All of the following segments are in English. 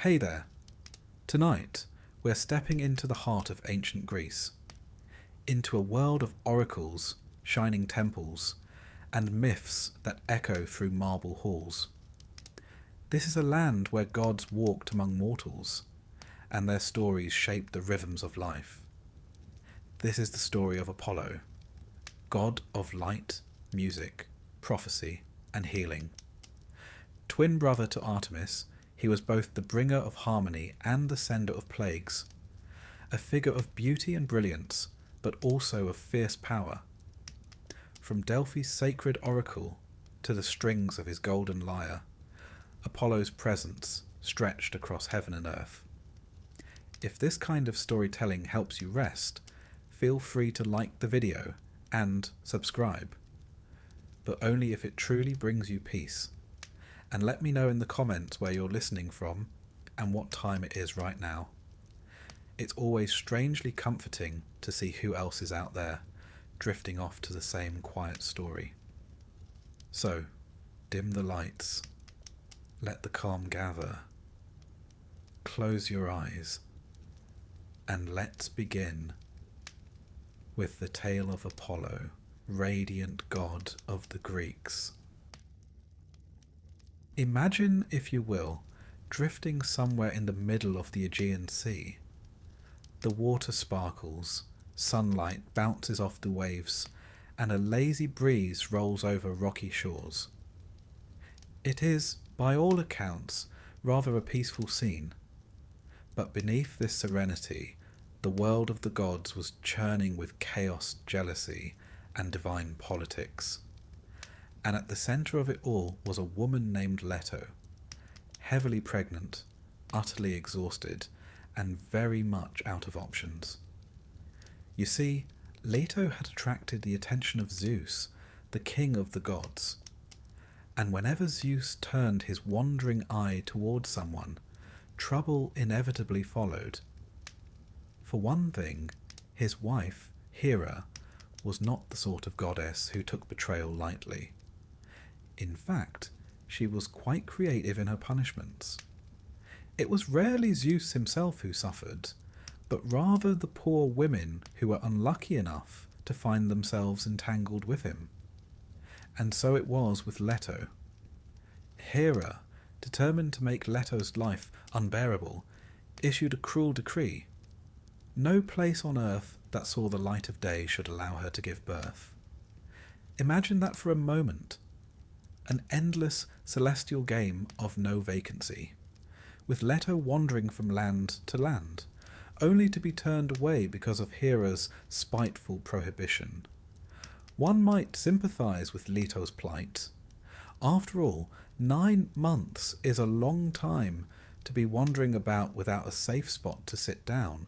Hey there! Tonight, we're stepping into the heart of ancient Greece, into a world of oracles, shining temples, and myths that echo through marble halls. This is a land where gods walked among mortals, and their stories shaped the rhythms of life. This is the story of Apollo, god of light, music, prophecy, and healing. Twin brother to Artemis, he was both the bringer of harmony and the sender of plagues, a figure of beauty and brilliance, but also of fierce power. From Delphi's sacred oracle to the strings of his golden lyre, Apollo's presence stretched across heaven and earth. If this kind of storytelling helps you rest, feel free to like the video and subscribe, but only if it truly brings you peace. And let me know in the comments where you're listening from and what time it is right now. It's always strangely comforting to see who else is out there, drifting off to the same quiet story. So, dim the lights, let the calm gather, close your eyes, and let's begin with the tale of Apollo, radiant god of the Greeks. Imagine, if you will, drifting somewhere in the middle of the Aegean Sea. The water sparkles, sunlight bounces off the waves, and a lazy breeze rolls over rocky shores. It is, by all accounts, rather a peaceful scene. But beneath this serenity, the world of the gods was churning with chaos, jealousy, and divine politics. And at the centre of it all was a woman named Leto, heavily pregnant, utterly exhausted, and very much out of options. You see, Leto had attracted the attention of Zeus, the king of the gods. And whenever Zeus turned his wandering eye towards someone, trouble inevitably followed. For one thing, his wife, Hera, was not the sort of goddess who took betrayal lightly. In fact, she was quite creative in her punishments. It was rarely Zeus himself who suffered, but rather the poor women who were unlucky enough to find themselves entangled with him. And so it was with Leto. Hera, determined to make Leto's life unbearable, issued a cruel decree. No place on earth that saw the light of day should allow her to give birth. Imagine that for a moment. An endless celestial game of no vacancy, with Leto wandering from land to land, only to be turned away because of Hera's spiteful prohibition. One might sympathise with Leto's plight. After all, 9 months is a long time to be wandering about without a safe spot to sit down.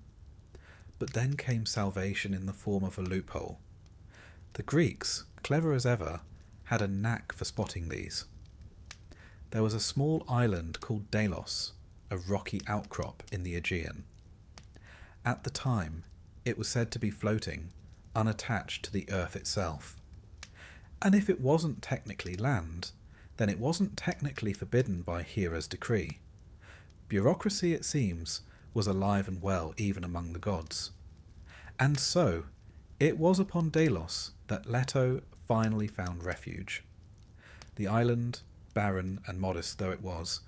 But then came salvation in the form of a loophole. The Greeks, clever as ever, had a knack for spotting these. There was a small island called Delos, a rocky outcrop in the Aegean. At the time, it was said to be floating, unattached to the earth itself. And if it wasn't technically land, then it wasn't technically forbidden by Hera's decree. Bureaucracy, it seems, was alive and well even among the gods. And so, it was upon Delos that Leto finally found refuge. The island, barren and modest though it was,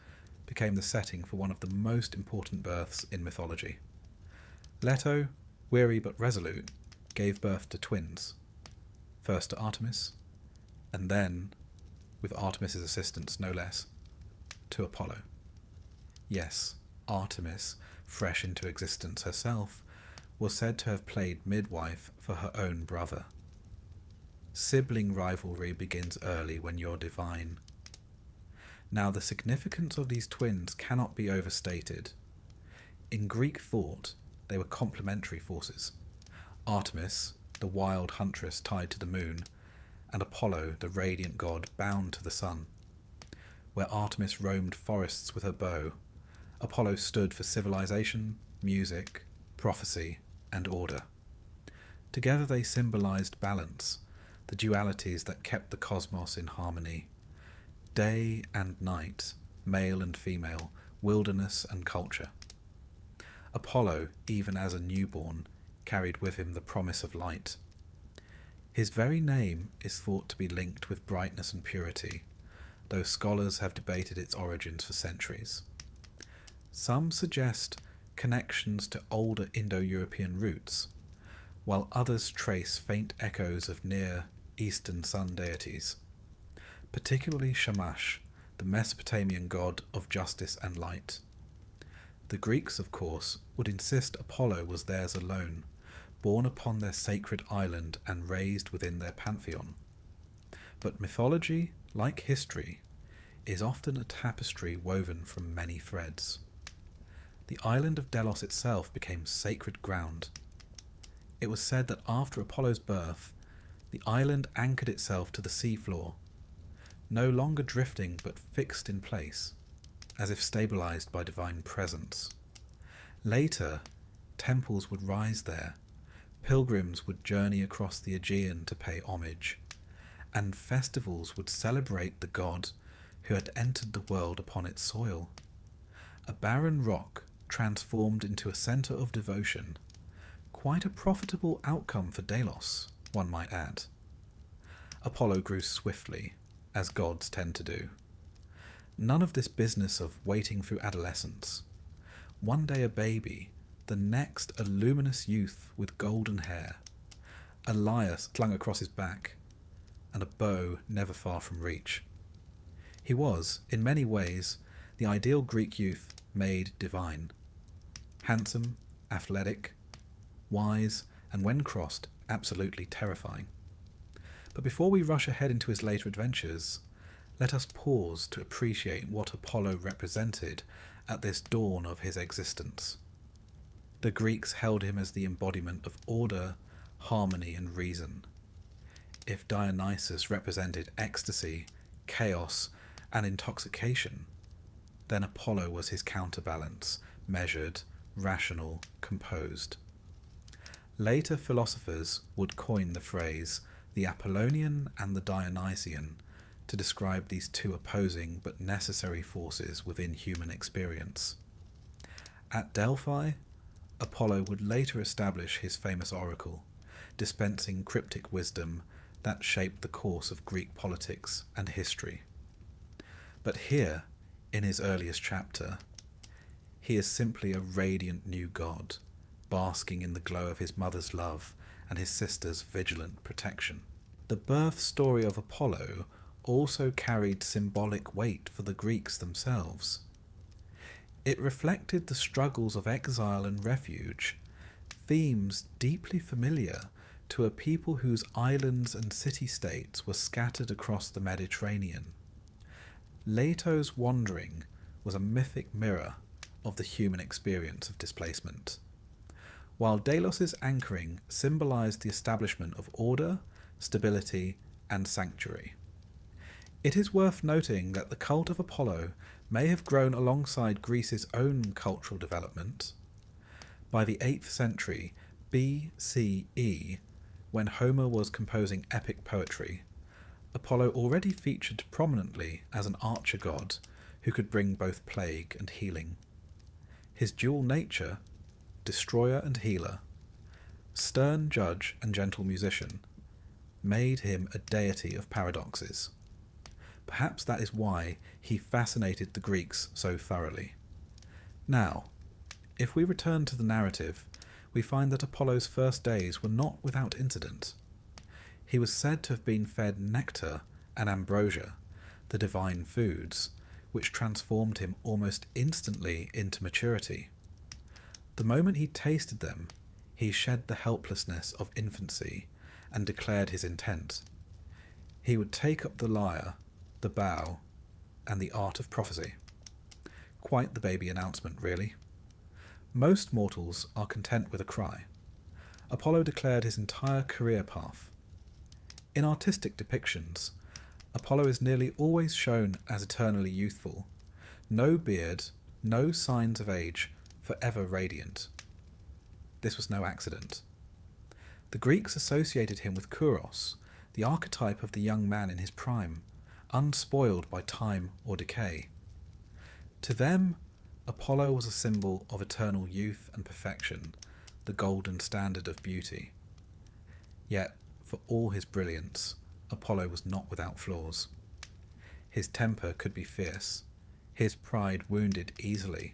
became the setting for one of the most important births in mythology. Leto, weary but resolute, gave birth to twins. First to Artemis, and then, with Artemis's assistance no less, to Apollo. Yes, Artemis, fresh into existence herself, was said to have played midwife for her own brother. Sibling rivalry begins early when you're divine. Now, the significance of these twins cannot be overstated. In Greek thought, they were complementary forces. Artemis, the wild huntress tied to the moon, and Apollo, the radiant god bound to the sun. Where Artemis roamed forests with her bow, Apollo stood for civilization, music, prophecy, and order. Together they symbolized balance, the dualities that kept the cosmos in harmony. Day and night, male and female, wilderness and culture. Apollo, even as a newborn, carried with him the promise of light. His very name is thought to be linked with brightness and purity, though scholars have debated its origins for centuries. Some suggest connections to older Indo-European roots, while others trace faint echoes of Near Eastern sun deities, particularly Shamash, the Mesopotamian god of justice and light. The Greeks, of course, would insist Apollo was theirs alone, born upon their sacred island and raised within their pantheon. But mythology, like history, is often a tapestry woven from many threads. The island of Delos itself became sacred ground. It was said that after Apollo's birth, the island anchored itself to the seafloor, no longer drifting but fixed in place, as if stabilized by divine presence. Later, temples would rise there, pilgrims would journey across the Aegean to pay homage, and festivals would celebrate the god who had entered the world upon its soil. A barren rock transformed into a centre of devotion, quite a profitable outcome for Delos, one might add. Apollo grew swiftly, as gods tend to do. None of this business of waiting through adolescence. One day a baby, the next a luminous youth with golden hair, a lyre slung across his back, and a bow never far from reach. He was, in many ways, the ideal Greek youth made divine. Handsome, athletic, wise, and when crossed, absolutely terrifying. But before we rush ahead into his later adventures, let us pause to appreciate what Apollo represented at this dawn of his existence. The Greeks held him as the embodiment of order, harmony, and reason. If Dionysus represented ecstasy, chaos, and intoxication, then Apollo was his counterbalance, measured, rational, composed. Later philosophers would coin the phrase the Apollonian and the Dionysian to describe these two opposing but necessary forces within human experience. At Delphi, Apollo would later establish his famous oracle, dispensing cryptic wisdom that shaped the course of Greek politics and history. But here, in his earliest chapter, he is simply a radiant new god, basking in the glow of his mother's love and his sister's vigilant protection. The birth story of Apollo also carried symbolic weight for the Greeks themselves. It reflected the struggles of exile and refuge, themes deeply familiar to a people whose islands and city-states were scattered across the Mediterranean. Leto's wandering was a mythic mirror of the human experience of displacement, while Delos's anchoring symbolized the establishment of order, stability, and sanctuary. It is worth noting that the cult of Apollo may have grown alongside Greece's own cultural development. By the 8th century BCE, when Homer was composing epic poetry, Apollo already featured prominently as an archer god who could bring both plague and healing. His dual nature, destroyer and healer, stern judge and gentle musician, made him a deity of paradoxes. Perhaps that is why he fascinated the Greeks so thoroughly. Now, if we return to the narrative, we find that Apollo's first days were not without incident. He was said to have been fed nectar and ambrosia, the divine foods, which transformed him almost instantly into maturity. The moment he tasted them, he shed the helplessness of infancy and declared his intent. He would take up the lyre, the bow, and the art of prophecy. Quite the baby announcement, really. Most mortals are content with a cry. Apollo declared his entire career path. In artistic depictions, Apollo is nearly always shown as eternally youthful, no beard, no signs of age, forever radiant. This was no accident. The Greeks associated him with Kouros, the archetype of the young man in his prime, unspoiled by time or decay. To them, Apollo was a symbol of eternal youth and perfection, the golden standard of beauty. Yet, for all his brilliance, Apollo was not without flaws. His temper could be fierce, his pride wounded easily.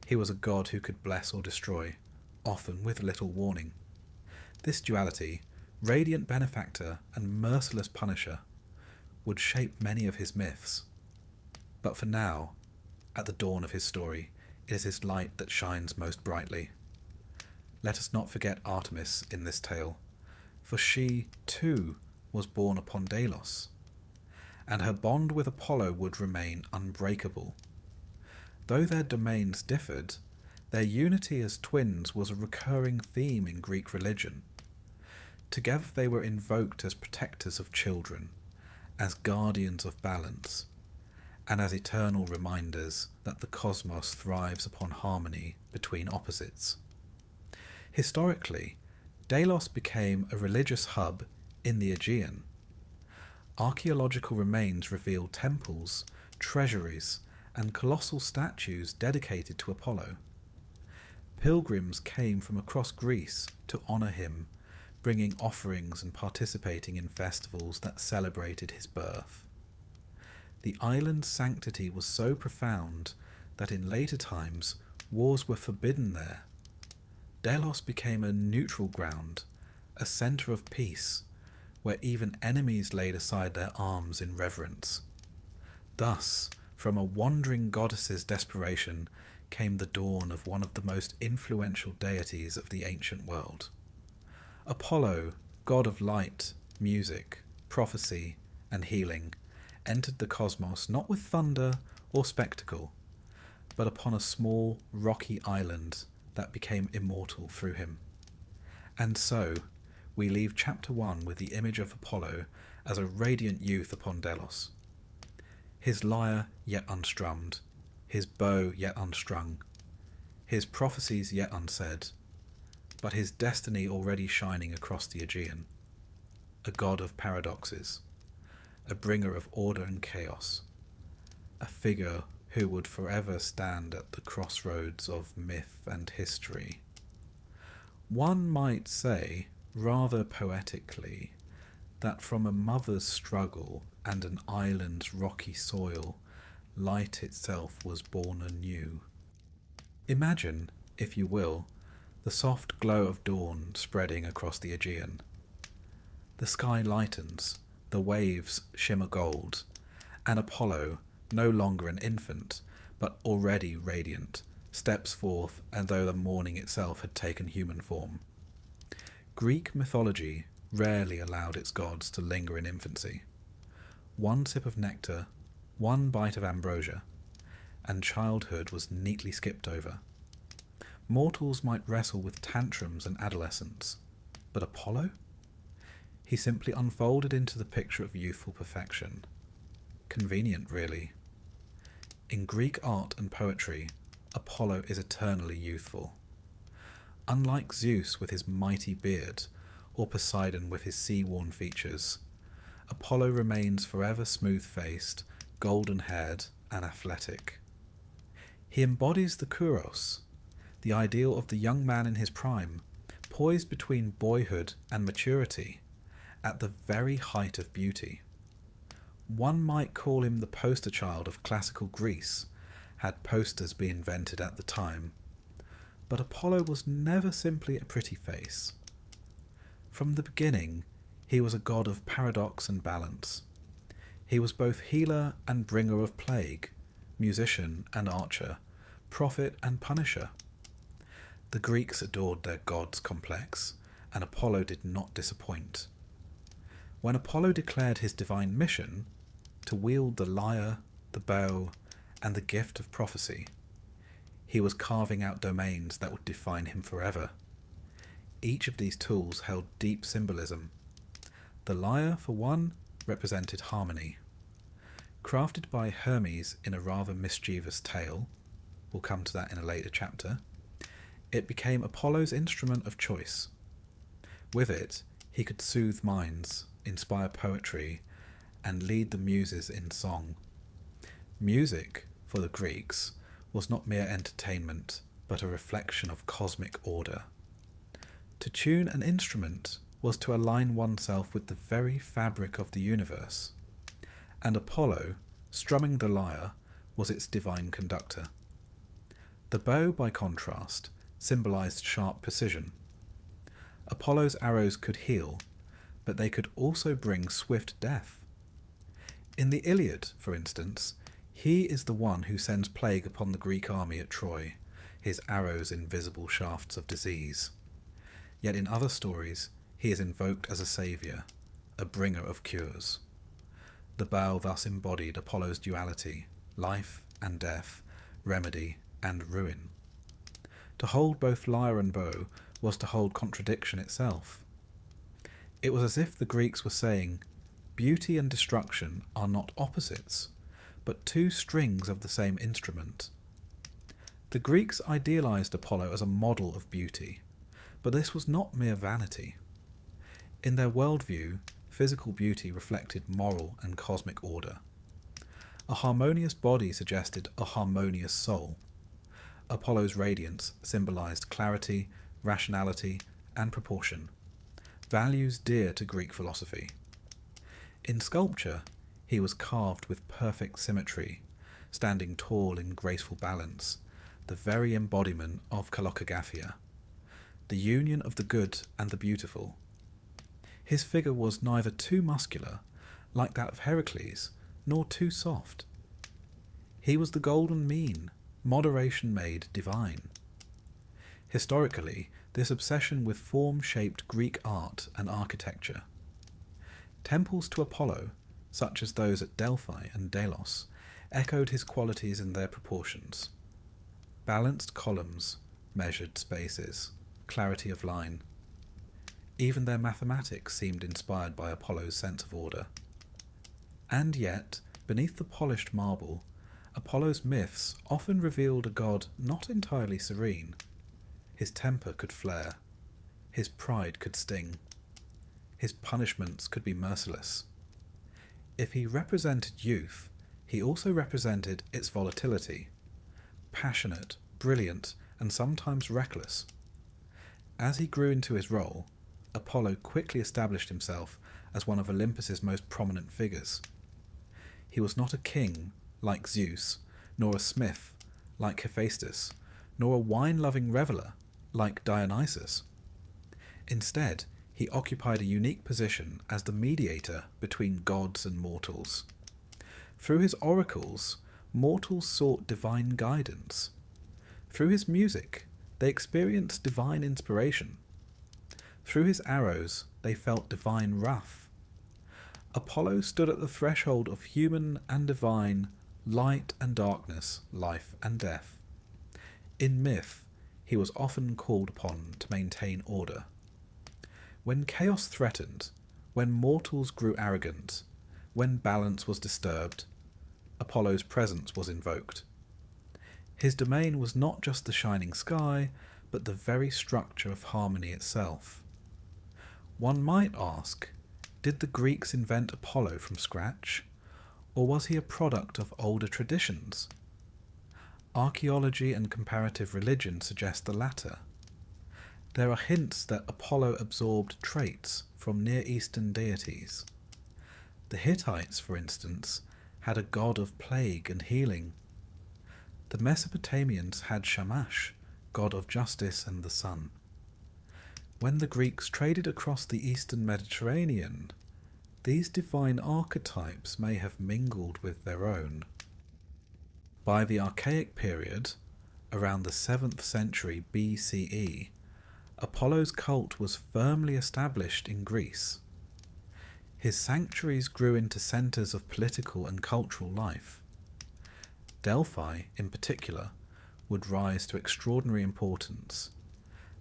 He was a god who could bless or destroy, often with little warning. This duality, radiant benefactor and merciless punisher, would shape many of his myths. But for now, at the dawn of his story, it is his light that shines most brightly. Let us not forget Artemis in this tale, for she, too, was born upon Delos, and her bond with Apollo would remain unbreakable. Though their domains differed, their unity as twins was a recurring theme in Greek religion. Together they were invoked as protectors of children, as guardians of balance, and as eternal reminders that the cosmos thrives upon harmony between opposites. Historically, Delos became a religious hub in the Aegean. Archaeological remains reveal temples, treasuries, and colossal statues dedicated to Apollo. Pilgrims came from across Greece to honour him, bringing offerings and participating in festivals that celebrated his birth. The island's sanctity was so profound that in later times wars were forbidden there. Delos became a neutral ground, a centre of peace, where even enemies laid aside their arms in reverence. Thus, from a wandering goddess's desperation came the dawn of one of the most influential deities of the ancient world. Apollo, god of light, music, prophecy, and healing, entered the cosmos not with thunder or spectacle, but upon a small, rocky island that became immortal through him. And so, we leave chapter 1 with the image of Apollo as a radiant youth upon Delos. His lyre yet unstrummed, his bow yet unstrung, his prophecies yet unsaid, but his destiny already shining across the Aegean. A god of paradoxes, a bringer of order and chaos, a figure who would forever stand at the crossroads of myth and history. One might say, rather poetically, that from a mother's struggle and an island's rocky soil, light itself was born anew. Imagine, if you will, the soft glow of dawn spreading across the Aegean. The sky lightens, the waves shimmer gold, and Apollo, no longer an infant, but already radiant, steps forth as though the morning itself had taken human form. Greek mythology rarely allowed its gods to linger in infancy. One sip of nectar, one bite of ambrosia, and childhood was neatly skipped over. Mortals might wrestle with tantrums and adolescence, but Apollo? He simply unfolded into the picture of youthful perfection. Convenient, really. In Greek art and poetry, Apollo is eternally youthful. Unlike Zeus with his mighty beard, or Poseidon with his sea-worn features, Apollo remains forever smooth-faced, golden-haired, and athletic. He embodies the kouros, the ideal of the young man in his prime, poised between boyhood and maturity, at the very height of beauty. One might call him the poster child of classical Greece, had posters been invented at the time. But Apollo was never simply a pretty face. From the beginning, he was a god of paradox and balance. He was both healer and bringer of plague, musician and archer, prophet and punisher. The Greeks adored their gods complex, and Apollo did not disappoint. When Apollo declared his divine mission, to wield the lyre, the bow, and the gift of prophecy, he was carving out domains that would define him forever. Each of these tools held deep symbolism. The lyre, for one, represented harmony. Crafted by Hermes in a rather mischievous tale, we'll come to that in a later chapter, it became Apollo's instrument of choice. With it, he could soothe minds, inspire poetry, and lead the muses in song. Music, for the Greeks, was not mere entertainment, but a reflection of cosmic order. To tune an instrument was to align oneself with the very fabric of the universe, and Apollo, strumming the lyre, was its divine conductor. The bow, by contrast, symbolized sharp precision. Apollo's arrows could heal, but they could also bring swift death. In the Iliad, for instance, he is the one who sends plague upon the Greek army at Troy, his arrows invisible shafts of disease. Yet in other stories, he is invoked as a saviour, a bringer of cures. The bow thus embodied Apollo's duality, life and death, remedy and ruin. To hold both lyre and bow was to hold contradiction itself. It was as if the Greeks were saying, beauty and destruction are not opposites, but two strings of the same instrument. The Greeks idealized Apollo as a model of beauty, but this was not mere vanity. In their worldview, physical beauty reflected moral and cosmic order. A harmonious body suggested a harmonious soul. Apollo's radiance symbolized clarity, rationality, and proportion, values dear to Greek philosophy. In sculpture, he was carved with perfect symmetry, standing tall in graceful balance, the very embodiment of kalokagaphia, the union of the good and the beautiful. His figure was neither too muscular, like that of Heracles, nor too soft. He was the golden mean, moderation made divine. Historically, this obsession with form-shaped Greek art and architecture. Temples to Apollo, such as those at Delphi and Delos, echoed his qualities in their proportions. Balanced columns, measured spaces, clarity of line. Even their mathematics seemed inspired by Apollo's sense of order. And yet, beneath the polished marble, Apollo's myths often revealed a god not entirely serene. His temper could flare. His pride could sting. His punishments could be merciless. If he represented youth, he also represented its volatility, passionate, brilliant, and sometimes reckless. As he grew into his role, Apollo quickly established himself as one of Olympus's most prominent figures. He was not a king, like Zeus, nor a smith, like Hephaestus, nor a wine-loving reveller, like Dionysus. Instead, he occupied a unique position as the mediator between gods and mortals. Through his oracles, mortals sought divine guidance. Through his music, they experienced divine inspiration. Through his arrows, they felt divine wrath. Apollo stood at the threshold of human and divine, light and darkness, life and death. In myth, he was often called upon to maintain order. When chaos threatened, when mortals grew arrogant, when balance was disturbed, Apollo's presence was invoked. His domain was not just the shining sky, but the very structure of harmony itself. One might ask, did the Greeks invent Apollo from scratch, or was he a product of older traditions? Archaeology and comparative religion suggest the latter. There are hints that Apollo absorbed traits from Near Eastern deities. The Hittites, for instance, had a god of plague and healing. The Mesopotamians had Shamash, god of justice and the sun. When the Greeks traded across the eastern Mediterranean, these divine archetypes may have mingled with their own. By the Archaic period, around the 7th century BCE, Apollo's cult was firmly established in Greece. His sanctuaries grew into centres of political and cultural life. Delphi, in particular, would rise to extraordinary importance.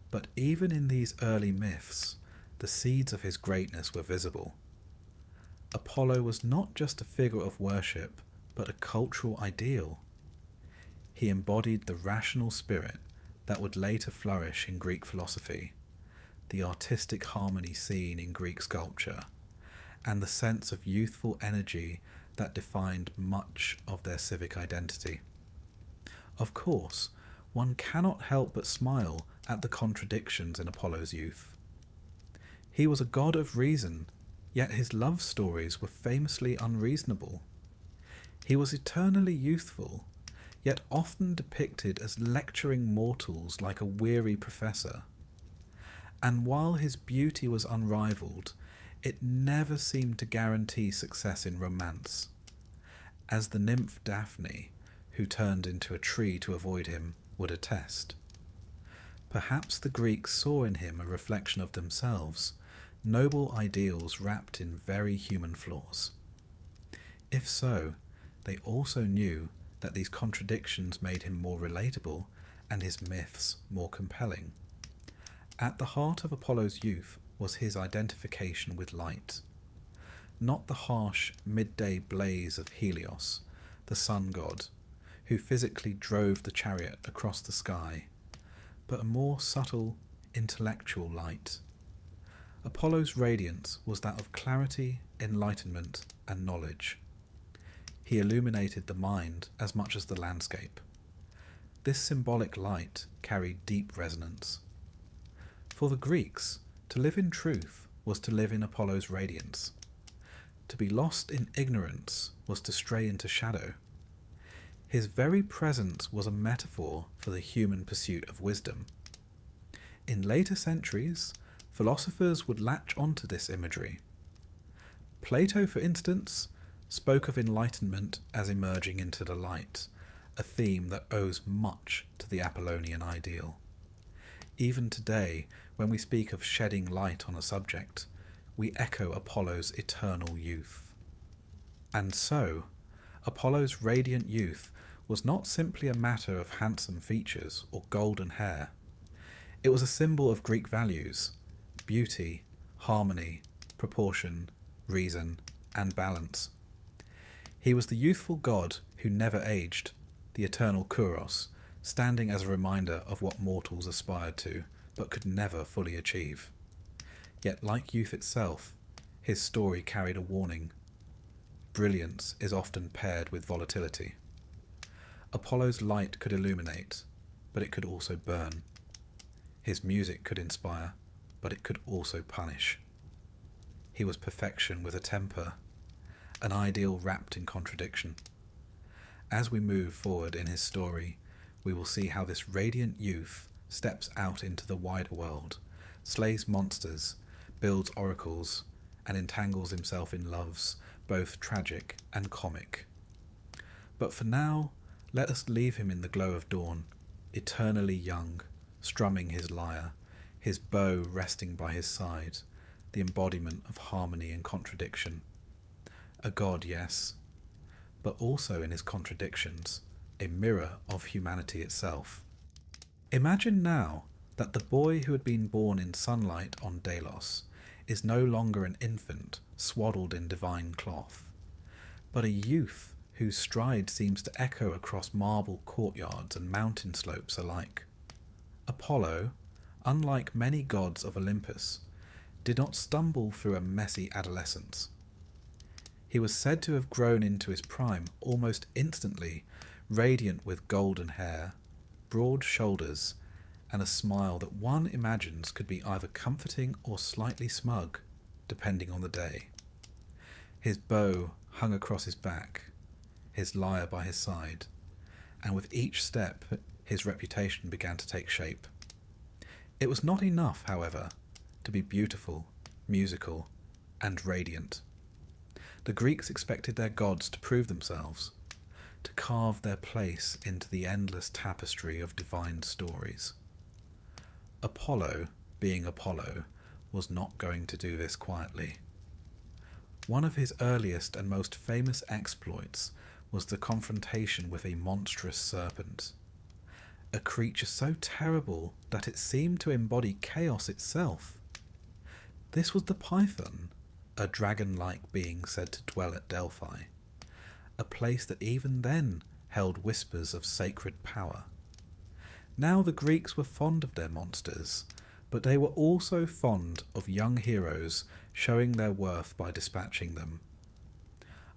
But even in these early myths, the seeds of his greatness were visible. Apollo was not just a figure of worship, but a cultural ideal. He embodied the rational spirit that would later flourish in Greek philosophy, the artistic harmony seen in Greek sculpture, and the sense of youthful energy that defined much of their civic identity. Of course, one cannot help but smile at the contradictions in Apollo's youth. He was a god of reason, yet his love stories were famously unreasonable. He was eternally youthful, yet often depicted as lecturing mortals like a weary professor. And while his beauty was unrivalled, it never seemed to guarantee success in romance. As the nymph Daphne, who turned into a tree to avoid him, would attest. Perhaps the Greeks saw in him a reflection of themselves, noble ideals wrapped in very human flaws. If so, they also knew that these contradictions made him more relatable and his myths more compelling. At the heart of Apollo's youth was his identification with light. Not the harsh midday blaze of Helios, the sun god, who physically drove the chariot across the sky, but a more subtle, intellectual light. Apollo's radiance was that of clarity, enlightenment, and knowledge. He illuminated the mind as much as the landscape. This symbolic light carried deep resonance. For the Greeks, to live in truth was to live in Apollo's radiance. To be lost in ignorance was to stray into shadow. His very presence was a metaphor for the human pursuit of wisdom. In later centuries, philosophers would latch onto this imagery. Plato, for instance, spoke of enlightenment as emerging into the light, a theme that owes much to the Apollonian ideal. Even today, when we speak of shedding light on a subject, we echo Apollo's eternal youth. And so, Apollo's radiant youth was not simply a matter of handsome features or golden hair. It was a symbol of Greek values: beauty, harmony, proportion, reason, and balance. He was the youthful god who never aged, the eternal Kouros, standing as a reminder of what mortals aspired to, but could never fully achieve. Yet, like youth itself, his story carried a warning. Brilliance is often paired with volatility. Apollo's light could illuminate, but it could also burn. His music could inspire, but it could also punish. He was perfection with a temper, an ideal wrapped in contradiction. As we move forward in his story, we will see how this radiant youth steps out into the wider world, slays monsters, builds oracles, and entangles himself in loves, both tragic and comic. But for now, let us leave him in the glow of dawn, eternally young, strumming his lyre, his bow resting by his side, the embodiment of harmony and contradiction. A god, yes, but also in his contradictions, a mirror of humanity itself. Imagine now that the boy who had been born in sunlight on Delos is no longer an infant swaddled in divine cloth, but a youth whose stride seems to echo across marble courtyards and mountain slopes alike. Apollo, unlike many gods of Olympus, did not stumble through a messy adolescence. He was said to have grown into his prime almost instantly, radiant with golden hair, broad shoulders, and a smile that one imagines could be either comforting or slightly smug, depending on the day. His bow hung across his back, his lyre by his side, and with each step his reputation began to take shape. It was not enough, however, to be beautiful, musical, and radiant. The Greeks expected their gods to prove themselves, to carve their place into the endless tapestry of divine stories. Apollo, being Apollo, was not going to do this quietly. One of his earliest and most famous exploits was the confrontation with a monstrous serpent, a creature so terrible that it seemed to embody chaos itself. This was the Python, a dragon-like being said to dwell at Delphi, a place that even then held whispers of sacred power. Now the Greeks were fond of their monsters, but they were also fond of young heroes showing their worth by dispatching them.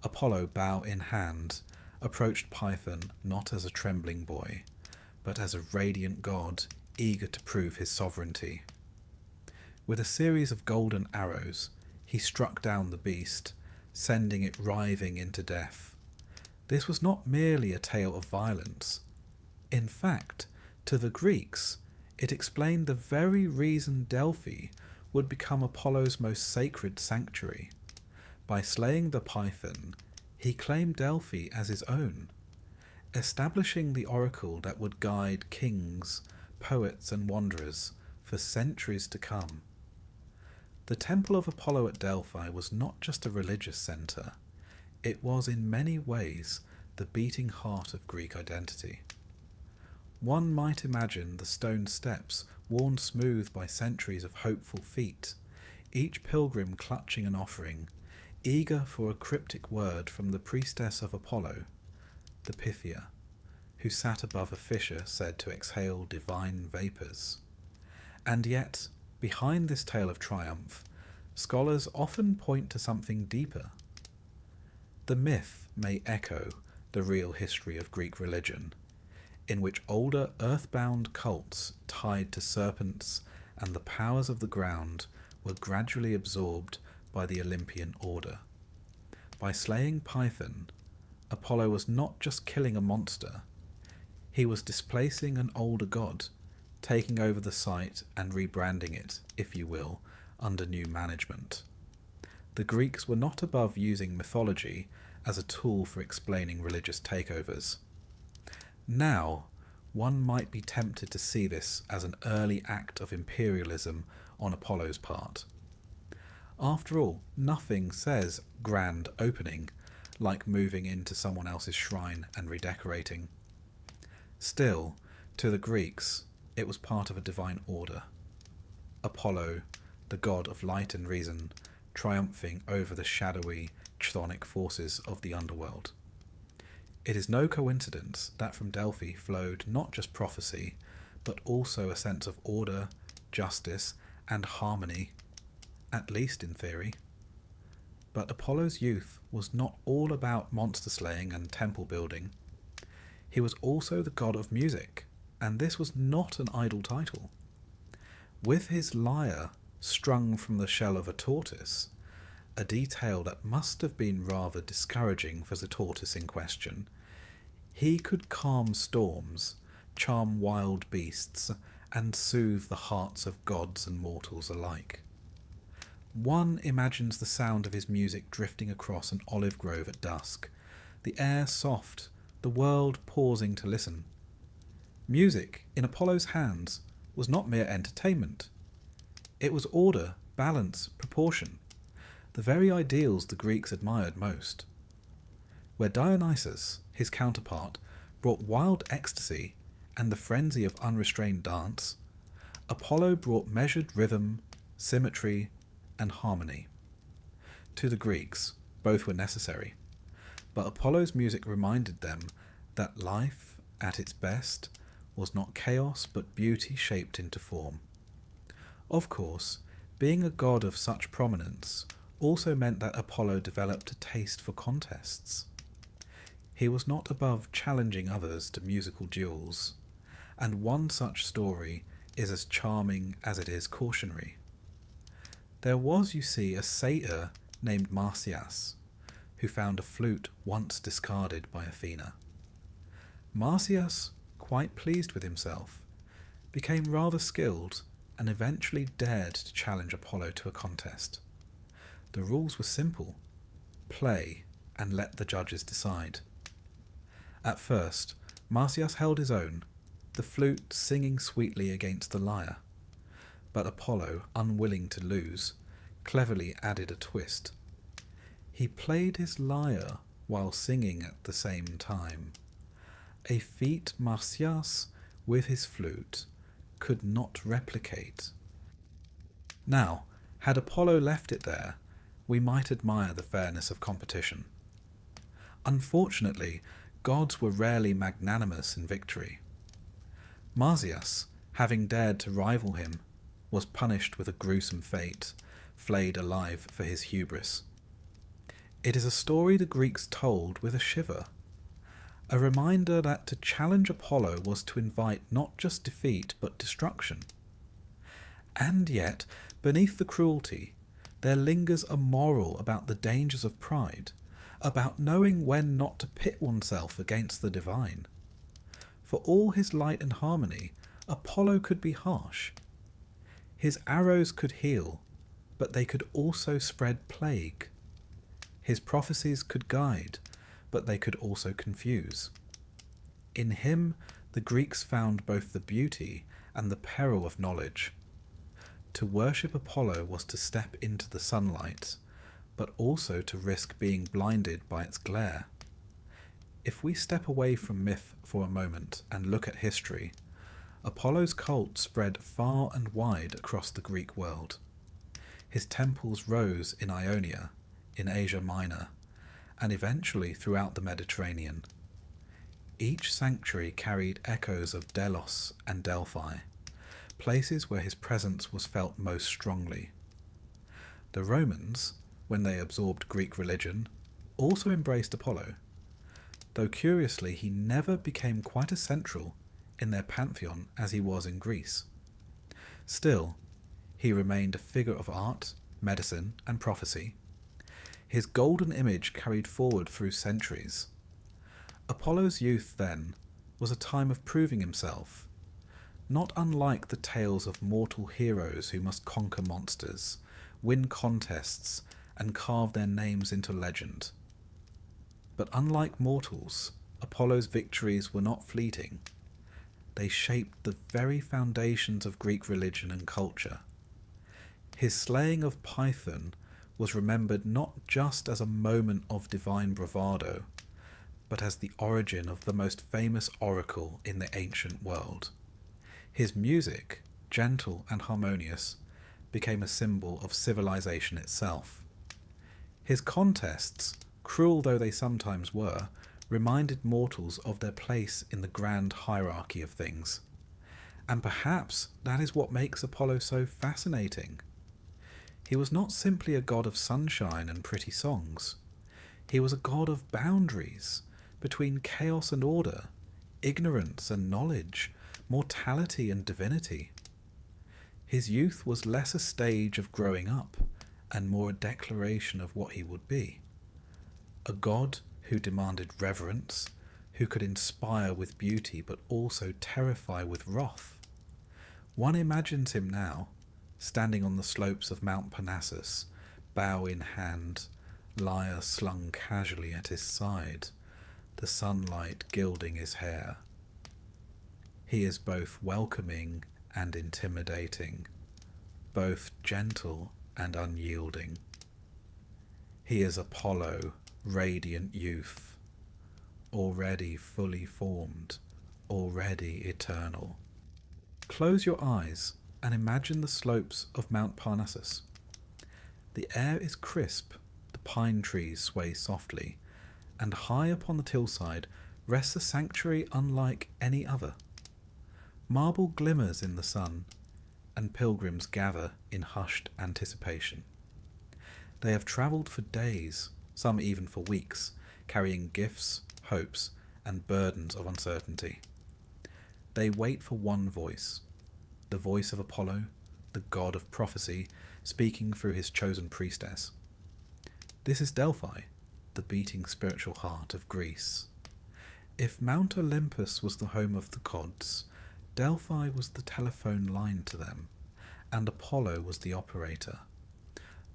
Apollo, bow in hand, approached Python not as a trembling boy, but as a radiant god eager to prove his sovereignty. With a series of golden arrows, he struck down the beast, sending it writhing into death. This was not merely a tale of violence. In fact, to the Greeks, it explained the very reason Delphi would become Apollo's most sacred sanctuary. By slaying the python, he claimed Delphi as his own, establishing the oracle that would guide kings, poets, and wanderers for centuries to come. The Temple of Apollo at Delphi was not just a religious centre, it was in many ways the beating heart of Greek identity. One might imagine the stone steps worn smooth by centuries of hopeful feet, each pilgrim clutching an offering, eager for a cryptic word from the priestess of Apollo, the Pythia, who sat above a fissure said to exhale divine vapours. And yet, behind this tale of triumph, scholars often point to something deeper. The myth may echo the real history of Greek religion, in which older earthbound cults tied to serpents and the powers of the ground were gradually absorbed by the Olympian order. By slaying Python, Apollo was not just killing a monster, he was displacing an older god, taking over the site and rebranding it, if you will, under new management. The Greeks were not above using mythology as a tool for explaining religious takeovers. Now, one might be tempted to see this as an early act of imperialism on Apollo's part. After all, nothing says grand opening like moving into someone else's shrine and redecorating. Still, to the Greeks, it was part of a divine order. Apollo, the god of light and reason, triumphing over the shadowy, chthonic forces of the underworld. It is no coincidence that from Delphi flowed not just prophecy, but also a sense of order, justice, and harmony, at least in theory. But Apollo's youth was not all about monster slaying and temple building. He was also the god of music, and this was not an idle title. With his lyre strung from the shell of a tortoise, a detail that must have been rather discouraging for the tortoise in question, he could calm storms, charm wild beasts, and soothe the hearts of gods and mortals alike. One imagines the sound of his music drifting across an olive grove at dusk, the air soft, the world pausing to listen. Music, in Apollo's hands, was not mere entertainment. It was order, balance, proportion, the very ideals the Greeks admired most. Where Dionysus, his counterpart, brought wild ecstasy and the frenzy of unrestrained dance, Apollo brought measured rhythm, symmetry, and harmony. To the Greeks, both were necessary, but Apollo's music reminded them that life, at its best, was not chaos but beauty shaped into form. Of course, being a god of such prominence also meant that Apollo developed a taste for contests. He was not above challenging others to musical duels, and one such story is as charming as it is cautionary. There was, you see, a satyr named Marsyas, who found a flute once discarded by Athena. Marsyas, quite pleased with himself, became rather skilled and eventually dared to challenge Apollo to a contest. The rules were simple: play and let the judges decide. At first, Marsyas held his own, the flute singing sweetly against the lyre, but Apollo, unwilling to lose, cleverly added a twist. He played his lyre while singing at the same time, a feat Marsyas, with his flute, could not replicate. Now, had Apollo left it there, we might admire the fairness of competition. Unfortunately, gods were rarely magnanimous in victory. Marsyas, having dared to rival him, was punished with a gruesome fate, flayed alive for his hubris. It is a story the Greeks told with a shiver. a reminder that to challenge Apollo was to invite not just defeat but destruction. And yet, beneath the cruelty, there lingers a moral about the dangers of pride, about knowing when not to pit oneself against the divine. For all his light and harmony, Apollo could be harsh. His arrows could heal, but they could also spread plague. His prophecies could guide, but they could also confuse. In him, the Greeks found both the beauty and the peril of knowledge. To worship Apollo was to step into the sunlight, but also to risk being blinded by its glare. If we step away from myth for a moment and look at history, Apollo's cult spread far and wide across the Greek world. His temples rose in Ionia, in Asia Minor, and eventually throughout the Mediterranean. Each sanctuary carried echoes of Delos and Delphi, places where his presence was felt most strongly. The Romans, when they absorbed Greek religion, also embraced Apollo, though curiously he never became quite as central in their pantheon as he was in Greece. Still, he remained a figure of art, medicine, and prophecy. His golden image carried forward through centuries. Apollo's youth, then, was a time of proving himself, not unlike the tales of mortal heroes who must conquer monsters, win contests, and carve their names into legend. But unlike mortals, Apollo's victories were not fleeting. They shaped the very foundations of Greek religion and culture. His slaying of Python was remembered not just as a moment of divine bravado, but as the origin of the most famous oracle in the ancient world. His music, gentle and harmonious, became a symbol of civilization itself. His contests, cruel though they sometimes were, reminded mortals of their place in the grand hierarchy of things. And perhaps that is what makes Apollo so fascinating. He was not simply a god of sunshine and pretty songs. He was a god of boundaries between chaos and order, ignorance and knowledge, mortality and divinity. His youth was less a stage of growing up and more a declaration of what he would be. A god who demanded reverence, who could inspire with beauty but also terrify with wrath. One imagines him now, standing on the slopes of Mount Parnassus, bow in hand, lyre slung casually at his side, the sunlight gilding his hair. He is both welcoming and intimidating, both gentle and unyielding. He is Apollo, radiant youth, already fully formed, already eternal. Close your eyes and imagine the slopes of Mount Parnassus. The air is crisp, the pine trees sway softly, and high upon the hillside rests a sanctuary unlike any other. Marble glimmers in the sun, and pilgrims gather in hushed anticipation. They have travelled for days, some even for weeks, carrying gifts, hopes, and burdens of uncertainty. They wait for one voice, the voice of Apollo, the god of prophecy, speaking through his chosen priestess. This is Delphi, the beating spiritual heart of Greece. If Mount Olympus was the home of the gods, Delphi was the telephone line to them, and Apollo was the operator,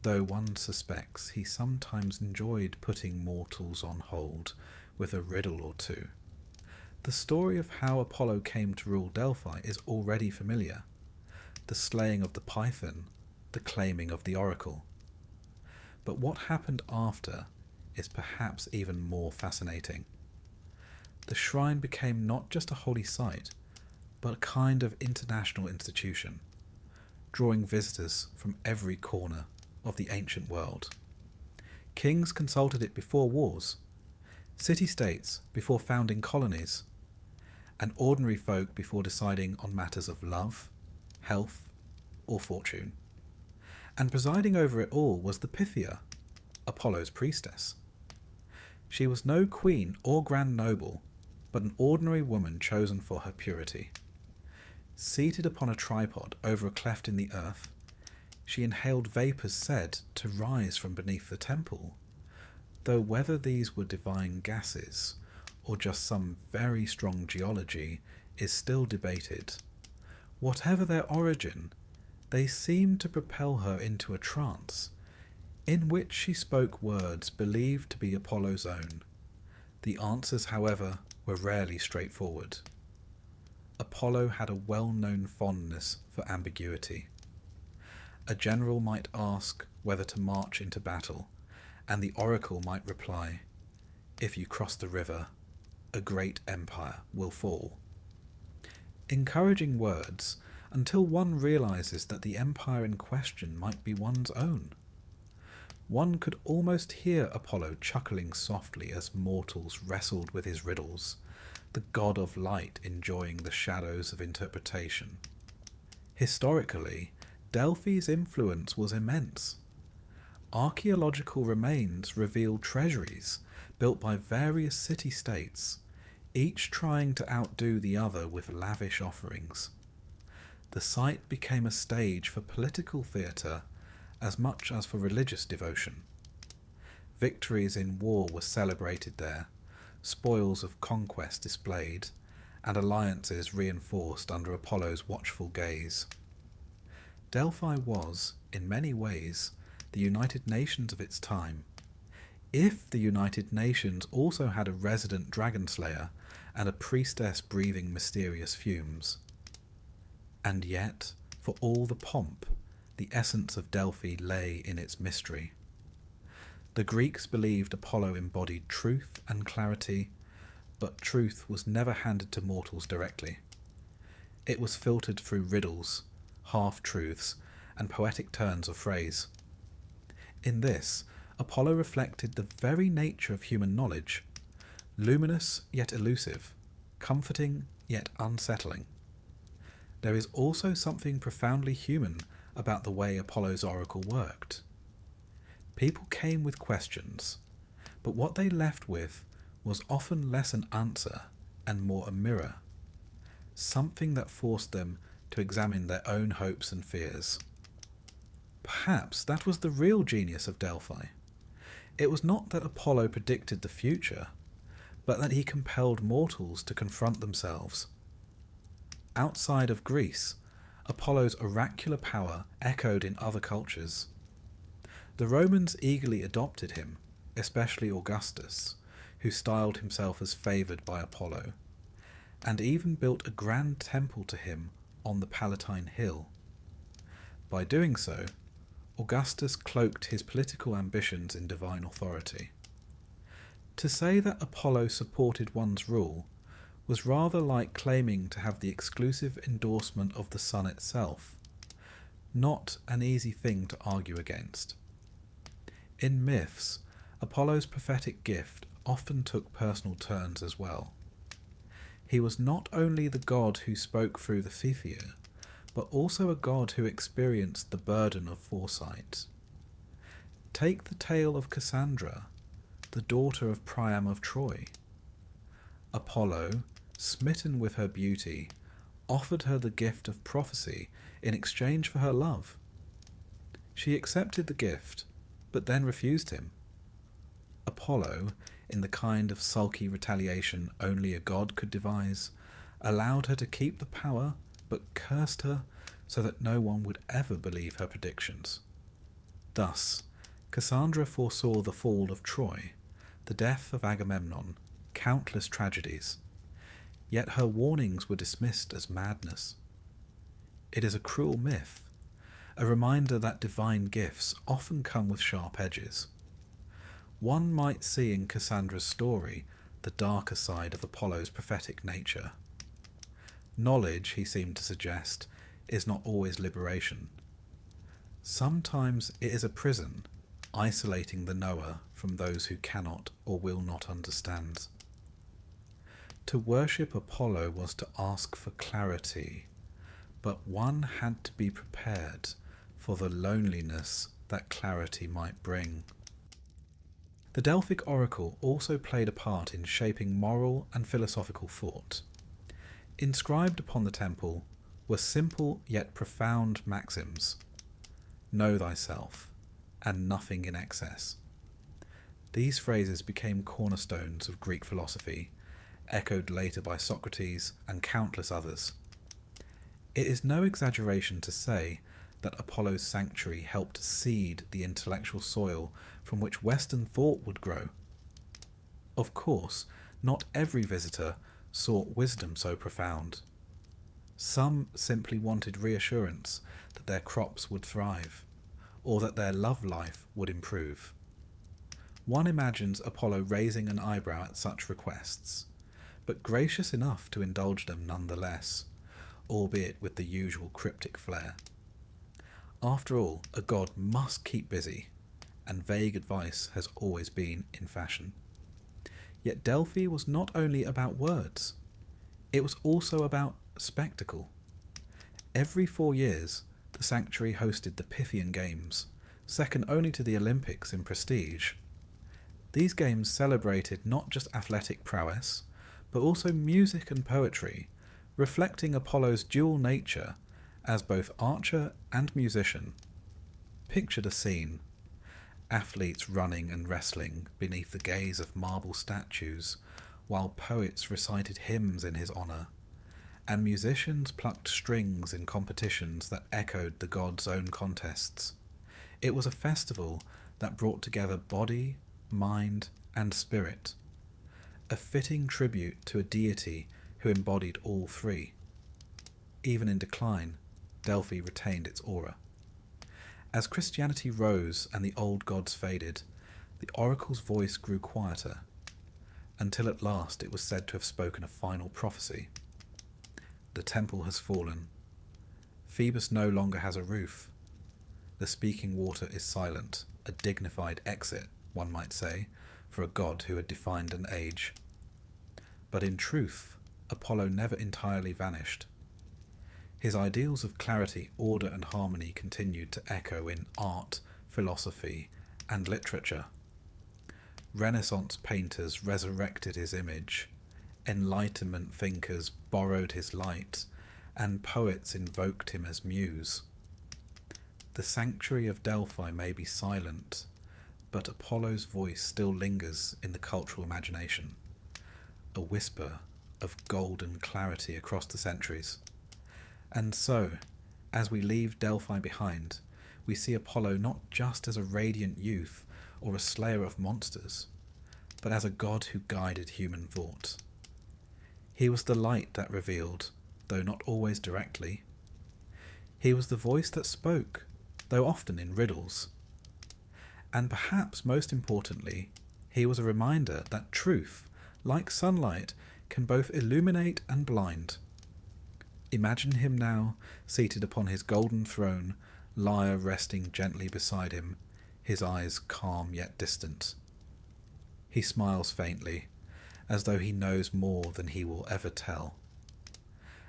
though one suspects he sometimes enjoyed putting mortals on hold with a riddle or two. The story of how Apollo came to rule Delphi is already familiar. The slaying of the python, the claiming of the oracle. But what happened after is perhaps even more fascinating. The shrine became not just a holy site, but a kind of international institution, drawing visitors from every corner of the ancient world. Kings consulted it before wars, city-states before founding colonies, and ordinary folk before deciding on matters of love, health, or fortune. And presiding over it all was the Pythia, Apollo's priestess. She was no queen or grand noble, but an ordinary woman chosen for her purity. Seated upon a tripod over a cleft in the earth, she inhaled vapours said to rise from beneath the temple, though whether these were divine gases or just some very strong geology is still debated. Whatever their origin, they seemed to propel her into a trance, in which she spoke words believed to be Apollo's own. The answers, however, were rarely straightforward. Apollo had a well-known fondness for ambiguity. A general might ask whether to march into battle, and the oracle might reply, "If you cross the river, a great empire will fall." Encouraging words until one realizes that the empire in question might be one's own. One could almost hear Apollo chuckling softly as mortals wrestled with his riddles, the god of light enjoying the shadows of interpretation. Historically, Delphi's influence was immense. Archaeological remains reveal treasuries built by various city-states, each trying to outdo the other with lavish offerings. The site became a stage for political theatre as much as for religious devotion. Victories in war were celebrated there, spoils of conquest displayed, and alliances reinforced under Apollo's watchful gaze. Delphi was, in many ways, the United Nations of its time, if the United Nations also had a resident dragon slayer and a priestess breathing mysterious fumes. And yet, for all the pomp, the essence of Delphi lay in its mystery. The Greeks believed Apollo embodied truth and clarity, but truth was never handed to mortals directly. It was filtered through riddles, half-truths, and poetic turns of phrase. In this, Apollo reflected the very nature of human knowledge, luminous yet elusive, comforting yet unsettling. There is also something profoundly human about the way Apollo's oracle worked. People came with questions, but what they left with was often less an answer and more a mirror, something that forced them to examine their own hopes and fears. Perhaps that was the real genius of Delphi. It was not that Apollo predicted the future, but that he compelled mortals to confront themselves. Outside of Greece, Apollo's oracular power echoed in other cultures. The Romans eagerly adopted him, especially Augustus, who styled himself as favoured by Apollo, and even built a grand temple to him on the Palatine Hill. By doing so, Augustus cloaked his political ambitions in divine authority. To say that Apollo supported one's rule was rather like claiming to have the exclusive endorsement of the sun itself, not an easy thing to argue against. In myths, Apollo's prophetic gift often took personal turns as well. He was not only the god who spoke through the Thetheia, but also a god who experienced the burden of foresight. Take the tale of Cassandra, the daughter of Priam of Troy. Apollo, smitten with her beauty, offered her the gift of prophecy in exchange for her love. She accepted the gift, but then refused him. Apollo, in the kind of sulky retaliation only a god could devise, allowed her to keep the power, but cursed her so that no one would ever believe her predictions. Thus, Cassandra foresaw the fall of Troy, the death of Agamemnon, countless tragedies, yet her warnings were dismissed as madness. It is a cruel myth, a reminder that divine gifts often come with sharp edges. One might see in Cassandra's story the darker side of Apollo's prophetic nature. Knowledge, he seemed to suggest, is not always liberation. Sometimes it is a prison, isolating the knower from those who cannot or will not understand. To worship Apollo was to ask for clarity, but one had to be prepared for the loneliness that clarity might bring. The Delphic oracle also played a part in shaping moral and philosophical thought. Inscribed upon the temple were simple yet profound maxims: know thyself, and nothing in excess. These phrases became cornerstones of Greek philosophy, echoed later by Socrates and countless others. It is no exaggeration to say that Apollo's sanctuary helped seed the intellectual soil from which Western thought would grow. Of course, not every visitor sought wisdom so profound. Some simply wanted reassurance that their crops would thrive, or that their love life would improve. One imagines Apollo raising an eyebrow at such requests, but gracious enough to indulge them nonetheless, albeit with the usual cryptic flair. After all, a god must keep busy, and vague advice has always been in fashion. Yet Delphi was not only about words, it was also about spectacle. Every 4 years, the sanctuary hosted the Pythian Games, second only to the Olympics in prestige. These games celebrated not just athletic prowess, but also music and poetry, reflecting Apollo's dual nature as both archer and musician. Picture the scene: athletes running and wrestling beneath the gaze of marble statues, while poets recited hymns in his honour, and musicians plucked strings in competitions that echoed the god's own contests. It was a festival that brought together body, mind, and spirit, a fitting tribute to a deity who embodied all three. Even in decline, Delphi retained its aura. As Christianity rose and the old gods faded, the oracle's voice grew quieter, until at last it was said to have spoken a final prophecy. The temple has fallen. Phoebus no longer has a roof. The speaking water is silent, a dignified exit, one might say, for a god who had defined an age. But in truth, Apollo never entirely vanished. His ideals of clarity, order, and harmony continued to echo in art, philosophy, and literature. Renaissance painters resurrected his image, Enlightenment thinkers borrowed his light, and poets invoked him as muse. The sanctuary of Delphi may be silent, but Apollo's voice still lingers in the cultural imagination, a whisper of golden clarity across the centuries. And so, as we leave Delphi behind, we see Apollo not just as a radiant youth or a slayer of monsters, but as a god who guided human thought. He was the light that revealed, though not always directly. He was the voice that spoke, though often in riddles. And perhaps most importantly, he was a reminder that truth, like sunlight, can both illuminate and blind. Imagine him now, seated upon his golden throne, lyre resting gently beside him, his eyes calm yet distant. He smiles faintly, as though he knows more than he will ever tell.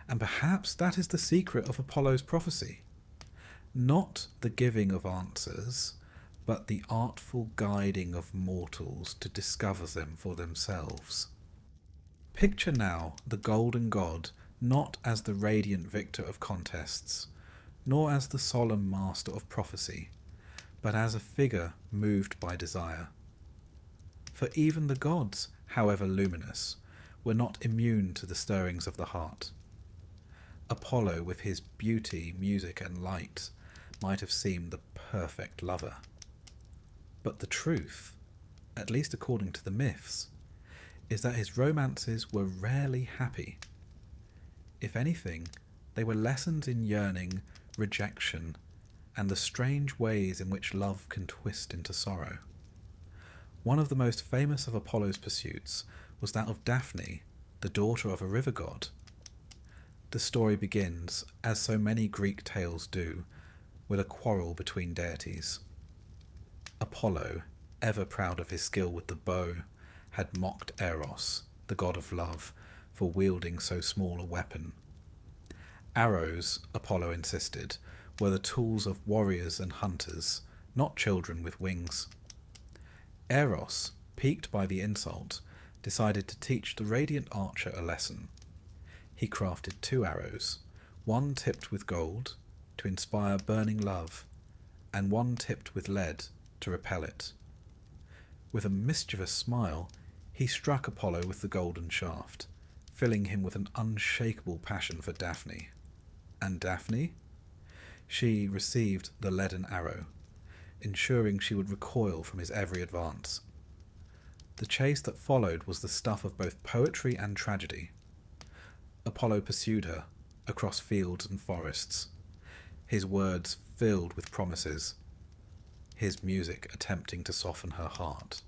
And perhaps that is the secret of Apollo's prophecy. Not the giving of answers, but the artful guiding of mortals to discover them for themselves. Picture now the golden god not as the radiant victor of contests, nor as the solemn master of prophecy, but as a figure moved by desire. For even the gods, however luminous, were not immune to the stirrings of the heart. Apollo, with his beauty, music, and light, might have seemed the perfect lover. But the truth, at least according to the myths, is that his romances were rarely happy. If anything, they were lessons in yearning, rejection, and the strange ways in which love can twist into sorrow. One of the most famous of Apollo's pursuits was that of Daphne, the daughter of a river god. The story begins, as so many Greek tales do, with a quarrel between deities. Apollo, ever proud of his skill with the bow, had mocked Eros, the god of love, for wielding so small a weapon. Arrows, Apollo insisted, were the tools of warriors and hunters, not children with wings. Eros, piqued by the insult, decided to teach the radiant archer a lesson. He crafted 2 arrows, one tipped with gold to inspire burning love, and one tipped with lead to repel it. With a mischievous smile, he struck Apollo with the golden shaft, filling him with an unshakable passion for Daphne. And Daphne? She received the leaden arrow, ensuring she would recoil from his every advance. The chase that followed was the stuff of both poetry and tragedy. Apollo pursued her across fields and forests, his words filled with promises, his music attempting to soften her heart.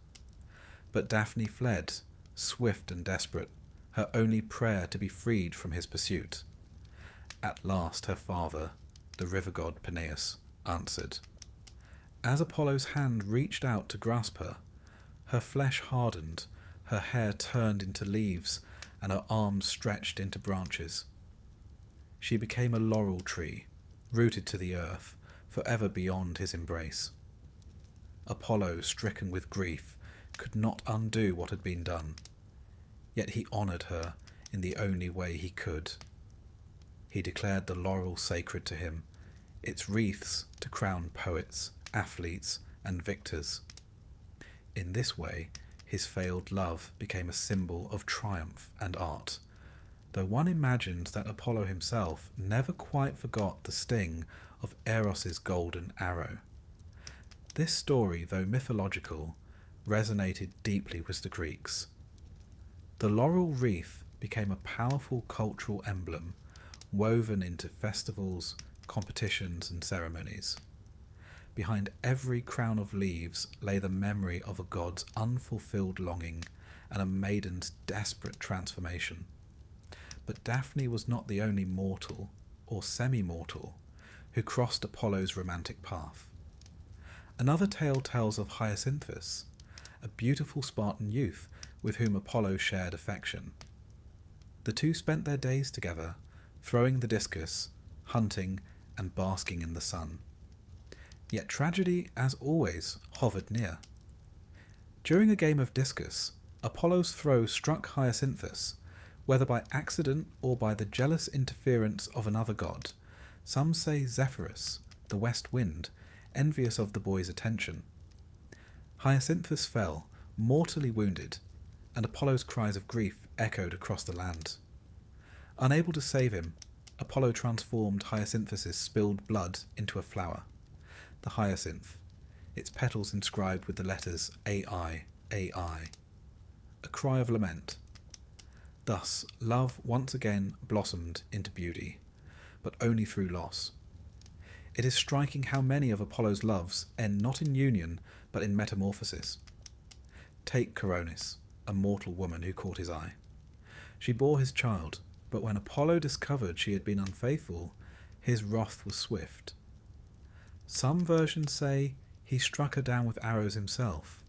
But Daphne fled, swift and desperate, her only prayer to be freed from his pursuit. At last her father, the river god Peneus, answered. As Apollo's hand reached out to grasp her, her flesh hardened, her hair turned into leaves, and her arms stretched into branches. She became a laurel tree, rooted to the earth, forever beyond his embrace. Apollo, stricken with grief, could not undo what had been done, yet he honoured her in the only way he could. He declared the laurel sacred to him, its wreaths to crown poets, athletes, and victors. In this way, his failed love became a symbol of triumph and art, though one imagines that Apollo himself never quite forgot the sting of Eros's golden arrow. This story, though mythological, resonated deeply with the Greeks. The laurel wreath became a powerful cultural emblem, woven into festivals, competitions, and ceremonies. Behind every crown of leaves lay the memory of a god's unfulfilled longing and a maiden's desperate transformation. But Daphne was not the only mortal, or semi-mortal, who crossed Apollo's romantic path. Another tale tells of Hyacinthus, a beautiful Spartan youth with whom Apollo shared affection. The two spent their days together, throwing the discus, hunting, and basking in the sun. Yet tragedy, as always, hovered near. During a game of discus, Apollo's throw struck Hyacinthus, whether by accident or by the jealous interference of another god. Some say Zephyrus, the west wind, envious of the boy's attention. Hyacinthus fell, mortally wounded, and Apollo's cries of grief echoed across the land. Unable to save him, Apollo transformed Hyacinthus's spilled blood into a flower, the hyacinth, its petals inscribed with the letters AI, AI, a cry of lament. Thus, love once again blossomed into beauty, but only through loss. It is striking how many of Apollo's loves end not in union, but in metamorphosis. Take Coronis, a mortal woman who caught his eye. She bore his child, but when Apollo discovered she had been unfaithful, his wrath was swift. Some versions say he struck her down with arrows himself.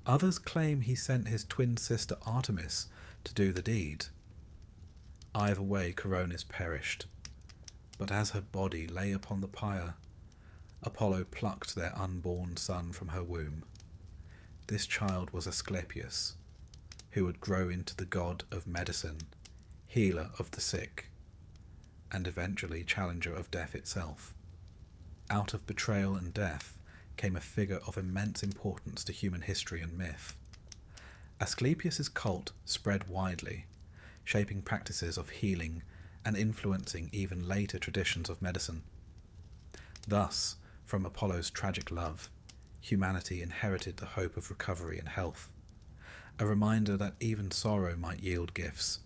Others claim he sent his twin sister Artemis to do the deed. Either way, Coronis perished. But as her body lay upon the pyre, Apollo plucked their unborn son from her womb. This child was Asclepius, who would grow into the god of medicine, healer of the sick, and eventually challenger of death itself. Out of betrayal and death came a figure of immense importance to human history and myth. Asclepius's cult spread widely, shaping practices of healing and influencing even later traditions of medicine. Thus, from Apollo's tragic love, humanity inherited the hope of recovery and health, a reminder that even sorrow might yield gifts.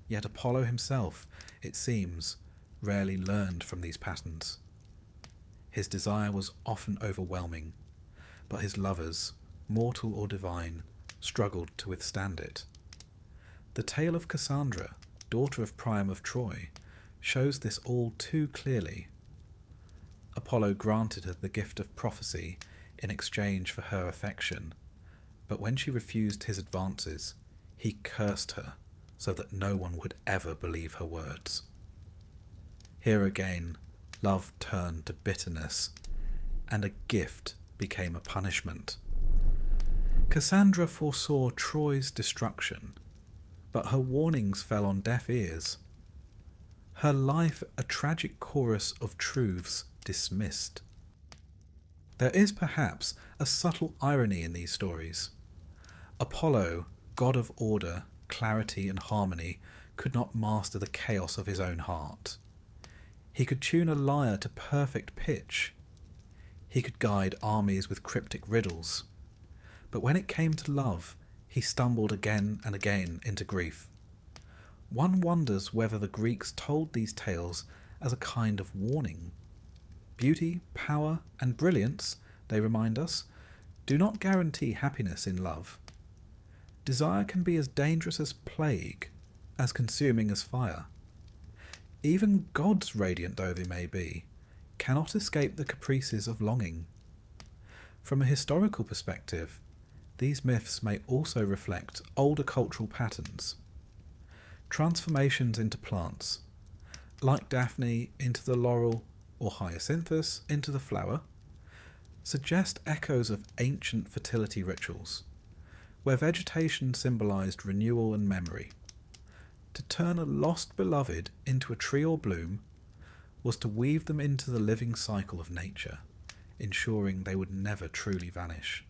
Yet Apollo himself, it seems, rarely learned from these patterns. His desire was often overwhelming, but his lovers, mortal or divine, struggled to withstand it. The tale of Cassandra, daughter of Priam of Troy, shows this all too clearly. Apollo granted her the gift of prophecy in exchange for her affection, but when she refused his advances, he cursed her so that no one would ever believe her words. Here again, love turned to bitterness, and a gift became a punishment. Cassandra foresaw Troy's destruction, but her warnings fell on deaf ears. Her life a tragic chorus of truths dismissed. There is perhaps a subtle irony in these stories. Apollo, god of order, clarity and harmony, could not master the chaos of his own heart. He could tune a lyre to perfect pitch. He could guide armies with cryptic riddles. But when it came to love, he stumbled again and again into grief. One wonders whether the Greeks told these tales as a kind of warning. Beauty, power, and brilliance, they remind us, do not guarantee happiness in love. Desire can be as dangerous as plague, as consuming as fire. Even gods, radiant though they may be, cannot escape the caprices of longing. From a historical perspective, these myths may also reflect older cultural patterns. Transformations into plants, like Daphne into the laurel or Hyacinthus into the flower, suggest echoes of ancient fertility rituals, where vegetation symbolized renewal and memory. To turn a lost beloved into a tree or bloom was to weave them into the living cycle of nature, ensuring they would never truly vanish.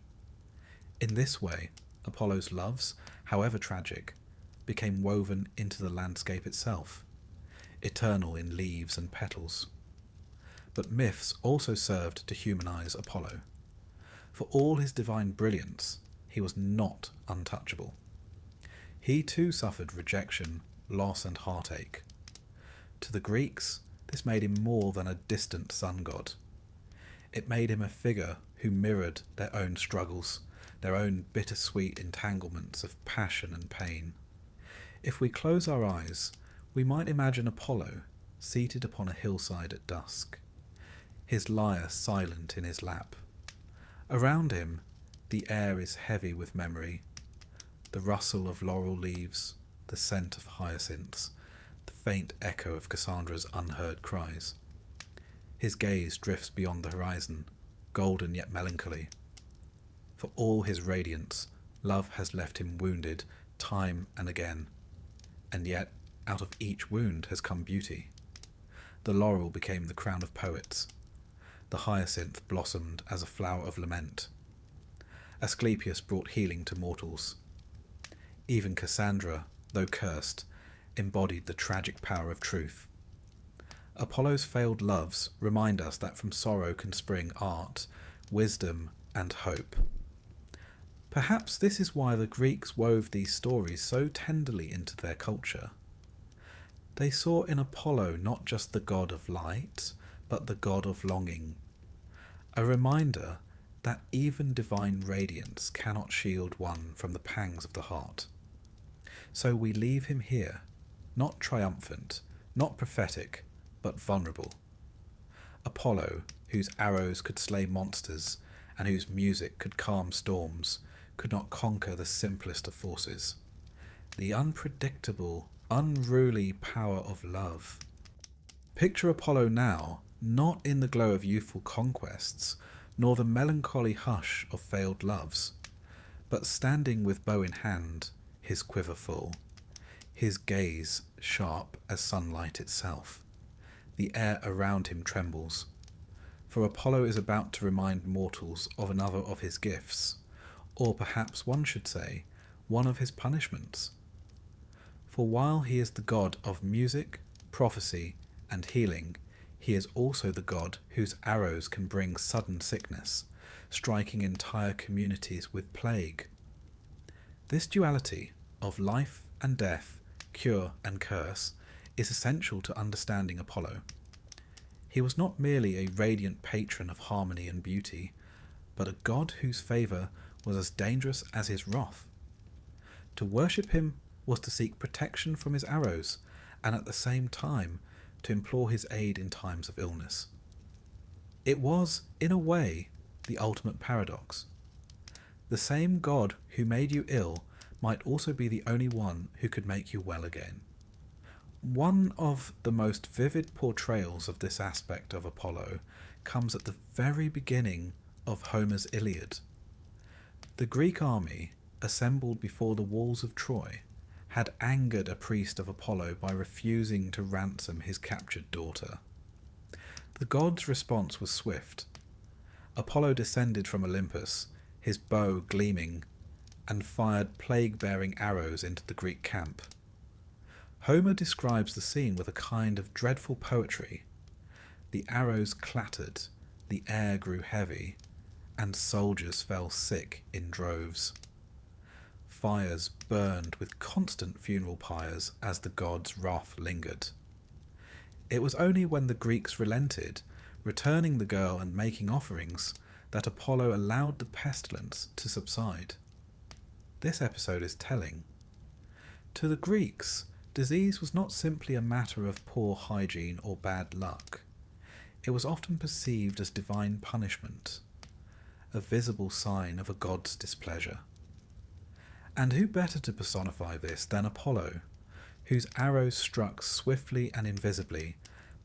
In this way, Apollo's loves, however tragic, became woven into the landscape itself, eternal in leaves and petals. But myths also served to humanize Apollo. For all his divine brilliance, he was not untouchable. He too suffered rejection, loss and heartache. To the Greeks, this made him more than a distant sun god. It made him a figure who mirrored their own struggles, their own bittersweet entanglements of passion and pain. If we close our eyes, we might imagine Apollo seated upon a hillside at dusk, his lyre silent in his lap. Around him, the air is heavy with memory, the rustle of laurel leaves, the scent of hyacinths, the faint echo of Cassandra's unheard cries. His gaze drifts beyond the horizon, golden yet melancholy. For all his radiance, love has left him wounded time and again, and yet out of each wound has come beauty. The laurel became the crown of poets. The hyacinth blossomed as a flower of lament. Asclepius brought healing to mortals. Even Cassandra, though cursed, embodied the tragic power of truth. Apollo's failed loves remind us that from sorrow can spring art, wisdom, and hope. Perhaps this is why the Greeks wove these stories so tenderly into their culture. They saw in Apollo not just the god of light, but the god of longing. A reminder that even divine radiance cannot shield one from the pangs of the heart. So we leave him here, not triumphant, not prophetic, but vulnerable. Apollo, whose arrows could slay monsters and whose music could calm storms, could not conquer the simplest of forces, the unpredictable, unruly power of love. Picture Apollo now, not in the glow of youthful conquests, nor the melancholy hush of failed loves, but standing with bow in hand, his quiver full, his gaze sharp as sunlight itself. The air around him trembles, for Apollo is about to remind mortals of another of his gifts, or perhaps one should say, one of his punishments. For while he is the god of music, prophecy, and healing, he is also the god whose arrows can bring sudden sickness, striking entire communities with plague. This duality of life and death, cure and curse, is essential to understanding Apollo. He was not merely a radiant patron of harmony and beauty, but a god whose favour was as dangerous as his wrath. To worship him was to seek protection from his arrows, and at the same time to implore his aid in times of illness. It was, in a way, the ultimate paradox. The same God who made you ill might also be the only one who could make you well again. One of the most vivid portrayals of this aspect of Apollo comes at the very beginning of Homer's Iliad. The Greek army, assembled before the walls of Troy, had angered a priest of Apollo by refusing to ransom his captured daughter. The god's response was swift. Apollo descended from Olympus, his bow gleaming, and fired plague-bearing arrows into the Greek camp. Homer describes the scene with a kind of dreadful poetry. The arrows clattered, the air grew heavy, and soldiers fell sick in droves. Fires burned with constant funeral pyres as the god's wrath lingered. It was only when the Greeks relented, returning the girl and making offerings, that Apollo allowed the pestilence to subside. This episode is telling. To the Greeks, disease was not simply a matter of poor hygiene or bad luck. It was often perceived as divine punishment, a visible sign of a god's displeasure. And who better to personify this than Apollo, whose arrows struck swiftly and invisibly,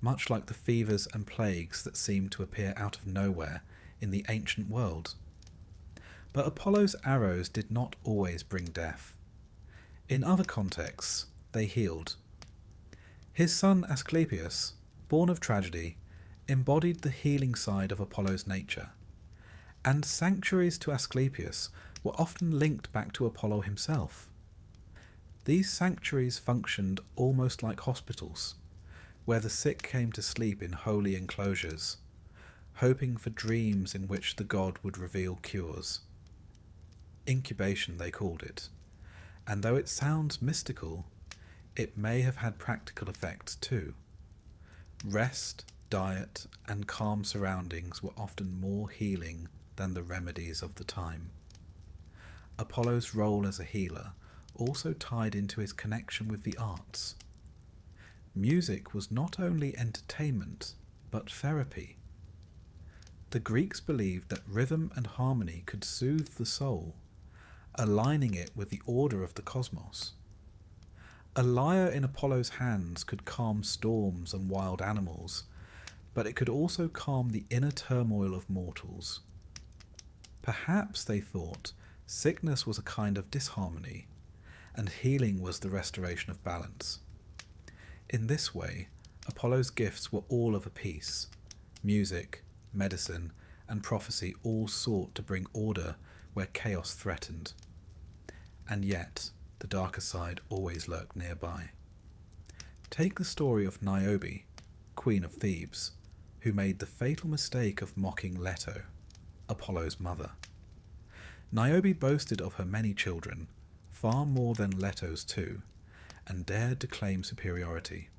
much like the fevers and plagues that seemed to appear out of nowhere in the ancient world. But Apollo's arrows did not always bring death. In other contexts, they healed. His son Asclepius, born of tragedy, embodied the healing side of Apollo's nature, and sanctuaries to Asclepius were often linked back to Apollo himself. These sanctuaries functioned almost like hospitals, where the sick came to sleep in holy enclosures, hoping for dreams in which the god would reveal cures. Incubation, they called it, and though it sounds mystical, it may have had practical effects too. Rest, diet, and calm surroundings were often more healing than the remedies of the time. Apollo's role as a healer also tied into his connection with the arts. Music was not only entertainment, but therapy. The Greeks believed that rhythm and harmony could soothe the soul, aligning it with the order of the cosmos. A lyre in Apollo's hands could calm storms and wild animals, but it could also calm the inner turmoil of mortals. Perhaps, they thought, sickness was a kind of disharmony, and healing was the restoration of balance. In this way, Apollo's gifts were all of a piece. Music, medicine, and prophecy all sought to bring order where chaos threatened. And yet, the darker side always lurked nearby. Take the story of Niobe, Queen of Thebes, who made the fatal mistake of mocking Leto, Apollo's mother. Niobe boasted of her many children, far more than Leto's two, and dared to claim superiority.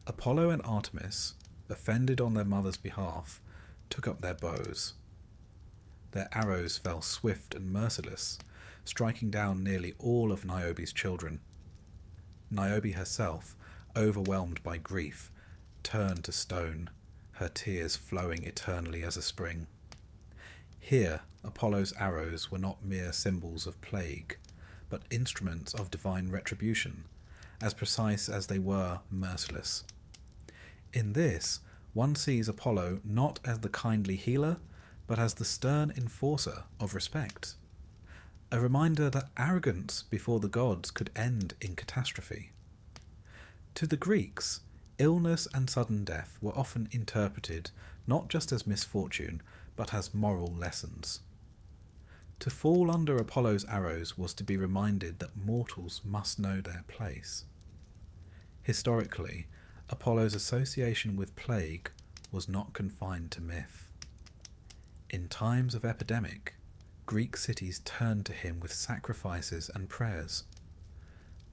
Apollo and Artemis, offended on their mother's behalf, took up their bows. Their arrows fell swift and merciless, striking down nearly all of Niobe's children. Niobe herself, overwhelmed by grief, turned to stone, her tears flowing eternally as a spring. Here, Apollo's arrows were not mere symbols of plague, but instruments of divine retribution, as precise as they were merciless. In this, one sees Apollo not as the kindly healer, but as the stern enforcer of respect. A reminder that arrogance before the gods could end in catastrophe. To the Greeks, illness and sudden death were often interpreted not just as misfortune, but as moral lessons. To fall under Apollo's arrows was to be reminded that mortals must know their place. Historically, Apollo's association with plague was not confined to myth. In times of epidemic, Greek cities turned to him with sacrifices and prayers.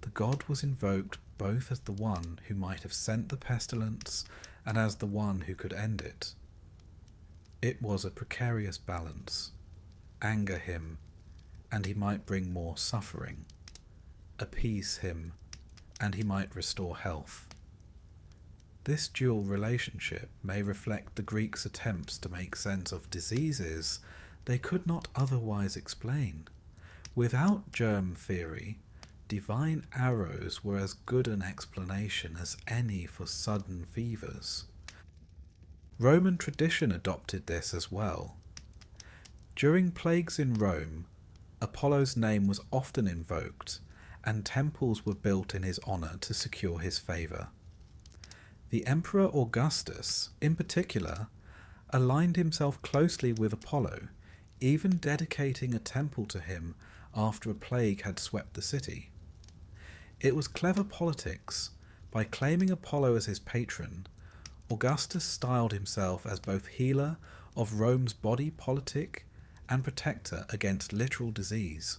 The god was invoked both as the one who might have sent the pestilence and as the one who could end it. It was a precarious balance. Anger him, and he might bring more suffering. Appease him, and he might restore health. This dual relationship may reflect the Greeks' attempts to make sense of diseases they could not otherwise explain. Without germ theory, divine arrows were as good an explanation as any for sudden fevers. Roman tradition adopted this as well. During plagues in Rome, Apollo's name was often invoked, and temples were built in his honour to secure his favour. The Emperor Augustus, in particular, aligned himself closely with Apollo, even dedicating a temple to him after a plague had swept the city. It was clever politics. By claiming Apollo as his patron, Augustus styled himself as both healer of Rome's body politic and protector against literal disease.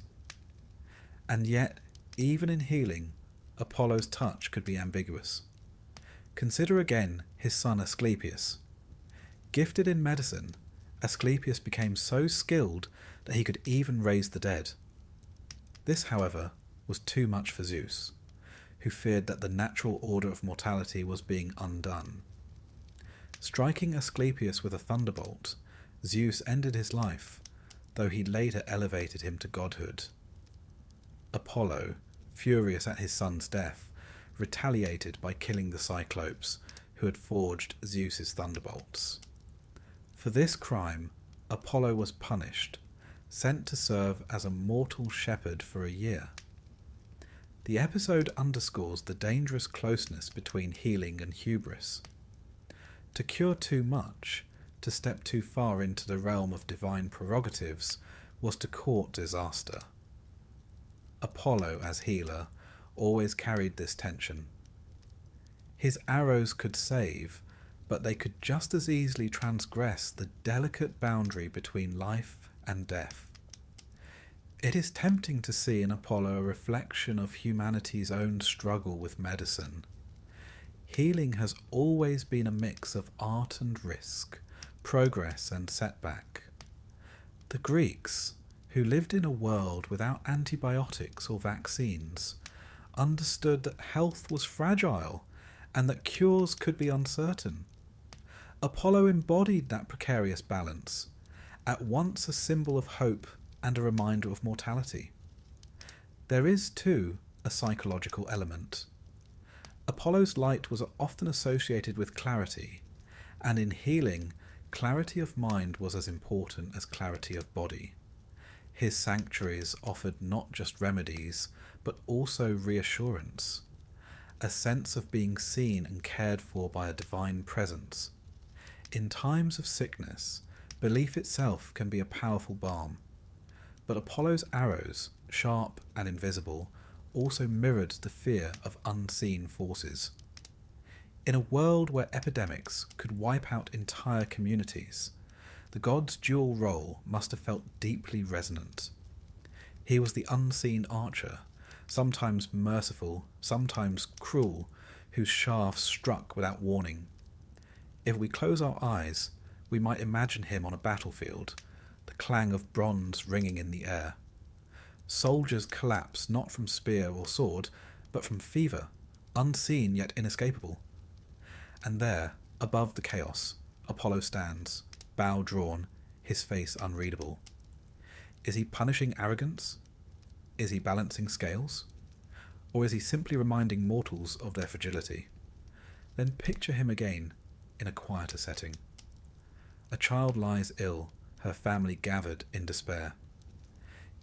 And yet, even in healing, Apollo's touch could be ambiguous. Consider again his son Asclepius. Gifted in medicine, Asclepius became so skilled that he could even raise the dead. This, however, was too much for Zeus, who feared that the natural order of mortality was being undone. Striking Asclepius with a thunderbolt, Zeus ended his life, though he later elevated him to godhood. Apollo, furious at his son's death, retaliated by killing the Cyclopes, who had forged Zeus's thunderbolts. For this crime, Apollo was punished, sent to serve as a mortal shepherd for a year. The episode underscores the dangerous closeness between healing and hubris. To cure too much, to step too far into the realm of divine prerogatives, was to court disaster. Apollo, as healer, always carried this tension. His arrows could save, but they could just as easily transgress the delicate boundary between life and death. It is tempting to see in Apollo a reflection of humanity's own struggle with medicine. Healing has always been a mix of art and risk, progress and setback. The Greeks, who lived in a world without antibiotics or vaccines, understood that health was fragile and that cures could be uncertain. Apollo embodied that precarious balance, at once a symbol of hope and a reminder of mortality. There is, too, a psychological element. Apollo's light was often associated with clarity, and in healing, clarity of mind was as important as clarity of body. His sanctuaries offered not just remedies, but also reassurance, a sense of being seen and cared for by a divine presence. In times of sickness, belief itself can be a powerful balm, but Apollo's arrows, sharp and invisible, also mirrored the fear of unseen forces. In a world where epidemics could wipe out entire communities, the god's dual role must have felt deeply resonant. He was the unseen archer, sometimes merciful, sometimes cruel, whose shafts struck without warning. If we close our eyes, we might imagine him on a battlefield, the clang of bronze ringing in the air. Soldiers collapse not from spear or sword, but from fever, unseen yet inescapable. And there, above the chaos, Apollo stands, bow drawn, his face unreadable. Is he punishing arrogance? Is he balancing scales? Or is he simply reminding mortals of their fragility? Then picture him again in a quieter setting. A child lies ill, her family gathered in despair.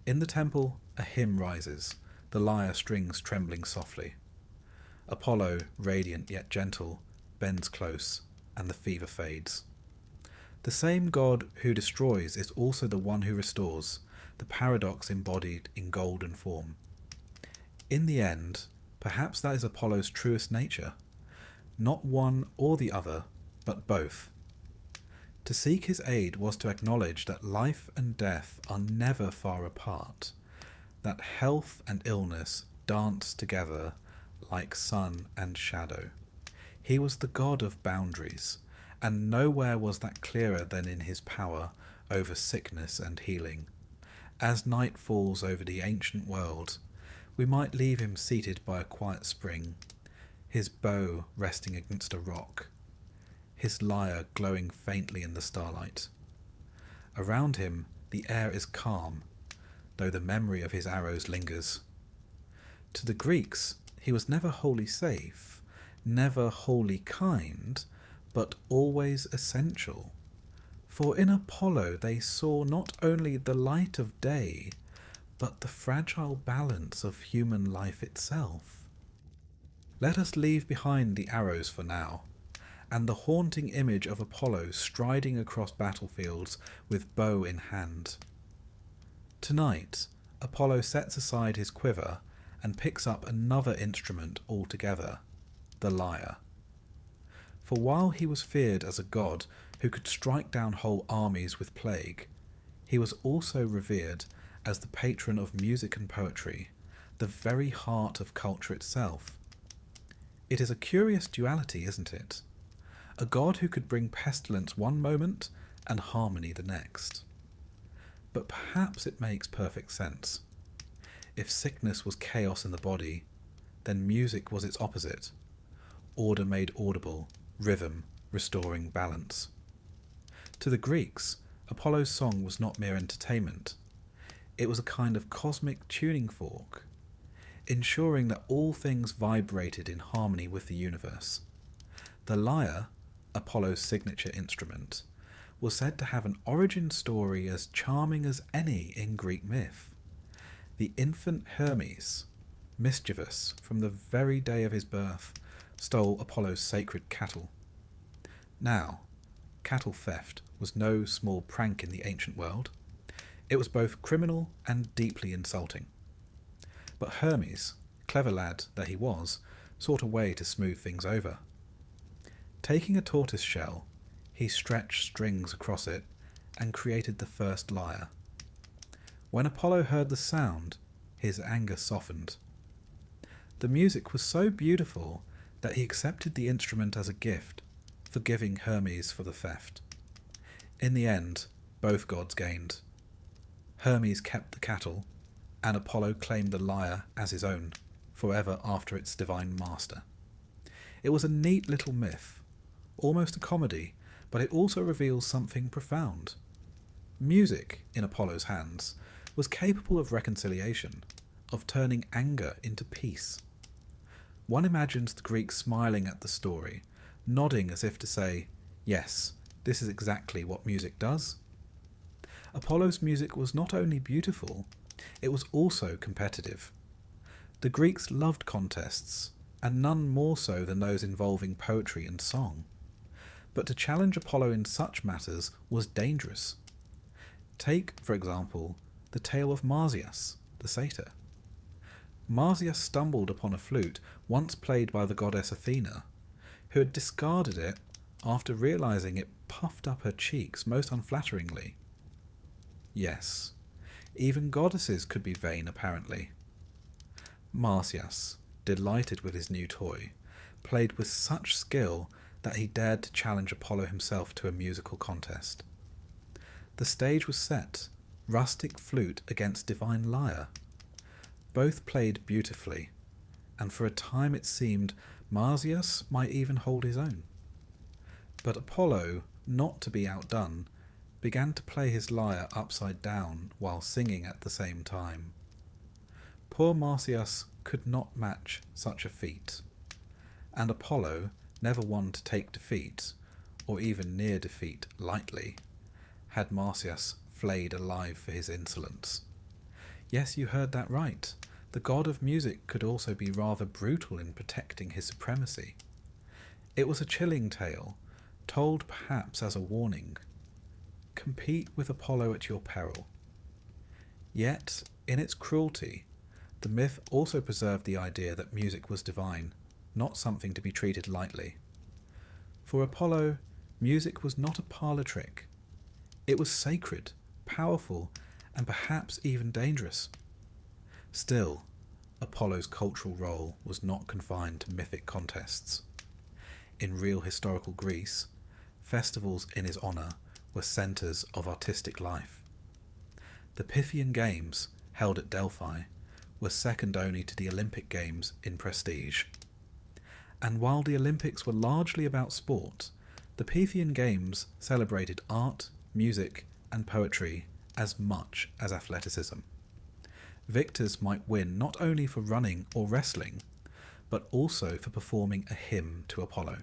In the temple, a hymn rises, the lyre strings trembling softly. Apollo, radiant yet gentle, bends close, and the fever fades. The same god who destroys is also the one who restores, the paradox embodied in golden form. In the end, perhaps that is Apollo's truest nature, not one or the other, but both. To seek his aid was to acknowledge that life and death are never far apart, that health and illness dance together like sun and shadow. He was the god of boundaries, and nowhere was that clearer than in his power over sickness and healing. As night falls over the ancient world, we might leave him seated by a quiet spring, his bow resting against a rock, his lyre glowing faintly in the starlight. Around him the air is calm, though the memory of his arrows lingers. To the Greeks, he was never wholly safe, never wholly kind, but always essential. For in Apollo they saw not only the light of day, but the fragile balance of human life itself. Let us leave behind the arrows for now, and the haunting image of Apollo striding across battlefields with bow in hand. Tonight, Apollo sets aside his quiver and picks up another instrument altogether, the lyre. For while he was feared as a god who could strike down whole armies with plague, he was also revered as the patron of music and poetry, the very heart of culture itself. It is a curious duality, isn't it? A god who could bring pestilence one moment and harmony the next. But perhaps it makes perfect sense. If sickness was chaos in the body, then music was its opposite. Order made audible, rhythm restoring balance. To the Greeks, Apollo's song was not mere entertainment. It was a kind of cosmic tuning fork, ensuring that all things vibrated in harmony with the universe. The lyre, Apollo's signature instrument, was said to have an origin story as charming as any in Greek myth. The infant Hermes, mischievous from the very day of his birth, stole Apollo's sacred cattle. Now, cattle theft was no small prank in the ancient world. It was both criminal and deeply insulting. But Hermes, clever lad that he was, sought a way to smooth things over. Taking a tortoise shell, he stretched strings across it and created the first lyre. When Apollo heard the sound, his anger softened. The music was so beautiful that he accepted the instrument as a gift, forgiving Hermes for the theft. In the end, both gods gained. Hermes kept the cattle, and Apollo claimed the lyre as his own, forever after its divine master. It was a neat little myth, almost a comedy, but it also reveals something profound. Music, in Apollo's hands, was capable of reconciliation, of turning anger into peace. One imagines the Greeks smiling at the story, nodding as if to say, yes, this is exactly what music does. Apollo's music was not only beautiful, it was also competitive. The Greeks loved contests, and none more so than those involving poetry and song. But to challenge Apollo in such matters was dangerous. Take, for example, the tale of Marsyas, the satyr. Marsyas stumbled upon a flute once played by the goddess Athena, who had discarded it after realizing it puffed up her cheeks most unflatteringly. Yes, even goddesses could be vain, apparently. Marsyas, delighted with his new toy, played with such skill that he dared to challenge Apollo himself to a musical contest. The stage was set, rustic flute against divine lyre. Both played beautifully, and for a time it seemed Marsyas might even hold his own. But Apollo, not to be outdone, began to play his lyre upside down while singing at the same time. Poor Marsyas could not match such a feat, and Apollo, never one to take defeat, or even near defeat, lightly, had Marsyas flayed alive for his insolence. Yes, you heard that right. The god of music could also be rather brutal in protecting his supremacy. It was a chilling tale, told perhaps as a warning. Compete with Apollo at your peril. Yet, in its cruelty, the myth also preserved the idea that music was divine, not something to be treated lightly. For Apollo, music was not a parlour trick. It was sacred, powerful, and perhaps even dangerous. Still, Apollo's cultural role was not confined to mythic contests. In real historical Greece, festivals in his honour were centres of artistic life. The Pythian Games, held at Delphi, were second only to the Olympic Games in prestige. And while the Olympics were largely about sport, the Pythian Games celebrated art, music, and poetry as much as athleticism. Victors might win not only for running or wrestling, but also for performing a hymn to Apollo.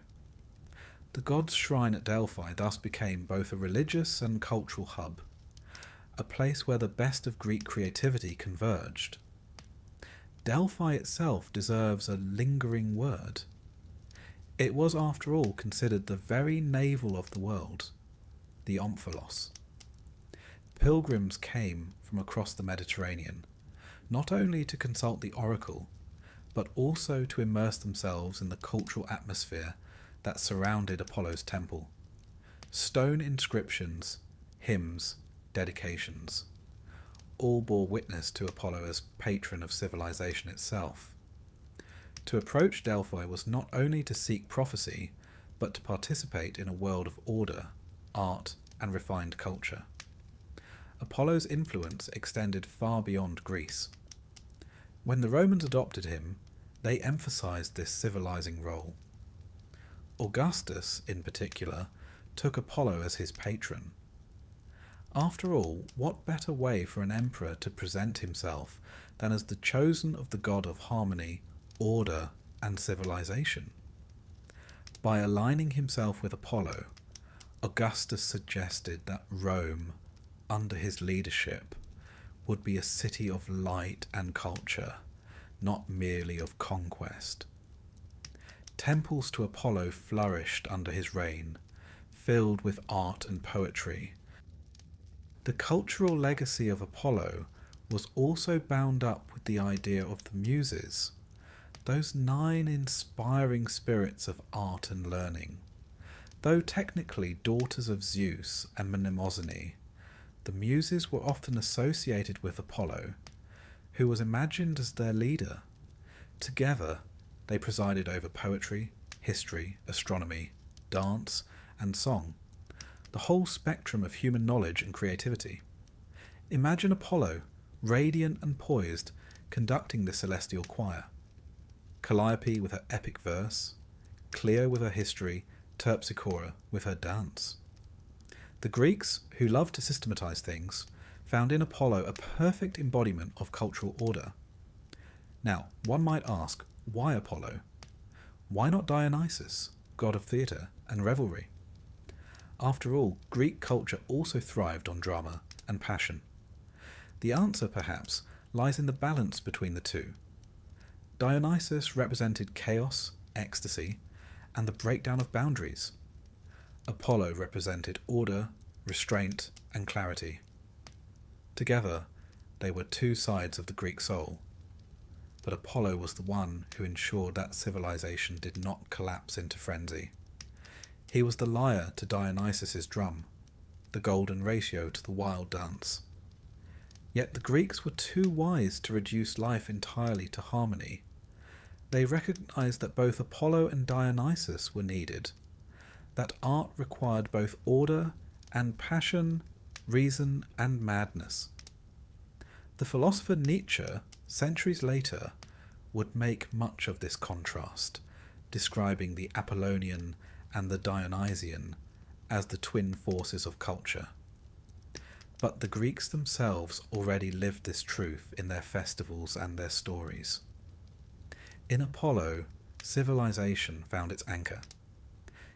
The god's shrine at Delphi thus became both a religious and cultural hub, a place where the best of Greek creativity converged. Delphi itself deserves a lingering word. It was, after all, considered the very navel of the world, the Omphalos. Pilgrims came from across the Mediterranean, not only to consult the oracle, but also to immerse themselves in the cultural atmosphere that surrounded Apollo's temple. Stone inscriptions, hymns, dedications, all bore witness to Apollo as patron of civilization itself. To approach Delphi was not only to seek prophecy, but to participate in a world of order, art, and refined culture. Apollo's influence extended far beyond Greece. When the Romans adopted him, they emphasized this civilizing role. Augustus, in particular, took Apollo as his patron. After all, what better way for an emperor to present himself than as the chosen of the god of harmony, order, and civilization? By aligning himself with Apollo, Augustus suggested that Rome, under his leadership, would be a city of light and culture, not merely of conquest. Temples to Apollo flourished under his reign, filled with art and poetry. The cultural legacy of Apollo was also bound up with the idea of the Muses, those 9 inspiring spirits of art and learning. Though technically daughters of Zeus and Mnemosyne, the Muses were often associated with Apollo, who was imagined as their leader. Together, they presided over poetry, history, astronomy, dance, and song, the whole spectrum of human knowledge and creativity. Imagine Apollo, radiant and poised, conducting the celestial choir. Calliope with her epic verse, Clio with her history, Terpsichora with her dance. The Greeks, who loved to systematize things, found in Apollo a perfect embodiment of cultural order. Now, one might ask, why Apollo? Why not Dionysus, god of theatre and revelry? After all, Greek culture also thrived on drama and passion. The answer, perhaps, lies in the balance between the two. Dionysus represented chaos, ecstasy, and the breakdown of boundaries. Apollo represented order, restraint, and clarity. Together, they were 2 sides of the Greek soul. But Apollo was the one who ensured that civilization did not collapse into frenzy. He was the lyre to Dionysus's drum, the golden ratio to the wild dance. Yet the Greeks were too wise to reduce life entirely to harmony. They recognized that both Apollo and Dionysus were needed, that art required both order and passion, reason and madness. The philosopher Nietzsche, centuries later, would make much of this contrast, describing the Apollonian and the Dionysian as the twin forces of culture. But the Greeks themselves already lived this truth in their festivals and their stories. In Apollo, civilization found its anchor.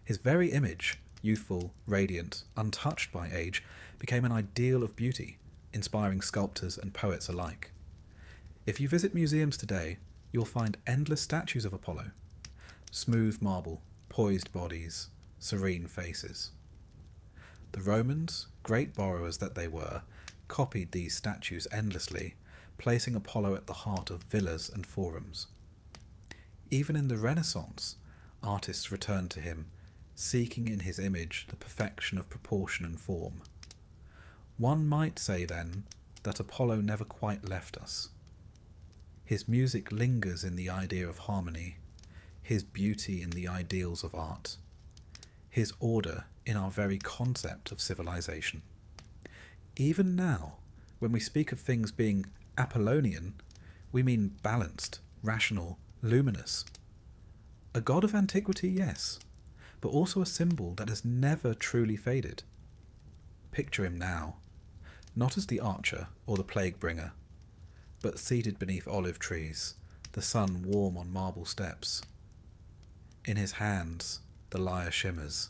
His very image, youthful, radiant, untouched by age, became an ideal of beauty, inspiring sculptors and poets alike. If you visit museums today, you'll find endless statues of Apollo. Smooth marble, poised bodies, serene faces. The Romans, great borrowers that they were, copied these statues endlessly, placing Apollo at the heart of villas and forums. Even in the Renaissance, artists returned to him, seeking in his image the perfection of proportion and form. One might say, then, that Apollo never quite left us. His music lingers in the idea of harmony, his beauty in the ideals of art, his order in our very concept of civilization. Even now, when we speak of things being Apollonian, we mean balanced, rational, luminous. A god of antiquity, yes, but also a symbol that has never truly faded. Picture him now, not as the archer or the plague bringer, but seated beneath olive trees, the sun warm on marble steps. In his hands, the lyre shimmers,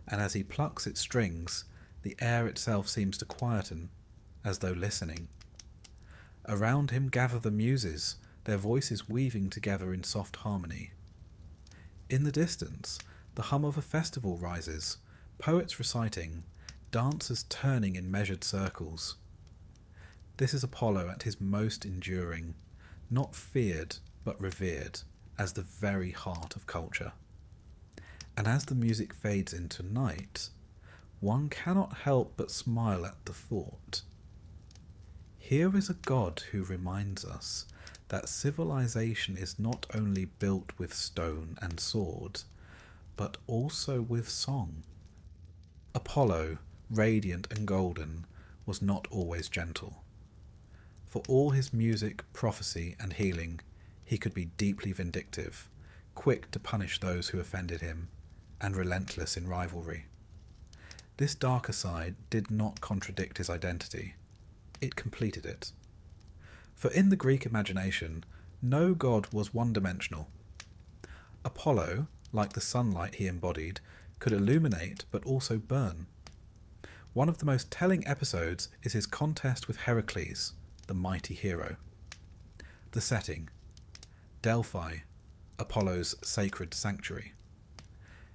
and as he plucks its strings, the air itself seems to quieten, as though listening. Around him gather the muses, their voices weaving together in soft harmony. In the distance, the hum of a festival rises, poets reciting, dancers turning in measured circles. This is Apollo at his most enduring, not feared but revered, as the very heart of culture. And as the music fades into night, one cannot help but smile at the thought. Here is a god who reminds us that civilization is not only built with stone and sword, but also with song. Apollo, radiant and golden, was not always gentle. For all his music, prophecy, and healing, he could be deeply vindictive, quick to punish those who offended him, and relentless in rivalry. This darker side did not contradict his identity, it completed it. For in the Greek imagination, no god was one-dimensional. Apollo, like the sunlight he embodied, could illuminate but also burn. One of the most telling episodes is his contest with Heracles, the mighty hero. The setting: Delphi, Apollo's sacred sanctuary.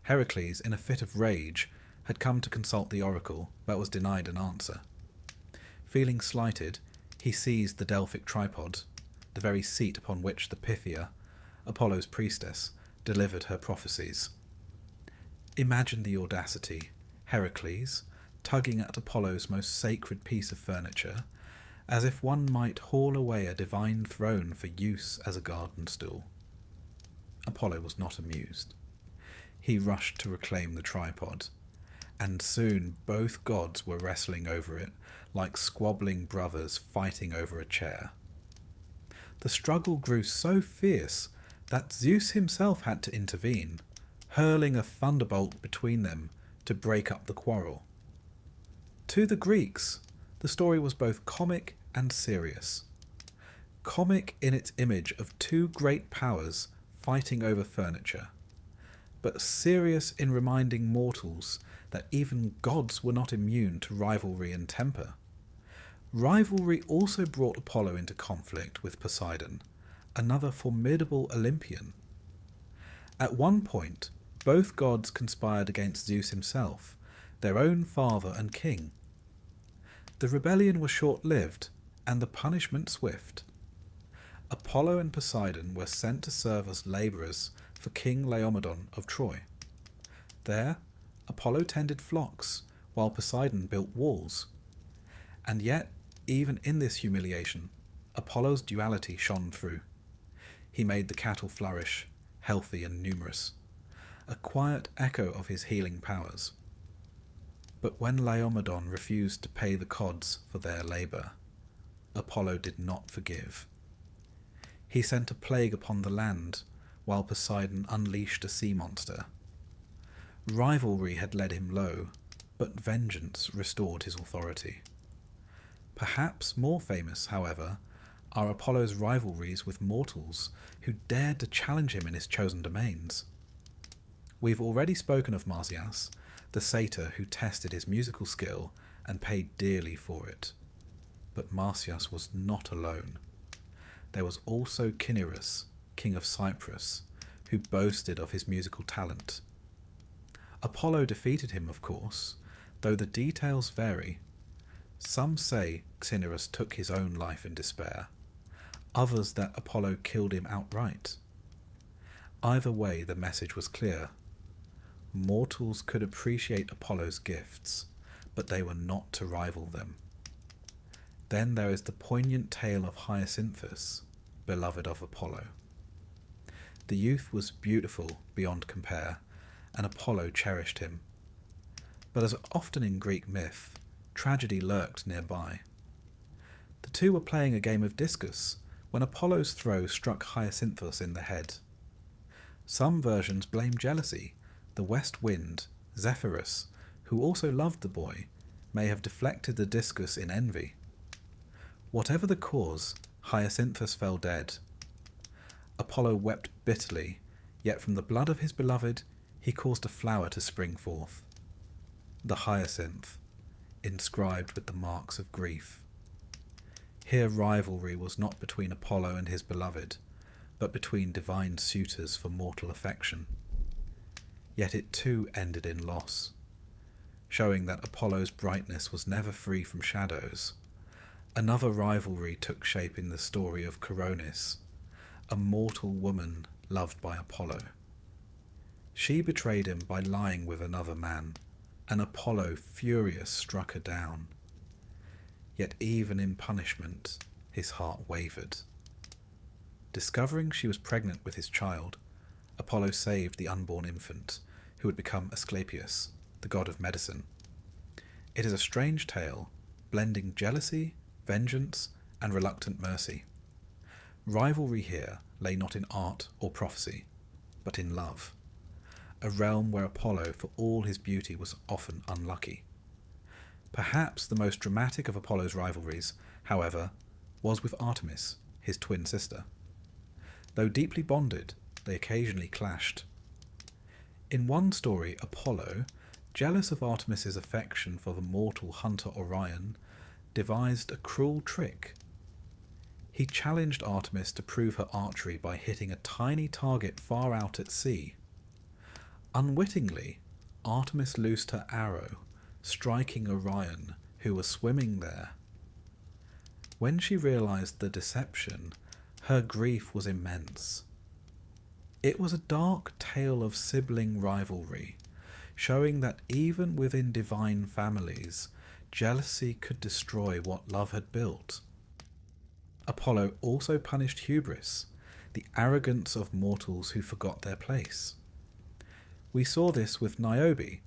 Heracles, in a fit of rage, had come to consult the oracle, but was denied an answer. Feeling slighted, he seized the Delphic tripod, the very seat upon which the Pythia, Apollo's priestess, delivered her prophecies. Imagine the audacity: Heracles, tugging at Apollo's most sacred piece of furniture, as if one might haul away a divine throne for use as a garden stool. Apollo was not amused. He rushed to reclaim the tripod, and soon both gods were wrestling over it like squabbling brothers fighting over a chair. The struggle grew so fierce that Zeus himself had to intervene, hurling a thunderbolt between them to break up the quarrel. To the Greeks, the story was both comic and serious. Comic in its image of two great powers fighting over furniture, but serious in reminding mortals that even gods were not immune to rivalry and temper. Rivalry also brought Apollo into conflict with Poseidon, another formidable Olympian. At one point, both gods conspired against Zeus himself, their own father and king. The rebellion was short-lived, and the punishment swift. Apollo and Poseidon were sent to serve as labourers for King Laomedon of Troy. There, Apollo tended flocks, while Poseidon built walls. And yet, even in this humiliation, Apollo's duality shone through. He made the cattle flourish, healthy and numerous, a quiet echo of his healing powers. But when Laomedon refused to pay the gods for their labour, Apollo did not forgive. He sent a plague upon the land, while Poseidon unleashed a sea monster. Rivalry had led him low, but vengeance restored his authority. Perhaps more famous, however, are Apollo's rivalries with mortals who dared to challenge him in his chosen domains. We've already spoken of Marsyas, the satyr who tested his musical skill and paid dearly for it. But Marsyas was not alone. There was also Cinyras, king of Cyprus, who boasted of his musical talent. Apollo defeated him, of course, though the details vary. Some say Cinyras took his own life in despair, others that Apollo killed him outright. Either way, the message was clear. Mortals could appreciate Apollo's gifts, but they were not to rival them. Then there is the poignant tale of Hyacinthus, beloved of Apollo. The youth was beautiful beyond compare, and Apollo cherished him. But as often in Greek myth, tragedy lurked nearby. The two were playing a game of discus when Apollo's throw struck Hyacinthus in the head. Some versions blame jealousy. The west wind, Zephyrus, who also loved the boy, may have deflected the discus in envy. Whatever the cause, Hyacinthus fell dead. Apollo wept bitterly, yet from the blood of his beloved he caused a flower to spring forth, the hyacinth, inscribed with the marks of grief. Here rivalry was not between Apollo and his beloved, but between divine suitors for mortal affection. Yet it too ended in loss, showing that Apollo's brightness was never free from shadows. Another rivalry took shape in the story of Coronis, a mortal woman loved by Apollo. She betrayed him by lying with another man, and Apollo, furious, struck her down. Yet even in punishment, his heart wavered. Discovering she was pregnant with his child, Apollo saved the unborn infant, who would become Asclepius, the god of medicine. It is a strange tale, blending jealousy, vengeance, and reluctant mercy. Rivalry here lay not in art or prophecy, but in love, a realm where Apollo, for all his beauty, was often unlucky. Perhaps the most dramatic of Apollo's rivalries, however, was with Artemis, his twin sister. Though deeply bonded, they occasionally clashed. In one story, Apollo, jealous of Artemis's affection for the mortal hunter Orion, devised a cruel trick. He challenged Artemis to prove her archery by hitting a tiny target far out at sea. Unwittingly, Artemis loosed her arrow, striking Orion, who was swimming there. When she realized the deception, her grief was immense. It was a dark tale of sibling rivalry, showing that even within divine families, jealousy could destroy what love had built. Apollo also punished hubris, the arrogance of mortals who forgot their place. We saw this with Niobe,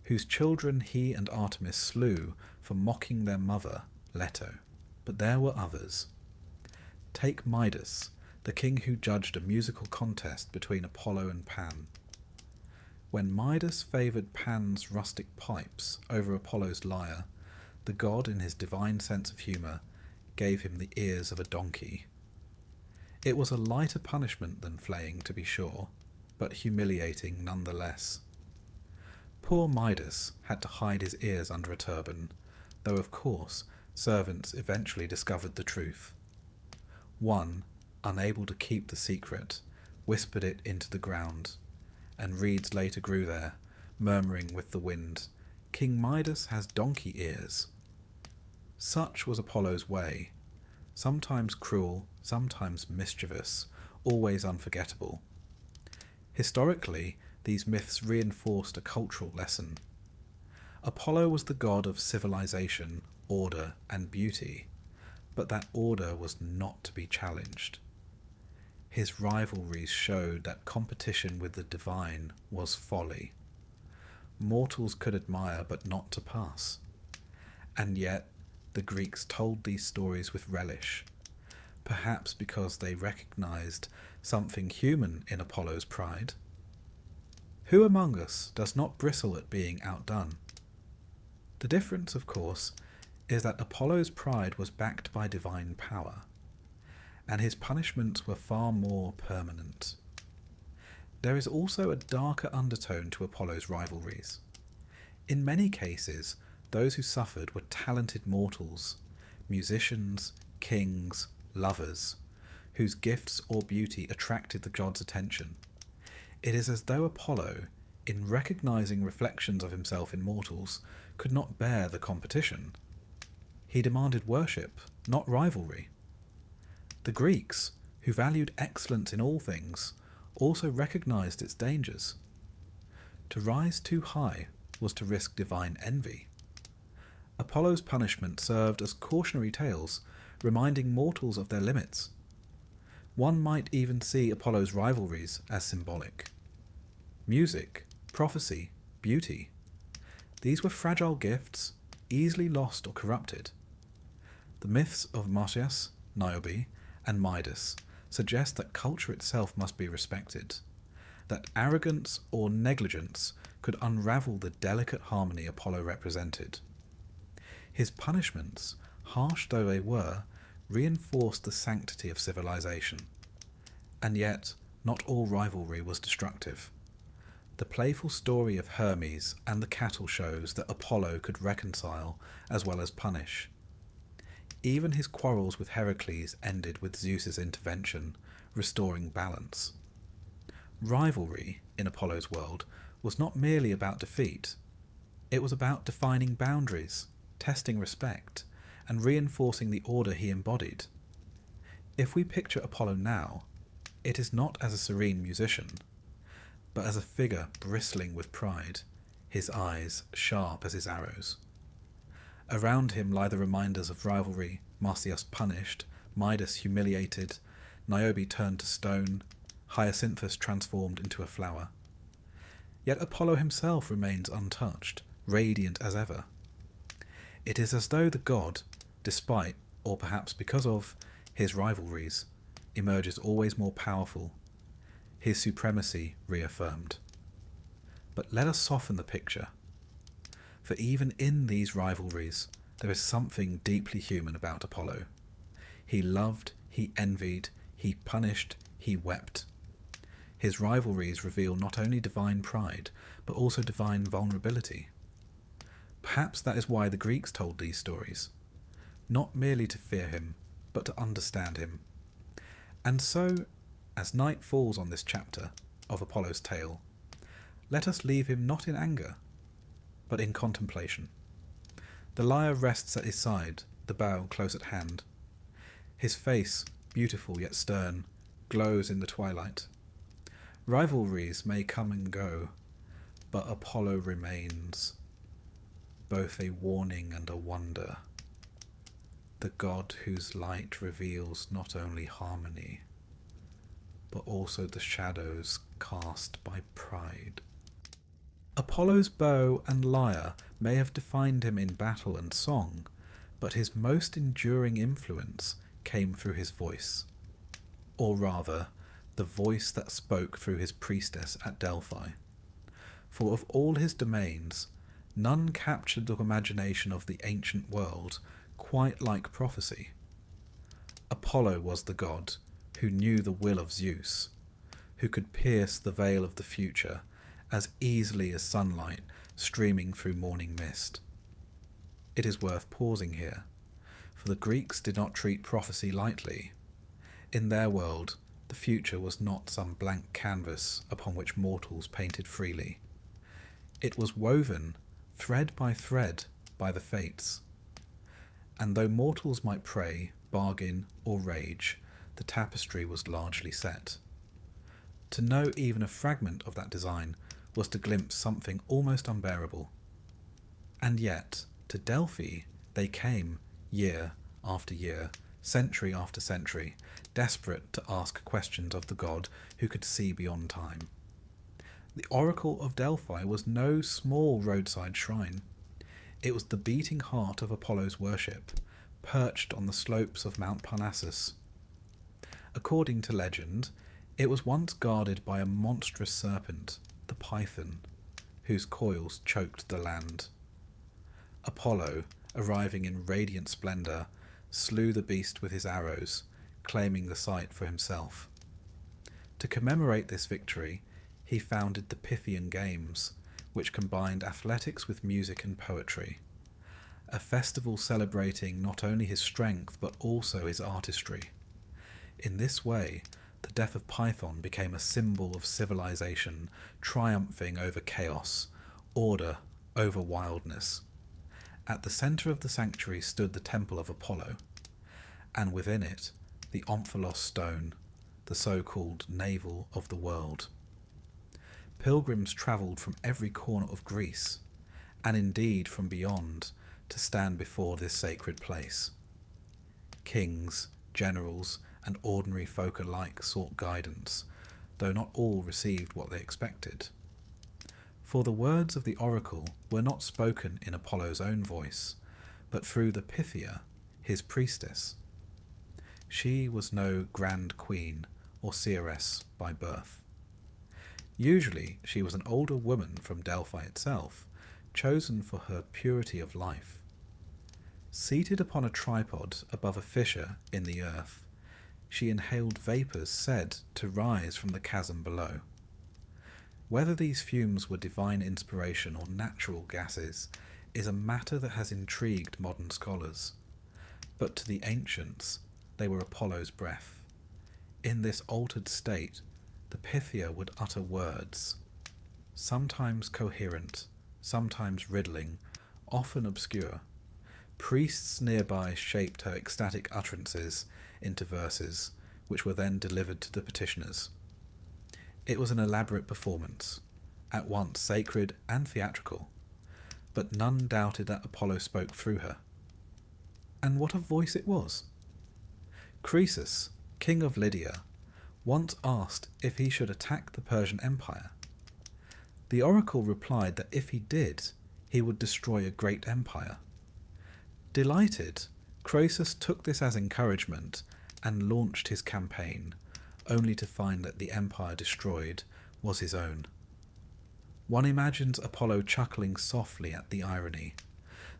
whose children he and Artemis slew for mocking their mother, Leto. But there were others. Take Midas, the king who judged a musical contest between Apollo and Pan. When Midas favoured Pan's rustic pipes over Apollo's lyre, the god, in his divine sense of humour, gave him the ears of a donkey. It was a lighter punishment than flaying, to be sure, but humiliating nonetheless. Poor Midas had to hide his ears under a turban, though of course servants eventually discovered the truth. One, unable to keep the secret, whispered it into the ground, and reeds later grew there, murmuring with the wind, "King Midas has donkey ears." Such was Apollo's way, sometimes cruel, sometimes mischievous, always unforgettable. Historically, these myths reinforced a cultural lesson. Apollo was the god of civilization, order, and beauty, but that order was not to be challenged. His rivalries showed that competition with the divine was folly. Mortals could admire, but not to pass. And yet, the Greeks told these stories with relish, perhaps because they recognized something human in Apollo's pride. Who among us does not bristle at being outdone? The difference, of course, is that Apollo's pride was backed by divine power, and his punishments were far more permanent. There is also a darker undertone to Apollo's rivalries. In many cases, those who suffered were talented mortals, musicians, kings, lovers, whose gifts or beauty attracted the god's attention. It is as though Apollo, in recognizing reflections of himself in mortals, could not bear the competition. He demanded worship, not rivalry. The Greeks, who valued excellence in all things, also recognized its dangers. To rise too high was to risk divine envy. Apollo's punishment served as cautionary tales, reminding mortals of their limits. One might even see Apollo's rivalries as symbolic. Music, prophecy, beauty. These were fragile gifts, easily lost or corrupted. The myths of Marsyas, Niobe, and Midas suggest that culture itself must be respected, that arrogance or negligence could unravel the delicate harmony Apollo represented. His punishments, harsh though they were, reinforced the sanctity of civilization. And yet, not all rivalry was destructive. the playful story of Hermes and the cattle shows that Apollo could reconcile as well as punish. Even his quarrels with Heracles ended with Zeus's intervention, restoring balance. Rivalry, in Apollo's world, was not merely about defeat. It was about defining boundaries, testing respect, and reinforcing the order he embodied. If we picture Apollo now, it is not as a serene musician, but as a figure bristling with pride, his eyes sharp as his arrows. Around him lie the reminders of rivalry: Marsyas punished, Midas humiliated, Niobe turned to stone, Hyacinthus transformed into a flower. Yet Apollo himself remains untouched, radiant as ever. It is as though the god, despite, or perhaps because of, his rivalries, emerges always more powerful, his supremacy reaffirmed. But let us soften the picture. For even in these rivalries, there is something deeply human about Apollo. He loved, he envied, he punished, he wept. His rivalries reveal not only divine pride, but also divine vulnerability. Perhaps that is why the Greeks told these stories, not merely to fear him, but to understand him. And so, as night falls on this chapter of Apollo's tale, let us leave him not in anger, but in contemplation. The lyre rests at his side, the bow close at hand. His face, beautiful yet stern, glows in the twilight. Rivalries may come and go, but Apollo remains, both a warning and a wonder, the god whose light reveals not only harmony, but also the shadows cast by pride. Apollo's bow and lyre may have defined him in battle and song, but his most enduring influence came through his voice, or rather, the voice that spoke through his priestess at Delphi. For of all his domains, none captured the imagination of the ancient world quite like prophecy. Apollo was the god who knew the will of Zeus, who could pierce the veil of the future as easily as sunlight streaming through morning mist. It is worth pausing here, for the Greeks did not treat prophecy lightly. In their world, the future was not some blank canvas upon which mortals painted freely. It was woven, thread by thread, by the fates. And though mortals might pray, bargain, or rage, the tapestry was largely set. To know even a fragment of that design was to glimpse something almost unbearable. And yet, to Delphi they came, year after year, century after century, desperate to ask questions of the god who could see beyond time. The Oracle of Delphi was no small roadside shrine. It was the beating heart of Apollo's worship, perched on the slopes of Mount Parnassus. According to legend, it was once guarded by a monstrous serpent, the Python, whose coils choked the land. Apollo, arriving in radiant splendour, slew the beast with his arrows, claiming the site for himself. To commemorate this victory, he founded the Pythian Games, which combined athletics with music and poetry, a festival celebrating not only his strength but also his artistry. In this way, the death of Python became a symbol of civilization triumphing over chaos, order over wildness. At the centre of the sanctuary stood the temple of Apollo, and within it the Omphalos stone, the so-called navel of the world. Pilgrims travelled from every corner of Greece, and indeed from beyond, to stand before this sacred place. Kings, generals, and ordinary folk alike sought guidance, though not all received what they expected. For the words of the oracle were not spoken in Apollo's own voice, but through the Pythia, his priestess. She was no grand queen or seeress by birth. Usually she was an older woman from Delphi itself, chosen for her purity of life. Seated upon a tripod above a fissure in the earth, she inhaled vapours said to rise from the chasm below. Whether these fumes were divine inspiration or natural gases is a matter that has intrigued modern scholars, but to the ancients they were Apollo's breath. In this altered state, the Pythia would utter words, sometimes coherent, sometimes riddling, often obscure. Priests nearby shaped her ecstatic utterances into verses, which were then delivered to the petitioners. It was an elaborate performance, at once sacred and theatrical, but none doubted that Apollo spoke through her. And what a voice it was! Croesus, king of Lydia, once asked if he should attack the Persian Empire. The oracle replied that if he did, he would destroy a great empire. Delighted, Croesus took this as encouragement and launched his campaign, only to find that the empire destroyed was his own. One imagines Apollo chuckling softly at the irony,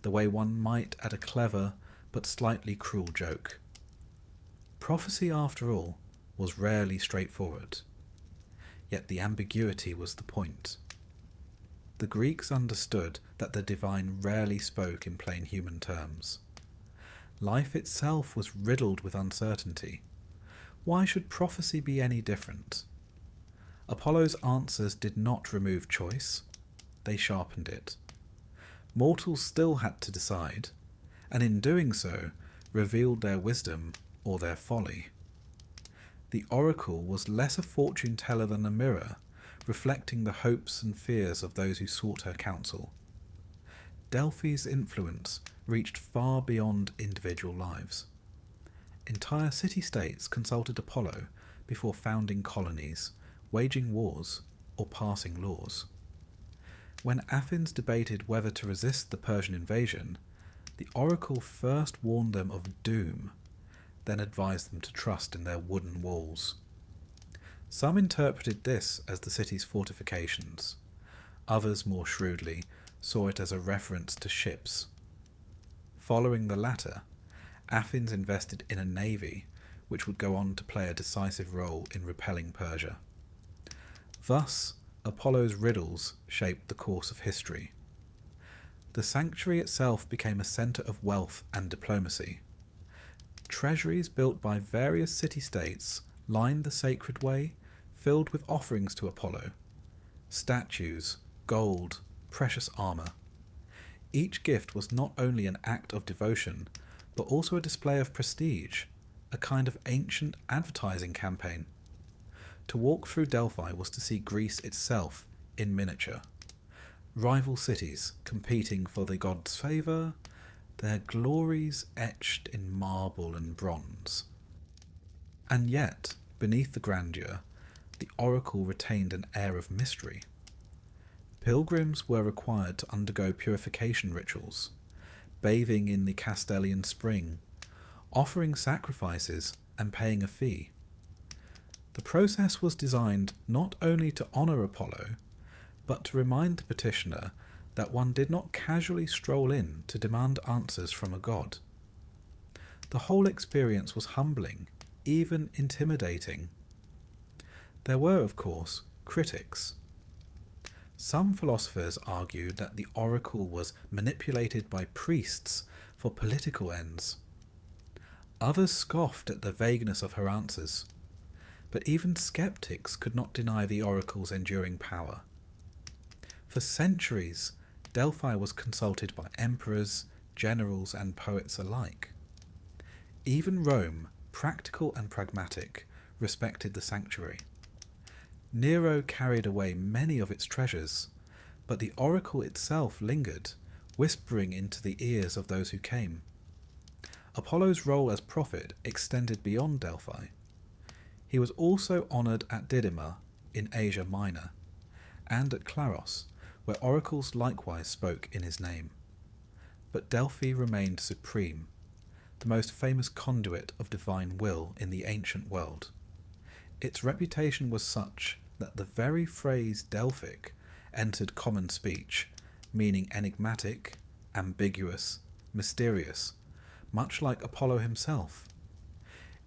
the way one might at a clever but slightly cruel joke. Prophecy, after all, was rarely straightforward, yet the ambiguity was the point. The Greeks understood that the divine rarely spoke in plain human terms. Life itself was riddled with uncertainty. Why should prophecy be any different? Apollo's answers did not remove choice, they sharpened it. Mortals still had to decide, and in doing so revealed their wisdom or their folly. The oracle was less a fortune teller than a mirror, reflecting the hopes and fears of those who sought her counsel. Delphi's influence reached far beyond individual lives. Entire city-states consulted Apollo before founding colonies, waging wars, or passing laws. When Athens debated whether to resist the Persian invasion, the oracle first warned them of doom, then advised them to trust in their wooden walls. Some interpreted this as the city's fortifications. Others, more shrewdly, saw it as a reference to ships. Following the latter, Athens invested in a navy which would go on to play a decisive role in repelling Persia. Thus, Apollo's riddles shaped the course of history. The sanctuary itself became a centre of wealth and diplomacy. Treasuries built by various city-states lined the sacred way, filled with offerings to Apollo: statues, gold, precious armour. Each gift was not only an act of devotion, but also a display of prestige, a kind of ancient advertising campaign. To walk through Delphi was to see Greece itself in miniature. Rival cities competing for the god's favour, their glories etched in marble and bronze. And yet, beneath the grandeur, the oracle retained an air of mystery. Pilgrims were required to undergo purification rituals, bathing in the Castalian spring, offering sacrifices and paying a fee. The process was designed not only to honour Apollo, but to remind the petitioner that one did not casually stroll in to demand answers from a god. The whole experience was humbling, even intimidating. There were, of course, critics. Some philosophers argued that the oracle was manipulated by priests for political ends. Others scoffed at the vagueness of her answers, but even skeptics could not deny the oracle's enduring power. For centuries, Delphi was consulted by emperors, generals, and poets alike. Even Rome, practical and pragmatic, respected the sanctuary. Nero carried away many of its treasures, but the oracle itself lingered, whispering into the ears of those who came. Apollo's role as prophet extended beyond Delphi. He was also honoured at Didyma in Asia Minor, and at Claros, where oracles likewise spoke in his name. But Delphi remained supreme, the most famous conduit of divine will in the ancient world. Its reputation was such that the very phrase Delphic entered common speech, meaning enigmatic, ambiguous, mysterious, much like Apollo himself.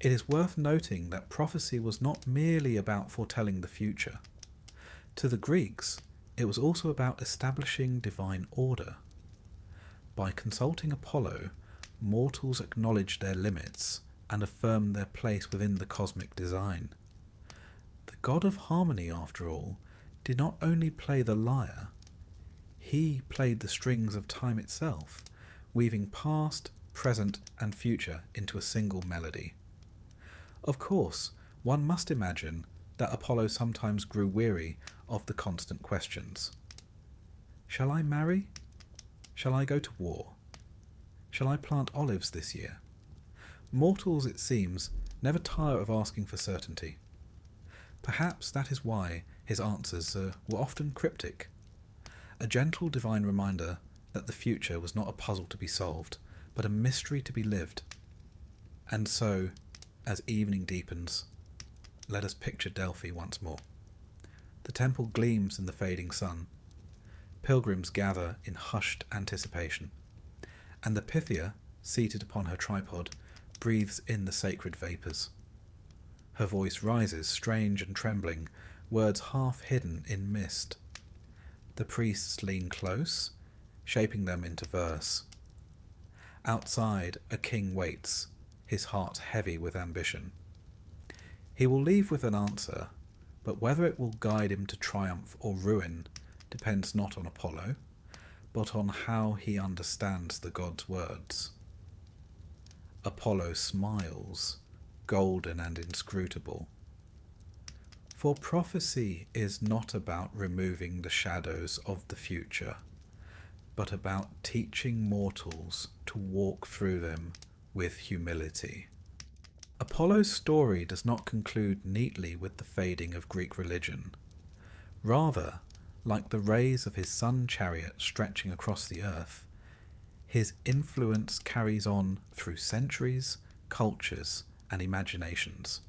It is worth noting that prophecy was not merely about foretelling the future. To the Greeks, it was also about establishing divine order. By consulting Apollo, mortals acknowledged their limits and affirmed their place within the cosmic design. The god of harmony, after all, did not only play the lyre, he played the strings of time itself, weaving past, present, and future into a single melody. Of course, one must imagine that Apollo sometimes grew weary of the constant questions. Shall I marry? Shall I go to war? Shall I plant olives this year? Mortals, it seems, never tire of asking for certainty. Perhaps that is why his answers were often cryptic, a gentle divine reminder that the future was not a puzzle to be solved, but a mystery to be lived. And so, as evening deepens, let us picture Delphi once more. The temple gleams in the fading sun. Pilgrims gather in hushed anticipation, and the Pythia, seated upon her tripod, breathes in the sacred vapours. Her voice rises, strange and trembling, words half hidden in mist. The priests lean close, shaping them into verse. Outside, a king waits, his heart heavy with ambition. He will leave with an answer, but whether it will guide him to triumph or ruin depends not on Apollo, but on how he understands the god's words. Apollo smiles, golden and inscrutable. For prophecy is not about removing the shadows of the future, but about teaching mortals to walk through them with humility. Apollo's story does not conclude neatly with the fading of Greek religion. Rather, like the rays of his sun chariot stretching across the earth, his influence carries on through centuries, cultures, and imaginations.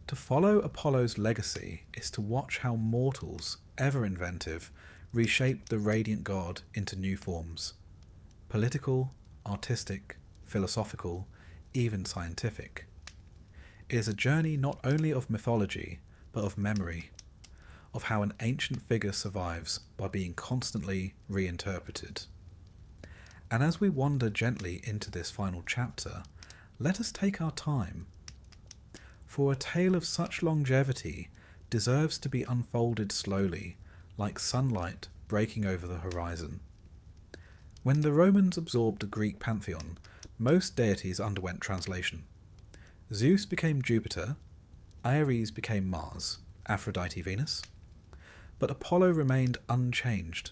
To follow Apollo's legacy is to watch how mortals, ever inventive, reshape the radiant god into new forms: political, artistic, philosophical, even scientific. It is a journey not only of mythology, but of memory, of how an ancient figure survives by being constantly reinterpreted. And as we wander gently into this final chapter, let us take our time. For a tale of such longevity deserves to be unfolded slowly, like sunlight breaking over the horizon. When the Romans absorbed the Greek pantheon, most deities underwent translation. Zeus became Jupiter, Ares became Mars, Aphrodite Venus, but Apollo remained unchanged.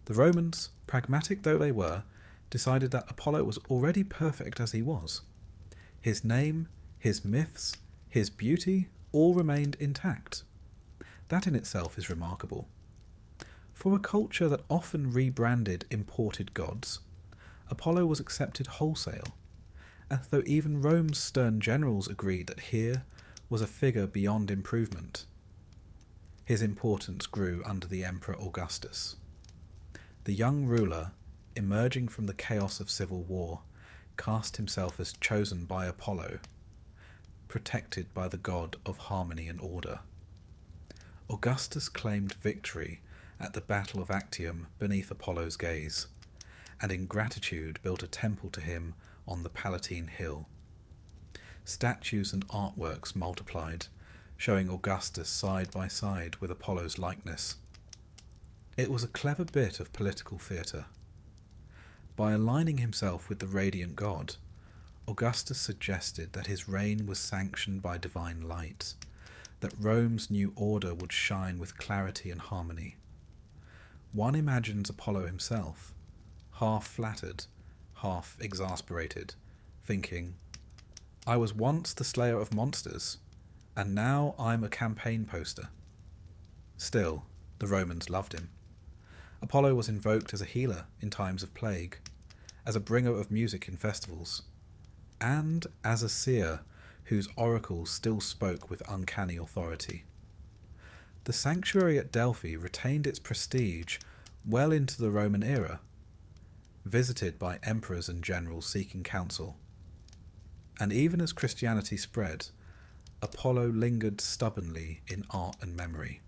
The Romans, pragmatic though they were, decided that Apollo was already perfect as he was. His name, his myths, his beauty all remained intact. That in itself is remarkable. For a culture that often rebranded imported gods, Apollo was accepted wholesale, as though even Rome's stern generals agreed that here was a figure beyond improvement. His importance grew under the Emperor Augustus. The young ruler, emerging from the chaos of civil war, cast himself as chosen by Apollo, protected by the god of harmony and order. Augustus claimed victory at the Battle of Actium beneath Apollo's gaze, and in gratitude built a temple to him on the Palatine Hill. Statues and artworks multiplied, showing Augustus side by side with Apollo's likeness. It was a clever bit of political theatre. By aligning himself with the radiant god, Augustus suggested that his reign was sanctioned by divine light, that Rome's new order would shine with clarity and harmony. One imagines Apollo himself, half flattered, half exasperated, thinking, "I was once the slayer of monsters, and now I'm a campaign poster." Still, the Romans loved him. Apollo was invoked as a healer in times of plague, as a bringer of music in festivals, and as a seer whose oracles still spoke with uncanny authority. The sanctuary at Delphi retained its prestige well into the Roman era, visited by emperors and generals seeking counsel. And even as Christianity spread, Apollo lingered stubbornly in art and memory.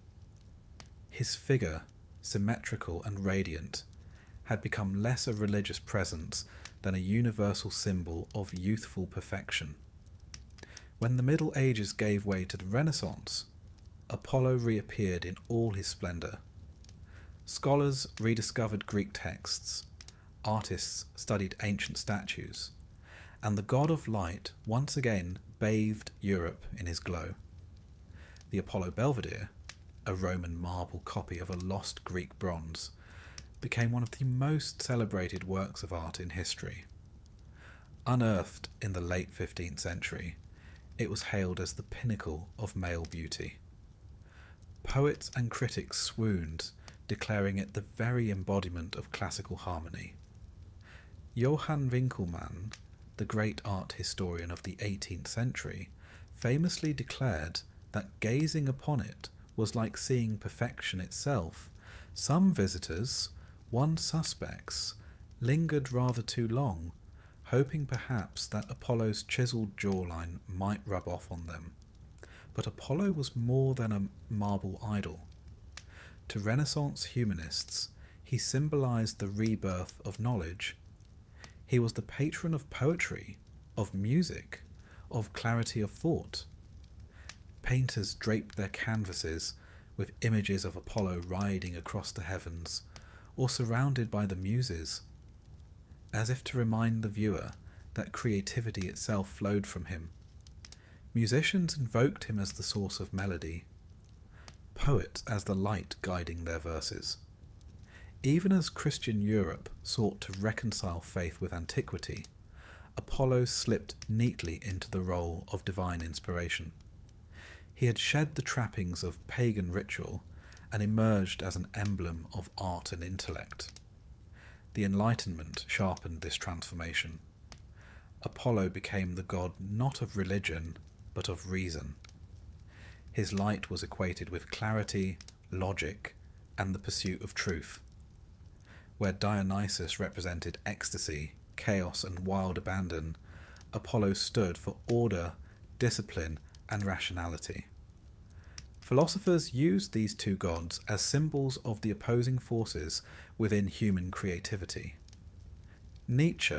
His figure, symmetrical and radiant, had become less a religious presence than a universal symbol of youthful perfection. When the Middle Ages gave way to the Renaissance, Apollo reappeared in all his splendour. Scholars rediscovered Greek texts, artists studied ancient statues, and the god of light once again bathed Europe in his glow. The Apollo Belvedere, a Roman marble copy of a lost Greek bronze, became one of the most celebrated works of art in history. Unearthed in the late 15th century, it was hailed as the pinnacle of male beauty. Poets and critics swooned, declaring it the very embodiment of classical harmony. Johann Winckelmann, the great art historian of the 18th century, famously declared that gazing upon it was like seeing perfection itself. Some visitors, once suspects, lingered rather too long, hoping perhaps that Apollo's chiselled jawline might rub off on them. But Apollo was more than a marble idol. To Renaissance humanists, he symbolized the rebirth of knowledge. He was the patron of poetry, of music, of clarity of thought. Painters draped their canvases with images of Apollo riding across the heavens, or surrounded by the muses, as if to remind the viewer that creativity itself flowed from him. Musicians invoked him as the source of melody, poets as the light guiding their verses. Even as Christian Europe sought to reconcile faith with antiquity, Apollo slipped neatly into the role of divine inspiration. He had shed the trappings of pagan ritual and emerged as an emblem of art and intellect. The Enlightenment sharpened this transformation. Apollo became the god not of religion, but of reason. His light was equated with clarity, logic, and the pursuit of truth. Where Dionysus represented ecstasy, chaos, and wild abandon, Apollo stood for order, discipline, and rationality. Philosophers used these two gods as symbols of the opposing forces within human creativity. Nietzsche,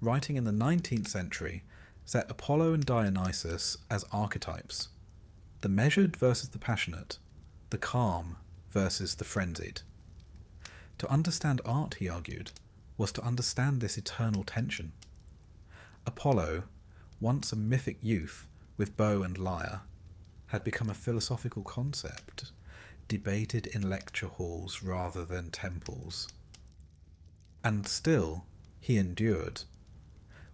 writing in the 19th century, set Apollo and Dionysus as archetypes: the measured versus the passionate, the calm versus the frenzied. To understand art, he argued, was to understand this eternal tension. Apollo, once a mythic youth with bow and lyre, had become a philosophical concept, debated in lecture halls rather than temples. And still, he endured.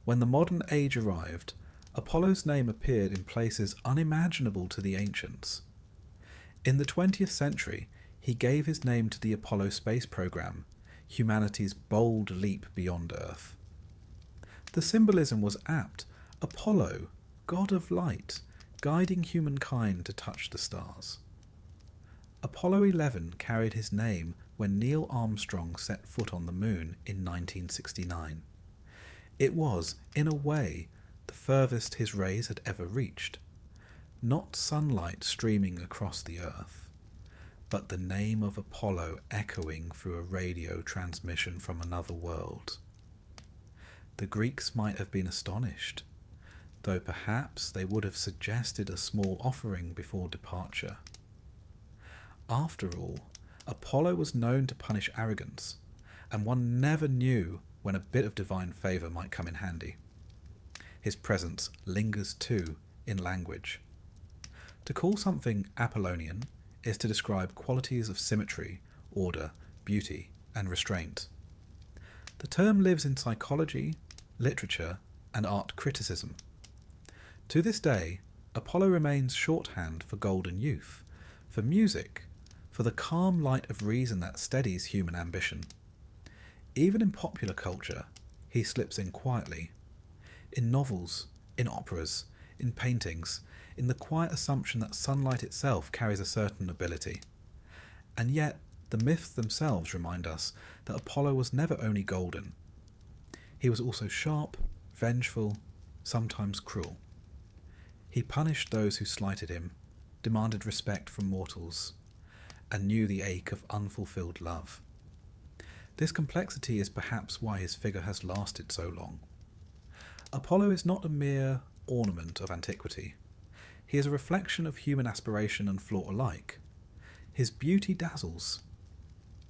When the modern age arrived, Apollo's name appeared in places unimaginable to the ancients. In the 20th century, he gave his name to the Apollo space program, humanity's bold leap beyond Earth. The symbolism was apt. Apollo, god of light, guiding humankind to touch the stars. Apollo 11 carried his name when Neil Armstrong set foot on the moon in 1969. It was, in a way, the furthest his rays had ever reached. Not sunlight streaming across the Earth, but the name of Apollo echoing through a radio transmission from another world. The Greeks might have been astonished, though perhaps they would have suggested a small offering before departure. After all, Apollo was known to punish arrogance, and one never knew when a bit of divine favour might come in handy. His presence lingers too in language. To call something Apollonian is to describe qualities of symmetry, order, beauty, and restraint. The term lives in psychology, literature, and art criticism. To this day, Apollo remains shorthand for golden youth, for music, for the calm light of reason that steadies human ambition. Even in popular culture, he slips in quietly. In novels, in operas, in paintings, in the quiet assumption that sunlight itself carries a certain ability. And yet, the myths themselves remind us that Apollo was never only golden. He was also sharp, vengeful, sometimes cruel. He punished those who slighted him, demanded respect from mortals, and knew the ache of unfulfilled love. This complexity is perhaps why his figure has lasted so long. Apollo is not a mere ornament of antiquity. He is a reflection of human aspiration and flaw alike. His beauty dazzles,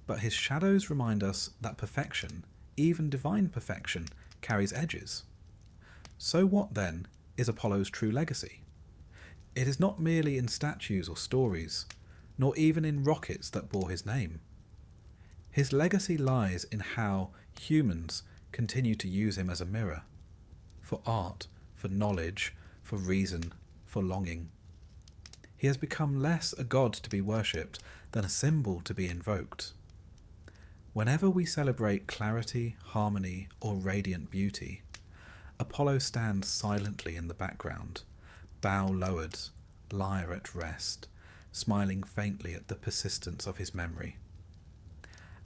but his shadows remind us that perfection, even divine perfection, carries edges. So what, then, is Apollo's true legacy? It is not merely in statues or stories, nor even in rockets that bore his name. His legacy lies in how humans continue to use him as a mirror, for art, for knowledge, for reason, for longing. He has become less a god to be worshipped than a symbol to be invoked. Whenever we celebrate clarity, harmony, or radiant beauty, Apollo stands silently in the background, bow lowered, lyre at rest, smiling faintly at the persistence of his memory.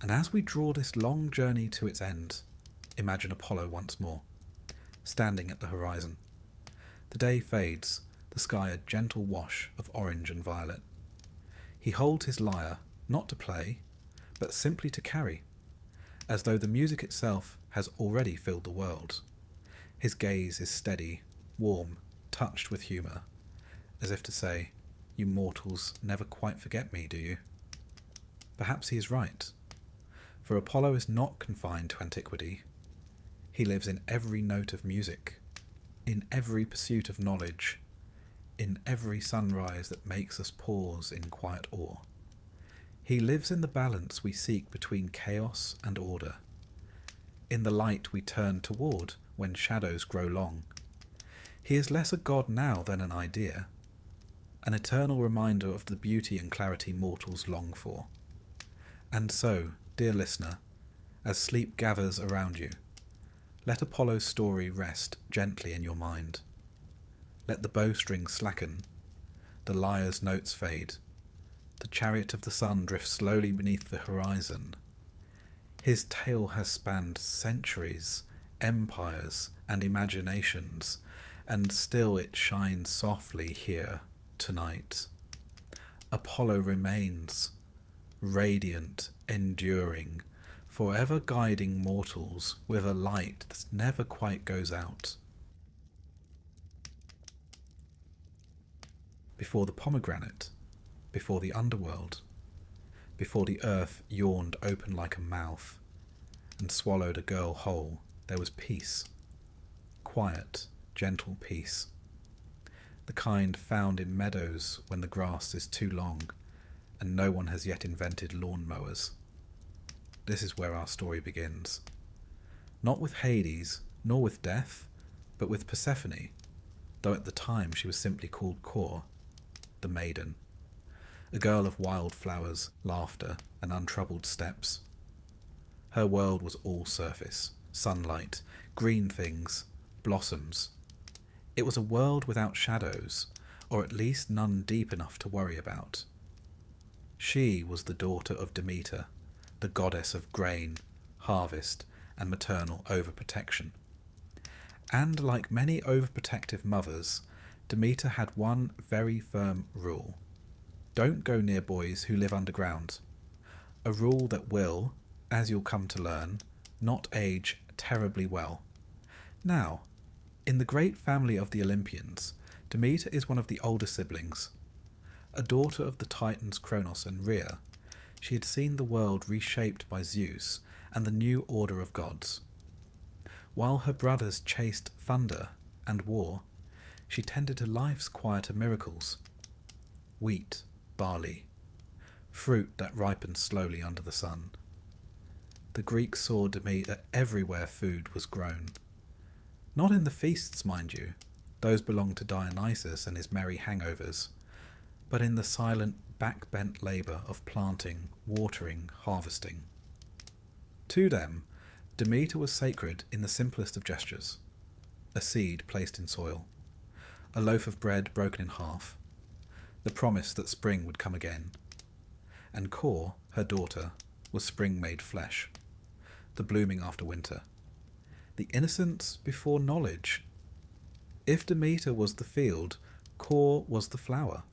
And as we draw this long journey to its end, imagine Apollo once more, standing at the horizon. The day fades, the sky a gentle wash of orange and violet. He holds his lyre, not to play, but simply to carry, as though the music itself has already filled the world. His gaze is steady, warm, touched with humour, as if to say, "You mortals never quite forget me, do you?" Perhaps he is right, for Apollo is not confined to antiquity. He lives in every note of music, in every pursuit of knowledge, in every sunrise that makes us pause in quiet awe. He lives in the balance we seek between chaos and order, in the light we turn toward when shadows grow long. He is less a god now than an idea, an eternal reminder of the beauty and clarity mortals long for. And so, dear listener, as sleep gathers around you, let Apollo's story rest gently in your mind. Let the bowstrings slacken, the lyre's notes fade, the chariot of the sun drifts slowly beneath the horizon. His tale has spanned centuries, empires, and imaginations, and still it shines softly here tonight. Apollo remains, radiant, enduring, forever guiding mortals with a light that never quite goes out. Before the pomegranate, before the underworld, before the earth yawned open like a mouth and swallowed a girl whole, there was peace. Quiet, gentle peace. The kind found in meadows when the grass is too long and no one has yet invented lawn mowers. This is where our story begins. Not with Hades, nor with death, but with Persephone, though at the time she was simply called Kor, the maiden, a girl of wild flowers, laughter, and untroubled steps. Her world was all surface, sunlight, green things, blossoms. It was a world without shadows, or at least none deep enough to worry about. She was the daughter of Demeter, the goddess of grain, harvest, and maternal overprotection. And like many overprotective mothers, Demeter had one very firm rule. Don't go near boys who live underground. A rule that will, as you'll come to learn, not age terribly well. Now, in the great family of the Olympians, Demeter is one of the older siblings. A daughter of the Titans Kronos and Rhea, she had seen the world reshaped by Zeus and the new order of gods. While her brothers chased thunder and war, she tended to life's quieter miracles. Wheat, barley, fruit that ripened slowly under the sun. The Greeks saw Demeter everywhere food was grown. Not in the feasts, mind you, those belonged to Dionysus and his merry hangovers, but in the silent, back-bent labour of planting, watering, harvesting. To them, Demeter was sacred in the simplest of gestures, a seed placed in soil, a loaf of bread broken in half, the promise that spring would come again. And Kor, her daughter, was spring made flesh, the blooming after winter, the innocence before knowledge. If Demeter was the field, Kor was the flower.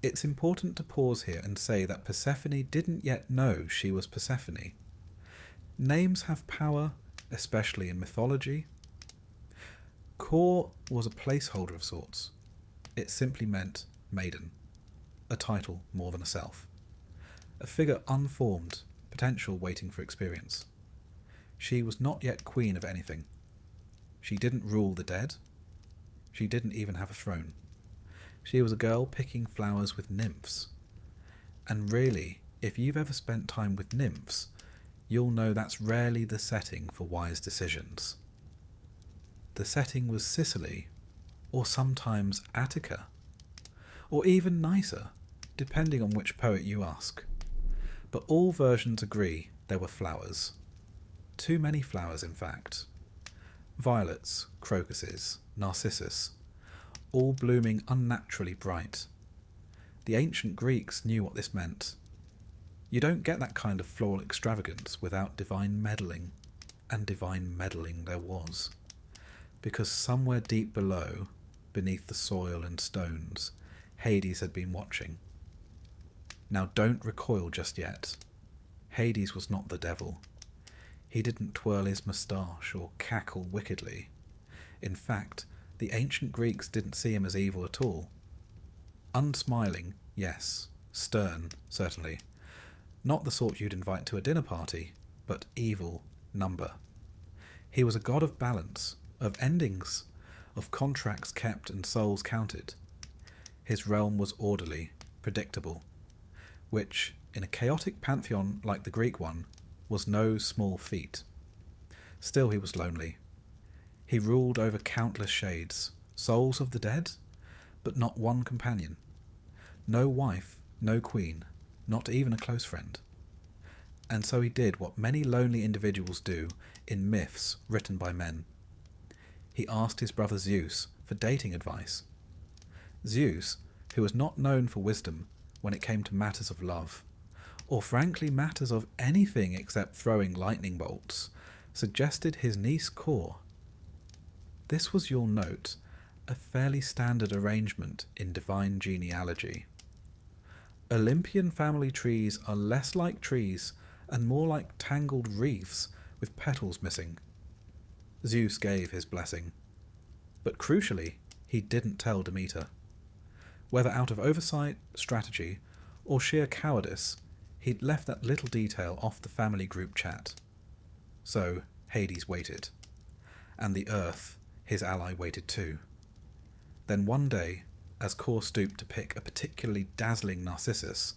It's important to pause here and say that Persephone didn't yet know she was Persephone. Names have power, especially in mythology. Kor was a placeholder of sorts. It simply meant maiden, a title more than a self. A figure unformed, potential waiting for experience. She was not yet queen of anything. She didn't rule the dead. She didn't even have a throne. She was a girl picking flowers with nymphs. And really, if you've ever spent time with nymphs, you'll know that's rarely the setting for wise decisions. The setting was Sicily, or sometimes Attica, or even nicer, depending on which poet you ask. But all versions agree there were flowers. Too many flowers, in fact. Violets, crocuses, narcissus, all blooming unnaturally bright. The ancient Greeks knew what this meant. You don't get that kind of floral extravagance without divine meddling, and divine meddling there was. Because somewhere deep below, beneath the soil and stones, Hades had been watching. Now don't recoil just yet. Hades was not the devil. He didn't twirl his moustache or cackle wickedly. In fact, the ancient Greeks didn't see him as evil at all. Unsmiling, yes. Stern, certainly. Not the sort you'd invite to a dinner party, but evil, number. He was a god of balance, of endings, of contracts kept and souls counted. His realm was orderly, predictable, which, in a chaotic pantheon like the Greek one, was no small feat. Still he was lonely. He ruled over countless shades, souls of the dead, but not one companion. No wife, no queen, not even a close friend. And so he did what many lonely individuals do in myths written by men. He asked his brother Zeus for dating advice. Zeus, who was not known for wisdom when it came to matters of love, or frankly matters of anything except throwing lightning bolts, suggested his niece Kor. This was, you'll note, a fairly standard arrangement in divine genealogy. Olympian family trees are less like trees and more like tangled wreaths with petals missing. Zeus gave his blessing. But crucially, he didn't tell Demeter. Whether out of oversight, strategy, or sheer cowardice, he'd left that little detail off the family group chat. So Hades waited. And the earth, his ally, waited too. Then one day, as Kor stooped to pick a particularly dazzling narcissus,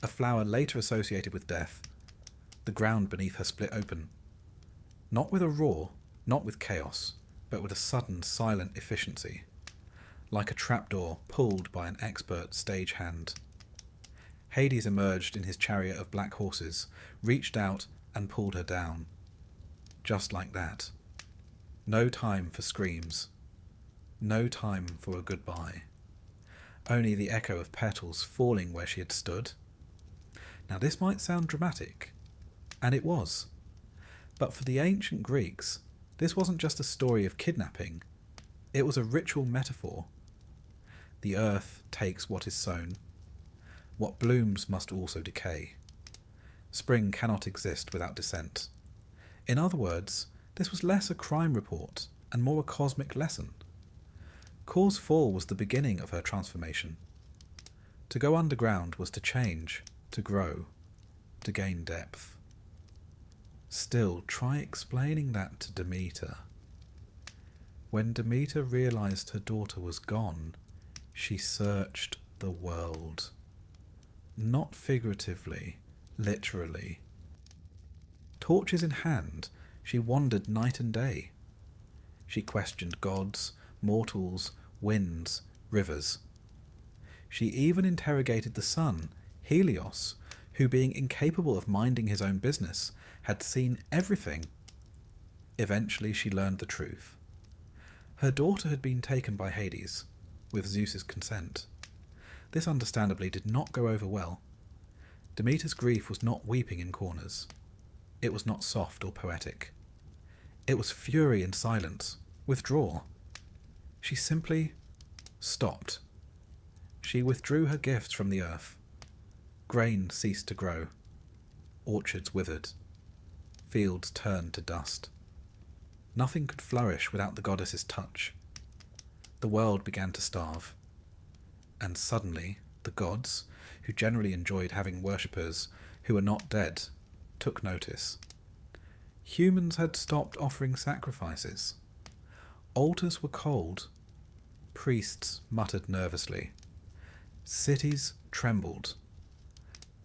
a flower later associated with death, the ground beneath her split open. Not with a roar, not with chaos, but with a sudden, silent efficiency, like a trapdoor pulled by an expert stagehand. Hades emerged in his chariot of black horses, reached out and pulled her down. Just like that. No time for screams. No time for a goodbye. Only the echo of petals falling where she had stood. Now this might sound dramatic, and it was. But for the ancient Greeks, this wasn't just a story of kidnapping. It was a ritual metaphor. The earth takes what is sown. What blooms must also decay. Spring cannot exist without descent. In other words, this was less a crime report and more a cosmic lesson. Kor's fall was the beginning of her transformation. To go underground was to change, to grow, to gain depth. Still, try explaining that to Demeter. When Demeter realized her daughter was gone, she searched the world. Not figuratively, literally. Torches in hand, she wandered night and day. She questioned gods, mortals, winds, rivers. She even interrogated the sun, Helios, who, being incapable of minding his own business, had seen everything. Eventually she learned the truth. Her daughter had been taken by Hades, with Zeus's consent. This understandably did not go over well. Demeter's grief was not weeping in corners. It was not soft or poetic. It was fury and silence, withdrawal. She simply stopped. she withdrew her gifts from the earth. Grain ceased to grow. Orchards withered. Fields turned to dust. Nothing could flourish without the goddess's touch. The world began to starve. And suddenly, the gods, who generally enjoyed having worshippers who were not dead, took notice. Humans had stopped offering sacrifices. Altars were cold. Priests muttered nervously. Cities trembled.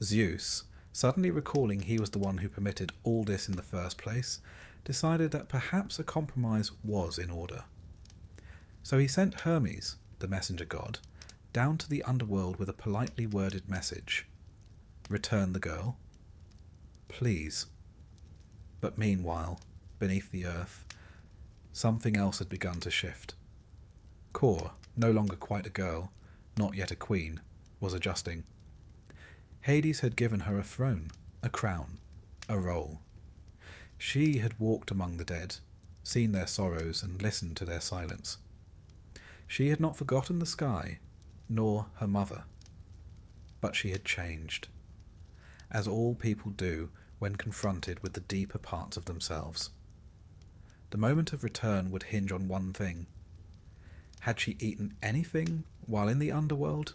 Zeus, suddenly recalling he was the one who permitted all this in the first place, decided that perhaps a compromise was in order. So he sent Hermes, the messenger god, down to the underworld with a politely worded message. Return the girl. Please. But meanwhile, beneath the earth, something else had begun to shift. Kor, no longer quite a girl, not yet a queen, was adjusting. Hades had given her a throne, a crown, a role. She had walked among the dead, seen their sorrows and listened to their silence. She had not forgotten the sky, nor her mother. But she had changed, as all people do when confronted with the deeper parts of themselves. The moment of return would hinge on one thing. Had she eaten anything while in the underworld?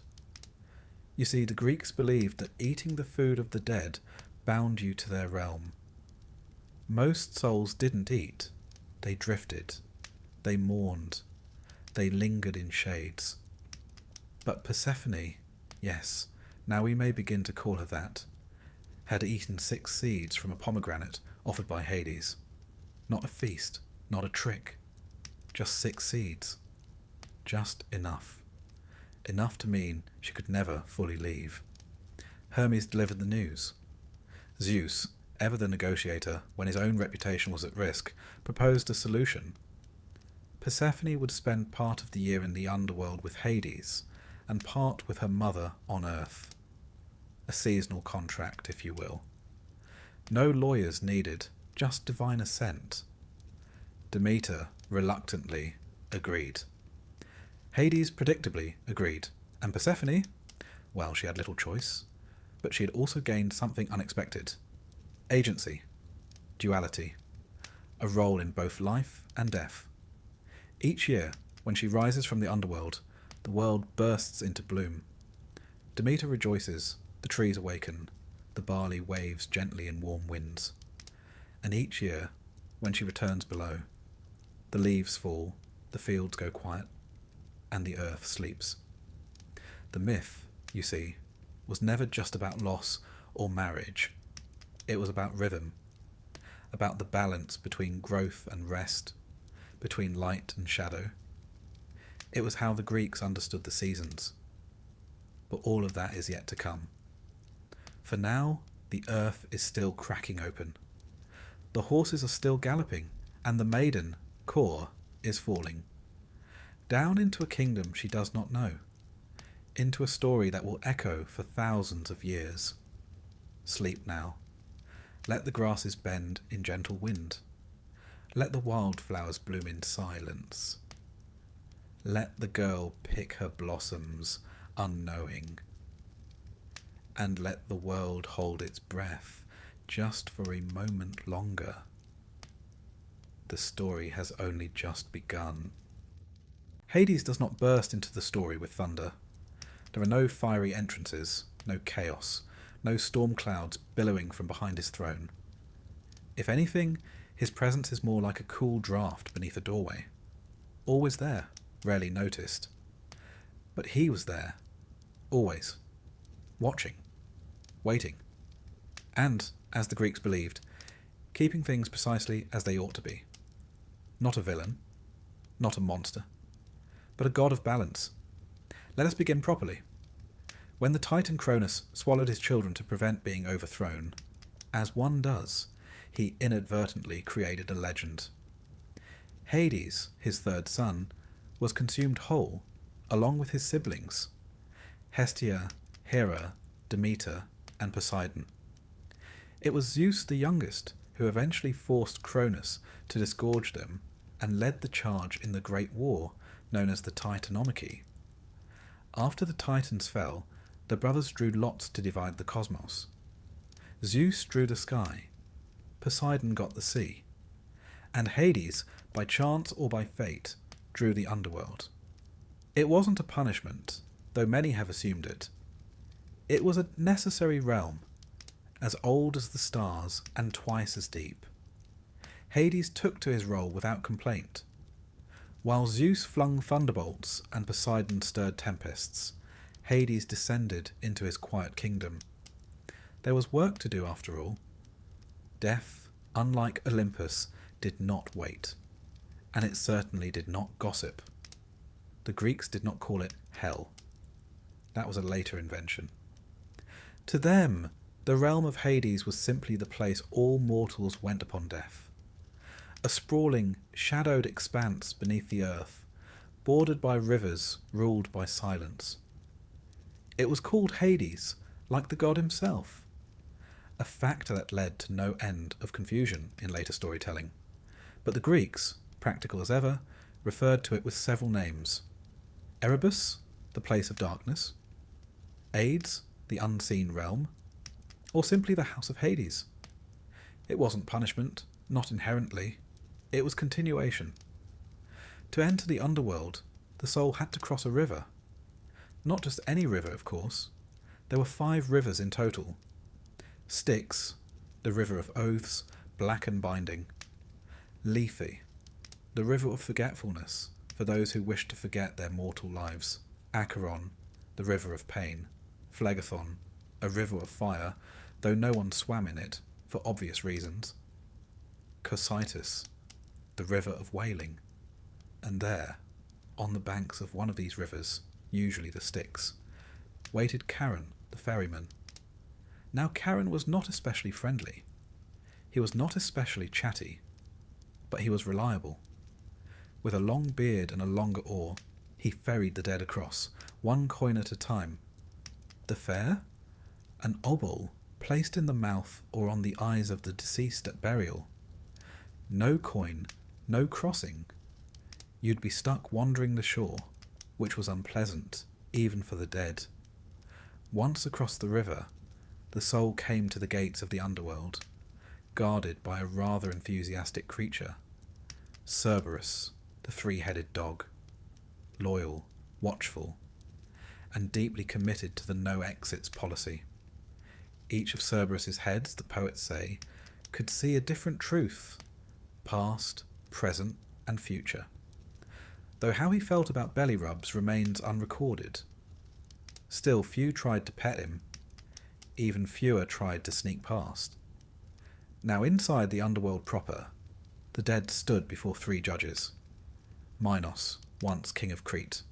You see, the Greeks believed that eating the food of the dead bound you to their realm. Most souls didn't eat. They drifted. They mourned. They lingered in shades. But Persephone, yes, now we may begin to call her that, had eaten 6 seeds from a pomegranate offered by Hades. Not a feast, not a trick. Just 6 seeds. Just enough. Enough to mean she could never fully leave. Hermes delivered the news. Zeus, ever the negotiator when his own reputation was at risk, proposed a solution. Persephone would spend part of the year in the underworld with Hades, and part with her mother on Earth. A seasonal contract, if you will. No lawyers needed, just divine assent. Demeter reluctantly agreed. Hades predictably agreed, and Persephone, well, she had little choice, but she had also gained something unexpected. Agency, duality, a role in both life and death. Each year, when she rises from the underworld, the world bursts into bloom. Demeter rejoices, the trees awaken, the barley waves gently in warm winds. And each year, when she returns below, the leaves fall, the fields go quiet, and the earth sleeps. The myth, you see, was never just about loss or marriage. It was about rhythm, about the balance between growth and rest, between light and shadow. It was how the Greeks understood the seasons. But all of that is yet to come. For now, the earth is still cracking open. The horses are still galloping, and the maiden, Kor, is falling. Down into a kingdom she does not know. Into a story that will echo for thousands of years. Sleep now. Let the grasses bend in gentle wind. Let the wildflowers bloom in silence. Let the girl pick her blossoms, unknowing. And let the world hold its breath, just for a moment longer. The story has only just begun. Hades does not burst into the story with thunder. There are no fiery entrances, no chaos, no storm clouds billowing from behind his throne. If anything, his presence is more like a cool draft beneath a doorway. Always there, rarely noticed. But he was there, always, watching, waiting, and, as the Greeks believed, keeping things precisely as they ought to be. Not a villain, not a monster, but a god of balance. Let us begin properly. When the Titan Cronus swallowed his children to prevent being overthrown, as one does, he inadvertently created a legend. Hades, his third son, was consumed whole, along with his siblings, Hestia, Hera, Demeter, and Poseidon. It was Zeus the youngest who eventually forced Cronus to disgorge them and led the charge in the Great War known as the Titanomachy. After the Titans fell, the brothers drew lots to divide the cosmos. Zeus drew the sky, Poseidon got the sea, and Hades, by chance or by fate, drew the underworld. It wasn't a punishment, though many have assumed it. It was a necessary realm, as old as the stars and twice as deep. Hades took to his role without complaint. While Zeus flung thunderbolts and Poseidon stirred tempests, Hades descended into his quiet kingdom. There was work to do after all. Death, unlike Olympus, did not wait, and it certainly did not gossip. The Greeks did not call it hell. That was a later invention. To them, the realm of Hades was simply the place all mortals went upon death. A sprawling, shadowed expanse beneath the earth, bordered by rivers ruled by silence. It was called Hades, like the god himself, a fact that led to no end of confusion in later storytelling. But the Greeks, practical as ever, referred to it with several names. Erebus, the place of darkness, Hades, the unseen realm, or simply the house of Hades. It wasn't punishment, not inherently. It was continuation. To enter the underworld, the soul had to cross a river. Not just any river, of course. There were 5 rivers in total. Styx, the river of oaths, black and binding. Lethe, the river of forgetfulness, for those who wished to forget their mortal lives. Acheron, the river of pain. Phlegethon, a river of fire, though no one swam in it, for obvious reasons. Cocytus, the river of wailing. And there, on the banks of one of these rivers, usually the Styx, waited Charon, the ferryman. Now Charon was not especially friendly. He was not especially chatty, but he was reliable. With a long beard and a longer oar, he ferried the dead across, 1 coin at a time. The fare? An obol placed in the mouth or on the eyes of the deceased at burial. No coin, no crossing. You'd be stuck wandering the shore, which was unpleasant, even for the dead. Once across the river, the soul came to the gates of the underworld, guarded by a rather enthusiastic creature. Cerberus, the 3-headed dog. Loyal, watchful, and deeply committed to the no-exits policy. Each of Cerberus's heads, the poets say, could see a different truth, past, present, and future. Though how he felt about belly rubs remains unrecorded. Still, few tried to pet him. Even fewer tried to sneak past. Now inside the underworld proper, the dead stood before 3 judges. Minos, once king of Crete.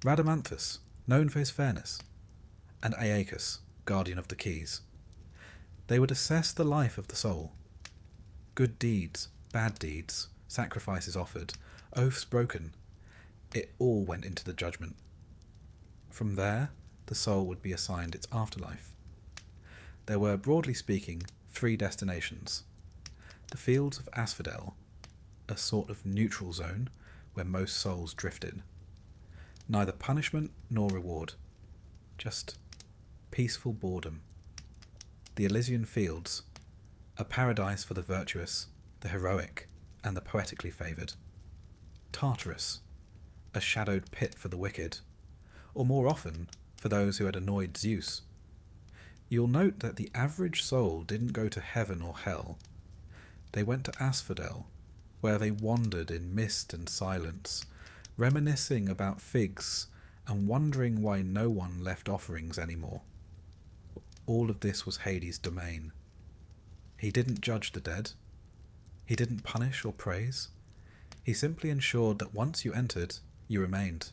Rhadamanthus, known for his fairness. And Aeacus, guardian of the keys. They would assess the life of the soul. Good deeds, bad deeds, sacrifices offered, oaths broken. It all went into the judgment. From there, the soul would be assigned its afterlife. There were, broadly speaking, 3 destinations. The fields of Asphodel, a sort of neutral zone where most souls drifted. Neither punishment nor reward, just peaceful boredom. The Elysian Fields, a paradise for the virtuous, the heroic, and the poetically favoured. Tartarus, a shadowed pit for the wicked, or more often, for those who had annoyed Zeus. You'll note that the average soul didn't go to heaven or hell. They went to Asphodel, where they wandered in mist and silence, reminiscing about figs and wondering why no one left offerings anymore. All of this was Hades' domain. He didn't judge the dead. He didn't punish or praise. He simply ensured that once you entered, you remained.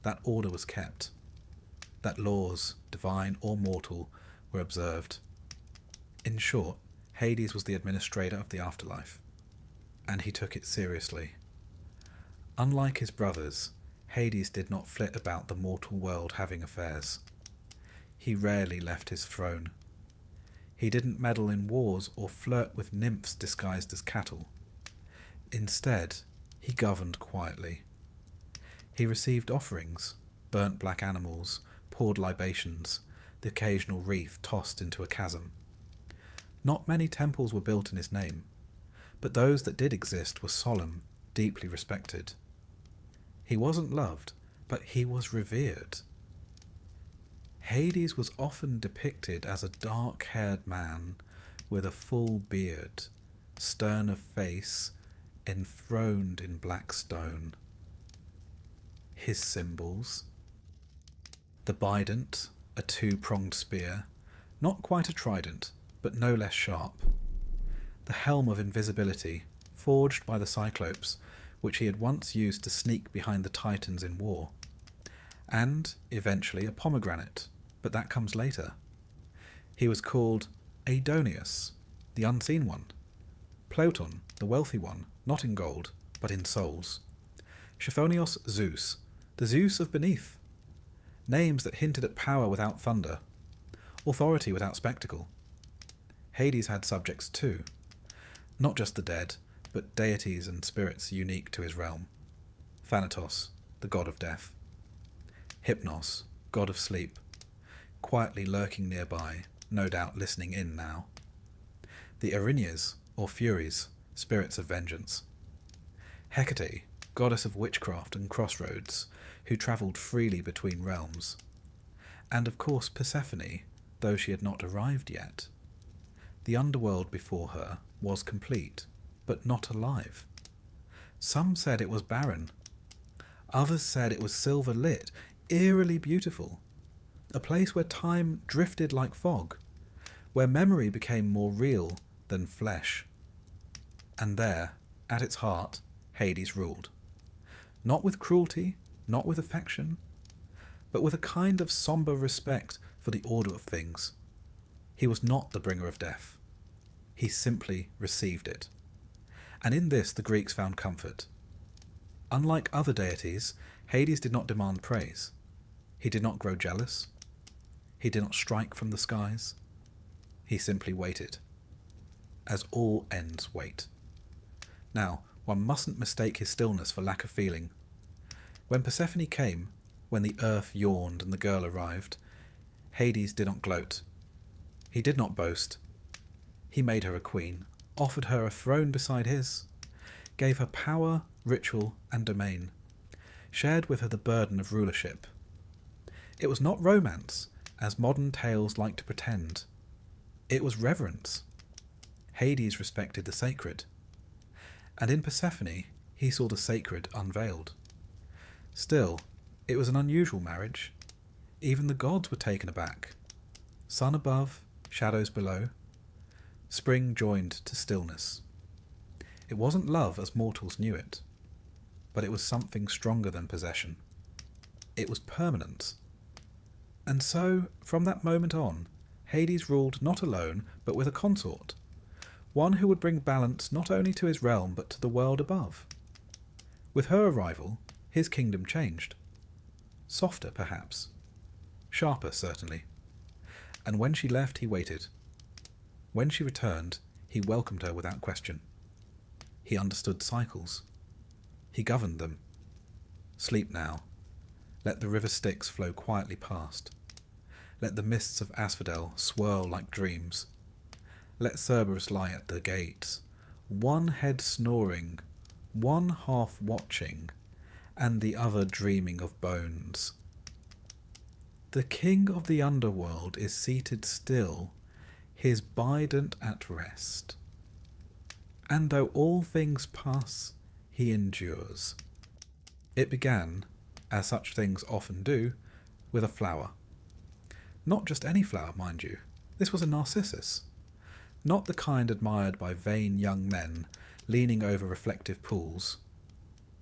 That order was kept. That laws, divine or mortal, were observed. In short, Hades was the administrator of the afterlife, and he took it seriously. Unlike his brothers, Hades did not flit about the mortal world having affairs. He rarely left his throne. He didn't meddle in wars or flirt with nymphs disguised as cattle. Instead, he governed quietly. He received offerings, burnt black animals, poured libations, the occasional wreath tossed into a chasm. Not many temples were built in his name, but those that did exist were solemn, deeply respected. He wasn't loved, but he was revered. Hades was often depicted as a dark-haired man with a full beard, stern of face, enthroned in black stone. His symbols: the bident, a two-pronged spear, not quite a trident, but no less sharp. The helm of invisibility, forged by the Cyclopes, which he had once used to sneak behind the Titans in war. And, eventually, a pomegranate, but that comes later. He was called Adoneus, the unseen one; Ploton, the wealthy one, not in gold, but in souls; Chthonios, Zeus, the Zeus of beneath. Names that hinted at power without thunder, authority without spectacle. Hades had subjects too, not just the dead, but deities and spirits unique to his realm. Thanatos, the god of death; Hypnos, god of sleep, quietly lurking nearby, no doubt listening in now; the Erinyes, or Furies, spirits of vengeance; Hecate, goddess of witchcraft and crossroads, who travelled freely between realms; and of course Persephone, though she had not arrived yet. The underworld before her was complete, but not alive. Some said it was barren. Others said it was silver-lit, eerily beautiful, a place where time drifted like fog, where memory became more real than flesh. And there, at its heart, Hades ruled. Not with cruelty, not with affection, but with a kind of sombre respect for the order of things. He was not the bringer of death. He simply received it. And in this the Greeks found comfort. Unlike other deities, Hades did not demand praise. He did not grow jealous. He did not strike from the skies. He simply waited, as all ends wait. Now, one mustn't mistake his stillness for lack of feeling. When Persephone came, when the earth yawned and the girl arrived, Hades did not gloat. He did not boast. He made her a queen, offered her a throne beside his, gave her power, ritual, and domain, shared with her the burden of rulership. It was not romance, as modern tales like to pretend. It was reverence. Hades respected the sacred, and in Persephone he saw the sacred unveiled. Still, it was an unusual marriage. Even the gods were taken aback. Sun above, shadows below. Spring joined to stillness. It wasn't love as mortals knew it, but it was something stronger than possession. It was permanence. And so, from that moment on, Hades ruled not alone, but with a consort, one who would bring balance not only to his realm, but to the world above. With her arrival, his kingdom changed. Softer, perhaps. Sharper, certainly. And when she left, he waited. When she returned, he welcomed her without question. He understood cycles. He governed them. Sleep now. Let the river Styx flow quietly past. Let the mists of asphodel swirl like dreams. Let Cerberus lie at the gates, one head snoring, one half watching, and the other dreaming of bones. The king of the underworld is seated still, his bident at rest. And though all things pass, he endures. It began, as such things often do, with a flower. Not just any flower, mind you. This was a narcissus. Not the kind admired by vain young men leaning over reflective pools,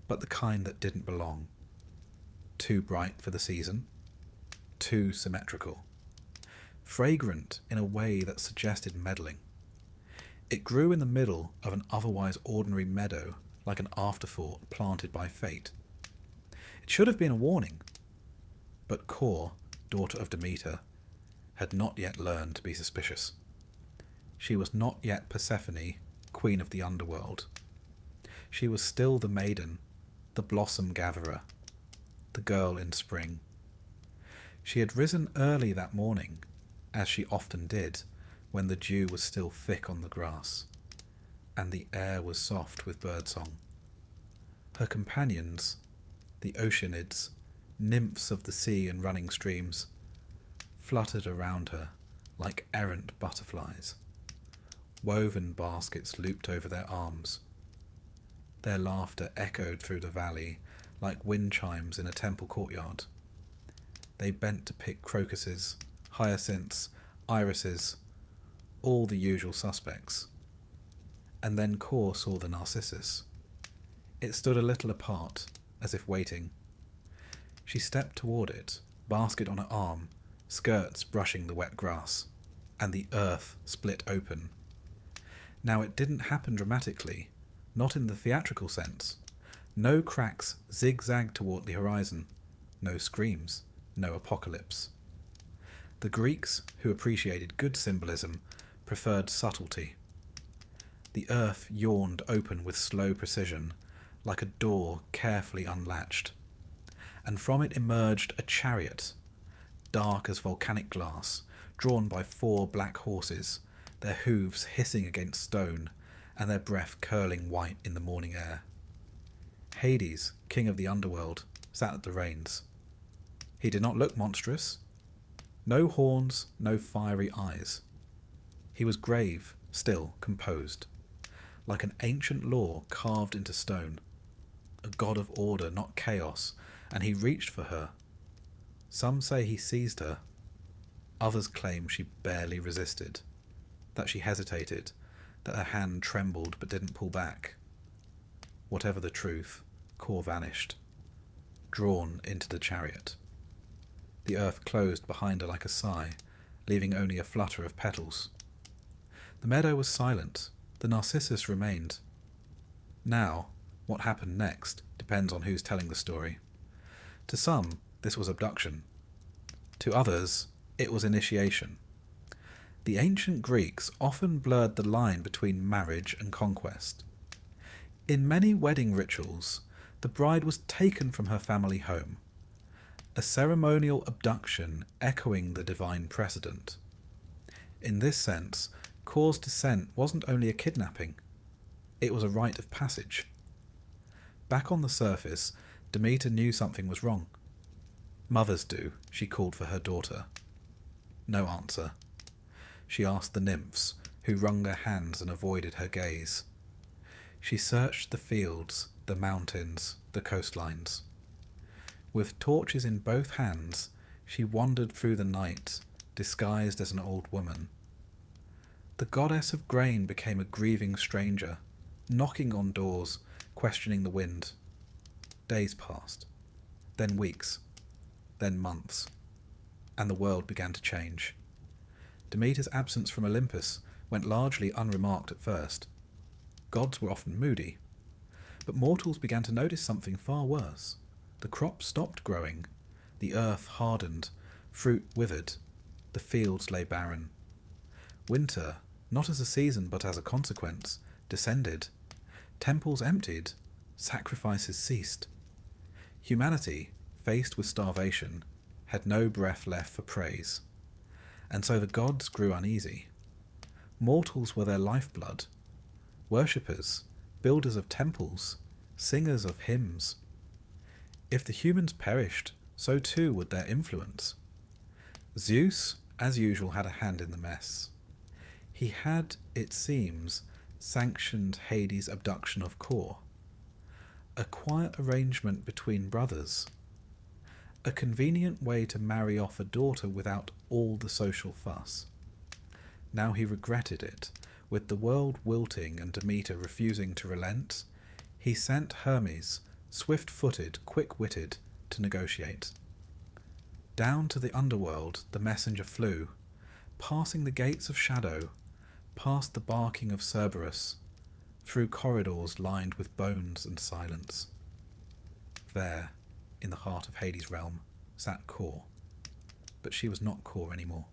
but the kind that didn't belong. Too bright for the season. Too symmetrical. Fragrant in a way that suggested meddling. It grew in the middle of an otherwise ordinary meadow, like an afterthought planted by fate. It should have been a warning. But Kore, daughter of Demeter, had not yet learned to be suspicious. She was not yet Persephone, queen of the underworld. She was still the maiden, the blossom gatherer, the girl in spring. She had risen early that morning, as she often did, when the dew was still thick on the grass, and the air was soft with birdsong. Her companions, the oceanids, nymphs of the sea and running streams, fluttered around her like errant butterflies. Woven baskets looped over their arms. Their laughter echoed through the valley like wind chimes in a temple courtyard. They bent to pick crocuses, hyacinths, irises, all the usual suspects. And then Cor saw the narcissus. It stood a little apart, as if waiting. She stepped toward it, basket on her arm, skirts brushing the wet grass, and the earth split open. Now it didn't happen dramatically, not in the theatrical sense. No cracks zigzagged toward the horizon, no screams, no apocalypse. The Greeks, who appreciated good symbolism, preferred subtlety. The earth yawned open with slow precision, like a door carefully unlatched, and from it emerged a chariot, dark as volcanic glass, drawn by 4 black horses, their hooves hissing against stone, and their breath curling white in the morning air. Hades, king of the underworld, sat at the reins. He did not look monstrous. No horns, no fiery eyes. He was grave, still, composed, like an ancient law carved into stone, a god of order, not chaos, and he reached for her. Some say he seized her. Others claim she barely resisted, that she hesitated, that her hand trembled but didn't pull back. Whatever the truth, Cor vanished, drawn into the chariot. The earth closed behind her like a sigh, leaving only a flutter of petals. The meadow was silent. The narcissus remained. Now, what happened next depends on who's telling the story. To some, this was abduction. To others, it was initiation. The ancient Greeks often blurred the line between marriage and conquest. In many wedding rituals, the bride was taken from her family home, a ceremonial abduction echoing the divine precedent. In this sense, Cor's descent wasn't only a kidnapping, it was a rite of passage. Back on the surface, Demeter knew something was wrong. Mothers do, she called for her daughter. No answer. She asked the nymphs, who wrung their hands and avoided her gaze. She searched the fields, the mountains, the coastlines. With torches in both hands, she wandered through the night, disguised as an old woman. The goddess of grain became a grieving stranger, knocking on doors, questioning the wind. Days passed, then weeks, then months, and the world began to change. Demeter's absence from Olympus went largely unremarked at first. Gods were often moody, but mortals began to notice something far worse. The crops stopped growing, the earth hardened, fruit withered, the fields lay barren. Winter, not as a season but as a consequence, descended. Temples emptied, sacrifices ceased. Humanity, faced with starvation, had no breath left for praise. And so the gods grew uneasy. Mortals were their lifeblood, worshippers, builders of temples, singers of hymns. If the humans perished, so too would their influence. Zeus, as usual, had a hand in the mess. He had, it seems, sanctioned Hades' abduction of Cor. A quiet arrangement between brothers. A convenient way to marry off a daughter without all the social fuss. Now he regretted it. With the world wilting and Demeter refusing to relent, he sent Hermes, swift-footed, quick-witted, to negotiate. Down to the underworld the messenger flew, passing the gates of shadow, past the barking of Cerberus, through corridors lined with bones and silence. There, in the heart of Hades' realm, sat Cor. But she was not Cor anymore.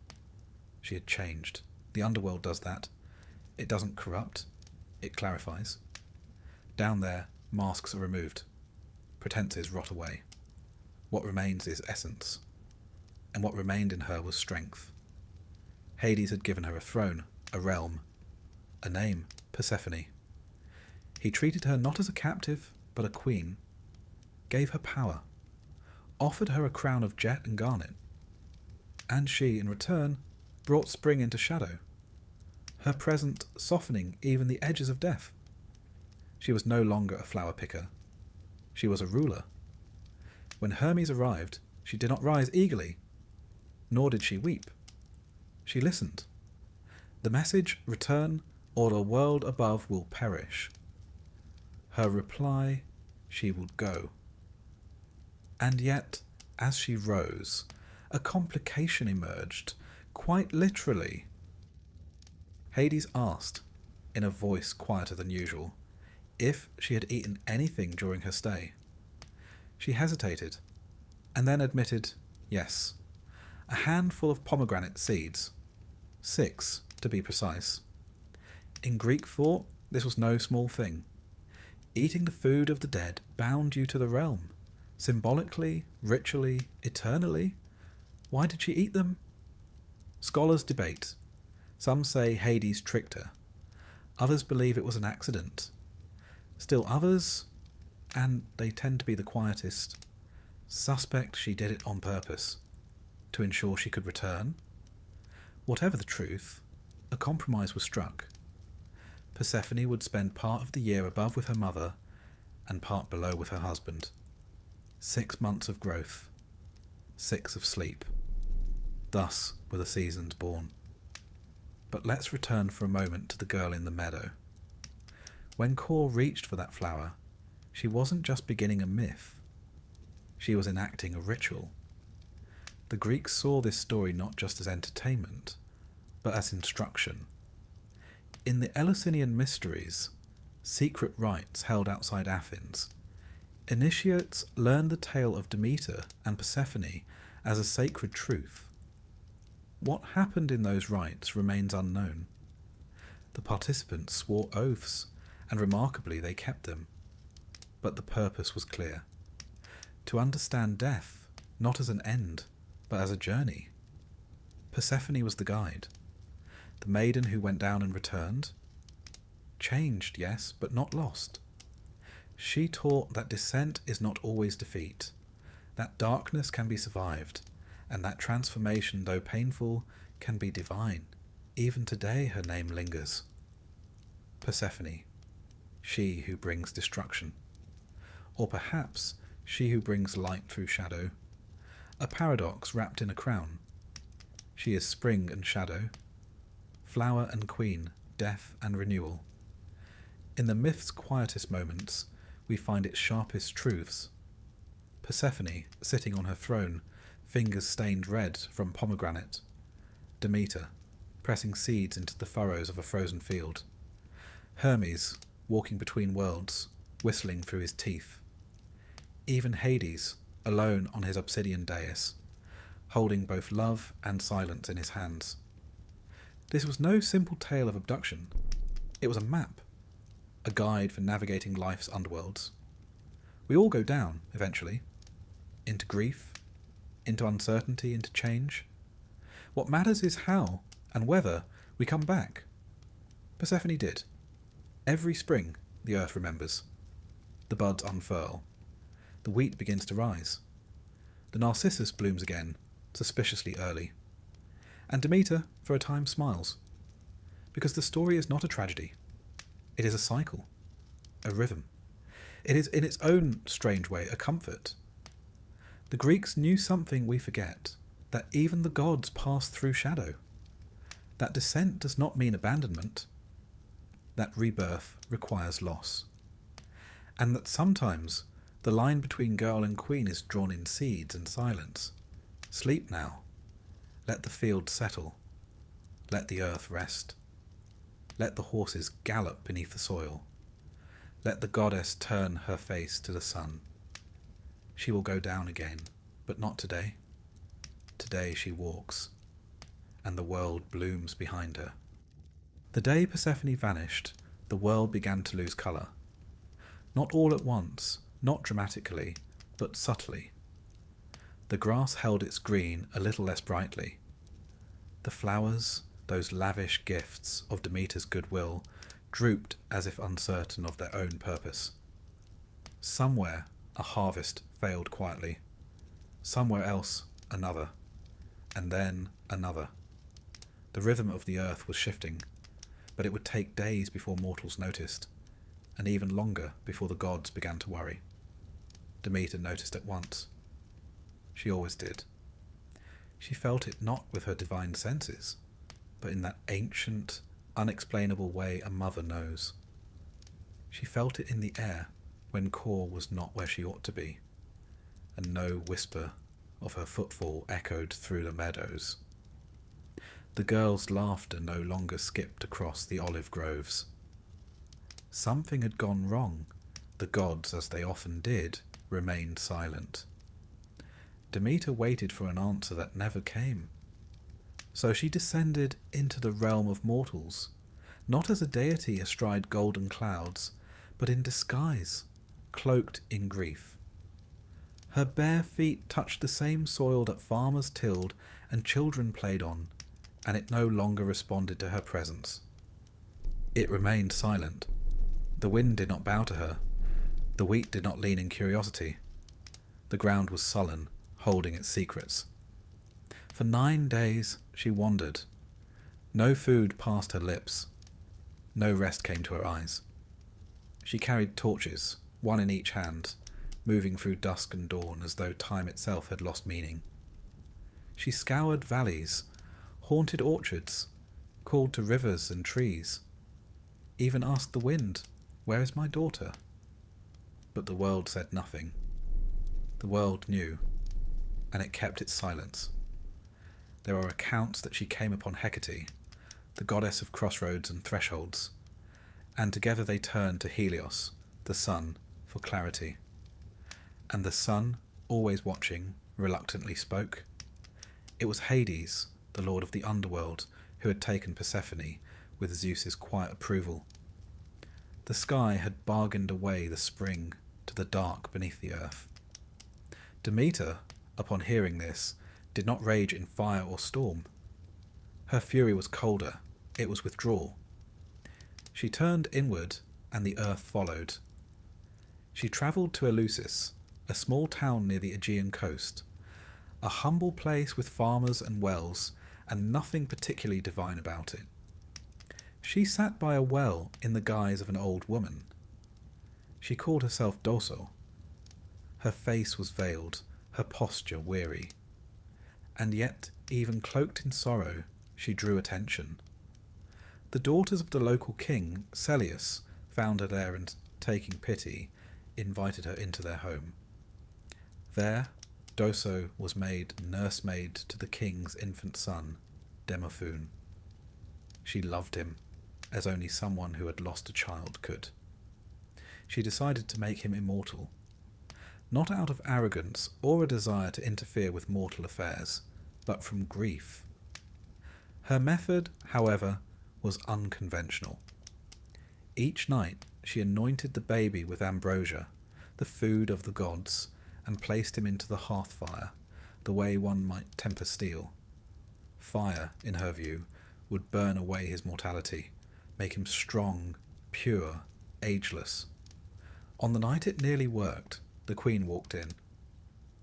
She had changed. The underworld does that. It doesn't corrupt, it clarifies. Down there, masks are removed. Pretenses rot away. What remains is essence. and what remained in her was strength. Hades had given her a throne, a realm, a name, Persephone. He treated her not as a captive, but a queen, gave her power, offered her a crown of jet and garnet, and she, in return, brought spring into shadow, her presence softening even the edges of death. She was no longer a flower picker. She was a ruler. When Hermes arrived, she did not rise eagerly, nor did she weep. She listened. The message, return, or the world above will perish. Her reply, she will go. And yet, as she rose, a complication emerged, quite literally. Hades asked, in a voice quieter than usual, if she had eaten anything during her stay. She hesitated, and then admitted yes, a handful of pomegranate seeds, 6 to be precise. In Greek thought, this was no small thing. Eating the food of the dead bound you to the realm, symbolically, ritually, eternally. Why did she eat them? Scholars debate. Some say Hades tricked her. Others believe it was an accident. Still others, and they tend to be the quietest, suspect she did it on purpose, to ensure she could return. Whatever the truth, a compromise was struck. Persephone would spend part of the year above with her mother and part below with her husband. 6 months of growth, 6 of sleep. Thus were the seasons born. But let's return for a moment to the girl in the meadow. When Kor reached for that flower, she wasn't just beginning a myth. She was enacting a ritual. The Greeks saw this story not just as entertainment, but as instruction. In the Eleusinian mysteries, secret rites held outside Athens, initiates learned the tale of Demeter and Persephone as a sacred truth. What happened in those rites remains unknown. The participants swore oaths, and remarkably they kept them. But the purpose was clear. To understand death, not as an end, but as a journey. Persephone was the guide. The maiden who went down and returned. Changed, yes, but not lost. She taught that descent is not always defeat, that darkness can be survived, and that transformation, though painful, can be divine. Even today her name lingers. Persephone, she who brings destruction. Or perhaps she who brings light through shadow. A paradox wrapped in a crown. She is spring and shadow, flower and queen, death and renewal. In the myth's quietest moments, we find its sharpest truths. Persephone, sitting on her throne, fingers stained red from pomegranate. Demeter, pressing seeds into the furrows of a frozen field. Hermes, walking between worlds, whistling through his teeth. Even Hades, alone on his obsidian dais, holding both love and silence in his hands. This was no simple tale of abduction. It was a map, a guide for navigating life's underworlds. We all go down, eventually, into grief, into uncertainty, into change. What matters is how and whether we come back. Persephone did. Every spring, the earth remembers. The buds unfurl. The wheat begins to rise. The narcissus blooms again, suspiciously early. And Demeter, for a time, smiles. Because the story is not a tragedy. It is a cycle, a rhythm. It is, in its own strange way, a comfort. The Greeks knew something we forget, that even the gods pass through shadow. That descent does not mean abandonment. That rebirth requires loss. And that sometimes the line between girl and queen is drawn in seeds and silence. Sleep now. Let the field settle. Let the earth rest. Let the horses gallop beneath the soil. Let the goddess turn her face to the sun. She will go down again, but not today. Today she walks, and the world blooms behind her. The day Persephone vanished, the world began to lose colour. Not all at once, not dramatically, but subtly. The grass held its green a little less brightly. The flowers, those lavish gifts of Demeter's goodwill, drooped as if uncertain of their own purpose. Somewhere a harvest failed quietly, somewhere else another, and then another. The rhythm of the earth was shifting, but it would take days before mortals noticed, and even longer before the gods began to worry. Demeter noticed at once. She always did. She felt it not with her divine senses, but in that ancient, unexplainable way a mother knows. She felt it in the air when Kor was not where she ought to be, and no whisper of her footfall echoed through the meadows. The girl's laughter no longer skipped across the olive groves. Something had gone wrong. The gods, as they often did, remained silent. Demeter waited for an answer that never came. So she descended into the realm of mortals, not as a deity astride golden clouds, but in disguise, cloaked in grief. Her bare feet touched the same soil that farmers tilled and children played on, and it no longer responded to her presence. It remained silent. The wind did not bow to her. The wheat did not lean in curiosity. The ground was sullen, holding its secrets. For 9 days she wandered. No food passed her lips. No rest came to her eyes. She carried torches, one in each hand, moving through dusk and dawn as though time itself had lost meaning. She scoured valleys, haunted orchards, called to rivers and trees, even asked the wind, "Where is my daughter?" But the world said nothing. The world knew, and it kept its silence. There are accounts that she came upon Hecate, the goddess of crossroads and thresholds, and together they turned to Helios, the sun, for clarity. And the sun, always watching, reluctantly spoke. It was Hades, the lord of the underworld, who had taken Persephone with Zeus's quiet approval. The sky had bargained away the spring to the dark beneath the earth. Demeter, upon hearing this, did not rage in fire or storm. Her fury was colder, it was withdrawal. She turned inward, and the earth followed. She travelled to Eleusis, a small town near the Aegean coast, a humble place with farmers and wells, and nothing particularly divine about it. She sat by a well in the guise of an old woman. She called herself Doso. Her face was veiled, her posture weary. And yet, even cloaked in sorrow, she drew attention. The daughters of the local king, Celeus, found her there and, taking pity, invited her into their home. There, Doso was made nursemaid to the king's infant son, Demophoon. She loved him, as only someone who had lost a child could. She decided to make him immortal, not out of arrogance or a desire to interfere with mortal affairs, but from grief. Her method, however, was unconventional. Each night she anointed the baby with ambrosia, the food of the gods, and placed him into the hearth fire, the way one might temper steel. Fire, in her view, would burn away his mortality, make him strong, pure, ageless. On the night it nearly worked, the queen walked in.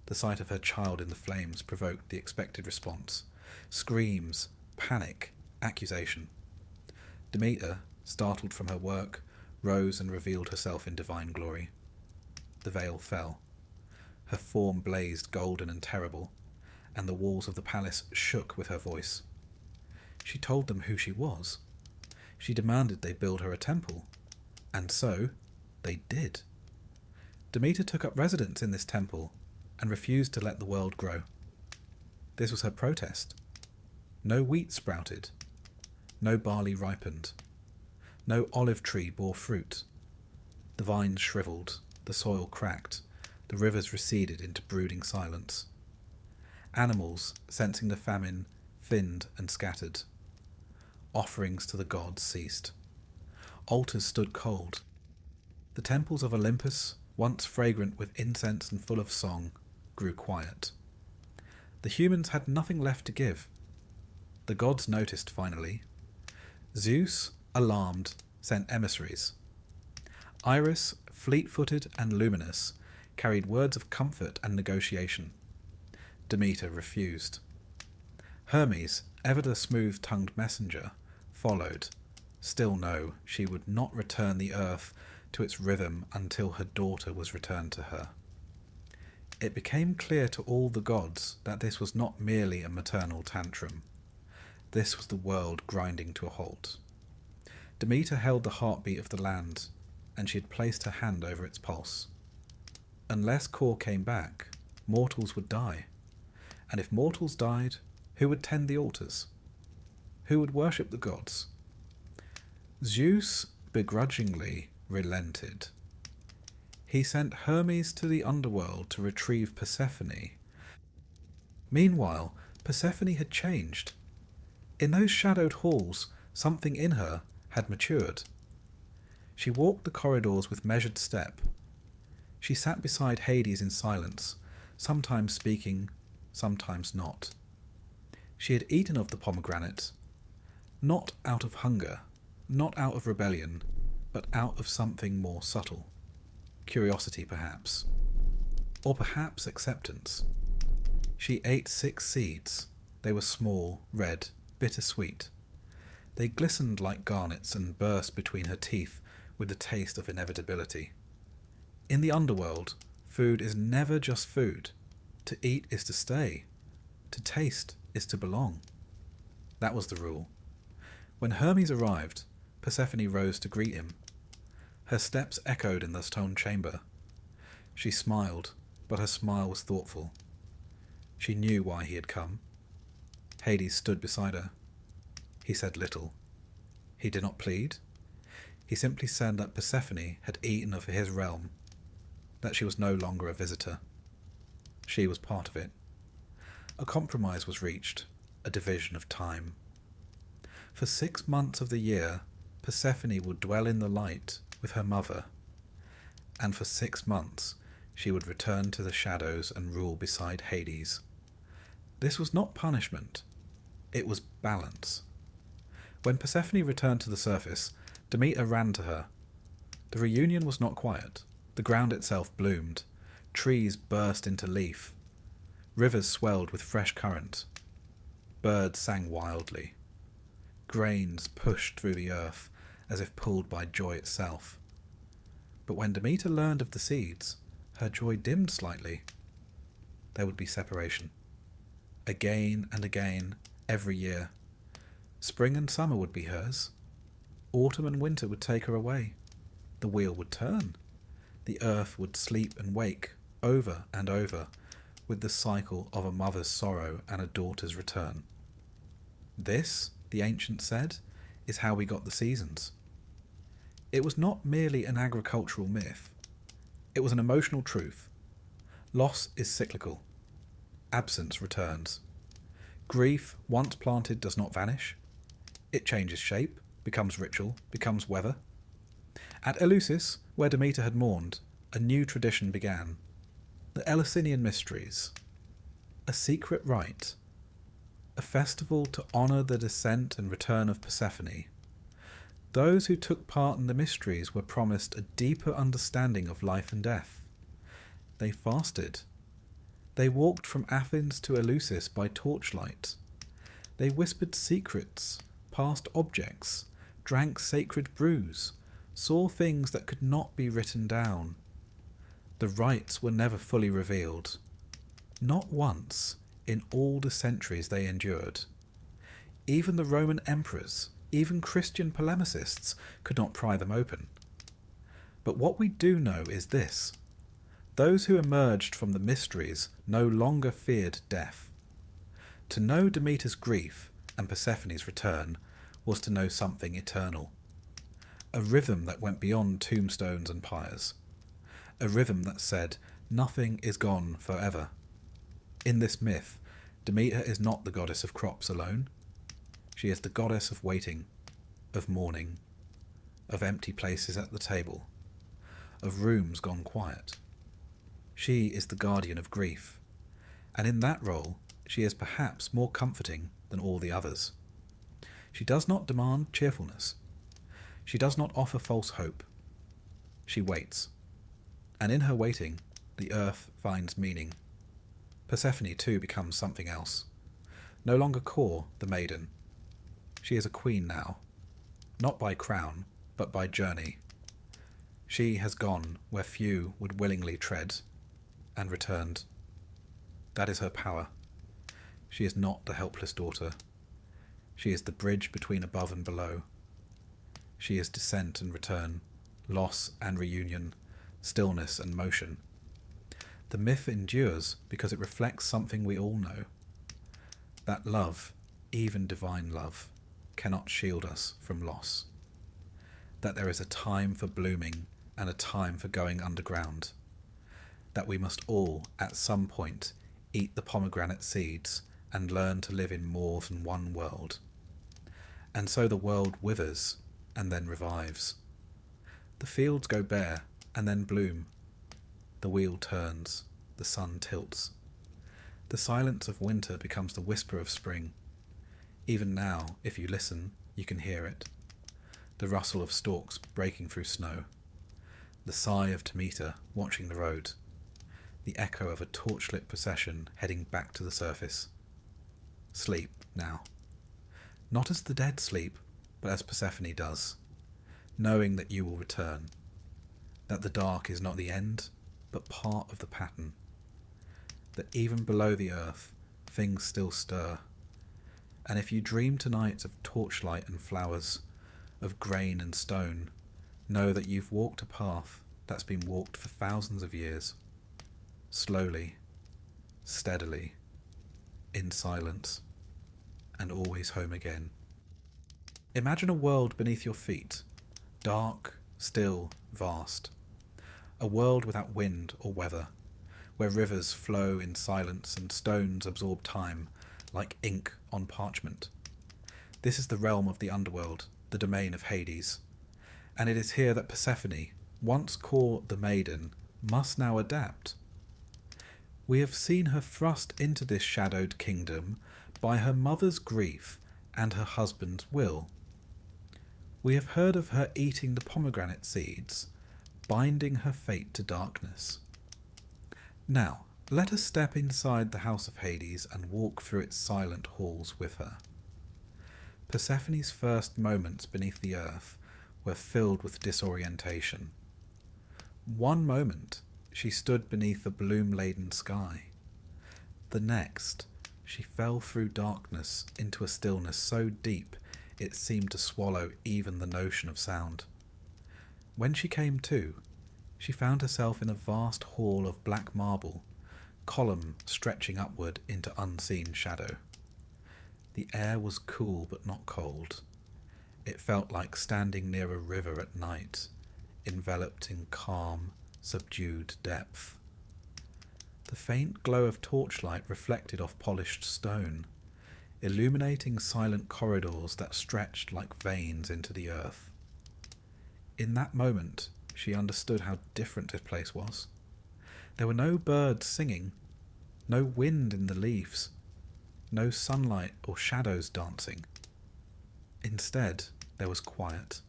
The sight of her child in the flames provoked the expected response: screams, panic, accusation. Demeter, startled from her work, rose and revealed herself in divine glory. The veil fell. Her form blazed golden and terrible, and the walls of the palace shook with her voice. She told them who she was. She demanded they build her a temple, and so they did. Demeter took up residence in this temple and refused to let the world grow. This was her protest. No wheat sprouted. No barley ripened. No olive tree bore fruit. The vines shriveled, the soil cracked, the rivers receded into brooding silence. Animals, sensing the famine, thinned and scattered. Offerings to the gods ceased. Altars stood cold. The temples of Olympus, once fragrant with incense and full of song, grew quiet. The humans had nothing left to give. The gods noticed finally. Zeus, alarmed, sent emissaries. Iris, fleet-footed and luminous, carried words of comfort and negotiation. Demeter refused. Hermes, ever the smooth-tongued messenger, followed. Still no, she would not return the earth to its rhythm until her daughter was returned to her. It became clear to all the gods that this was not merely a maternal tantrum. This was the world grinding to a halt. Demeter held the heartbeat of the land, and she had placed her hand over its pulse. Unless Kor came back, mortals would die. And if mortals died, who would tend the altars? Who would worship the gods? Zeus begrudgingly relented. He sent Hermes to the underworld to retrieve Persephone. Meanwhile, Persephone had changed. In those shadowed halls, something in her had matured. She walked the corridors with measured step. She sat beside Hades in silence, sometimes speaking, sometimes not. She had eaten of the pomegranate, not out of hunger, not out of rebellion, but out of something more subtle. Curiosity, perhaps. Or perhaps acceptance. She ate 6 seeds. They were small, red, bittersweet. They glistened like garnets and burst between her teeth with the taste of inevitability. In the underworld, food is never just food. To eat is to stay. To taste is to belong. That was the rule. When Hermes arrived, Persephone rose to greet him. Her steps echoed in the stone chamber. She smiled, but her smile was thoughtful. She knew why he had come. Hades stood beside her. He said little. He did not plead. He simply said that Persephone had eaten of his realm, that she was no longer a visitor. She was part of it. A compromise was reached, a division of time. For 6 months of the year, Persephone would dwell in the light with her mother, and for 6 months she would return to the shadows and rule beside Hades. This was not punishment, it was balance. When Persephone returned to the surface, Demeter ran to her. The reunion was not quiet. The ground itself bloomed. Trees burst into leaf. Rivers swelled with fresh current. Birds sang wildly. Grains pushed through the earth as if pulled by joy itself. But when Demeter learned of the seeds, her joy dimmed slightly. There would be separation. Again and again, every year. Spring and summer would be hers. Autumn and winter would take her away. The wheel would turn. The earth would sleep and wake, over and over, with the cycle of a mother's sorrow and a daughter's return. This, the ancients said, is how we got the seasons. It was not merely an agricultural myth. It was an emotional truth. Loss is cyclical. Absence returns. Grief, once planted, does not vanish. It changes shape, becomes ritual, becomes weather. At Eleusis, where Demeter had mourned, a new tradition began. The Eleusinian Mysteries. A secret rite. A festival to honour the descent and return of Persephone. Those who took part in the mysteries were promised a deeper understanding of life and death. They fasted. They walked from Athens to Eleusis by torchlight. They whispered secrets, passed objects, drank sacred brews, saw things that could not be written down. The rites were never fully revealed. Not once in all the centuries they endured. Even the Roman emperors, even Christian polemicists could not pry them open. But what we do know is this. Those who emerged from the mysteries no longer feared death. To know Demeter's grief and Persephone's return was to know something eternal. A rhythm that went beyond tombstones and pyres. A rhythm that said, nothing is gone forever. In this myth, Demeter is not the goddess of crops alone. She is the goddess of waiting, of mourning, of empty places at the table, of rooms gone quiet. She is the guardian of grief, and in that role, she is perhaps more comforting than all the others. She does not demand cheerfulness. She does not offer false hope. She waits, and in her waiting, the earth finds meaning. Persephone too becomes something else. No longer Kor, the maiden. She is a queen now, not by crown, but by journey. She has gone where few would willingly tread, and returned. That is her power. She is not the helpless daughter. She is the bridge between above and below. She is descent and return, loss and reunion, stillness and motion. The myth endures because it reflects something we all know. That love, even divine love, cannot shield us from loss. That there is a time for blooming and a time for going underground. That we must all, at some point, eat the pomegranate seeds and learn to live in more than one world. And so the world withers and then revives. The fields go bare and then bloom. The wheel turns, the sun tilts. The silence of winter becomes the whisper of spring. Even now, if you listen, you can hear it. The rustle of stalks breaking through snow. The sigh of Demeter watching the road. The echo of a torchlit procession heading back to the surface. Sleep now. Not as the dead sleep, but as Persephone does, knowing that you will return. That the dark is not the end, but part of the pattern. That even below the earth, things still stir. And if you dream tonight of torchlight and flowers, of grain and stone, know that you've walked a path that's been walked for thousands of years. Slowly, steadily, in silence, and always home again. Imagine a world beneath your feet, dark, still, vast. A world without wind or weather, where rivers flow in silence and stones absorb time, like ink on parchment. This is the realm of the underworld, the domain of Hades. And it is here that Persephone, once Kor the maiden, must now adapt. We have seen her thrust into this shadowed kingdom by her mother's grief and her husband's will. We have heard of her eating the pomegranate seeds, binding her fate to darkness. Now, let us step inside the house of Hades and walk through its silent halls with her. Persephone's first moments beneath the earth were filled with disorientation. One moment, she stood beneath a bloom-laden sky. The next, she fell through darkness into a stillness so deep it seemed to swallow even the notion of sound. When she came to, she found herself in a vast hall of black marble, column stretching upward into unseen shadow. The air was cool but not cold. It felt like standing near a river at night, enveloped in calm, subdued depth. The faint glow of torchlight reflected off polished stone, illuminating silent corridors that stretched like veins into the earth. In that moment, she understood how different this place was. There were no birds singing, no wind in the leaves, no sunlight or shadows dancing. Instead, there was quiet,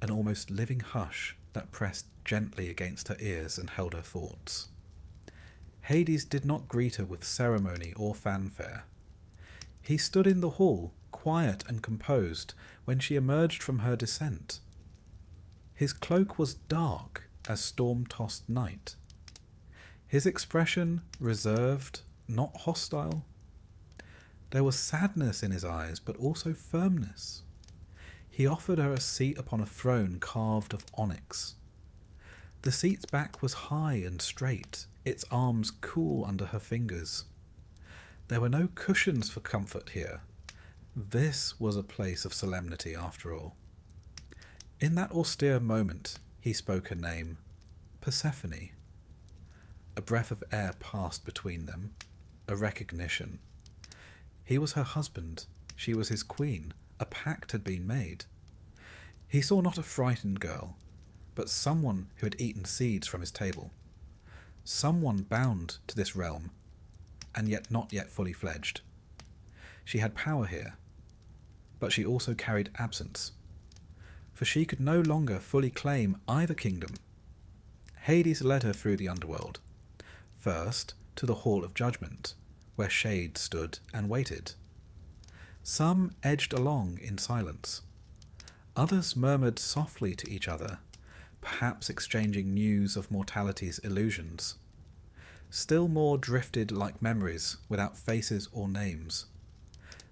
an almost living hush that pressed gently against her ears and held her thoughts. Hades did not greet her with ceremony or fanfare. He stood in the hall, quiet and composed, when she emerged from her descent. His cloak was dark as storm-tossed night. His expression reserved, not hostile. There was sadness in his eyes, but also firmness. He offered her a seat upon a throne carved of onyx. The seat's back was high and straight, its arms cool under her fingers. There were no cushions for comfort here. This was a place of solemnity after all. In that austere moment, he spoke her name, Persephone. A breath of air passed between them, a recognition. He was her husband, she was his queen, a pact had been made. He saw not a frightened girl, but someone who had eaten seeds from his table. Someone bound to this realm, and yet not yet fully fledged. She had power here, but she also carried absence, for she could no longer fully claim either kingdom. Hades led her through the underworld, first to the Hall of Judgment, where shades stood and waited. Some edged along in silence. Others murmured softly to each other, perhaps exchanging news of mortality's illusions. Still more drifted like memories without faces or names.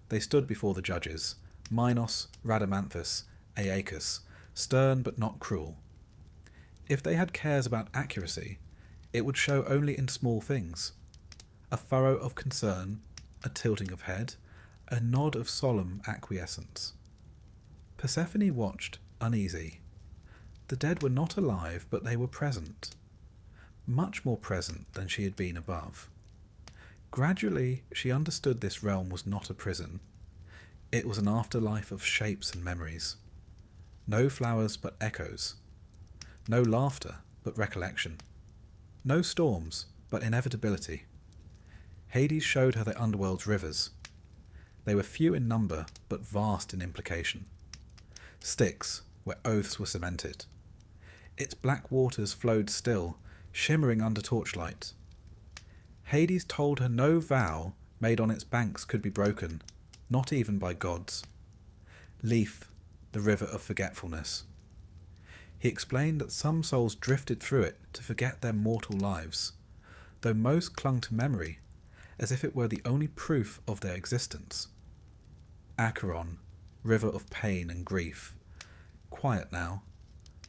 They stood before the judges, Minos, Rhadamanthus, Aeacus, stern but not cruel. If they had cares about accuracy, it would show only in small things. A furrow of concern, a tilting of head, a nod of solemn acquiescence. Persephone watched, uneasy. The dead were not alive, but they were present. Much more present than she had been above. Gradually, she understood this realm was not a prison. It was an afterlife of shapes and memories. No flowers but echoes. No laughter but recollection. No storms but inevitability. Hades showed her the underworld's rivers. They were few in number but vast in implication. Styx, where oaths were cemented. Its black waters flowed still, shimmering under torchlight. Hades told her no vow made on its banks could be broken, not even by gods. Lethe, the river of forgetfulness. He explained that some souls drifted through it to forget their mortal lives, though most clung to memory, as if it were the only proof of their existence. Acheron, river of pain and grief, quiet now,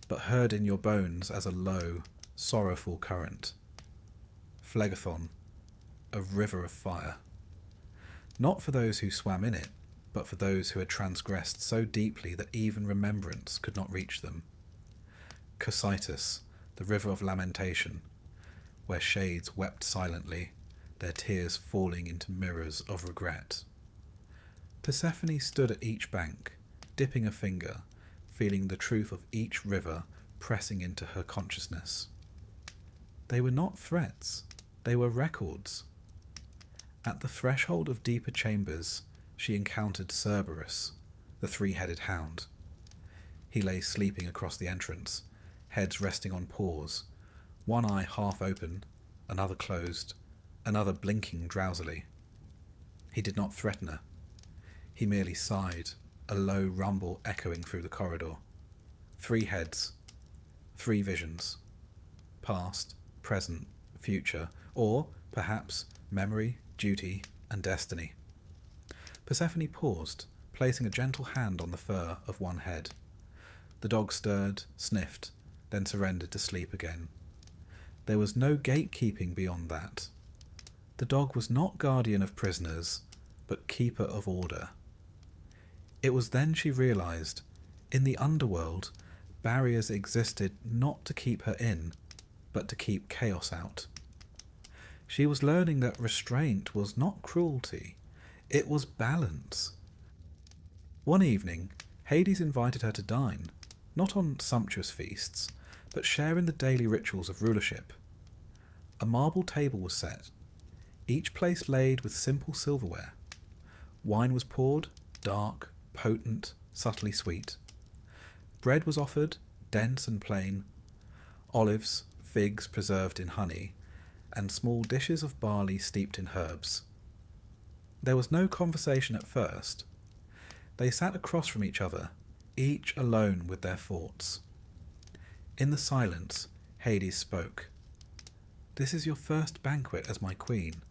but heard in your bones as a low, sorrowful current. Phlegethon, a river of fire. Not for those who swam in it, but for those who had transgressed so deeply that even remembrance could not reach them. Cocytus, the river of lamentation, where shades wept silently, their tears falling into mirrors of regret. Persephone stood at each bank, dipping a finger, feeling the truth of each river pressing into her consciousness. They were not threats, they were records. At the threshold of deeper chambers, she encountered Cerberus, the three-headed hound. He lay sleeping across the entrance, heads resting on paws, one eye half open, another closed, another blinking drowsily. He did not threaten her. He merely sighed, a low rumble echoing through the corridor. 3 heads, 3 visions. Past, present, future, or, perhaps, memory, duty, and destiny. Persephone paused, placing a gentle hand on the fur of one head. The dog stirred, sniffed, then surrendered to sleep again. There was no gatekeeping beyond that. The dog was not guardian of prisoners, but keeper of order. It was then she realized, in the underworld, barriers existed not to keep her in, but to keep chaos out. She was learning that restraint was not cruelty, it was balance. One evening, Hades invited her to dine, not on sumptuous feasts, but share in the daily rituals of rulership. A marble table was set, each place laid with simple silverware. Wine was poured, dark, potent, subtly sweet. Bread was offered, dense and plain. Olives, figs preserved in honey, and small dishes of barley steeped in herbs. There was no conversation at first. They sat across from each other, each alone with their thoughts. In the silence, Hades spoke. "This is your first banquet as my queen.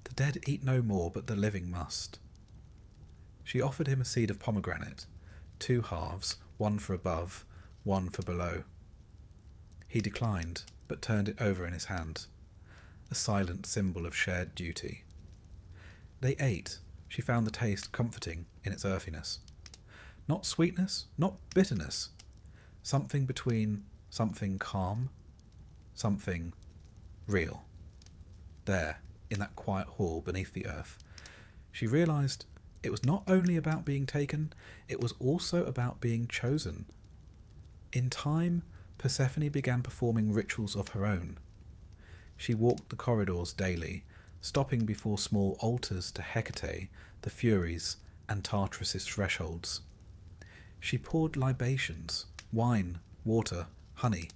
The dead eat no more, but the living must." She offered him a seed of pomegranate, 2 halves, one for above, one for below. He declined, but turned it over in his hand, a silent symbol of shared duty. They ate. She found the taste comforting in its earthiness. Not sweetness, not bitterness. Something between something calm, something real. There, in that quiet hall beneath the earth, she realized it was not only about being taken, it was also about being chosen. In time, Persephone began performing rituals of her own. She walked the corridors daily, stopping before small altars to Hecate, the Furies, and Tartarus's thresholds. She poured libations, wine, water, honey,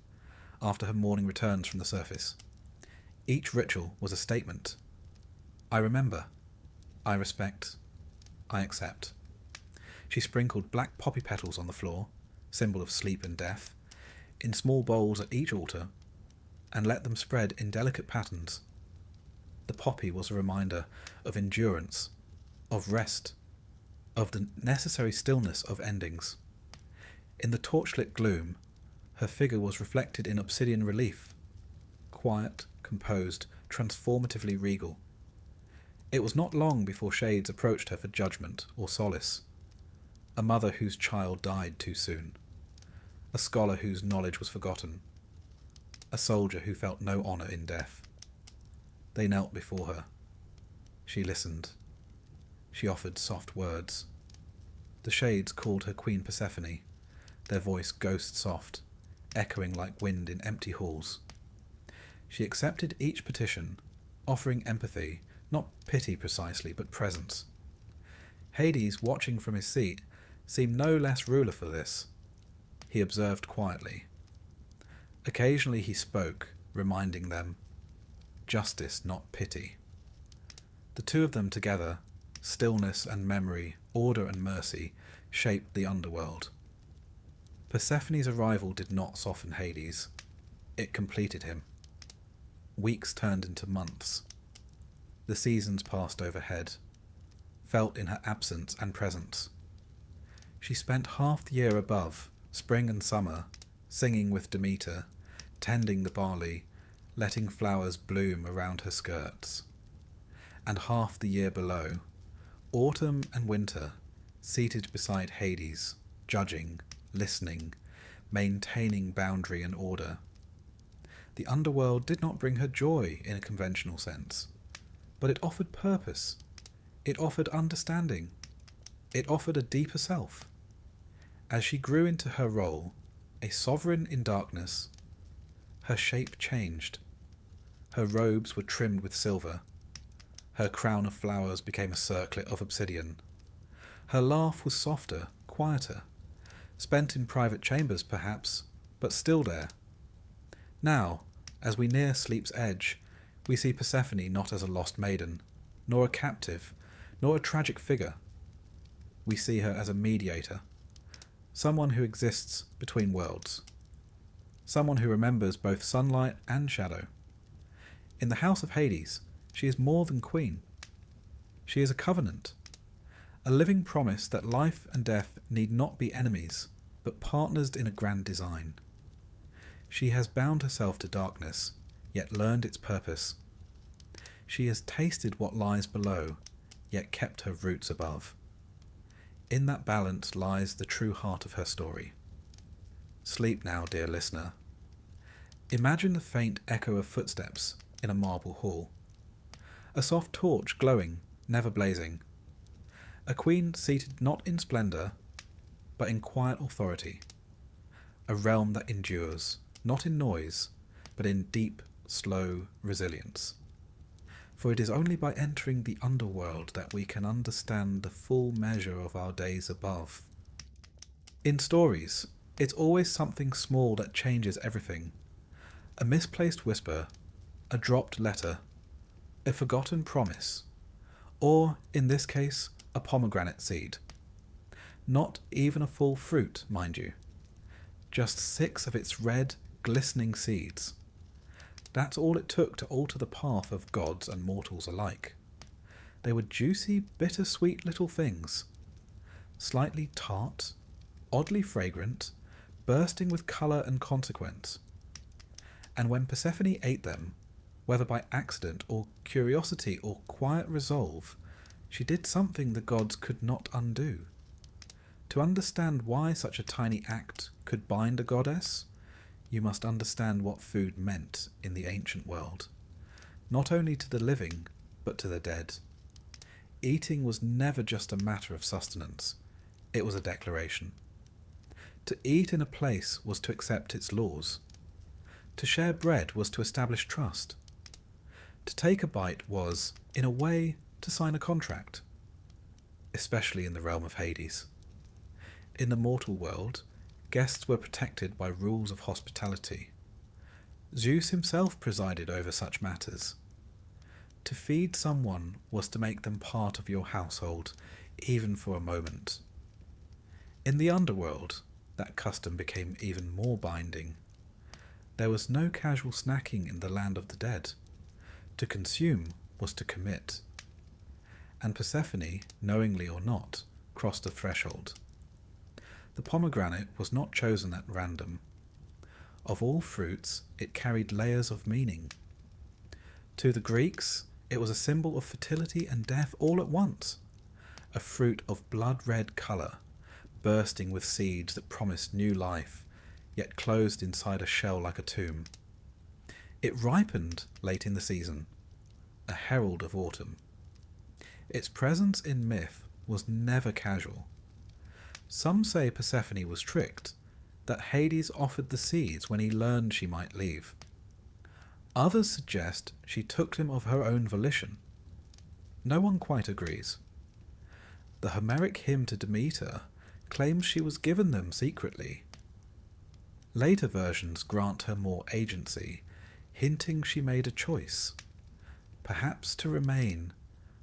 after her morning returns from the surface. Each ritual was a statement. I remember. I respect. I accept. She sprinkled black poppy petals on the floor, symbol of sleep and death, in small bowls at each altar, and let them spread in delicate patterns. The poppy was a reminder of endurance, of rest, of the necessary stillness of endings. In the torchlit gloom, her figure was reflected in obsidian relief, quiet, composed, transformatively regal. It was not long before shades approached her for judgment or solace. A mother whose child died too soon. A scholar whose knowledge was forgotten. A soldier who felt no honour in death. They knelt before her. She listened. She offered soft words. The shades called her Queen Persephone, their voice ghost-soft, echoing like wind in empty halls. She accepted each petition, offering empathy, not pity precisely, but presence. Hades, watching from his seat, seemed no less ruler for this. He observed quietly. Occasionally he spoke, reminding them, justice, not pity. The two of them together, stillness and memory, order and mercy, shaped the underworld. Persephone's arrival did not soften Hades. It completed him. Weeks turned into months. The seasons passed overhead, felt in her absence and presence. She spent half the year above, spring and summer, singing with Demeter, tending the barley, letting flowers bloom around her skirts. And half the year below, autumn and winter, seated beside Hades, judging, listening, maintaining boundary and order. The underworld did not bring her joy in a conventional sense, but it offered purpose. It offered understanding. It offered a deeper self. As she grew into her role, a sovereign in darkness, her shape changed. Her robes were trimmed with silver. Her crown of flowers became a circlet of obsidian. Her laugh was softer, quieter, spent in private chambers perhaps, but still there. Now, as we near sleep's edge, we see Persephone not as a lost maiden, nor a captive, nor a tragic figure. We see her as a mediator, someone who exists between worlds, someone who remembers both sunlight and shadow. In the house of Hades, she is more than queen. She is a covenant, a living promise that life and death need not be enemies, but partners in a grand design. She has bound herself to darkness, yet learned its purpose. She has tasted what lies below, yet kept her roots above. In that balance lies the true heart of her story. Sleep now, dear listener. Imagine the faint echo of footsteps in a marble hall. A soft torch glowing, never blazing. A queen seated not in splendour, but in quiet authority. A realm that endures, not in noise, but in deep, slow resilience. For it is only by entering the underworld that we can understand the full measure of our days above. In stories, it's always something small that changes everything. A misplaced whisper, a dropped letter, a forgotten promise, or, in this case, a pomegranate seed. Not even a full fruit, mind you. Just 6 of its red, glistening seeds. That's all it took to alter the path of gods and mortals alike. They were juicy, bitter-sweet little things. Slightly tart, oddly fragrant, bursting with colour and consequence. And when Persephone ate them, whether by accident or curiosity or quiet resolve, she did something the gods could not undo. To understand why such a tiny act could bind a goddess, you must understand what food meant in the ancient world, not only to the living, but to the dead. Eating was never just a matter of sustenance, it was a declaration. To eat in a place was to accept its laws. To share bread was to establish trust. To take a bite was, in a way, to sign a contract, especially in the realm of Hades. In the mortal world, guests were protected by rules of hospitality. Zeus himself presided over such matters. To feed someone was to make them part of your household, even for a moment. In the underworld, that custom became even more binding. There was no casual snacking in the land of the dead. To consume was to commit. And Persephone, knowingly or not, crossed the threshold. The pomegranate was not chosen at random. Of all fruits, it carried layers of meaning. To the Greeks, it was a symbol of fertility and death all at once. A fruit of blood-red colour, bursting with seeds that promised new life, yet closed inside a shell like a tomb. It ripened late in the season, a herald of autumn. Its presence in myth was never casual. Some say Persephone was tricked, that Hades offered the seeds when he learned she might leave. Others suggest she took them of her own volition. No one quite agrees. The Homeric hymn to Demeter claims she was given them secretly. Later versions grant her more agency, hinting she made a choice, perhaps to remain,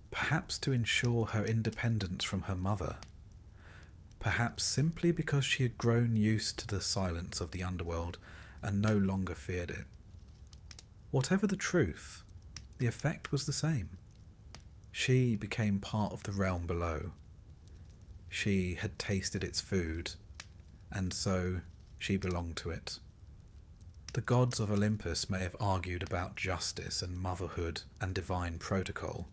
perhaps to ensure her independence from her mother, perhaps simply because she had grown used to the silence of the underworld and no longer feared it. Whatever the truth, the effect was the same. She became part of the realm below. She had tasted its food, and so she belonged to it. The gods of Olympus may have argued about justice and motherhood and divine protocol,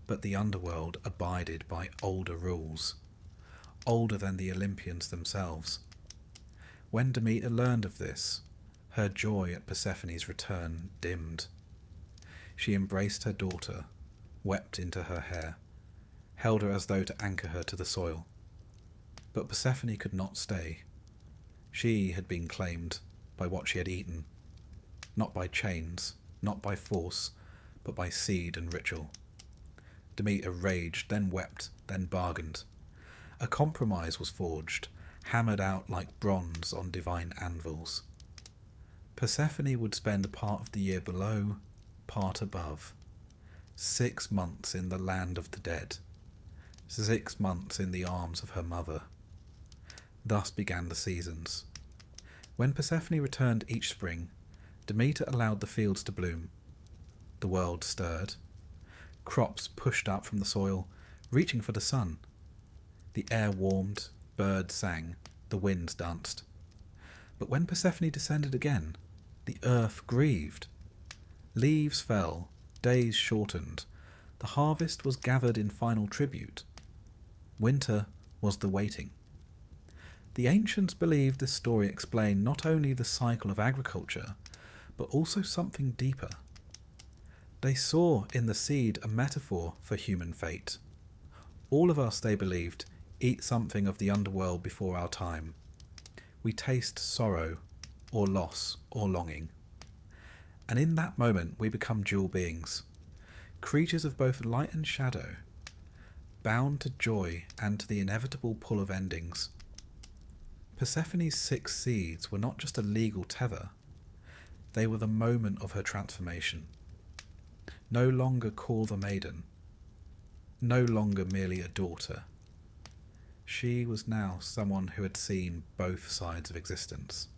but the underworld abided by older rules, older than the Olympians themselves. When Demeter learned of this, her joy at Persephone's return dimmed. She embraced her daughter, wept into her hair, held her as though to anchor her to the soil. But Persephone could not stay. She had been claimed by what she had eaten, not by chains, not by force, but by seed and ritual. Demeter raged, then wept, then bargained. A compromise was forged, hammered out like bronze on divine anvils. Persephone would spend a part of the year below, part above. 6 months in the land of the dead. 6 months in the arms of her mother. Thus began the seasons. When Persephone returned each spring, Demeter allowed the fields to bloom. The world stirred. Crops pushed up from the soil, reaching for the sun. The air warmed, birds sang, the winds danced. But when Persephone descended again, the earth grieved. Leaves fell, days shortened. The harvest was gathered in final tribute. Winter was the waiting. The ancients believed this story explained not only the cycle of agriculture, but also something deeper. They saw in the seed a metaphor for human fate. All of us, they believed, eat something of the underworld before our time. We taste sorrow, or loss, or longing. And in that moment we become dual beings, creatures of both light and shadow, bound to joy and to the inevitable pull of endings. Persephone's 6 seeds were not just a legal tether, they were the moment of her transformation. No longer called a maiden, no longer merely a daughter. She was now someone who had seen both sides of existence.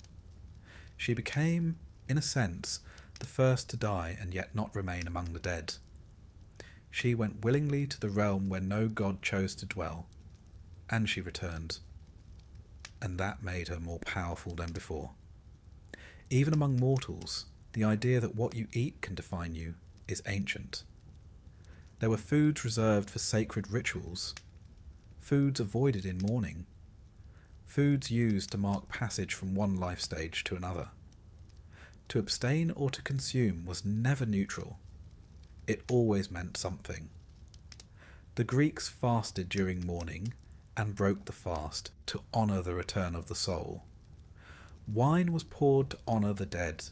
She became, in a sense, the first to die and yet not remain among the dead. She went willingly to the realm where no god chose to dwell, and she returned. And that made her more powerful than before. Even among mortals, the idea that what you eat can define you is ancient. There were foods reserved for sacred rituals, foods avoided in mourning, foods used to mark passage from one life stage to another. To abstain or to consume was never neutral. It always meant something. The Greeks fasted during mourning and broke the fast to honour the return of the soul. Wine was poured to honour the dead.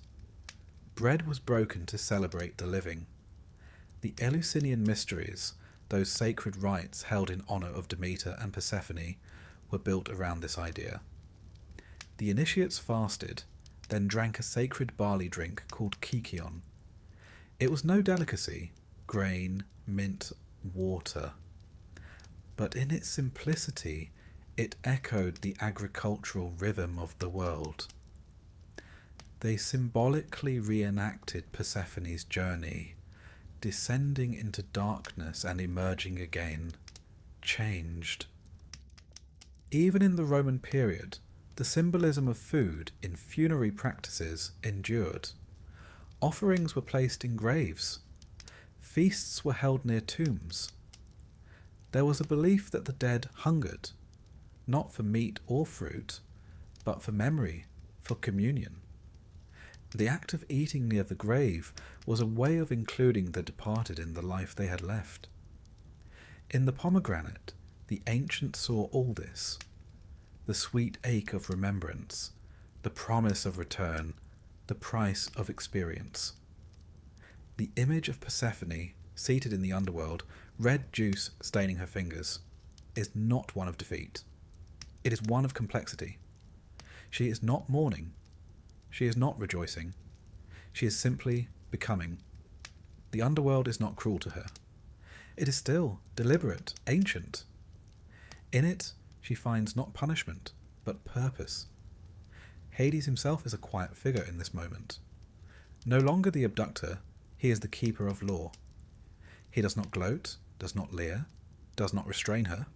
Bread was broken to celebrate the living. The Eleusinian mysteries, those sacred rites held in honour of Demeter and Persephone, were built around this idea. The initiates fasted, then drank a sacred barley drink called kykeon. It was no delicacy, grain, mint, water, but in its simplicity it echoed the agricultural rhythm of the world. They symbolically reenacted Persephone's journey, descending into darkness and emerging again, changed. Even in the Roman period, the symbolism of food in funerary practices endured. Offerings were placed in graves. Feasts were held near tombs. There was a belief that the dead hungered, not for meat or fruit, but for memory, for communion. The act of eating near the grave was a way of including the departed in the life they had left. In the pomegranate, the ancients saw all this: the sweet ache of remembrance, the promise of return, the price of experience. The image of Persephone, seated in the underworld, red juice staining her fingers, is not one of defeat. It is one of complexity. She is not mourning. She is not rejoicing. She is simply becoming. The underworld is not cruel to her. It is still deliberate, ancient. In it, she finds not punishment, but purpose. Hades himself is a quiet figure in this moment. No longer the abductor, he is the keeper of law. He does not gloat, does not leer, does not restrain her.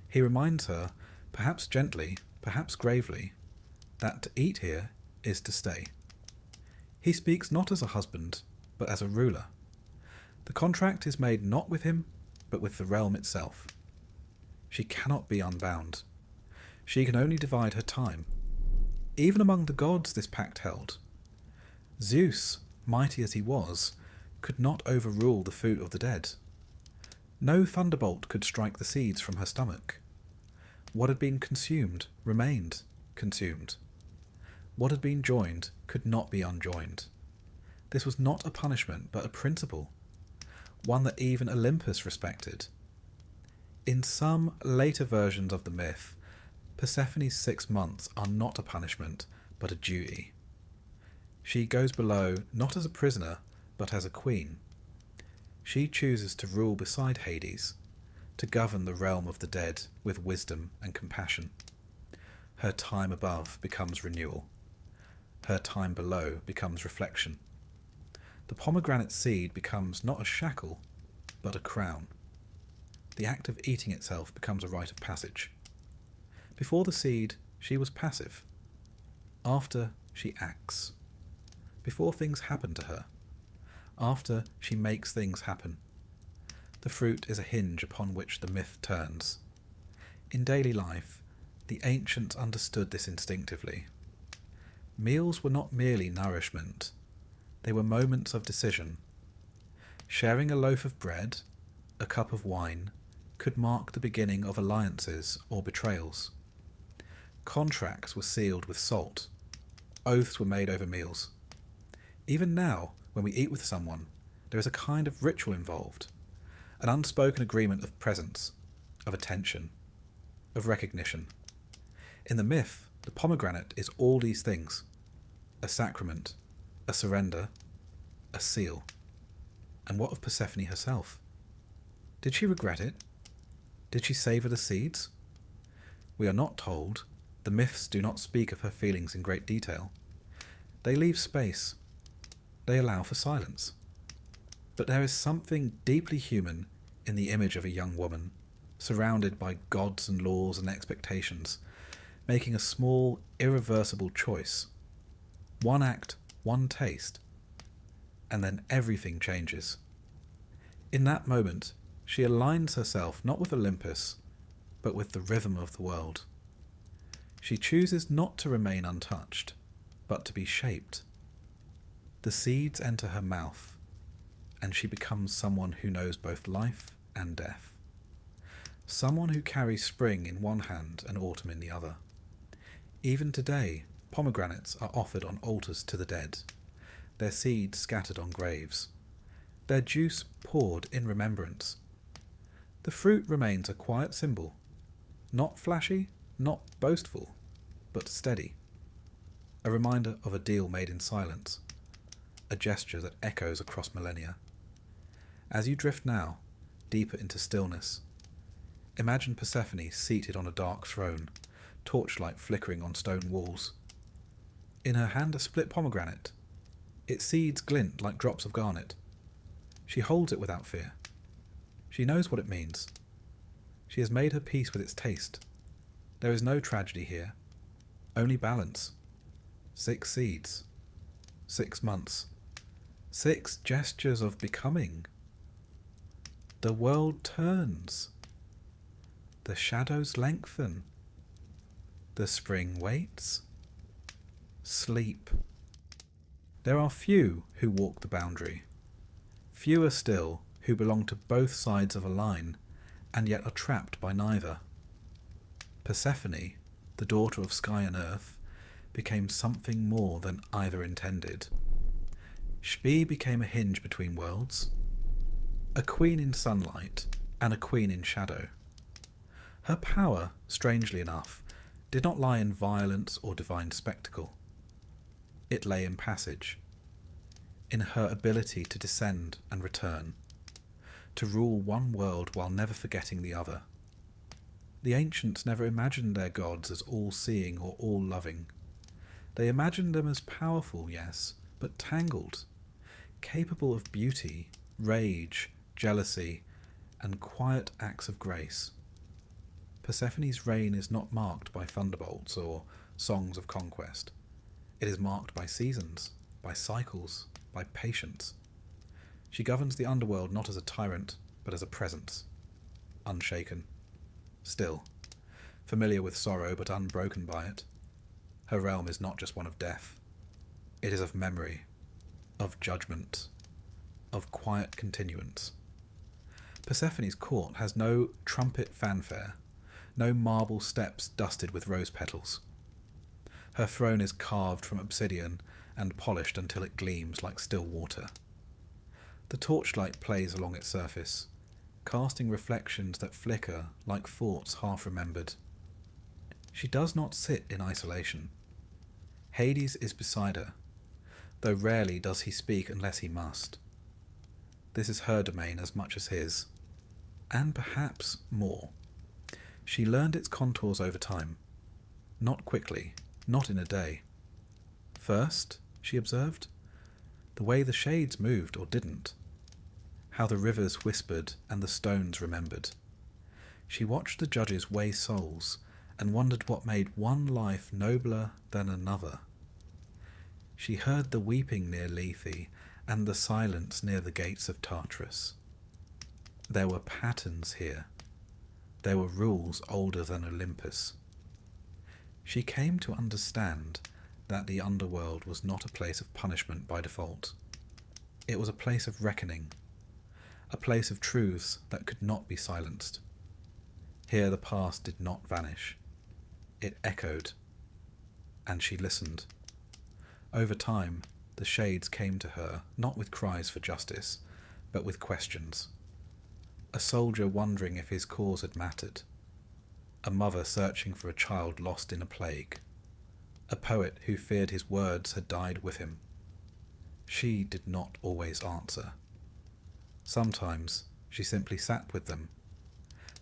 He reminds her, perhaps gently, perhaps gravely, that to eat here is to stay. He speaks not as a husband, but as a ruler. The contract is made not with him, but with the realm itself. She cannot be unbound. She can only divide her time. Even among the gods this pact held. Zeus, mighty as he was, could not overrule the food of the dead. No thunderbolt could strike the seeds from her stomach. What had been consumed remained consumed. What had been joined could not be unjoined. This was not a punishment, but a principle, one that even Olympus respected. In some later versions of the myth, Persephone's 6 months are not a punishment, but a duty. She goes below not as a prisoner, but as a queen. She chooses to rule beside Hades, to govern the realm of the dead with wisdom and compassion. Her time above becomes renewal. Her time below becomes reflection. The pomegranate seed becomes not a shackle, but a crown. The act of eating itself becomes a rite of passage. Before the seed, she was passive. After, she acts. Before things happen to her. After, she makes things happen. The fruit is a hinge upon which the myth turns. In daily life, the ancients understood this instinctively. Meals were not merely nourishment. They were moments of decision. Sharing a loaf of bread, a cup of wine, could mark the beginning of alliances or betrayals. Contracts were sealed with salt. Oaths were made over meals. Even now, when we eat with someone, there is a kind of ritual involved, an unspoken agreement of presence, of attention, of recognition. In the myth, the pomegranate is all these things: a sacrament, a surrender, a seal. And what of Persephone herself? Did she regret it? Did she savour the seeds? We are not told. The myths do not speak of her feelings in great detail. They leave space. They allow for silence. But there is something deeply human in the image of a young woman, surrounded by gods and laws and expectations, making a small, irreversible choice. One act, one taste, and then everything changes. In that moment, she aligns herself not with Olympus, but with the rhythm of the world. She chooses not to remain untouched, but to be shaped. The seeds enter her mouth, and she becomes someone who knows both life and death. Someone who carries spring in one hand and autumn in the other. Even today, pomegranates are offered on altars to the dead, their seeds scattered on graves. their juice poured in remembrance. The fruit remains a quiet symbol, not flashy, not boastful, but steady. A reminder of a deal made in silence, a gesture that echoes across millennia. As you drift now, deeper into stillness, imagine Persephone seated on a dark throne, torchlight flickering on stone walls. In her hand a split pomegranate. Its seeds glint like drops of garnet. She holds it without fear. She knows what it means. She has made her peace with its taste. There is no tragedy here, only balance. 6 seeds, 6 months, 6 gestures of becoming. The world turns. The shadows lengthen. The spring waits. Sleep. There are few who walk the boundary. Fewer still who belong to both sides of a line, and yet are trapped by neither. Persephone, the daughter of sky and earth, became something more than either intended. Shpi became a hinge between worlds, a queen in sunlight and a queen in shadow. Her power, strangely enough, did not lie in violence or divine spectacle. It lay in passage, in her ability to descend and return, to rule one world while never forgetting the other. The ancients never imagined their gods as all-seeing or all-loving. They imagined them as powerful, yes, but tangled, capable of beauty, rage, jealousy, and quiet acts of grace. Persephone's reign is not marked by thunderbolts or songs of conquest. It is marked by seasons, by cycles, by patience. She governs the underworld not as a tyrant, but as a presence, unshaken, still, familiar with sorrow but unbroken by it. Her realm is not just one of death. It is of memory, of judgment, of quiet continuance. Persephone's court has no trumpet fanfare, no marble steps dusted with rose petals. Her throne is carved from obsidian and polished until it gleams like still water. The torchlight plays along its surface, casting reflections that flicker like thoughts half remembered. She does not sit in isolation. Hades is beside her, though rarely does he speak unless he must. This is her domain as much as his, and perhaps more. She learned its contours over time, not quickly, not in a day. First, she observed, the way the shades moved or didn't, how the rivers whispered and the stones remembered. She watched the judges weigh souls and wondered what made one life nobler than another. She heard the weeping near Lethe and the silence near the gates of Tartarus. There were patterns here. There were rules older than Olympus. She came to understand that the underworld was not a place of punishment by default. It was a place of reckoning, a place of truths that could not be silenced. Here the past did not vanish. It echoed, and she listened. Over time, the shades came to her, not with cries for justice, but with questions. A soldier wondering if his cause had mattered. A mother searching for a child lost in a plague. A poet who feared his words had died with him. She did not always answer. Sometimes she simply sat with them.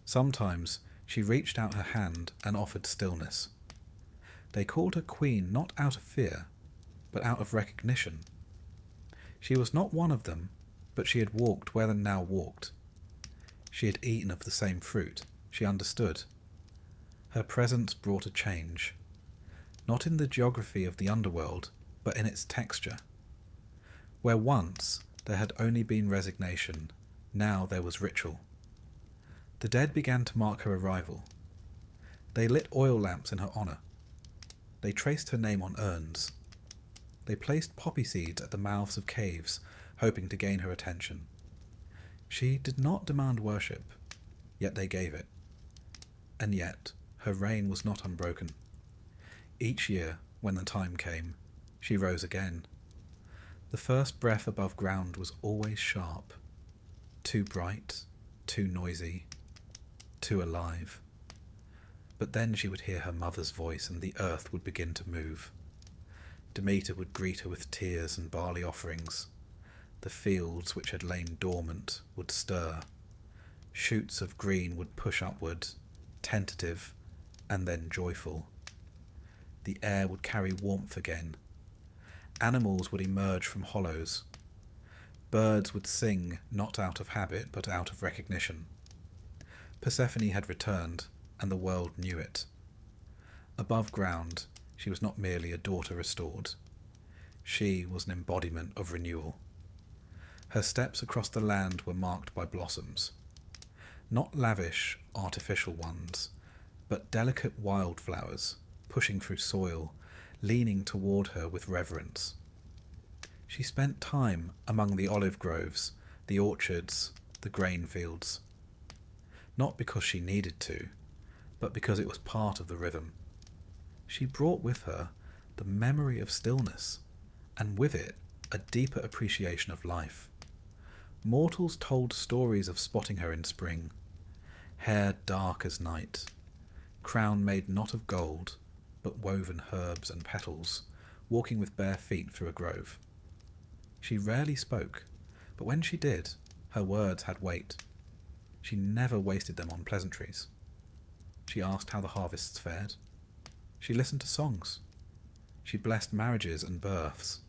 Sometimes she reached out her hand and offered stillness. They called her queen not out of fear, but out of recognition. She was not one of them, but she had walked where they now walked. She had eaten of the same fruit. She understood. Her presence brought a change, not in the geography of the underworld, but in its texture. Where once there had only been resignation, now there was ritual. The dead began to mark her arrival. They lit oil lamps in her honour. They traced her name on urns. They placed poppy seeds at the mouths of caves, hoping to gain her attention. She did not demand worship, yet they gave it. And yet her reign was not unbroken. Each year, when the time came, she rose again. The first breath above ground was always sharp, too bright, too noisy, too alive. But then she would hear her mother's voice and the earth would begin to move. Demeter would greet her with tears and barley offerings. The fields which had lain dormant would stir. Shoots of green would push upward, tentative and then joyful. The air would carry warmth again. Animals would emerge from hollows. Birds would sing not out of habit but out of recognition. Persephone had returned, and the world knew it. Above ground, she was not merely a daughter restored. She was an embodiment of renewal. Her steps across the land were marked by blossoms. Not lavish, artificial ones, but delicate wildflowers, pushing through soil, leaning toward her with reverence. She spent time among the olive groves, the orchards, the grain fields. Not because she needed to, but because it was part of the rhythm. She brought with her the memory of stillness, and with it a deeper appreciation of life. Mortals told stories of spotting her in spring, hair dark as night, crown made not of gold, but woven herbs and petals, walking with bare feet through a grove. She rarely spoke, but when she did, her words had weight. She never wasted them on pleasantries. She asked how the harvests fared. She listened to songs. She blessed marriages and births.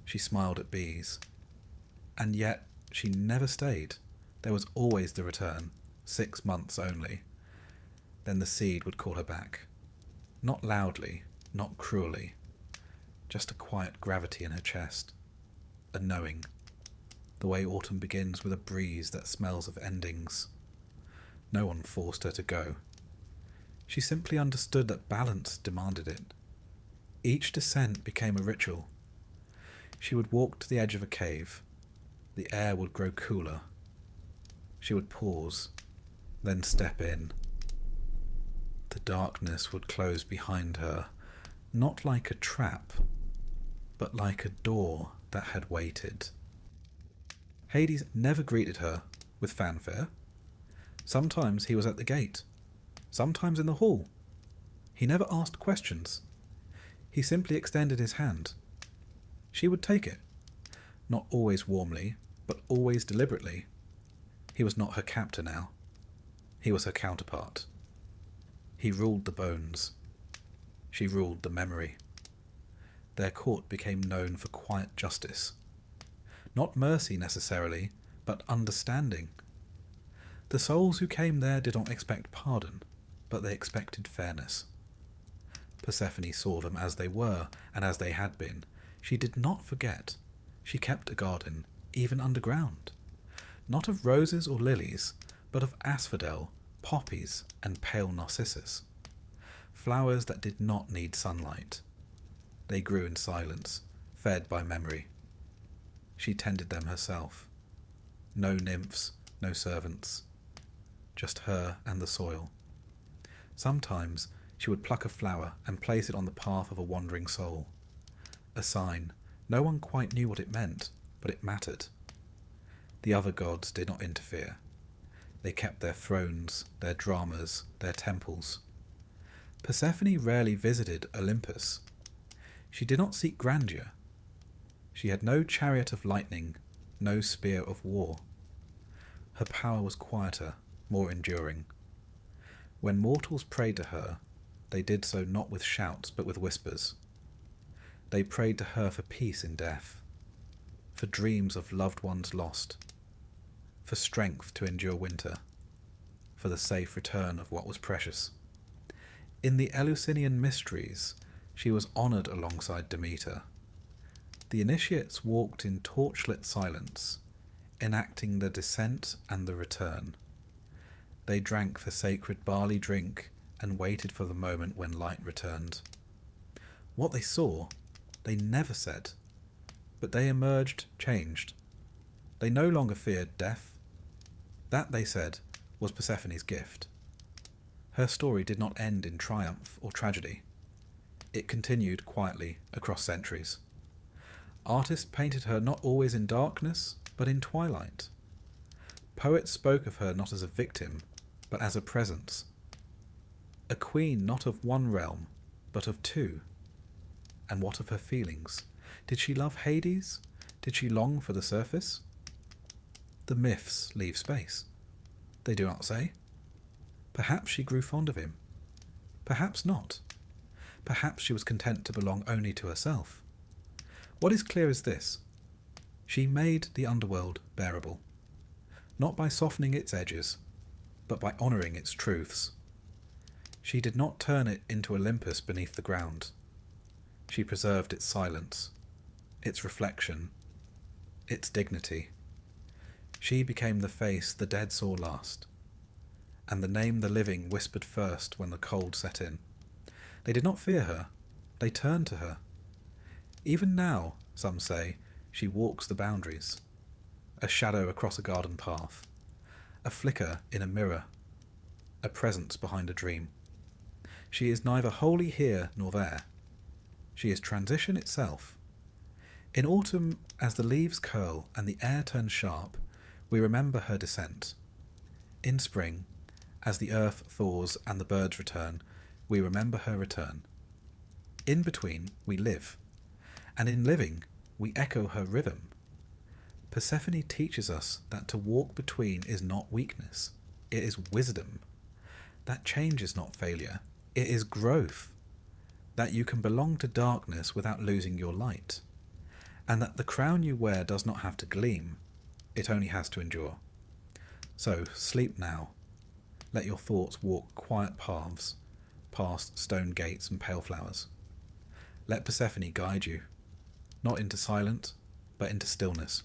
She smiled at bees. And yet she never stayed. There was always the return, 6 months only. Then the seed would call her back. Not loudly, not cruelly, just a quiet gravity in her chest, a knowing, the way autumn begins with a breeze that smells of endings. No one forced her to go. She simply understood that balance demanded it. Each descent became a ritual. She would walk to the edge of a cave. The air would grow cooler. She would pause, then step in. The darkness would close behind her, not like a trap, but like a door that had waited. Hades never greeted her with fanfare. Sometimes he was at the gate, sometimes in the hall. He never asked questions. He simply extended his hand. She would take it, not always warmly, but always deliberately. He was not her captor now. He was her counterpart. He ruled the bones. She ruled the memory. Their court became known for quiet justice. Not mercy necessarily, but understanding. The souls who came there did not expect pardon, but they expected fairness. Persephone saw them as they were, and as they had been. She did not forget. She kept a garden, even underground. Not of roses or lilies, but of asphodel, poppies, and pale narcissus. Flowers that did not need sunlight. They grew in silence, fed by memory. She tended them herself. No nymphs, no servants. Just her and the soil. Sometimes she would pluck a flower and place it on the path of a wandering soul. A sign. No one quite knew what it meant, but it mattered. The other gods did not interfere. They kept their thrones, their dramas, their temples. Persephone rarely visited Olympus. She did not seek grandeur. She had no chariot of lightning, no spear of war. Her power was quieter, more enduring. When mortals prayed to her, they did so not with shouts but with whispers. They prayed to her for peace in death, for dreams of loved ones lost, for strength to endure winter, for the safe return of what was precious. In the Eleusinian mysteries, she was honoured alongside Demeter. The initiates walked in torchlit silence, enacting the descent and the return. They drank the sacred barley drink and waited for the moment when light returned. What they saw, they never said, but they emerged changed. They no longer feared death. That, they said, was Persephone's gift. Her story did not end in triumph or tragedy. It continued quietly across centuries. Artists painted her not always in darkness, but in twilight. Poets spoke of her not as a victim, but as a presence. A queen not of one realm, but of two. And what of her feelings? Did she love Hades? Did she long for the surface? The myths leave space. They do not say. Perhaps she grew fond of him. Perhaps not. Perhaps she was content to belong only to herself. What is clear is this. She made the underworld bearable, not by softening its edges, but by honouring its truths. She did not turn it into Olympus beneath the ground. She preserved its silence, its reflection, its dignity. She became the face the dead saw last, and the name the living whispered first when the cold set in. They did not fear her, they turned to her. Even now, some say, she walks the boundaries. A shadow across a garden path, a flicker in a mirror, a presence behind a dream. She is neither wholly here nor there. She is transition itself. In autumn, as the leaves curl and the air turns sharp, we remember her descent. In spring, as the earth thaws and the birds return, we remember her return. In between, we live, and in living, we echo her rhythm. Persephone teaches us that to walk between is not weakness, it is wisdom. That change is not failure, it is growth. That you can belong to darkness without losing your light, and that the crown you wear does not have to gleam, it only has to endure. So sleep now. Let your thoughts walk quiet paths, past stone gates and pale flowers. Let Persephone guide you, not into silence, but into stillness,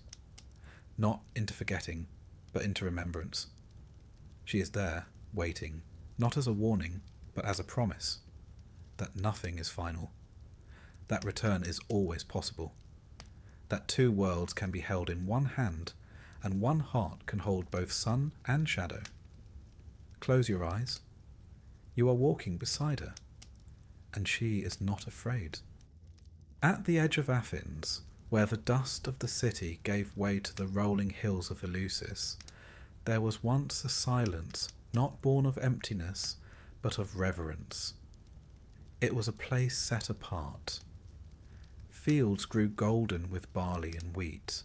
not into forgetting, but into remembrance. She is there, waiting, not as a warning, but as a promise, that nothing is final, that return is always possible, that two worlds can be held in one hand, and one heart can hold both sun and shadow. Close your eyes. You are walking beside her, and she is not afraid. At the edge of Athens, where the dust of the city gave way to the rolling hills of Eleusis, there was once a silence not born of emptiness, but of reverence. It was a place set apart. Fields grew golden with barley and wheat,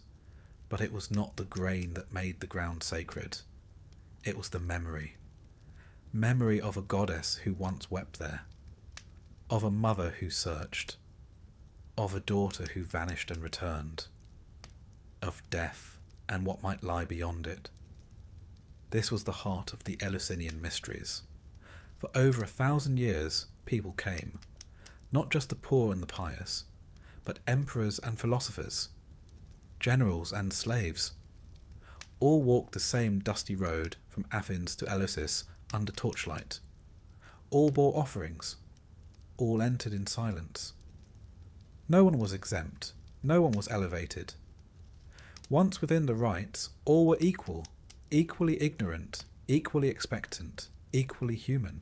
but it was not the grain that made the ground sacred. It was the memory of a goddess who once wept there, of a mother who searched, of a daughter who vanished and returned, of death and what might lie beyond it. This was the heart of the Eleusinian mysteries. For over 1,000 years people came, not just the poor and the pious, but emperors and philosophers, generals and slaves. All walked the same dusty road from Athens to Eleusis under torchlight. All bore offerings. All entered in silence. No one was exempt. No one was elevated. Once within the rites, all were equal, equally ignorant, equally expectant, equally human.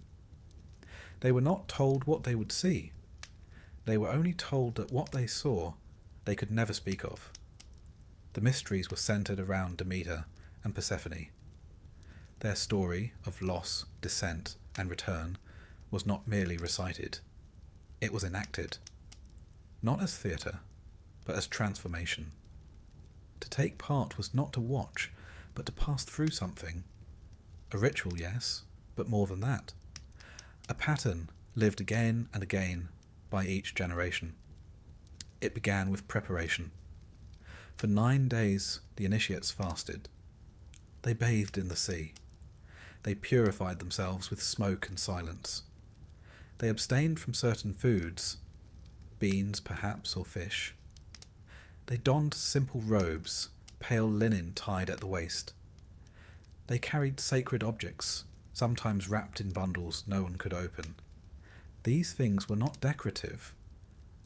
They were not told what they would see. They were only told that what they saw they could never speak of. The mysteries were centred around Demeter and Persephone. Their story of loss, descent, and return was not merely recited. It was enacted, not as theatre, but as transformation. To take part was not to watch, but to pass through something. A ritual, yes, but more than that. A pattern lived again and again by each generation. It began with preparation. For 9 days the initiates fasted. They bathed in the sea. They purified themselves with smoke and silence. They abstained from certain foods, beans perhaps or fish. They donned simple robes, pale linen tied at the waist. They carried sacred objects, sometimes wrapped in bundles no one could open. These things were not decorative.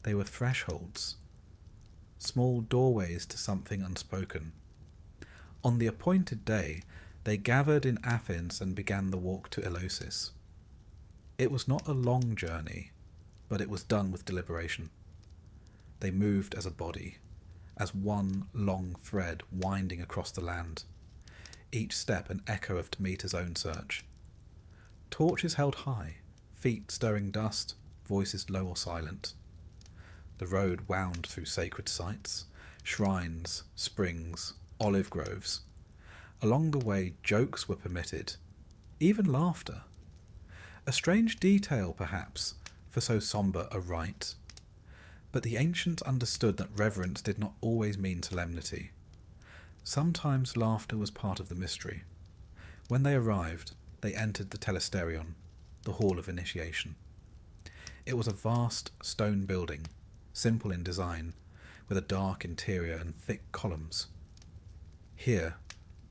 They were thresholds, small doorways to something unspoken. On the appointed day, they gathered in Athens and began the walk to Eleusis. It was not a long journey, but it was done with deliberation. They moved as a body. as one long thread winding across the land, each step an echo of Demeter's own search. Torches held high, feet stirring dust, voices low or silent. The road wound through sacred sites, shrines, springs, olive groves. Along the way jokes were permitted, even laughter. A strange detail, perhaps, for so sombre a rite. But the ancients understood that reverence did not always mean solemnity. Sometimes laughter was part of the mystery. When they arrived, they entered the telesterion, the hall of initiation. It was a vast stone building, simple in design, with a dark interior and thick columns. Here,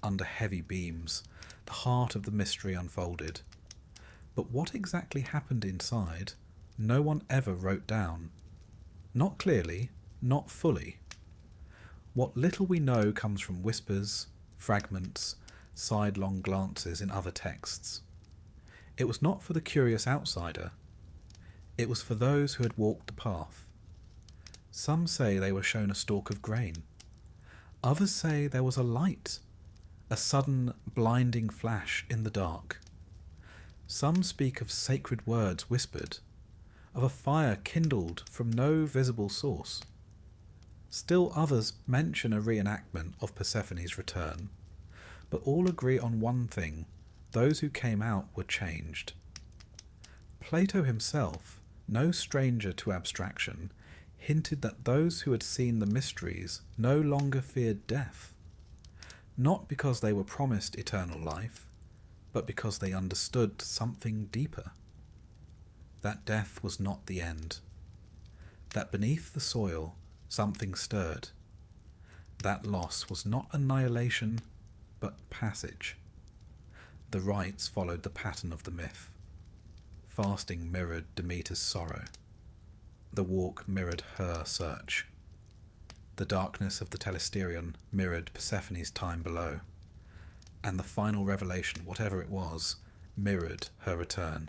under heavy beams, the heart of the mystery unfolded. But what exactly happened inside, no one ever wrote down. Not clearly, not fully. What little we know comes from whispers, fragments, sidelong glances in other texts. It was not for the curious outsider. It was for those who had walked the path. Some say they were shown a stalk of grain. Others say there was a light, a sudden blinding flash in the dark. Some speak of sacred words whispered, of a fire kindled from no visible source. Still others mention a reenactment of Persephone's return, but all agree on one thing: those who came out were changed. Plato himself, no stranger to abstraction, hinted that those who had seen the mysteries no longer feared death, not because they were promised eternal life, but because they understood something deeper. That death was not the end. That beneath the soil something stirred. That loss was not annihilation, but passage. The rites followed the pattern of the myth. Fasting mirrored Demeter's sorrow. The walk mirrored her search. The darkness of the telesterion mirrored Persephone's time below. And the final revelation, whatever it was, mirrored her return.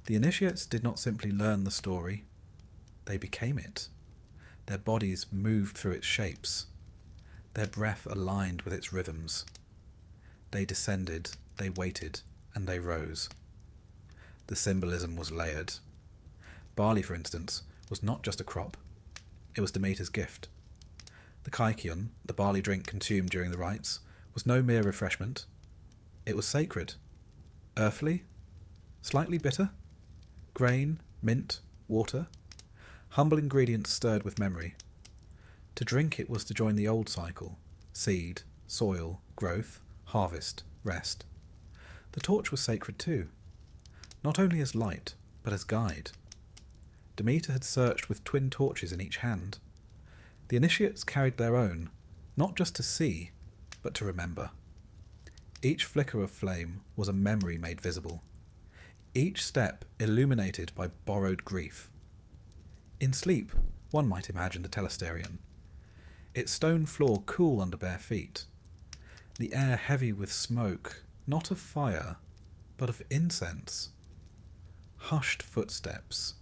The initiates did not simply learn the story, they became it. Their bodies moved through its shapes. Their breath aligned with its rhythms. They descended, they waited, and they rose. The symbolism was layered. Barley, for instance, was not just a crop. It was Demeter's gift. The kykion, the barley drink consumed during the rites, was no mere refreshment. It was sacred. Earthly? Slightly bitter? Grain, mint, water? Humble ingredients stirred with memory. To drink it was to join the old cycle: seed, soil, growth, harvest, rest. The torch was sacred too, not only as light, but as guide. Demeter had searched with twin torches in each hand. The initiates carried their own, not just to see, but to remember. Each flicker of flame was a memory made visible, each step illuminated by borrowed grief. In sleep, one might imagine the telesterion, its stone floor cool under bare feet, the air heavy with smoke, not of fire, but of incense. Hushed footsteps,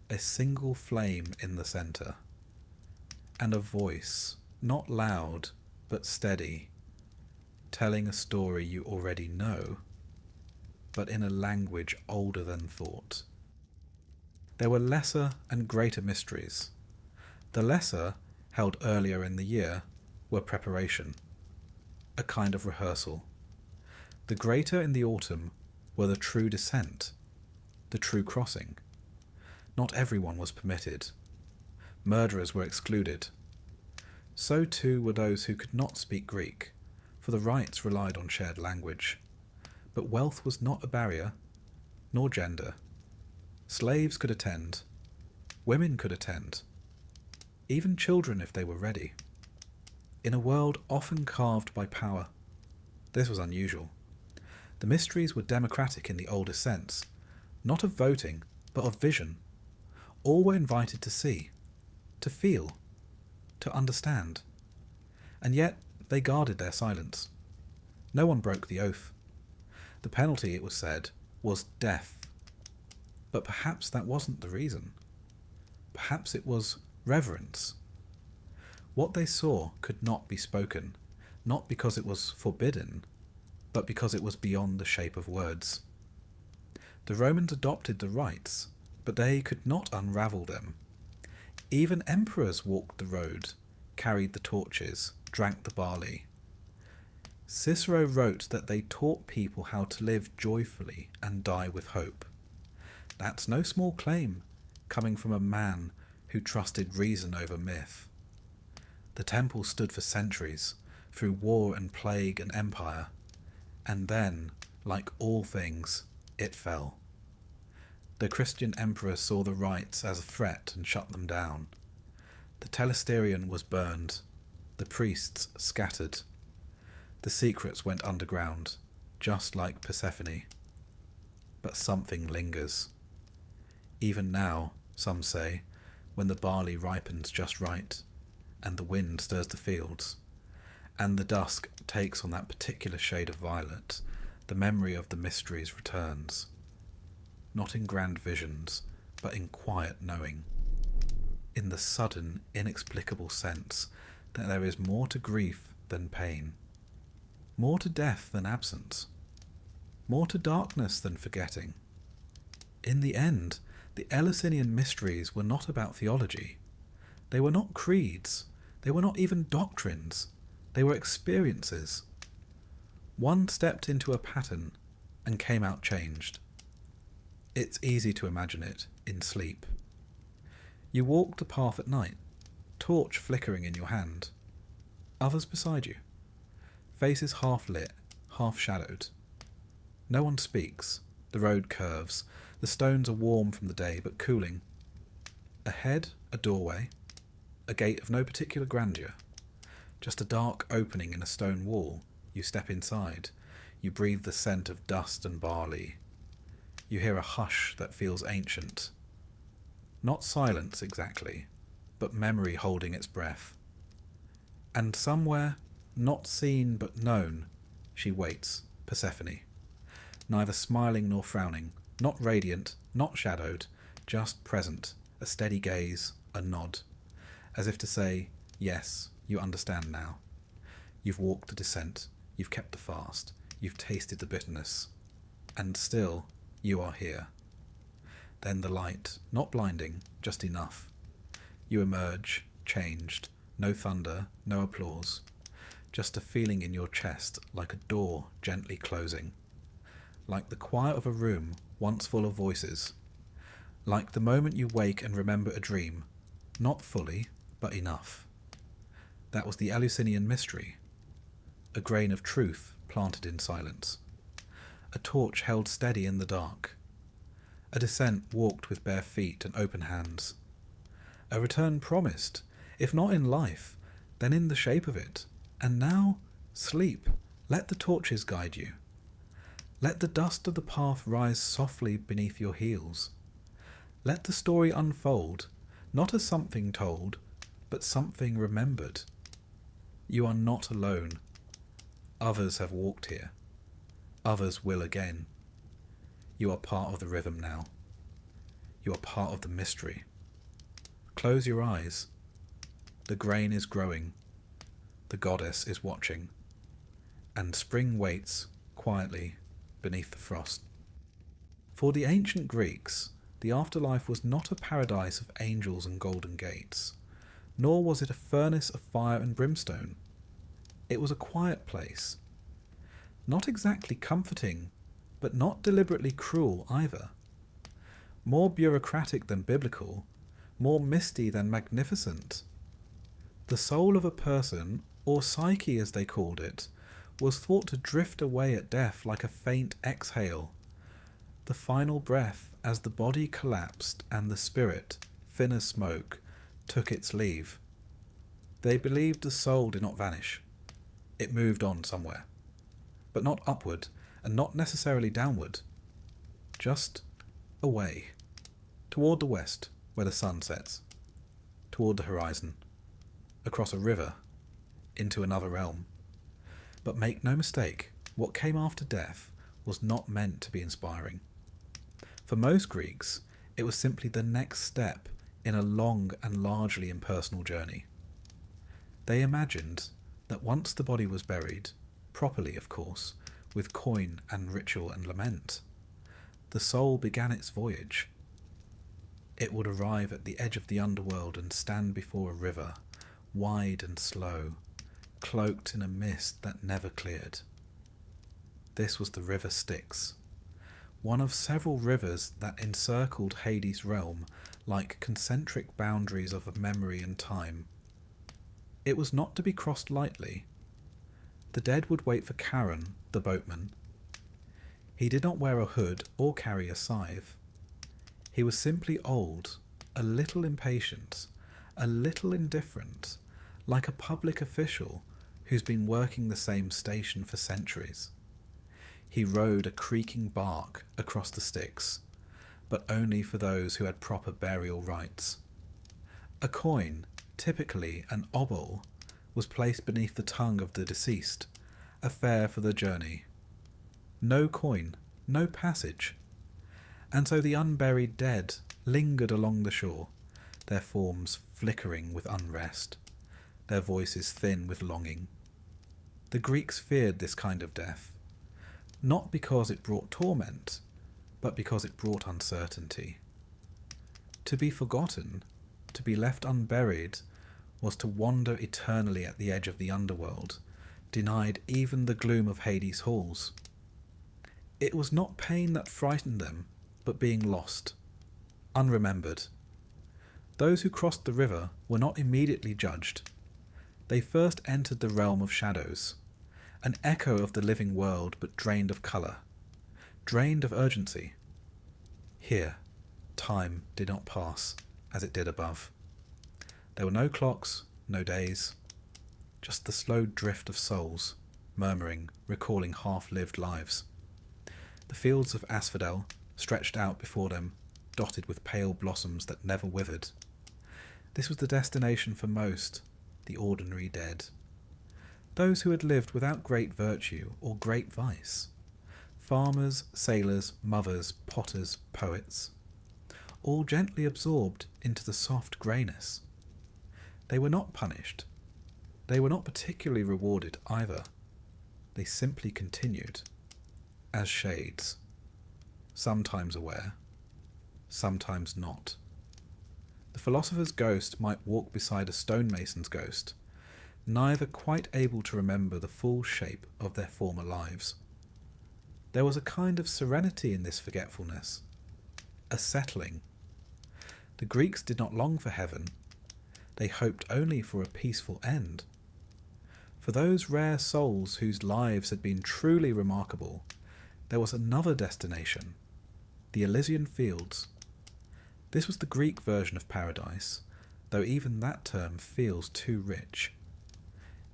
a single flame in the centre, and a voice, not loud, but steady, telling a story you already know, but in a language older than thought. There were lesser and greater mysteries. The lesser, held earlier in the year, were preparation, a kind of rehearsal. The greater in the autumn were the true descent, the true crossing. Not everyone was permitted. Murderers were excluded. So too were those who could not speak Greek, for the rites relied on shared language. But wealth was not a barrier, nor gender. Slaves could attend. Women could attend. Even children if they were ready. In a world often carved by power, this was unusual. The mysteries were democratic in the oldest sense, not of voting, but of vision. All were invited to see, to feel, to understand. And yet they guarded their silence. No one broke the oath. The penalty, it was said, was death. But perhaps that wasn't the reason. Perhaps it was reverence. What they saw could not be spoken, not because it was forbidden, but because it was beyond the shape of words. The Romans adopted the rites, but they could not unravel them. Even emperors walked the road, carried the torches, drank the barley. Cicero wrote that they taught people how to live joyfully and die with hope. That's no small claim, coming from a man who trusted reason over myth. The temple stood for centuries, through war and plague and empire, and then, like all things, it fell. The Christian emperor saw the rites as a threat and shut them down. The telesterion was burned, the priests scattered. The secrets went underground, just like Persephone. But something lingers. Even now, some say, when the barley ripens just right, and the wind stirs the fields, and the dusk takes on that particular shade of violet, the memory of the mysteries returns. Not in grand visions, but in quiet knowing. In the sudden, inexplicable sense that there is more to grief than pain, more to death than absence, more to darkness than forgetting. In the end, the Eleusinian mysteries were not about theology. They were not creeds. They were not even doctrines. They were experiences. One stepped into a pattern and came out changed. It's easy to imagine it in sleep. You walk the path at night, torch flickering in your hand. Others beside you. Faces half lit, half shadowed. No one speaks. The road curves. The stones are warm from the day, but cooling. Ahead, a doorway. A gate of no particular grandeur. Just a dark opening in a stone wall. You step inside. You breathe the scent of dust and barley. You hear a hush that feels ancient. Not silence exactly, but memory holding its breath. And somewhere, not seen but known, she waits, Persephone. Neither smiling nor frowning, not radiant, not shadowed, just present, a steady gaze, a nod, as if to say, yes, you understand now. You've walked the descent, you've kept the fast, you've tasted the bitterness, and still you are here. Then the light, not blinding, just enough. You emerge, changed, no thunder, no applause, just a feeling in your chest like a door gently closing, like the quiet of a room once full of voices, like the moment you wake and remember a dream, not fully, but enough. That was the Eleusinian mystery, a grain of truth planted in silence, a torch held steady in the dark, a descent walked with bare feet and open hands, a return promised, if not in life, then in the shape of it. And now, sleep, let the torches guide you. Let the dust of the path rise softly beneath your heels. Let the story unfold, not as something told, but something remembered. You are not alone. Others have walked here. Others will again. You are part of the rhythm now. You are part of the mystery. Close your eyes. The grain is growing. The goddess is watching. And spring waits quietly beneath the frost. For the ancient Greeks, the afterlife was not a paradise of angels and golden gates, nor was it a furnace of fire and brimstone. It was a quiet place. Not exactly comforting, but not deliberately cruel either. More bureaucratic than biblical, more misty than magnificent. The soul of a person, or psyche as they called it, was thought to drift away at death like a faint exhale, the final breath as the body collapsed and the spirit, thin as smoke, took its leave. They believed the soul did not vanish. It moved on somewhere, but not upward and not necessarily downward, just away, toward the west where the sun sets, toward the horizon, across a river, into another realm. But make no mistake, what came after death was not meant to be inspiring. For most Greeks, it was simply the next step in a long and largely impersonal journey. They imagined that once the body was buried, properly of course, with coin and ritual and lament, the soul began its voyage. It would arrive at the edge of the underworld and stand before a river, wide and slow, cloaked in a mist that never cleared. This was the river Styx, one of several rivers that encircled Hades' realm like concentric boundaries of memory and time. It was not to be crossed lightly. The dead would wait for Charon, the boatman. He did not wear a hood or carry a scythe. He was simply old, a little impatient, a little indifferent, like a public official who's been working the same station for centuries. He rowed a creaking bark across the Styx, but only for those who had proper burial rites. A coin, typically an obol, was placed beneath the tongue of the deceased, a fare for the journey. No coin, no passage. And so the unburied dead lingered along the shore, their forms flickering with unrest, their voices thin with longing. The Greeks feared this kind of death, not because it brought torment, but because it brought uncertainty. To be forgotten, to be left unburied, was to wander eternally at the edge of the underworld, denied even the gloom of Hades' halls. It was not pain that frightened them, but being lost, unremembered. Those who crossed the river were not immediately judged. They first entered the realm of shadows, an echo of the living world but drained of colour, drained of urgency. Here, time did not pass as it did above. There were no clocks, no days, just the slow drift of souls, murmuring, recalling half-lived lives. The fields of asphodel stretched out before them, dotted with pale blossoms that never withered. This was the destination for most, the ordinary dead. Those who had lived without great virtue or great vice. Farmers, sailors, mothers, potters, poets. All gently absorbed into the soft greyness. They were not punished. They were not particularly rewarded either. They simply continued, as shades, sometimes aware, sometimes not. The philosopher's ghost might walk beside a stonemason's ghost, neither quite able to remember the full shape of their former lives. There was a kind of serenity in this forgetfulness, a settling. The Greeks did not long for heaven. They hoped only for a peaceful end. For those rare souls whose lives had been truly remarkable, there was another destination, the Elysian Fields. This was the Greek version of paradise, though even that term feels too rich.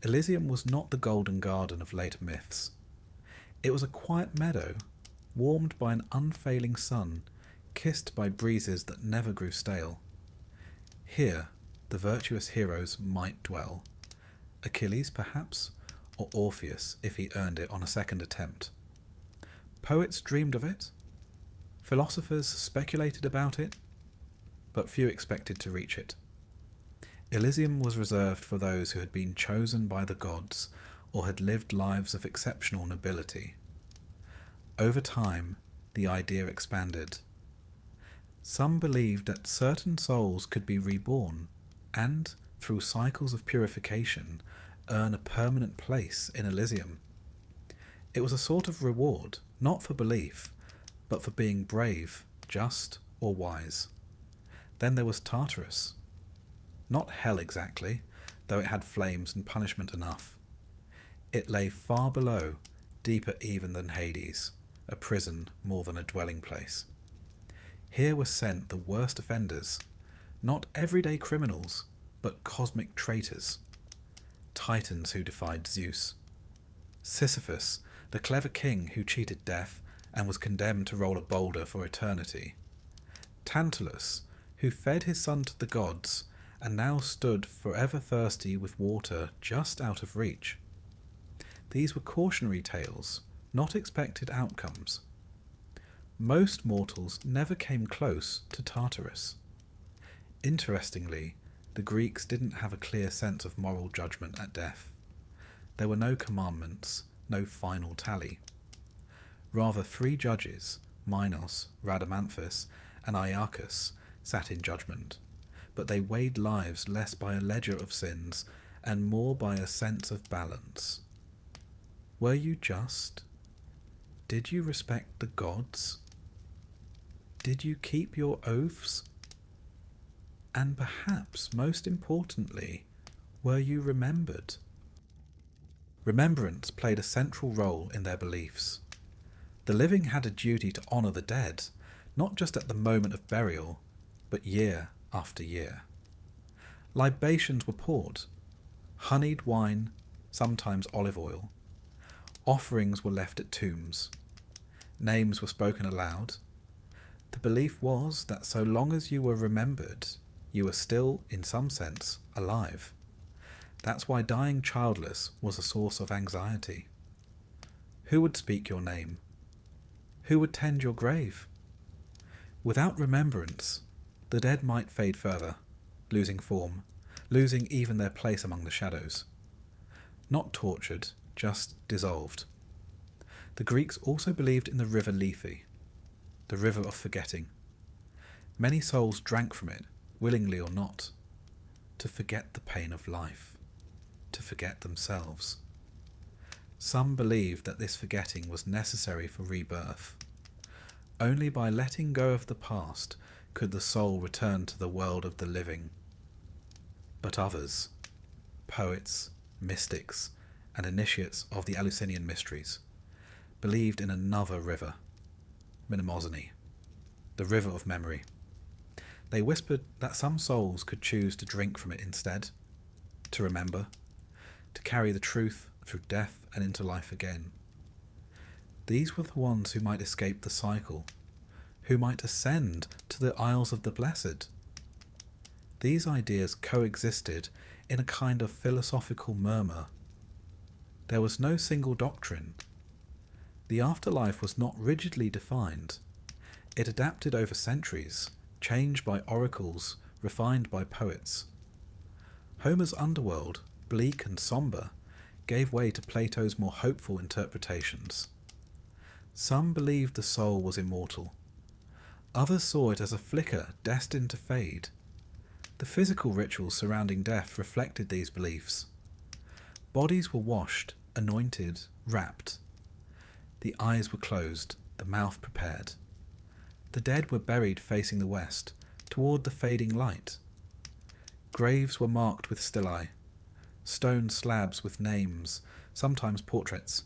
Elysium was not the golden garden of later myths. It was a quiet meadow, warmed by an unfailing sun, kissed by breezes that never grew stale. Here the virtuous heroes might dwell, Achilles perhaps, or Orpheus if he earned it on a second attempt. Poets dreamed of it, philosophers speculated about it, but few expected to reach it. Elysium was reserved for those who had been chosen by the gods or had lived lives of exceptional nobility. Over time, the idea expanded. Some believed that certain souls could be reborn and, through cycles of purification, earn a permanent place in Elysium. It was a sort of reward, not for belief, but for being brave, just, or wise. Then there was Tartarus. Not hell exactly, though it had flames and punishment enough. It lay far below, deeper even than Hades, a prison more than a dwelling place. Here were sent the worst offenders, not everyday criminals, but cosmic traitors, titans who defied Zeus. Sisyphus, the clever king who cheated death and was condemned to roll a boulder for eternity. Tantalus, who fed his son to the gods and now stood forever thirsty with water just out of reach. These were cautionary tales, not expected outcomes. Most mortals never came close to Tartarus. Interestingly, The Greeks didn't have a clear sense of moral judgment at death. There were no commandments, no final tally. Rather, 3 judges, Minos, Rhadamanthus, and Iarchus, sat in judgment, but they weighed lives less by a ledger of sins and more by a sense of balance. Were you just? Did you respect the gods? Did you keep your oaths? And perhaps most importantly, were you remembered? Remembrance played a central role in their beliefs. The living had a duty to honour the dead, not just at the moment of burial, but year after year. Libations were poured, honeyed wine, sometimes olive oil. Offerings were left at tombs. Names were spoken aloud. The belief was that so long as you were remembered, you were still, in some sense, alive. That's why dying childless was a source of anxiety. Who would speak your name? Who would tend your grave? Without remembrance, the dead might fade further, losing form, losing even their place among the shadows. Not tortured, just dissolved. The Greeks also believed in the river Lethe, the river of forgetting. Many souls drank from it, willingly or not, to forget the pain of life, to forget themselves. Some believed that this forgetting was necessary for rebirth. Only by letting go of the past could the soul return to the world of the living. But others, poets, mystics, and initiates of the Eleusinian mysteries, believed in another river, Mnemosyne, the river of memory. They whispered that some souls could choose to drink from it instead, to remember, to carry the truth through death and into life again. These were the ones who might escape the cycle, who might ascend to the Isles of the Blessed. These ideas coexisted in a kind of philosophical murmur. There was no single doctrine. The afterlife was not rigidly defined. It adapted over centuries, changed by oracles, refined by poets. Homer's underworld, bleak and sombre, gave way to Plato's more hopeful interpretations. Some believed the soul was immortal. Others saw it as a flicker destined to fade. The physical rituals surrounding death reflected these beliefs. Bodies were washed, anointed, wrapped. The eyes were closed, the mouth prepared. The dead were buried facing the west, toward the fading light. Graves were marked with stelae, stone slabs with names, sometimes portraits.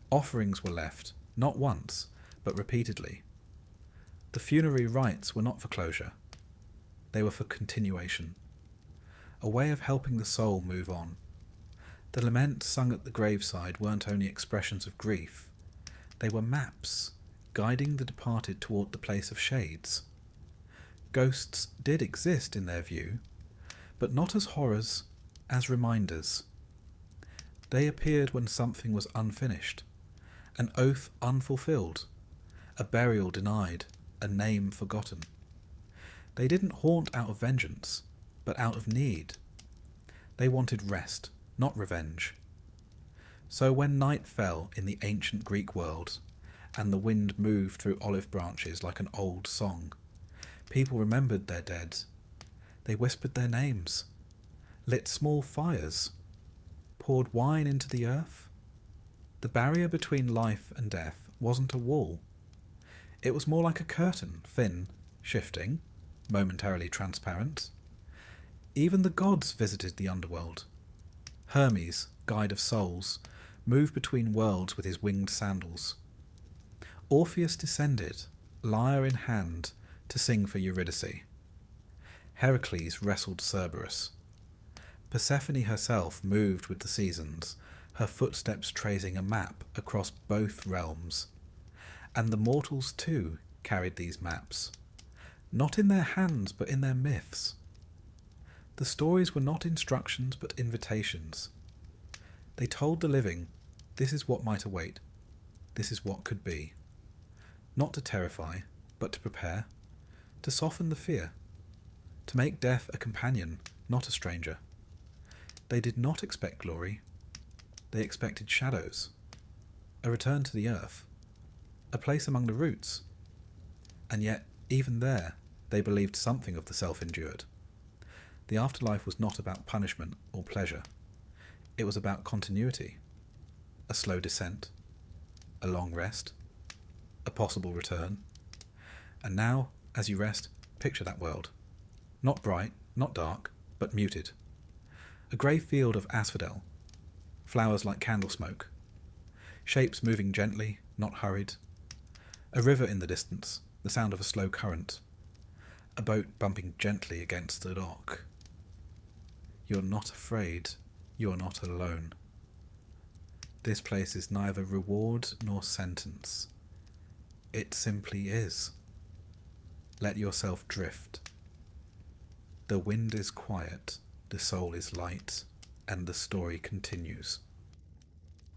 Offerings were left, not once, but repeatedly. The funerary rites were not for closure. They were for continuation, a way of helping the soul move on. The laments sung at the graveside weren't only expressions of grief. They were maps, guiding the departed toward the place of shades. Ghosts did exist in their view, but not as horrors, as reminders. They appeared when something was unfinished, an oath unfulfilled, a burial denied, a name forgotten. They didn't haunt out of vengeance, but out of need. They wanted rest, not revenge. So when night fell in the ancient Greek world, and the wind moved through olive branches like an old song, people remembered their dead. They whispered their names, lit small fires, poured wine into the earth. The barrier between life and death wasn't a wall. It was more like a curtain, thin, shifting, momentarily transparent. Even the gods visited the underworld. Hermes, guide of souls, moved between worlds with his winged sandals. Orpheus descended, lyre in hand, to sing for Eurydice. Heracles wrestled Cerberus. Persephone herself moved with the seasons, her footsteps tracing a map across both realms. And the mortals too carried these maps, not in their hands but in their myths. The stories were not instructions but invitations. They told the living, this is what might await, this is what could be. Not to terrify, but to prepare, to soften the fear, to make death a companion, not a stranger. They did not expect glory. They expected shadows, a return to the earth, a place among the roots. And yet, even there, they believed something of the self endured. The afterlife was not about punishment or pleasure. It was about continuity, a slow descent, a long rest, a possible return. And now, as you rest, picture that world. Not bright, not dark, but muted. A grey field of asphodel, flowers like candle smoke, shapes moving gently, not hurried, a river in the distance, the sound of a slow current, a boat bumping gently against the dock. You're not afraid, you're not alone. This place is neither reward nor sentence. It simply is. Let yourself drift. The wind is quiet, the soul is light, and the story continues.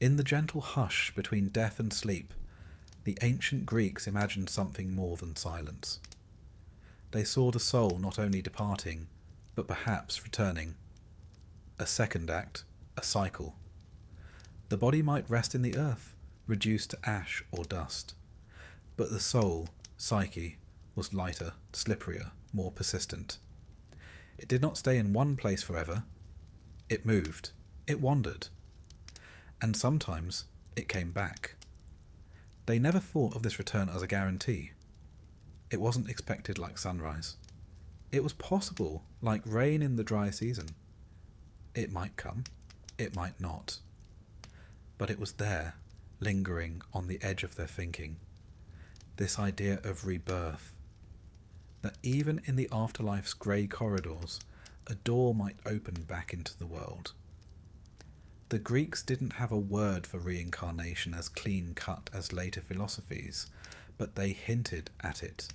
In the gentle hush between death and sleep, the ancient Greeks imagined something more than silence. They saw the soul not only departing, but perhaps returning. A second act, a cycle. The body might rest in the earth, reduced to ash or dust, but the soul, psyche, was lighter, slipperier, more persistent. It did not stay in one place forever. It moved, it wandered, and sometimes it came back. They never thought of this return as a guarantee. It wasn't expected like sunrise. It was possible like rain in the dry season. It might come, it might not. But it was there, lingering on the edge of their thinking. This idea of rebirth, that even in the afterlife's grey corridors, a door might open back into the world. The Greeks didn't have a word for reincarnation as clean-cut as later philosophies, but they hinted at it.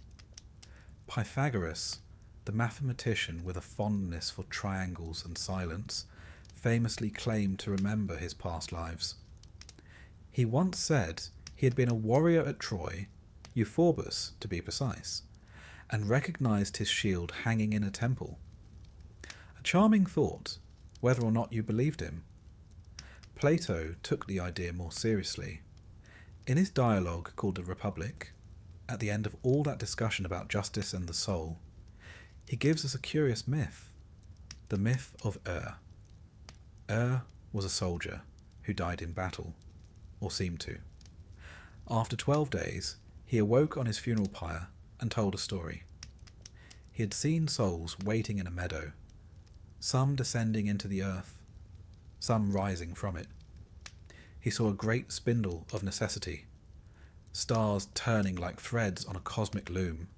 Pythagoras, the mathematician with a fondness for triangles and silence, famously claimed to remember his past lives. He once said he had been a warrior at Troy, Euphorbus to be precise, and recognised his shield hanging in a temple. A charming thought, whether or not you believed him. Plato took the idea more seriously. In his dialogue called The Republic, at the end of all that discussion about justice and the soul, he gives us a curious myth, the myth of Ur was a soldier who died in battle, or seemed to. After 12 days, he awoke on his funeral pyre and told a story. He had seen souls waiting in a meadow, some descending into the earth, some rising from it. He saw a great spindle of necessity, stars turning like threads on a cosmic loom,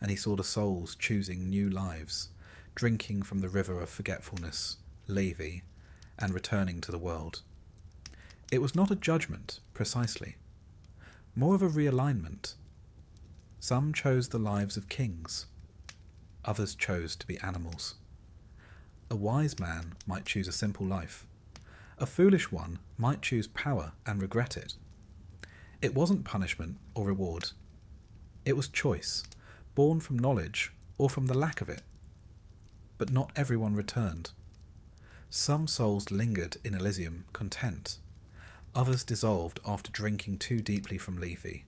and he saw the souls choosing new lives, drinking from the river of forgetfulness, Levi, and returning to the world. It was not a judgment, precisely, more of a realignment. Some chose the lives of kings, others chose to be animals. A wise man might choose a simple life. A foolish one might choose power and regret it. It wasn't punishment or reward. It was choice, born from knowledge or from the lack of it. But not everyone returned. Some souls lingered in Elysium, content. Others dissolved after drinking too deeply from Lethe.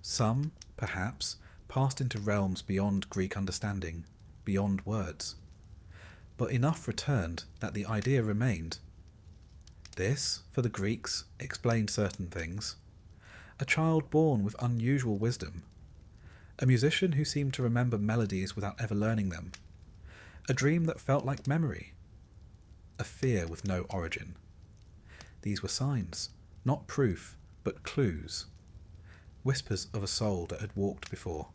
Some, perhaps, passed into realms beyond Greek understanding, beyond words. But enough returned that the idea remained. This, for the Greeks, explained certain things. A child born with unusual wisdom. A musician who seemed to remember melodies without ever learning them. A dream that felt like memory. A fear with no origin. These were signs, not proof, but clues. Whispers of a soul that had walked before.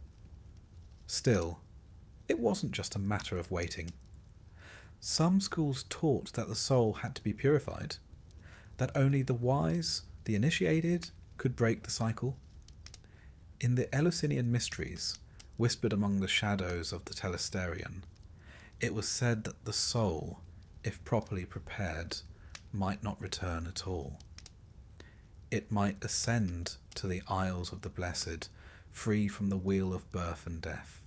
Still, it wasn't just a matter of waiting. Some schools taught that the soul had to be purified, that only the wise, the initiated, could break the cycle. In the Eleusinian mysteries, whispered among the shadows of the Telesterion, it was said that the soul, if properly prepared, might not return at all. It might ascend to the Isles of the Blessed, free from the wheel of birth and death.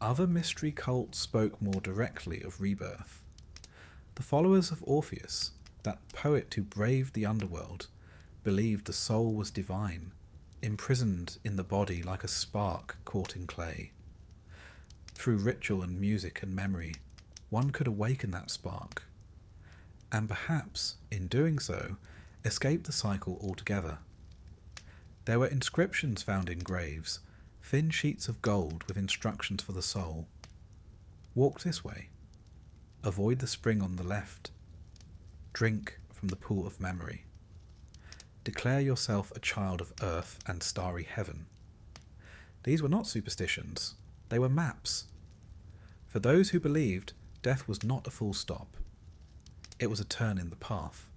Other mystery cults spoke more directly of rebirth. The followers of Orpheus, that poet who braved the underworld, believed the soul was divine, imprisoned in the body like a spark caught in clay. Through ritual and music and memory, one could awaken that spark, and perhaps, in doing so, escape the cycle altogether. There were inscriptions found in graves, thin sheets of gold with instructions for the soul. Walk this way. Avoid the spring on the left. Drink from the pool of memory. Declare yourself a child of earth and starry heaven. These were not superstitions, they were maps. For those who believed, death was not a full stop. It was a turn in the path.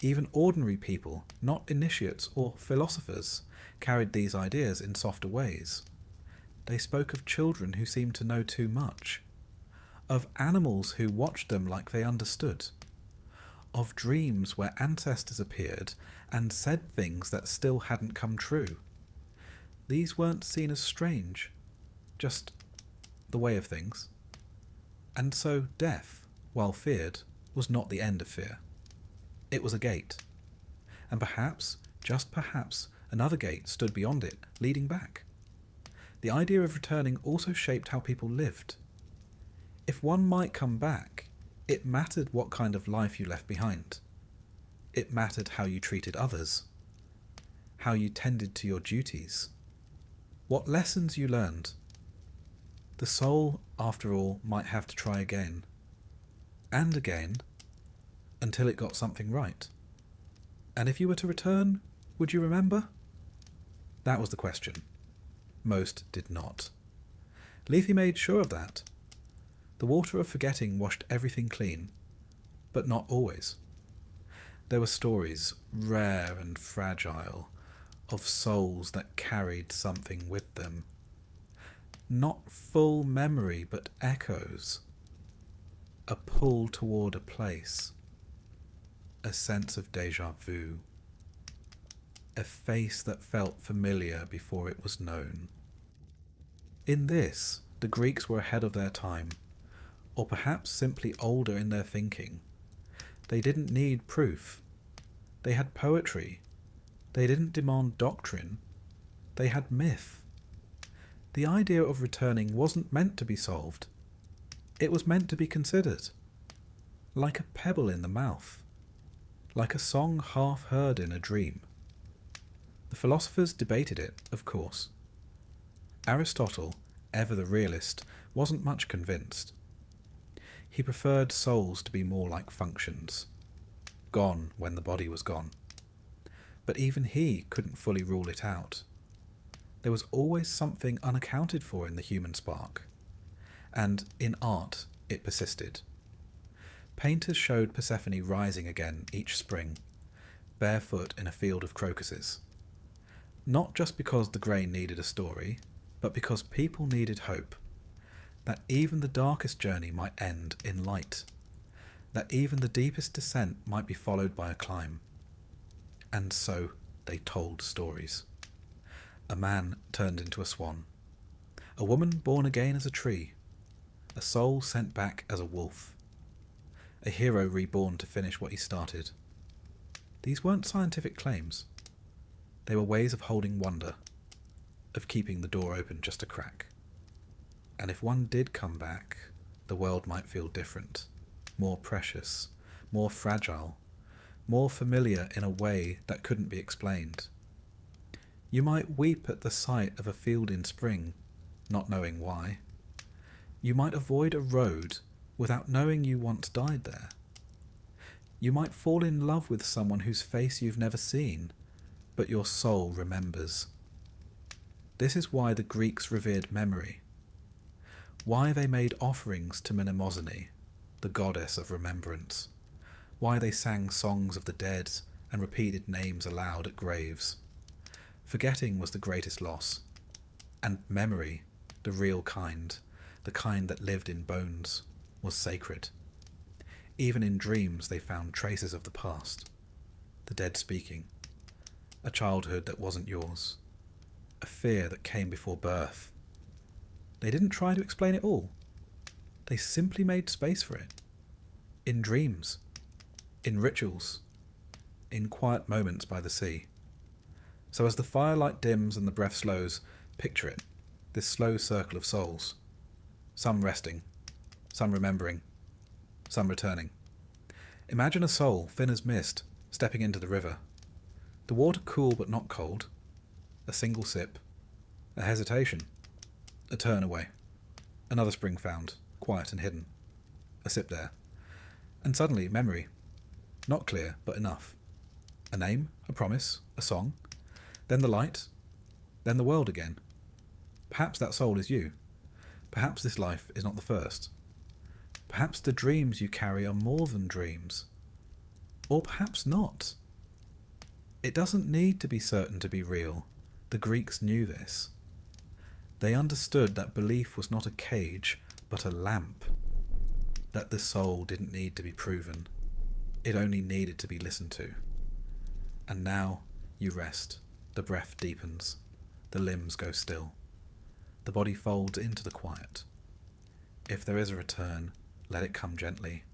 Even ordinary people, not initiates or philosophers, carried these ideas in softer ways. They spoke of children who seemed to know too much, of animals who watched them like they understood, of dreams where ancestors appeared and said things that still hadn't come true. These weren't seen as strange, just the way of things. And so death, while feared, was not the end of fear. It was a gate. And perhaps, just perhaps, another gate stood beyond it, leading back. The idea of returning also shaped how people lived. If one might come back, it mattered what kind of life you left behind. It mattered how you treated others, how you tended to your duties, what lessons you learned. The soul, after all, might have to try again, and again, until it got something right. And if you were to return, would you remember? That was the question. Most did not. Lethe made sure of that. The water of forgetting washed everything clean, but not always. There were stories, rare and fragile, of souls that carried something with them. Not full memory, but echoes. A pull toward a place. A sense of déjà vu. A face that felt familiar before it was known. In this, the Greeks were ahead of their time, or perhaps simply older in their thinking. They didn't need proof. They had poetry. They didn't demand doctrine. They had myth. The idea of returning wasn't meant to be solved. It was meant to be considered. Like a pebble in the mouth. Like a song half heard in a dream. The philosophers debated it, of course. Aristotle, ever the realist, wasn't much convinced. He preferred souls to be more like functions, gone when the body was gone. But even he couldn't fully rule it out. There was always something unaccounted for in the human spark, and in art it persisted. Painters showed Persephone rising again each spring, barefoot in a field of crocuses. Not just because the grain needed a story, but because people needed hope. That even the darkest journey might end in light. That even the deepest descent might be followed by a climb. And so they told stories. A man turned into a swan. A woman born again as a tree. A soul sent back as a wolf. A hero reborn to finish what he started. These weren't scientific claims. They were ways of holding wonder, of keeping the door open just a crack. And if one did come back, the world might feel different, more precious, more fragile, more familiar in a way that couldn't be explained. You might weep at the sight of a field in spring, not knowing why. You might avoid a road without knowing you once died there. You might fall in love with someone whose face you've never seen, but your soul remembers. This is why the Greeks revered memory. Why they made offerings to Mnemosyne, the goddess of remembrance. Why they sang songs of the dead and repeated names aloud at graves. Forgetting was the greatest loss, and memory, the real kind, the kind that lived in bones, was sacred. Even in dreams they found traces of the past, the dead speaking, a childhood that wasn't yours, a fear that came before birth, They didn't try to explain it all. They simply made space for it. In dreams, in rituals, in quiet moments by the sea. So as the firelight dims and the breath slows, picture it, this slow circle of souls. Some resting, some remembering, some returning. Imagine a soul, thin as mist, stepping into the river. The water cool but not cold. A single sip. A hesitation. A turn away. Another spring found, quiet and hidden. A sip there. And suddenly, memory. Not clear, but enough. A name, a promise, a song. Then the light. Then the world again. Perhaps that soul is you. Perhaps this life is not the first. Perhaps the dreams you carry are more than dreams. Or perhaps not. It doesn't need to be certain to be real. The Greeks knew this. They understood that belief was not a cage, but a lamp. That the soul didn't need to be proven. It only needed to be listened to. And now you rest. The breath deepens. The limbs go still. The body folds into the quiet. If there is a return, let it come gently.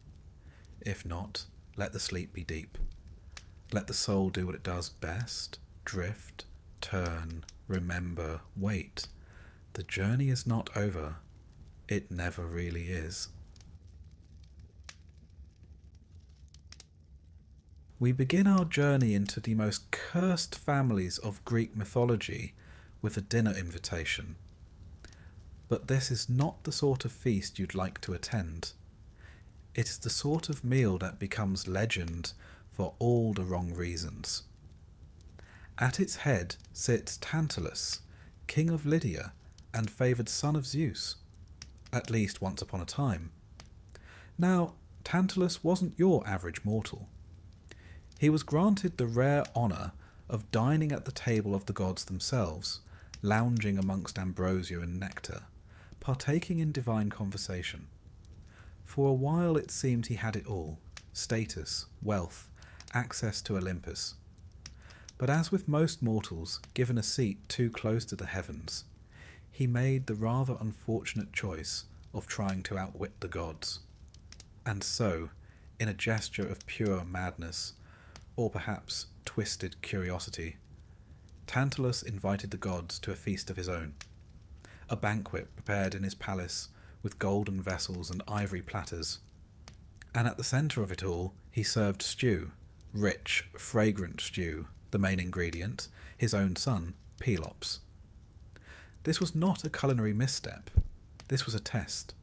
If not, let the sleep be deep. Let the soul do what it does best. Drift, turn, remember, wait. The journey is not over. It never really is. We begin our journey into the most cursed families of Greek mythology with a dinner invitation. But this is not the sort of feast you'd like to attend. It is the sort of meal that becomes legend for all the wrong reasons. At its head sits Tantalus, king of Lydia and favoured son of Zeus, at least once upon a time. Now, Tantalus wasn't your average mortal. He was granted the rare honour of dining at the table of the gods themselves, lounging amongst ambrosia and nectar, partaking in divine conversation. For a while it seemed he had it all: status, wealth, access to Olympus. But as with most mortals given a seat too close to the heavens, he made the rather unfortunate choice of trying to outwit the gods. And so, in a gesture of pure madness, or perhaps twisted curiosity, Tantalus invited the gods to a feast of his own, a banquet prepared in his palace with golden vessels and ivory platters. And at the centre of it all he served stew, rich, fragrant stew, the main ingredient, his own son, Pelops. This was not a culinary misstep. This was a test.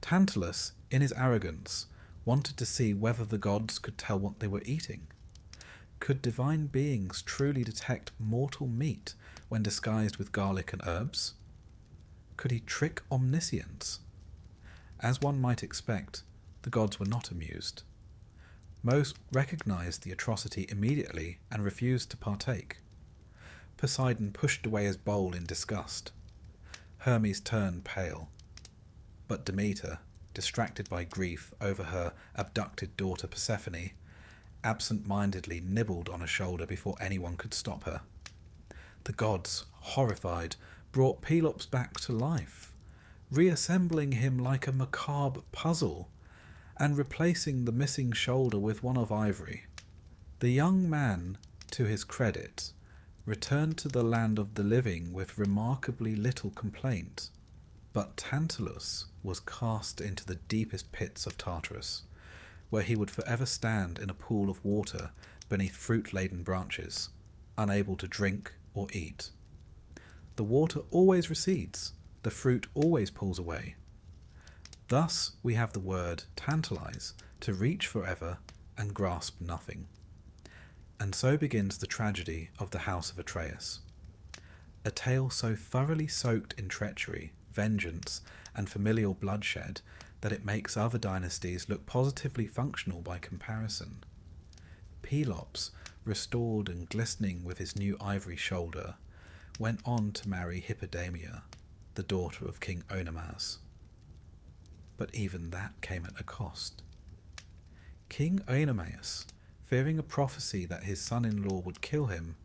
Tantalus, in his arrogance, wanted to see whether the gods could tell what they were eating. Could divine beings truly detect mortal meat when disguised with garlic and herbs? Could he trick omniscience? As one might expect, the gods were not amused. Most recognized the atrocity immediately and refused to partake. Poseidon pushed away his bowl in disgust. Hermes turned pale. But Demeter, distracted by grief over her abducted daughter Persephone, absent-mindedly nibbled on a shoulder before anyone could stop her. The gods, horrified, brought Pelops back to life, reassembling him like a macabre puzzle, and replacing the missing shoulder with one of ivory. The young man, to his credit, returned to the land of the living with remarkably little complaint. But Tantalus was cast into the deepest pits of Tartarus, where he would forever stand in a pool of water beneath fruit-laden branches, unable to drink or eat. The water always recedes, the fruit always pulls away. Thus we have the word tantalize, to reach forever and grasp nothing. And so begins the tragedy of the house of Atreus. A tale so thoroughly soaked in treachery, vengeance, and familial bloodshed that it makes other dynasties look positively functional by comparison. Pelops, restored and glistening with his new ivory shoulder, went on to marry Hippodamia, the daughter of King Oenomaus. But even that came at a cost. King Oenomaus, fearing a prophecy that his son-in-law would kill him,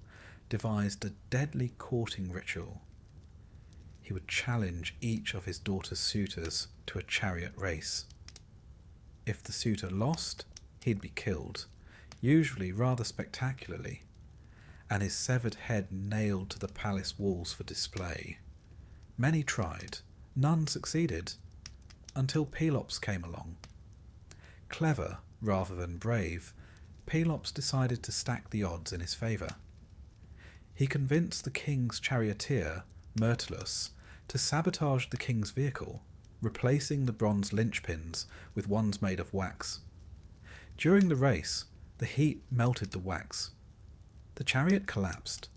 devised a deadly courting ritual. he would challenge each of his daughter's suitors to a chariot race. If the suitor lost, he'd be killed, usually rather spectacularly, and his severed head nailed to the palace walls for display. Many tried, none succeeded, until Pelops came along. Clever rather than brave, Pelops decided to stack the odds in his favour. He convinced the king's charioteer, Myrtilus, to sabotage the king's vehicle, replacing the bronze linchpins with ones made of wax. During the race, the heat melted the wax. The chariot collapsed.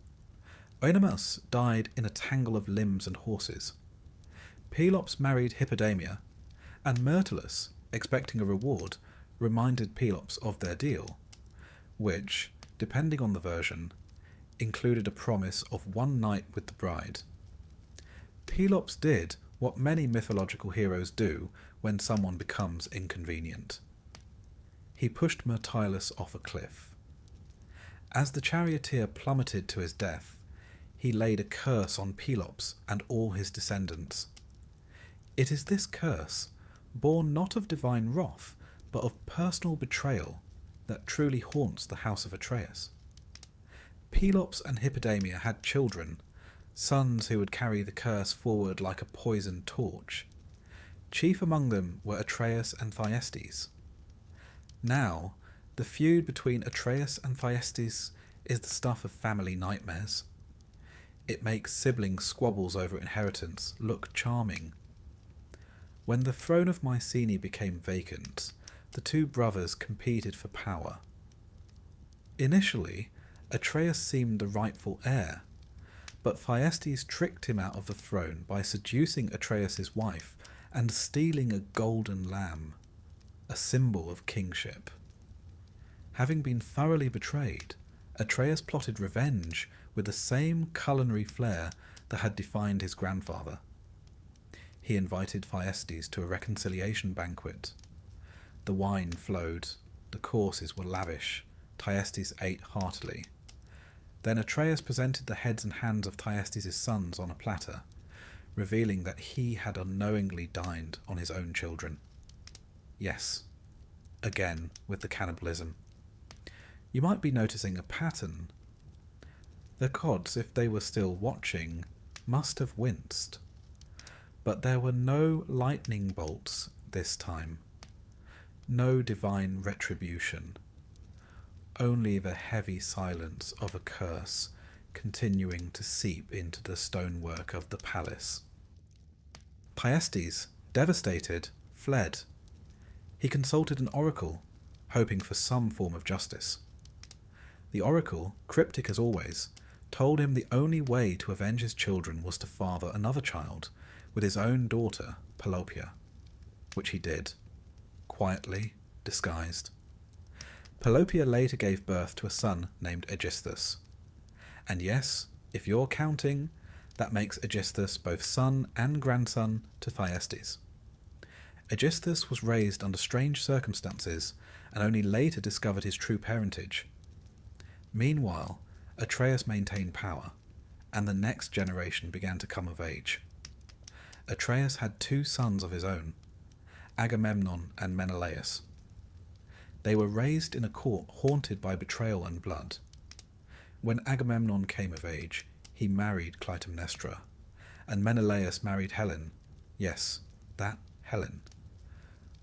Oenomaus died in a tangle of limbs and horses. Pelops married Hippodamia, and Myrtilus, expecting a reward, reminded Pelops of their deal, which, depending on the version, included a promise of one night with the bride. Pelops did what many mythological heroes do when someone becomes inconvenient. He pushed Myrtilus off a cliff. As the charioteer plummeted to his death, he laid a curse on Pelops and all his descendants. It is this curse, born not of divine wrath, but of personal betrayal, that truly haunts the house of Atreus. Pelops and Hippodamia had children, sons who would carry the curse forward like a poisoned torch. Chief among them were Atreus and Thyestes. Now, the feud between Atreus and Thyestes is the stuff of family nightmares. It makes sibling squabbles over inheritance look charming. When the throne of Mycenae became vacant, the two brothers competed for power. Initially, Atreus seemed the rightful heir, but Thyestes tricked him out of the throne by seducing Atreus's wife and stealing a golden lamb, a symbol of kingship. Having been thoroughly betrayed, Atreus plotted revenge with the same culinary flair that had defined his grandfather. He invited Thyestes to a reconciliation banquet. The wine flowed, the courses were lavish, Thyestes ate heartily. Then Atreus presented the heads and hands of Thyestes' sons on a platter, revealing that he had unknowingly dined on his own children. Yes, again with the cannibalism. You might be noticing a pattern. The gods, if they were still watching, must have winced. But there were no lightning bolts this time. No divine retribution. Only the heavy silence of a curse continuing to seep into the stonework of the palace. Thyestes, devastated, fled. He consulted an oracle, hoping for some form of justice. The oracle, cryptic as always, told him the only way to avenge his children was to father another child with his own daughter, Pelopeia, which he did, quietly, disguised. Pelopeia later gave birth to a son named Aegisthus. And yes, if you're counting, that makes Aegisthus both son and grandson to Thyestes. Aegisthus was raised under strange circumstances and only later discovered his true parentage. Meanwhile, Atreus maintained power, and the next generation began to come of age. Atreus had two sons of his own, Agamemnon and Menelaus. They were raised in a court haunted by betrayal and blood. When Agamemnon came of age, he married Clytemnestra, and Menelaus married Helen. Yes, that Helen,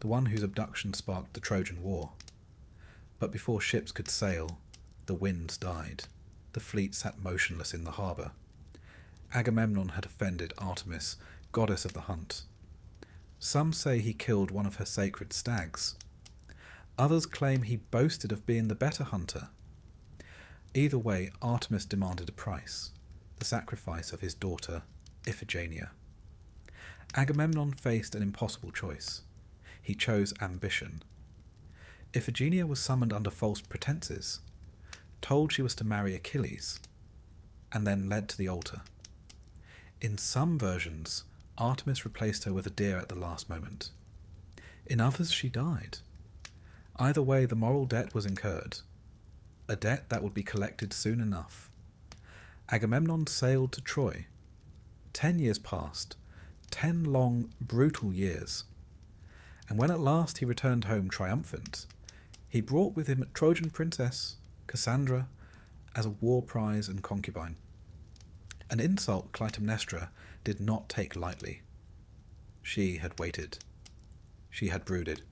the one whose abduction sparked the Trojan War. But before ships could sail, the winds died. The fleet sat motionless in the harbour. Agamemnon had offended Artemis, goddess of the hunt. Some say he killed one of her sacred stags. Others claim he boasted of being the better hunter. Either way, Artemis demanded a price, the sacrifice of his daughter, Iphigenia. Agamemnon faced an impossible choice. He chose ambition. Iphigenia was summoned under false pretenses, told she was to marry Achilles, and then led to the altar. In some versions, Artemis replaced her with a deer at the last moment. In others, she died. Either way, the moral debt was incurred, a debt that would be collected soon enough. Agamemnon sailed to Troy. 10 years passed, 10 long, brutal years, and when at last he returned home triumphant, he brought with him a Trojan princess, Cassandra, as a war prize and concubine. An insult Clytemnestra did not take lightly. She had waited. She had brooded.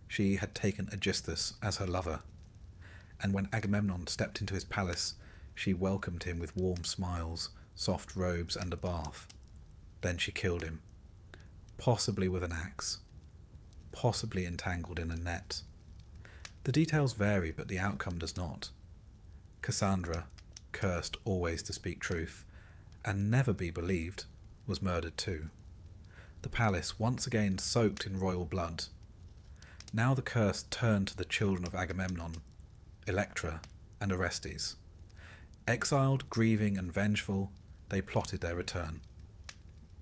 She had taken Aegisthus as her lover, and when Agamemnon stepped into his palace, she welcomed him with warm smiles, soft robes, and a bath. Then she killed him, possibly with an axe, possibly entangled in a net. The details vary, but the outcome does not. Cassandra, cursed always to speak truth, and never be believed, was murdered too. The palace once again soaked in royal blood. Now the curse turned to the children of Agamemnon, Electra and Orestes. Exiled, grieving, and vengeful, they plotted their return.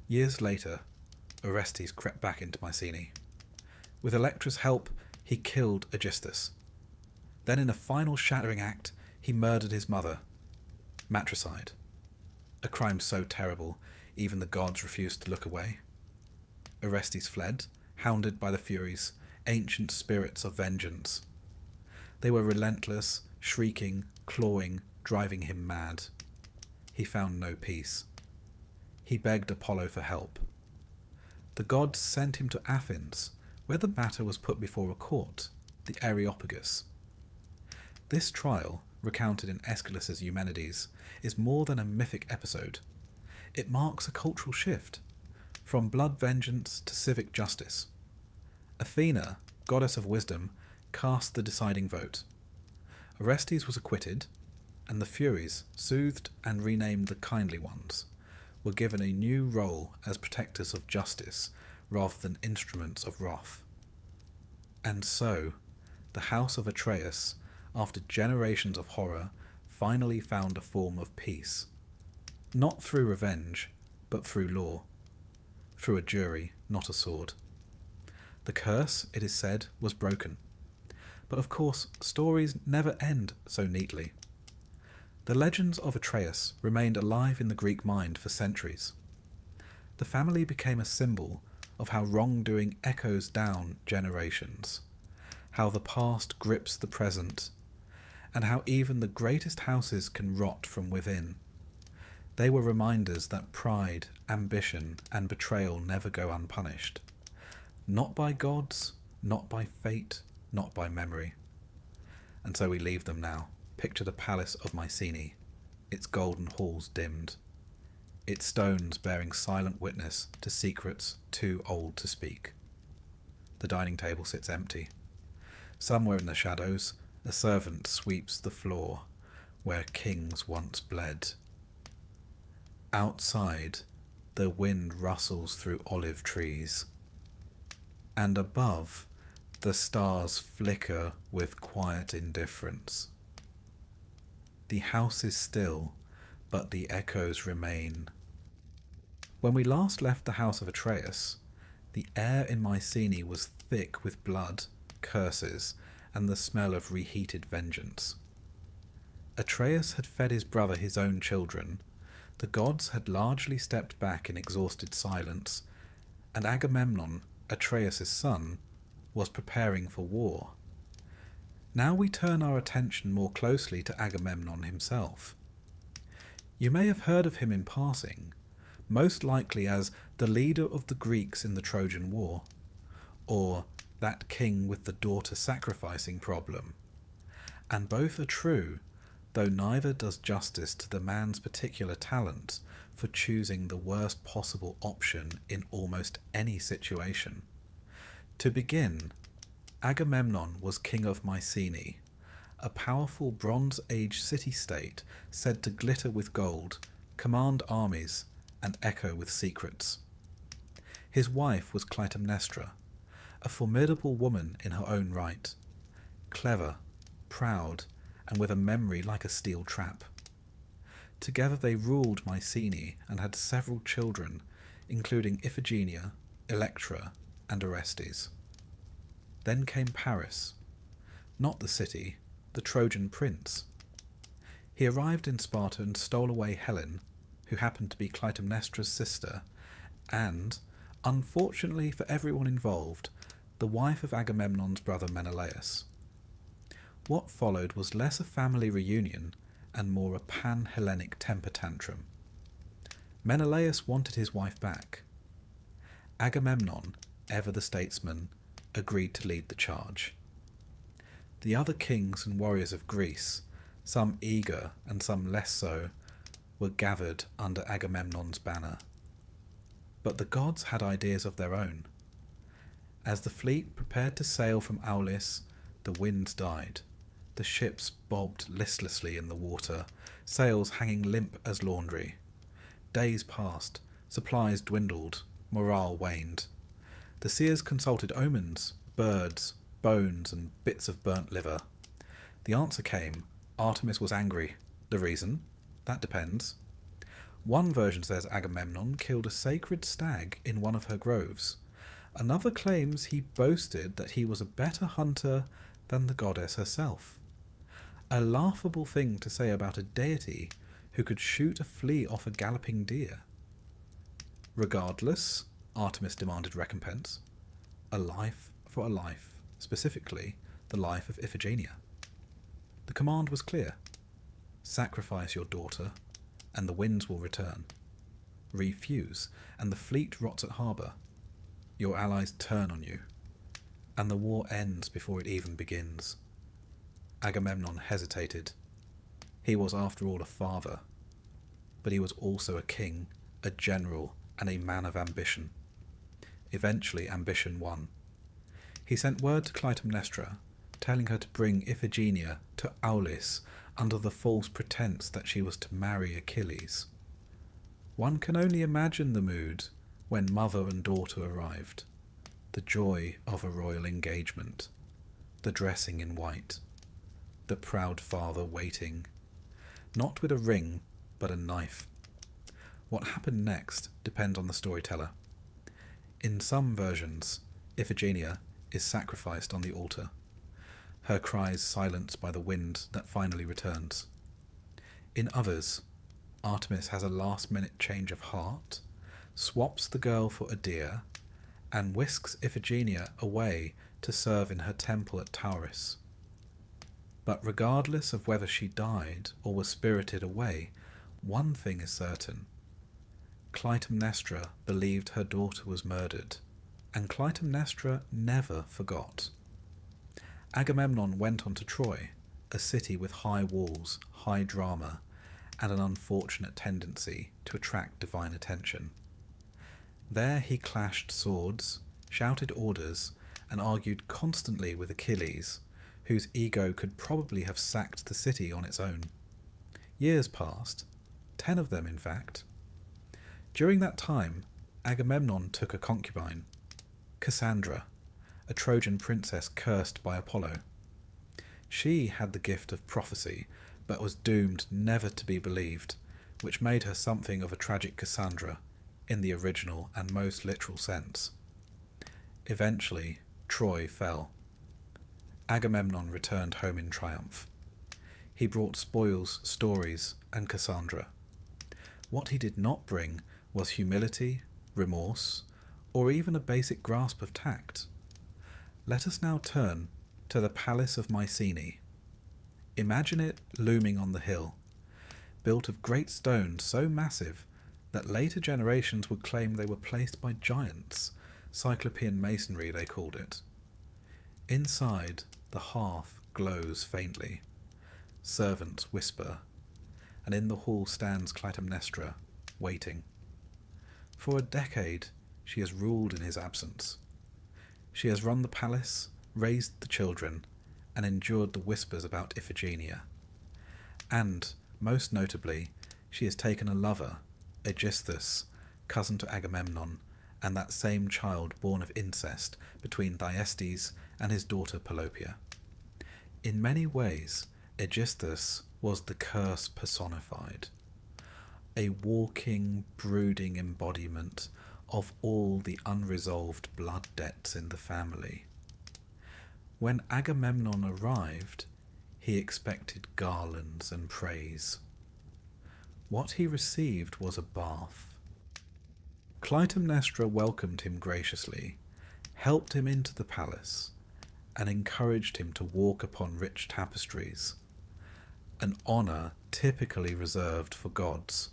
Years later, Orestes crept back into Mycenae. With Electra's help, he killed Aegisthus. Then in a final shattering act, he murdered his mother. Matricide. A crime so terrible, even the gods refused to look away. Orestes fled, hounded by the Furies, ancient spirits of vengeance. They were relentless, shrieking, clawing, driving him mad. He found no peace. He begged Apollo for help. The gods sent him to Athens, where the matter was put before a court, the Areopagus. This trial, recounted in Aeschylus's Eumenides, is more than a mythic episode. It marks a cultural shift, from blood vengeance to civic justice. Athena, goddess of wisdom, cast the deciding vote. Orestes was acquitted, and the Furies, soothed and renamed the Kindly Ones, were given a new role as protectors of justice rather than instruments of wrath. And so, the house of Atreus, after generations of horror, finally found a form of peace. Not through revenge, but through law. Through a jury, not a sword. The curse, it is said, was broken. But of course, stories never end so neatly. The legends of Atreus remained alive in the Greek mind for centuries. The family became a symbol of how wrongdoing echoes down generations, how the past grips the present, and how even the greatest houses can rot from within. They were reminders that pride, ambition, and betrayal never go unpunished. Not by gods, not by fate, not by memory. And so we leave them now. Picture the palace of Mycenae, its golden halls dimmed, its stones bearing silent witness to secrets too old to speak. The dining table sits empty. Somewhere in the shadows, a servant sweeps the floor where kings once bled. Outside, the wind rustles through olive trees, and above, the stars flicker with quiet indifference. The house is still, but the echoes remain. When we last left the house of Atreus, the air in Mycenae was thick with blood, curses, and the smell of reheated vengeance. Atreus had fed his brother his own children, the gods had largely stepped back in exhausted silence, and Agamemnon, Atreus' son, was preparing for war. Now we turn our attention more closely to Agamemnon himself. You may have heard of him in passing, most likely as the leader of the Greeks in the Trojan War, or that king with the daughter sacrificing problem. And both are true, though neither does justice to the man's particular talent for choosing the worst possible option in almost any situation. To begin, Agamemnon was king of Mycenae, a powerful Bronze Age city-state said to glitter with gold, command armies, and echo with secrets. His wife was Clytemnestra, a formidable woman in her own right, clever, proud, and with a memory like a steel trap. Together they ruled Mycenae and had several children, including Iphigenia, Electra, and Orestes. Then came Paris, not the city, the Trojan prince. He arrived in Sparta and stole away Helen, who happened to be Clytemnestra's sister, and, unfortunately for everyone involved, the wife of Agamemnon's brother Menelaus. What followed was less a family reunion and more a pan-Hellenic temper tantrum. Menelaus wanted his wife back. Agamemnon, ever the statesman, agreed to lead the charge. The other kings and warriors of Greece, some eager and some less so, were gathered under Agamemnon's banner. But the gods had ideas of their own. As the fleet prepared to sail from Aulis, the winds died. The ships bobbed listlessly in the water, sails hanging limp as laundry. Days passed, supplies dwindled, morale waned. The seers consulted omens, birds, bones, and bits of burnt liver. The answer came: Artemis was angry. The reason? That depends. One version says Agamemnon killed a sacred stag in one of her groves. Another claims he boasted that he was a better hunter than the goddess herself. A laughable thing to say about a deity who could shoot a flea off a galloping deer. Regardless, Artemis demanded recompense. A life for a life, specifically the life of Iphigenia. The command was clear. Sacrifice your daughter, and the winds will return. Refuse, and the fleet rots at harbour. Your allies turn on you, and the war ends before it even begins. Agamemnon hesitated. He was, after all, a father, but he was also a king, a general, and a man of ambition. Eventually, ambition won. He sent word to Clytemnestra, telling her to bring Iphigenia to Aulis under the false pretense that she was to marry Achilles. One can only imagine the mood when mother and daughter arrived. The joy of a royal engagement, the dressing in white, the proud father waiting, not with a ring, but a knife. What happened next depends on the storyteller. In some versions, Iphigenia is sacrificed on the altar, her cries silenced by the wind that finally returns. In others, Artemis has a last-minute change of heart, swaps the girl for a deer, and whisks Iphigenia away to serve in her temple at Tauris. But regardless of whether she died or was spirited away, one thing is certain. Clytemnestra believed her daughter was murdered, and Clytemnestra never forgot. Agamemnon went on to Troy, a city with high walls, high drama, and an unfortunate tendency to attract divine attention. There he clashed swords, shouted orders, and argued constantly with Achilles, whose ego could probably have sacked the city on its own. Years passed, 10 of them in fact. During that time, Agamemnon took a concubine, Cassandra, a Trojan princess cursed by Apollo. She had the gift of prophecy, but was doomed never to be believed, which made her something of a tragic Cassandra, in the original and most literal sense. Eventually, Troy fell. Agamemnon returned home in triumph. He brought spoils, stories, and Cassandra. What he did not bring was humility, remorse, or even a basic grasp of tact. Let us now turn to the Palace of Mycenae. Imagine it looming on the hill, built of great stones so massive that later generations would claim they were placed by giants, Cyclopean masonry they called it. Inside, the hearth glows faintly. Servants whisper, and in the hall stands Clytemnestra, waiting. For a decade, she has ruled in his absence. She has run the palace, raised the children, and endured the whispers about Iphigenia. And, most notably, she has taken a lover, Aegisthus, cousin to Agamemnon, and that same child born of incest between Thyestes and his daughter Pelopia. In many ways, Aegisthus was the curse personified, a walking, brooding embodiment of all the unresolved blood debts in the family. When Agamemnon arrived, he expected garlands and praise. What he received was a bath. Clytemnestra welcomed him graciously, helped him into the palace, and encouraged him to walk upon rich tapestries, an honour typically reserved for gods.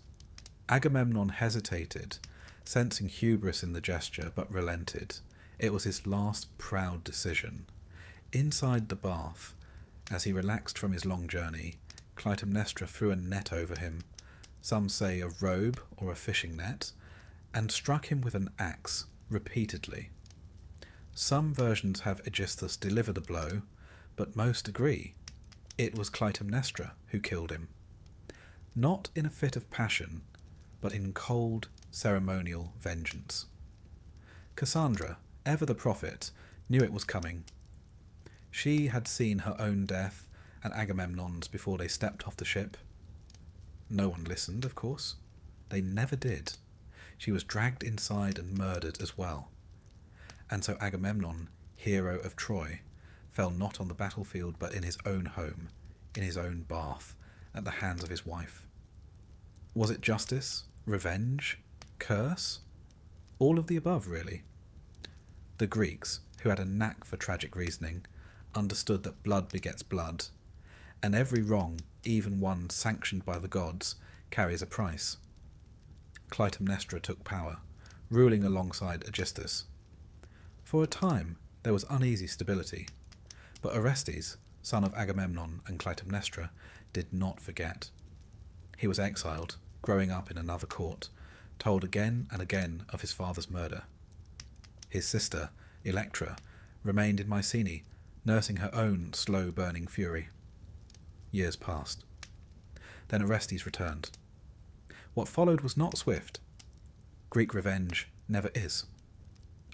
Agamemnon hesitated, sensing hubris in the gesture, but relented. It was his last proud decision. Inside the bath, as he relaxed from his long journey, Clytemnestra threw a net over him, some say a robe or a fishing net, and struck him with an axe repeatedly. Some versions have Aegisthus deliver the blow, but most agree it was Clytemnestra who killed him. Not in a fit of passion, but in cold, ceremonial vengeance. Cassandra, ever the prophet, knew it was coming. She had seen her own death and Agamemnon's before they stepped off the ship. No one listened, of course. They never did. She was dragged inside and murdered as well. And so Agamemnon, hero of Troy, fell not on the battlefield but in his own home, in his own bath, at the hands of his wife. Was it justice? Revenge? Curse? All of the above, really. The Greeks, who had a knack for tragic reasoning, understood that blood begets blood, and every wrong, even one sanctioned by the gods, carries a price. Clytemnestra took power, ruling alongside Aegisthus. For a time there was uneasy stability, but Orestes, son of Agamemnon and Clytemnestra, did not forget. He was exiled, growing up in another court, told again and again of his father's murder. His sister, Electra, remained in Mycenae, nursing her own slow-burning fury. Years passed. Then Orestes returned. What followed was not swift. Greek revenge never is.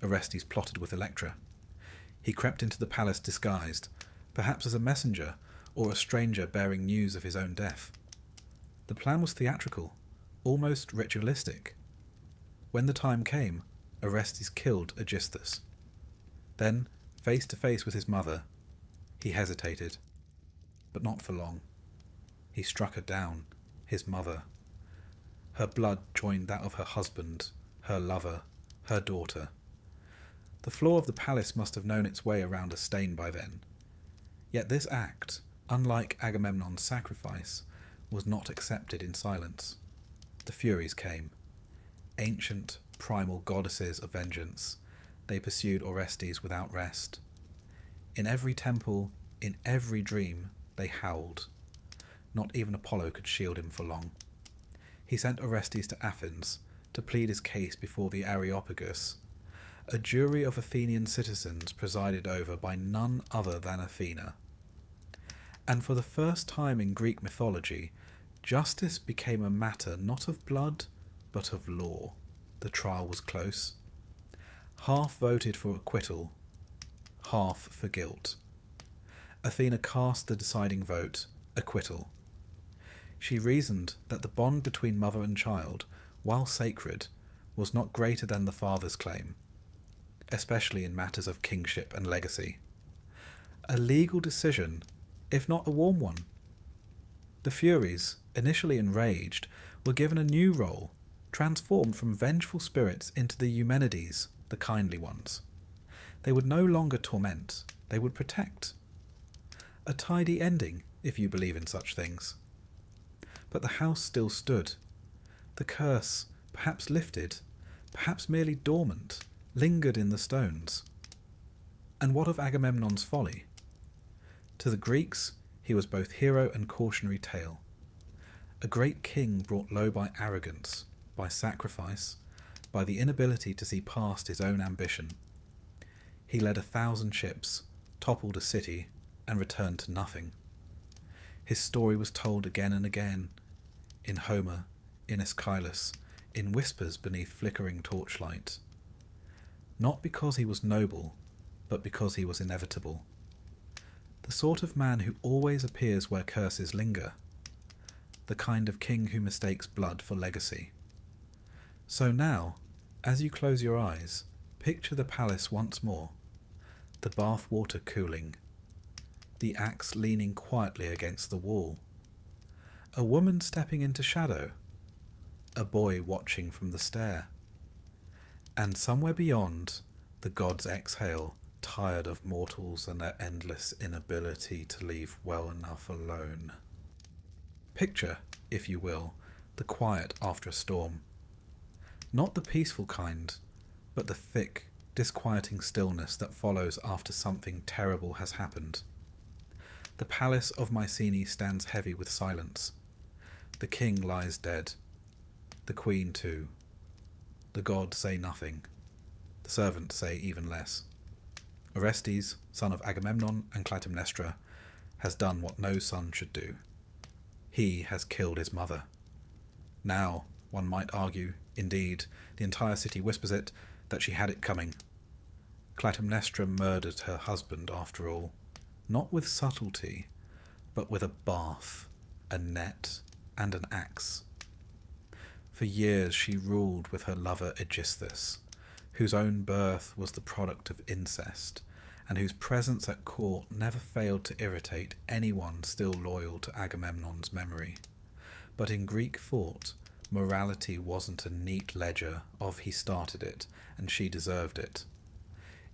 Orestes plotted with Electra. He crept into the palace disguised, perhaps as a messenger or a stranger bearing news of his own death. The plan was theatrical, almost ritualistic. When the time came, Orestes killed Aegisthus. Then, face to face with his mother, he hesitated, but not for long. He struck her down, his mother. Her blood joined that of her husband, her lover, her daughter. The floor of the palace must have known its way around a stain by then. Yet this act, unlike Agamemnon's sacrifice, was not accepted in silence. The Furies came. Ancient, primal goddesses of vengeance, they pursued Orestes without rest. In every temple, in every dream, they howled. Not even Apollo could shield him for long. He sent Orestes to Athens to plead his case before the Areopagus, a jury of Athenian citizens presided over by none other than Athena. And for the first time in Greek mythology, justice became a matter not of blood, but of law. The trial was close. Half voted for acquittal, half for guilt. Athena cast the deciding vote, acquittal. She reasoned that the bond between mother and child, while sacred, was not greater than the father's claim, especially in matters of kingship and legacy. A legal decision, if not a warm one. The Furies, initially enraged, were given a new role, transformed from vengeful spirits into the Eumenides, the kindly ones. They would no longer torment, they would protect. A tidy ending, if you believe in such things. But the house still stood. The curse, perhaps lifted, perhaps merely dormant, lingered in the stones. And what of Agamemnon's folly? To the Greeks, he was both hero and cautionary tale. A great king brought low by arrogance, by sacrifice, by the inability to see past his own ambition. He led 1,000 ships, toppled a city, and returned to nothing. His story was told again and again, in Homer, in Aeschylus, in whispers beneath flickering torchlight. Not because he was noble, but because he was inevitable. The sort of man who always appears where curses linger. The kind of king who mistakes blood for legacy. So now, as you close your eyes, picture the palace once more, the bath water cooling, the axe leaning quietly against the wall, a woman stepping into shadow, a boy watching from the stair. And somewhere beyond, the gods exhale, tired of mortals and their endless inability to leave well enough alone. Picture, if you will, the quiet after a storm. Not the peaceful kind, but the thick, disquieting stillness that follows after something terrible has happened. The palace of Mycenae stands heavy with silence. The king lies dead. The queen too. The gods say nothing. The servants say even less. Orestes, son of Agamemnon and Clytemnestra, has done what no son should do. He has killed his mother. Now, one might argue, indeed, the entire city whispers it, that she had it coming. Clytemnestra murdered her husband after all, not with subtlety, but with a bath, a net, and an axe. For years she ruled with her lover Aegisthus, whose own birth was the product of incest, and whose presence at court never failed to irritate anyone still loyal to Agamemnon's memory. But in Greek thought, morality wasn't a neat ledger of he started it and she deserved it.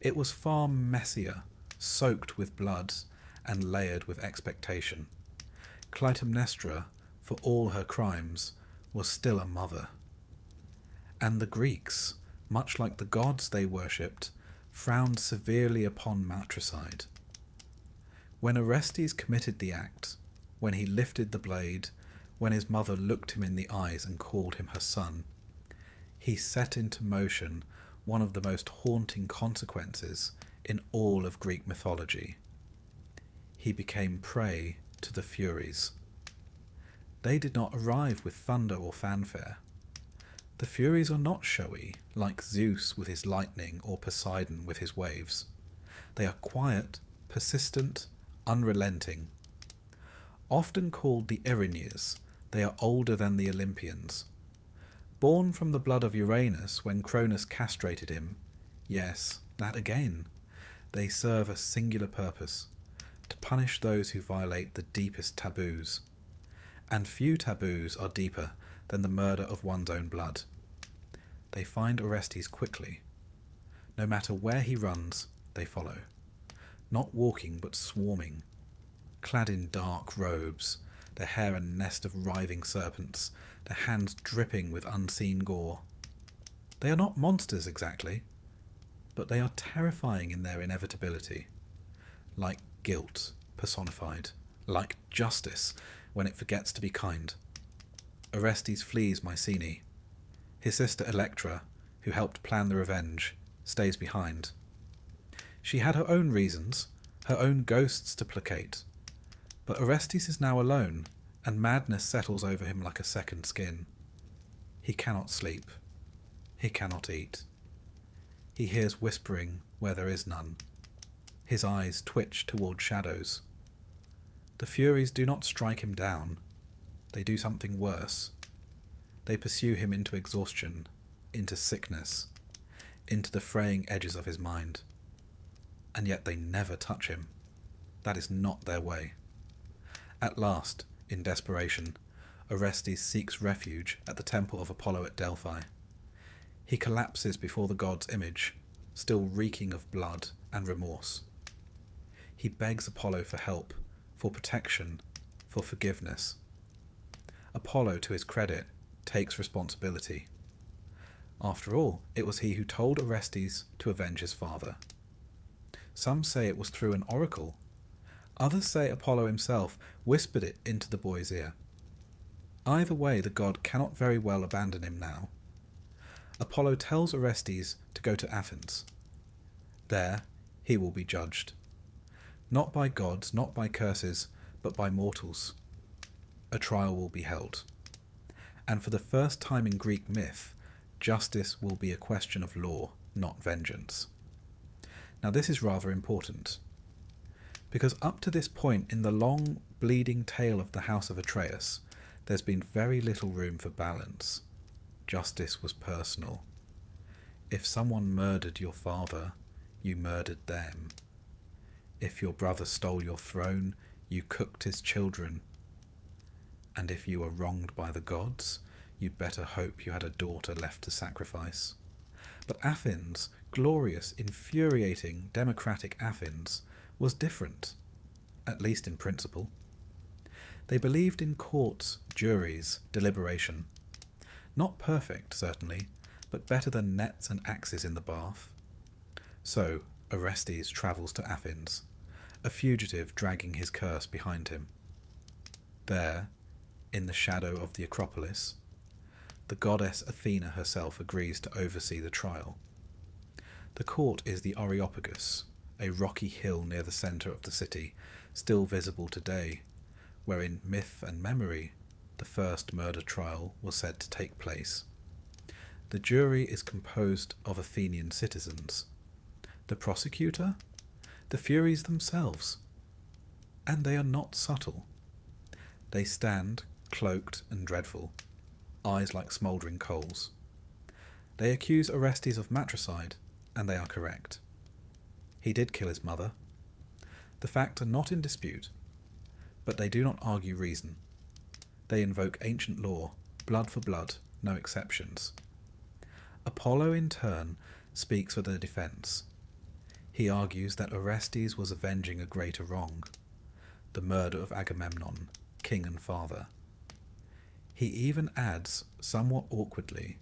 It was far messier, soaked with blood and layered with expectation. Clytemnestra, for all her crimes, was still a mother. And the Greeks, much like the gods they worshipped, frowned severely upon matricide. When Orestes committed the act, when he lifted the blade, when his mother looked him in the eyes and called him her son, he set into motion one of the most haunting consequences in all of Greek mythology. He became prey to the Furies. They did not arrive with thunder or fanfare. The Furies are not showy, like Zeus with his lightning or Poseidon with his waves. They are quiet, persistent, unrelenting. Often called the Erinyes, they are older than the Olympians. Born from the blood of Uranus when Cronus castrated him, yes, that again, they serve a singular purpose, to punish those who violate the deepest taboos. And few taboos are deeper than the murder of one's own blood. They find Orestes quickly. No matter where he runs, they follow. Not walking, but swarming. Clad in dark robes, their hair a nest of writhing serpents, their hands dripping with unseen gore. They are not monsters exactly, but they are terrifying in their inevitability. Like guilt personified, like justice when it forgets to be kind. Orestes flees Mycenae. His sister Electra, who helped plan the revenge, stays behind. She had her own reasons, her own ghosts to placate. But Orestes is now alone, and madness settles over him like a second skin. He cannot sleep. He cannot eat. He hears whispering where there is none. His eyes twitch toward shadows. The Furies do not strike him down. They do something worse. They pursue him into exhaustion, into sickness, into the fraying edges of his mind. And yet they never touch him. That is not their way. At last, in desperation, Orestes seeks refuge at the temple of Apollo at Delphi. He collapses before the god's image, still reeking of blood and remorse. He begs Apollo for help, for protection, for forgiveness. Apollo, to his credit, takes responsibility. After all, it was he who told Orestes to avenge his father. Some say it was through an oracle. Others say Apollo himself whispered it into the boy's ear. Either way, the god cannot very well abandon him now. Apollo tells Orestes to go to Athens. There, he will be judged. Not by gods, not by curses, but by mortals. A trial will be held. And for the first time in Greek myth, justice will be a question of law, not vengeance. Now this is rather important, because up to this point in the long, bleeding tale of the House of Atreus, there's been very little room for balance. Justice was personal. If someone murdered your father, you murdered them. If your brother stole your throne, you cooked his children. And if you were wronged by the gods, You'd better hope you had a daughter left to sacrifice. But Athens, glorious, infuriating, democratic Athens, was different, at least in principle. They believed in courts, juries, deliberation. Not perfect, certainly, but better than nets and axes in the bath. So Orestes travels to Athens, a fugitive dragging his curse behind him. There, in the shadow of the Acropolis, the goddess Athena herself agrees to oversee the trial. The court is the Areopagus, a rocky hill near the centre of the city, still visible today, where in myth and memory the first murder trial was said to take place. The jury is composed of Athenian citizens. The prosecutor? The Furies themselves. And they are not subtle. They stand, cloaked and dreadful, eyes like smouldering coals. They accuse Orestes of matricide, and they are correct. He did kill his mother. The facts are not in dispute, but they do not argue reason. They invoke ancient law, blood for blood, no exceptions. Apollo, in turn, speaks for the defence. He argues that Orestes was avenging a greater wrong, the murder of Agamemnon, king and father. He even adds, somewhat awkwardly,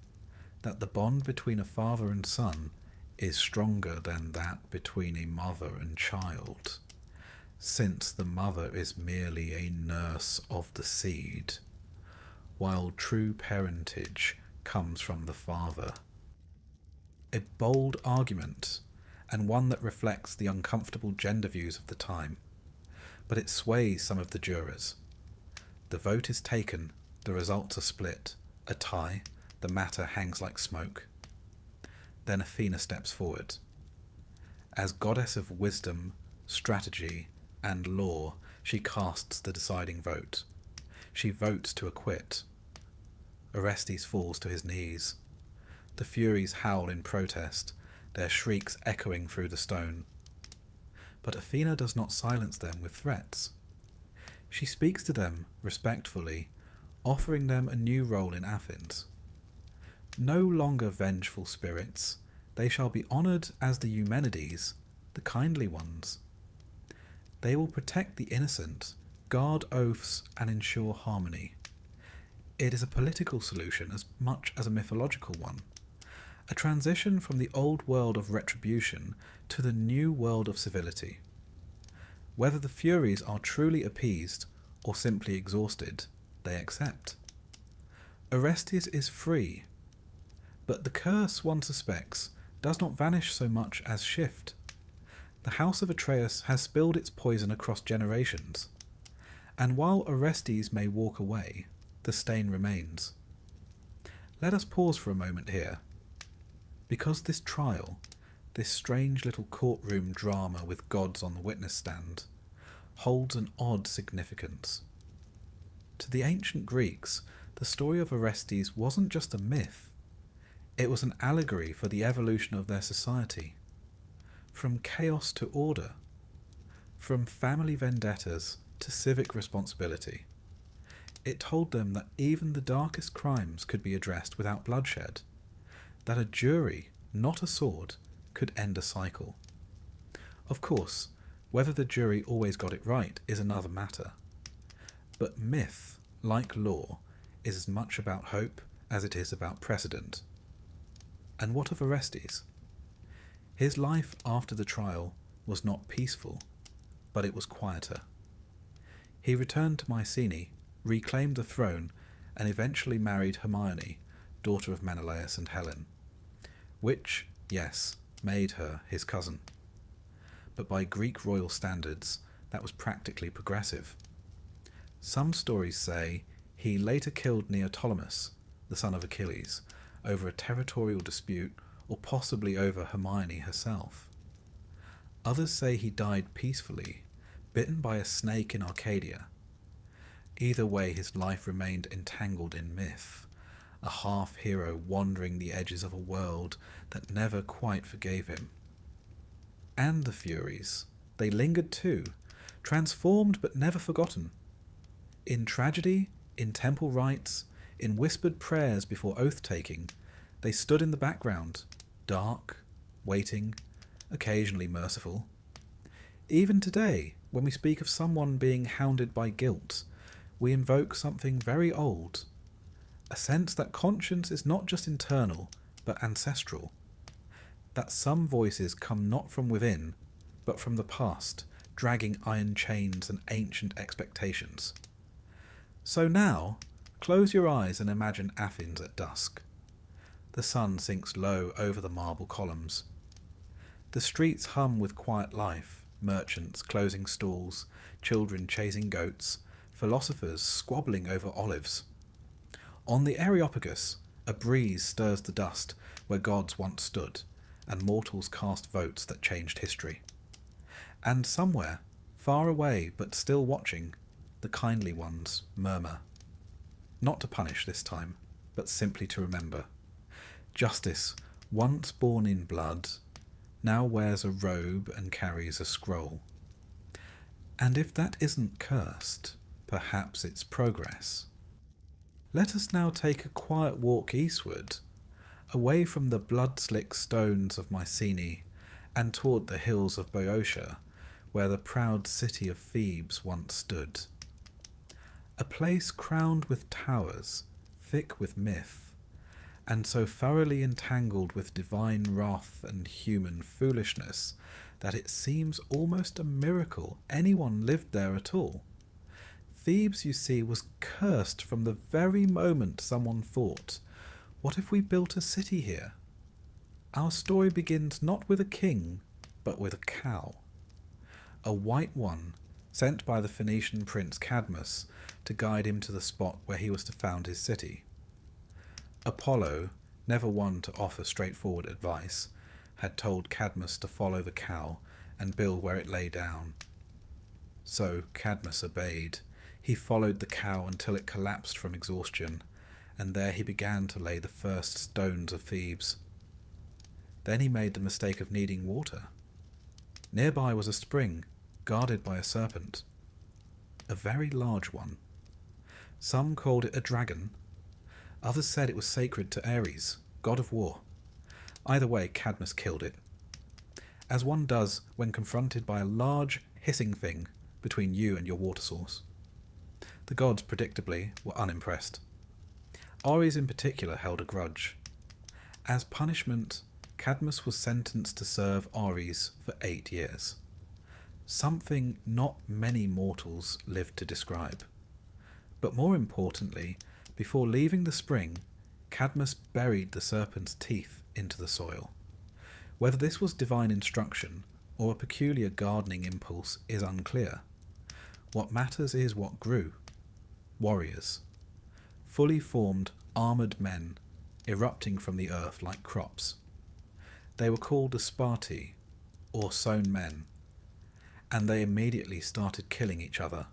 that the bond between a father and son is stronger than that between a mother and child, since the mother is merely a nurse of the seed, while true parentage comes from the father. A bold argument, and one that reflects the uncomfortable gender views of the time, but it sways some of the jurors. The vote is taken, the results are split, a tie, the matter hangs like smoke. Then Athena steps forward. As goddess of wisdom, strategy, and law, she casts the deciding vote. She votes to acquit. Orestes falls to his knees. The Furies howl in protest, their shrieks echoing through the stone. But Athena does not silence them with threats. She speaks to them respectfully, offering them a new role in Athens. No longer vengeful spirits, they shall be honoured as the Eumenides, the kindly ones. They will protect the innocent, guard oaths, and ensure harmony. It is a political solution as much as a mythological one, a transition from the old world of retribution to the new world of civility. Whether the Furies are truly appeased or simply exhausted, they accept. Orestes is free, but the curse, one suspects, does not vanish so much as shift. The house of Atreus has spilled its poison across generations, and while Orestes may walk away, the stain remains. Let us pause for a moment here, because this trial, this strange little courtroom drama with gods on the witness stand, holds an odd significance. To the ancient Greeks, the story of Orestes wasn't just a myth, it was an allegory for the evolution of their society. From chaos to order, from family vendettas to civic responsibility. It told them that even the darkest crimes could be addressed without bloodshed, that a jury, not a sword, could end a cycle. Of course, whether the jury always got it right is another matter. But myth, like law, is as much about hope as it is about precedent. And what of Orestes? His life after the trial was not peaceful, but it was quieter. He returned to Mycenae, reclaimed the throne, and eventually married Hermione, daughter of Menelaus and Helen, which, yes, made her his cousin. But by Greek royal standards, that was practically progressive. Some stories say he later killed Neoptolemus, the son of Achilles, over a territorial dispute or possibly over Hermione herself. Others say he died peacefully, bitten by a snake in Arcadia. Either way, his life remained entangled in myth, a half-hero wandering the edges of a world that never quite forgave him. And the Furies, they lingered too, transformed but never forgotten. In tragedy, in temple rites, In whispered prayers before oath-taking, they stood in the background, dark, waiting, occasionally merciful. Even today, when we speak of someone being hounded by guilt, we invoke something very old, a sense that conscience is not just internal, but ancestral, that some voices come not from within, but from the past, dragging iron chains and ancient expectations. So now, close your eyes and imagine Athens at dusk. The sun sinks low over the marble columns. The streets hum with quiet life, merchants closing stalls, children chasing goats, philosophers squabbling over olives. On the Areopagus, a breeze stirs the dust where gods once stood, and mortals cast votes that changed history. And somewhere, far away but still watching, the kindly ones murmur. Not to punish this time, but simply to remember. Justice, once born in blood, now wears a robe and carries a scroll. And if that isn't cursed, perhaps it's progress. Let us now take a quiet walk eastward, away from the blood-slick stones of Mycenae, and toward the hills of Boeotia, where the proud city of Thebes once stood. A place crowned with towers, thick with myth, and so thoroughly entangled with divine wrath and human foolishness that it seems almost a miracle anyone lived there at all. Thebes, you see, was cursed from the very moment someone thought, what if we built a city here? Our story begins not with a king, but with a cow. A white one, sent by the Phoenician prince Cadmus to guide him to the spot where he was to found his city. Apollo, never one to offer straightforward advice, had told Cadmus to follow the cow and build where it lay down. So Cadmus obeyed. He followed the cow until it collapsed from exhaustion, and there he began to lay the first stones of Thebes. Then he made the mistake of needing water. Nearby was a spring, guarded by a serpent. A very large one. Some called it a dragon. Others said it was sacred to Ares, god of war. Either way, Cadmus killed it, as one does when confronted by a large, hissing thing between you and your water source. The gods, predictably, were unimpressed. Ares in particular held a grudge. As punishment, Cadmus was sentenced to serve Ares for 8 years. Something not many mortals lived to describe. But more importantly, before leaving the spring, Cadmus buried the serpent's teeth into the soil. Whether this was divine instruction or a peculiar gardening impulse is unclear. What matters is what grew. Warriors. Fully formed, armoured men, erupting from the earth like crops. They were called the Sparti, or sown men, and they immediately started killing each other.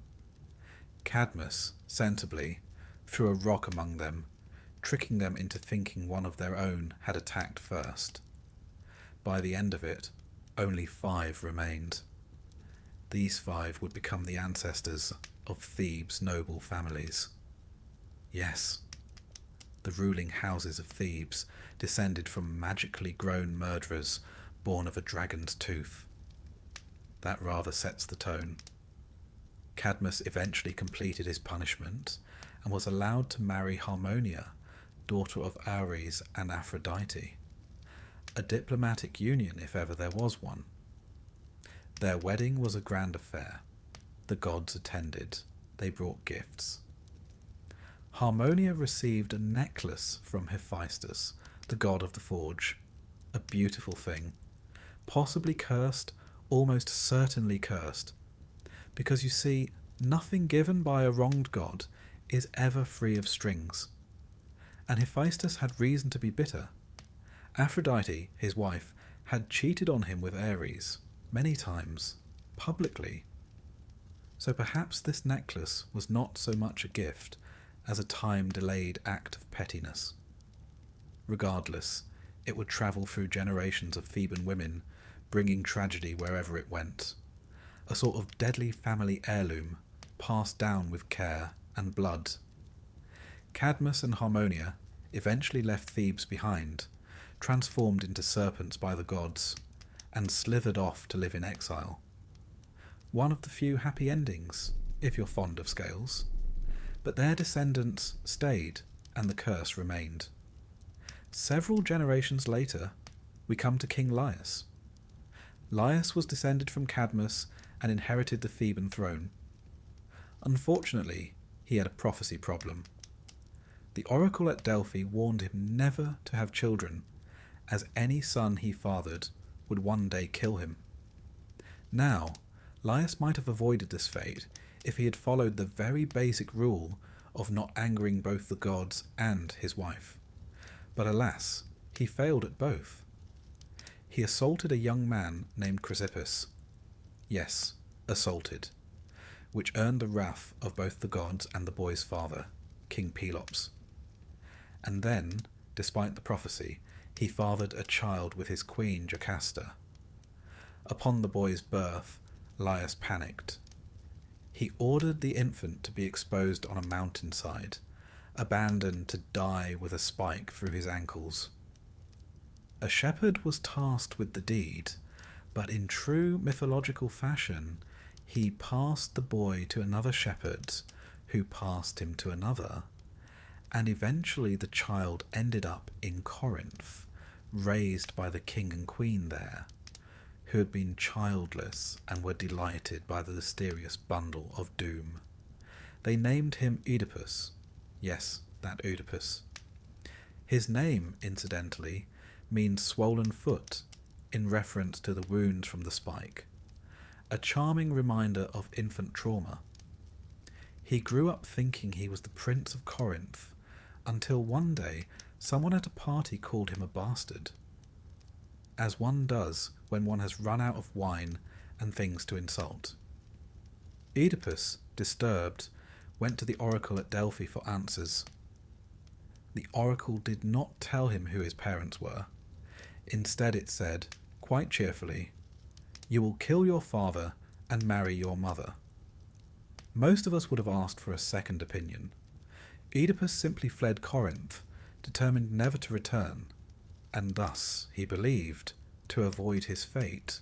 Cadmus, sensibly, threw a rock among them, tricking them into thinking one of their own had attacked first. By the end of it, only 5 remained. These 5 would become the ancestors of Thebes' noble families. Yes, the ruling houses of Thebes descended from magically grown murderers born of a dragon's tooth. That rather sets the tone. Cadmus eventually completed his punishment and was allowed to marry Harmonia, daughter of Ares and Aphrodite. A diplomatic union if ever there was one. Their wedding was a grand affair. The gods attended. They brought gifts. Harmonia received a necklace from Hephaestus, the god of the forge. A beautiful thing. Possibly cursed, almost certainly cursed. Because you see, nothing given by a wronged god is ever free of strings. And Hephaestus had reason to be bitter. Aphrodite, his wife, had cheated on him with Ares, many times, publicly. So perhaps this necklace was not so much a gift as a time-delayed act of pettiness. Regardless, it would travel through generations of Theban women, bringing tragedy wherever it went. A sort of deadly family heirloom, passed down with care and blood. Cadmus and Harmonia eventually left Thebes behind, transformed into serpents by the gods, and slithered off to live in exile. One of the few happy endings, if you're fond of scales. But their descendants stayed, and the curse remained. Several generations later, we come to King Laius. Laius was descended from Cadmus and inherited the Theban throne. Unfortunately, he had a prophecy problem. The oracle at Delphi warned him never to have children, as any son he fathered would one day kill him. Now, Laius might have avoided this fate if he had followed the very basic rule of not angering both the gods and his wife. But alas, he failed at both. He assaulted a young man named Chrysippus. Yes, assaulted, which earned the wrath of both the gods and the boy's father, King Pelops. And then, despite the prophecy, he fathered a child with his queen Jocasta. Upon the boy's birth, Laius panicked. He ordered the infant to be exposed on a mountainside, abandoned to die with a spike through his ankles. A shepherd was tasked with the deed, but in true mythological fashion, he passed the boy to another shepherd, who passed him to another, and eventually the child ended up in Corinth, raised by the king and queen there, who had been childless and were delighted by the mysterious bundle of doom. They named him Oedipus. Yes, that Oedipus. His name, incidentally, means swollen foot, in reference to the wounds from the spike, a charming reminder of infant trauma. He grew up thinking he was the Prince of Corinth, until one day someone at a party called him a bastard, as one does when one has run out of wine and things to insult. Oedipus, disturbed, went to the oracle at Delphi for answers. The oracle did not tell him who his parents were. Instead it said, quite cheerfully, "You will kill your father and marry your mother." Most of us would have asked for a second opinion. Oedipus simply fled Corinth, determined never to return, and thus, he believed, to avoid his fate.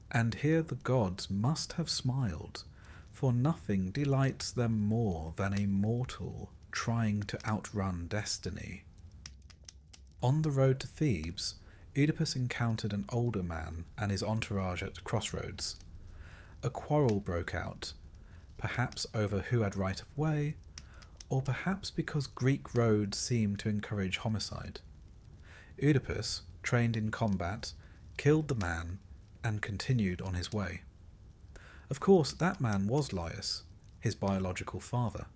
And here the gods must have smiled, for nothing delights them more than a mortal trying to outrun destiny. On the road to Thebes, Oedipus encountered an older man and his entourage at crossroads. A quarrel broke out, perhaps over who had right of way, or perhaps because Greek roads seemed to encourage homicide. Oedipus, trained in combat, killed the man and continued on his way. Of course, that man was Laius, his biological father.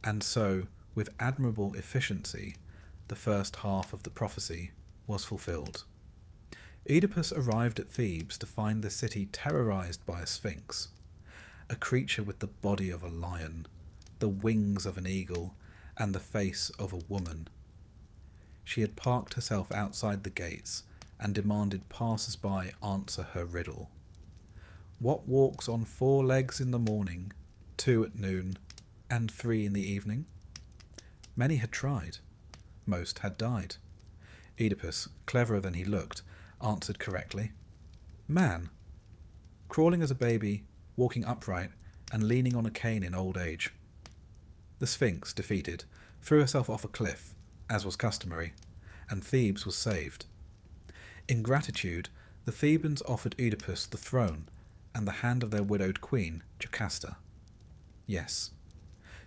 And so, with admirable efficiency, the first half of the prophecy was fulfilled. Oedipus arrived at Thebes to find the city terrorized by a sphinx, a creature with the body of a lion, the wings of an eagle, and the face of a woman. She had parked herself outside the gates and demanded passers-by answer her riddle. What walks on 4 legs in the morning, 2 at noon, and 3 in the evening? Many had tried. Most had died. Oedipus, cleverer than he looked, answered correctly. Man, crawling as a baby, walking upright, and leaning on a cane in old age. The Sphinx, defeated, threw herself off a cliff, as was customary, and Thebes was saved. In gratitude, the Thebans offered Oedipus the throne and the hand of their widowed queen, Jocasta. Yes,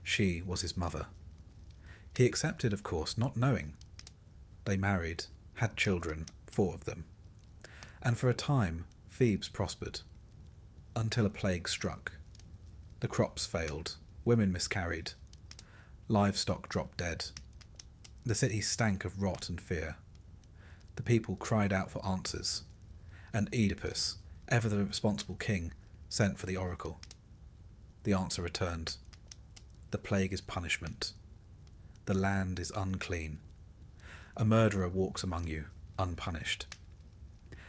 she was his mother. He accepted, of course, not knowing. They married, had children, 4 of them, and for a time Thebes prospered, until a plague struck. The crops failed, women miscarried, livestock dropped dead. The city stank of rot and fear. The people cried out for answers, and Oedipus, ever the responsible king, sent for the oracle. The answer returned. The plague is punishment. The land is unclean. A murderer walks among you, unpunished.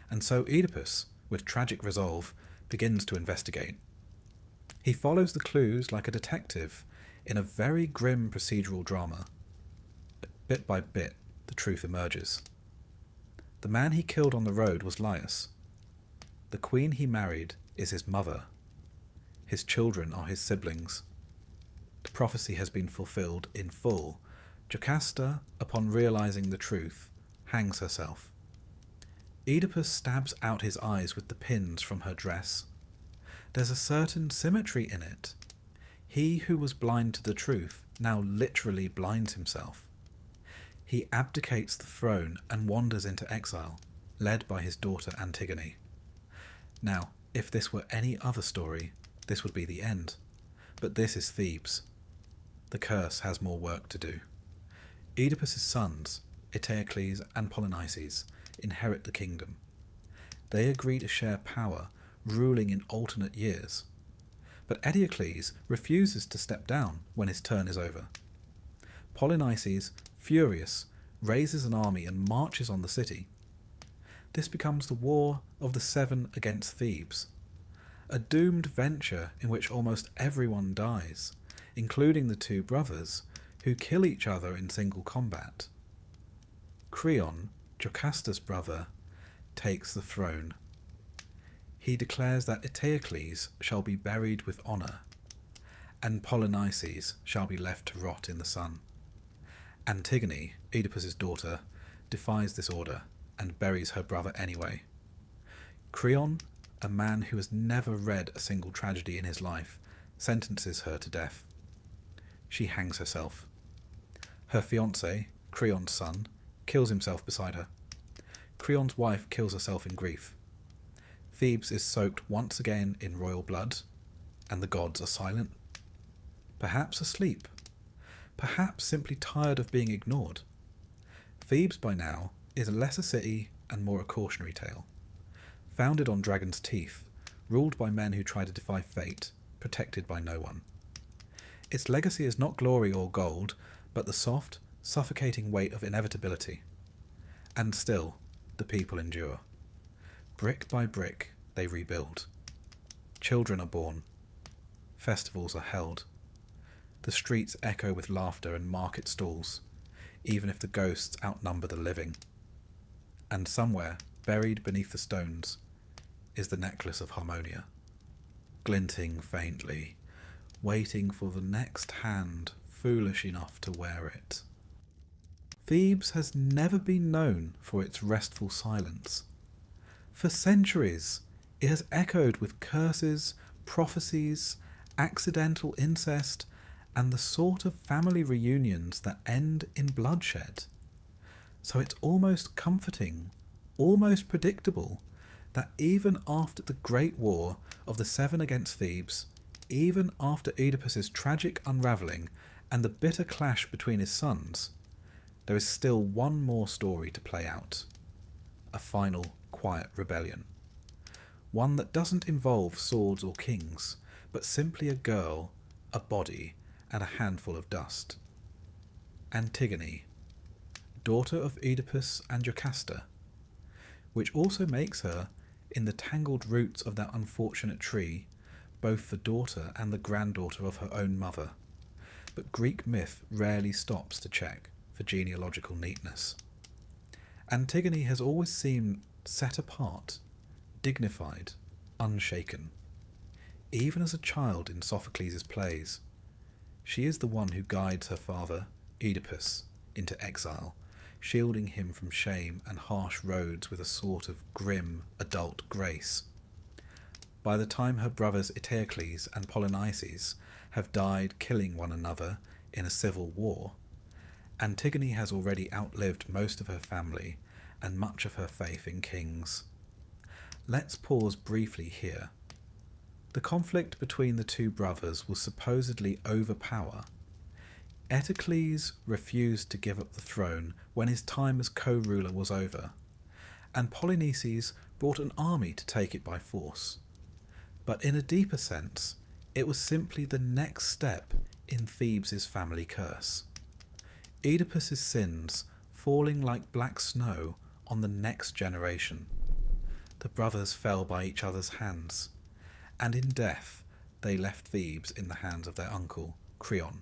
And so Oedipus, with tragic resolve, begins to investigate. He follows the clues like a detective, In a very grim procedural drama, bit by bit, the truth emerges. The man he killed on the road was Laius. The queen he married is his mother. His children are his siblings. The prophecy has been fulfilled in full. Jocasta, upon realizing the truth, hangs herself. Oedipus stabs out his eyes with the pins from her dress. There's a certain symmetry in it. He who was blind to the truth now literally blinds himself. He abdicates the throne and wanders into exile, led by his daughter Antigone. Now, if this were any other story, this would be the end. But this is Thebes. The curse has more work to do. Oedipus's sons, Eteocles and Polynices, inherit the kingdom. They agree to share power, ruling in alternate years. But Eteocles refuses to step down when his turn is over. Polynices, furious, raises an army and marches on the city. This becomes the War of the Seven against Thebes, a doomed venture in which almost everyone dies, including the two brothers, who kill each other in single combat. Creon, Jocasta's brother, takes the throne. He declares that Eteocles shall be buried with honour, and Polynices shall be left to rot in the sun. Antigone, Oedipus's daughter, defies this order and buries her brother anyway. Creon, a man who has never read a single tragedy in his life, sentences her to death. She hangs herself. Her fiancé, Creon's son, kills himself beside her. Creon's wife kills herself in grief. Thebes is soaked once again in royal blood, and the gods are silent. Perhaps asleep. Perhaps simply tired of being ignored. Thebes by now is less a city and more a cautionary tale. Founded on dragon's teeth, ruled by men who try to defy fate, protected by no one. Its legacy is not glory or gold, but the soft, suffocating weight of inevitability. And still, the people endure. Brick by brick, they rebuild. Children are born. Festivals are held. The streets echo with laughter and market stalls, even if the ghosts outnumber the living. And somewhere, buried beneath the stones, is the necklace of Harmonia, glinting faintly, waiting for the next hand foolish enough to wear it. Thebes has never been known for its restful silence. For centuries, it has echoed with curses, prophecies, accidental incest, and the sort of family reunions that end in bloodshed. So it's almost comforting, almost predictable, that even after the Great War of the Seven against Thebes, even after Oedipus's tragic unravelling and the bitter clash between his sons, there is still one more story to play out. A final, quiet rebellion. One that doesn't involve swords or kings, but simply a girl, a body, and a handful of dust. Antigone, daughter of Oedipus and Jocasta, which also makes her, in the tangled roots of that unfortunate tree, both the daughter and the granddaughter of her own mother. But Greek myth rarely stops to check for genealogical neatness. Antigone has always seemed set apart, dignified, unshaken. Even as a child in Sophocles' plays, she is the one who guides her father, Oedipus, into exile, shielding him from shame and harsh roads with a sort of grim adult grace. By the time her brothers Eteocles and Polynices have died killing one another in a civil war, Antigone has already outlived most of her family and much of her faith in kings. Let's pause briefly here. The conflict between the two brothers was supposedly over power. Eteocles refused to give up the throne when his time as co-ruler was over, and Polynices brought an army to take it by force. But in a deeper sense, it was simply the next step in Thebes' family curse. Oedipus's sins falling like black snow on the next generation. The brothers fell by each other's hands, and in death they left Thebes in the hands of their uncle, Creon.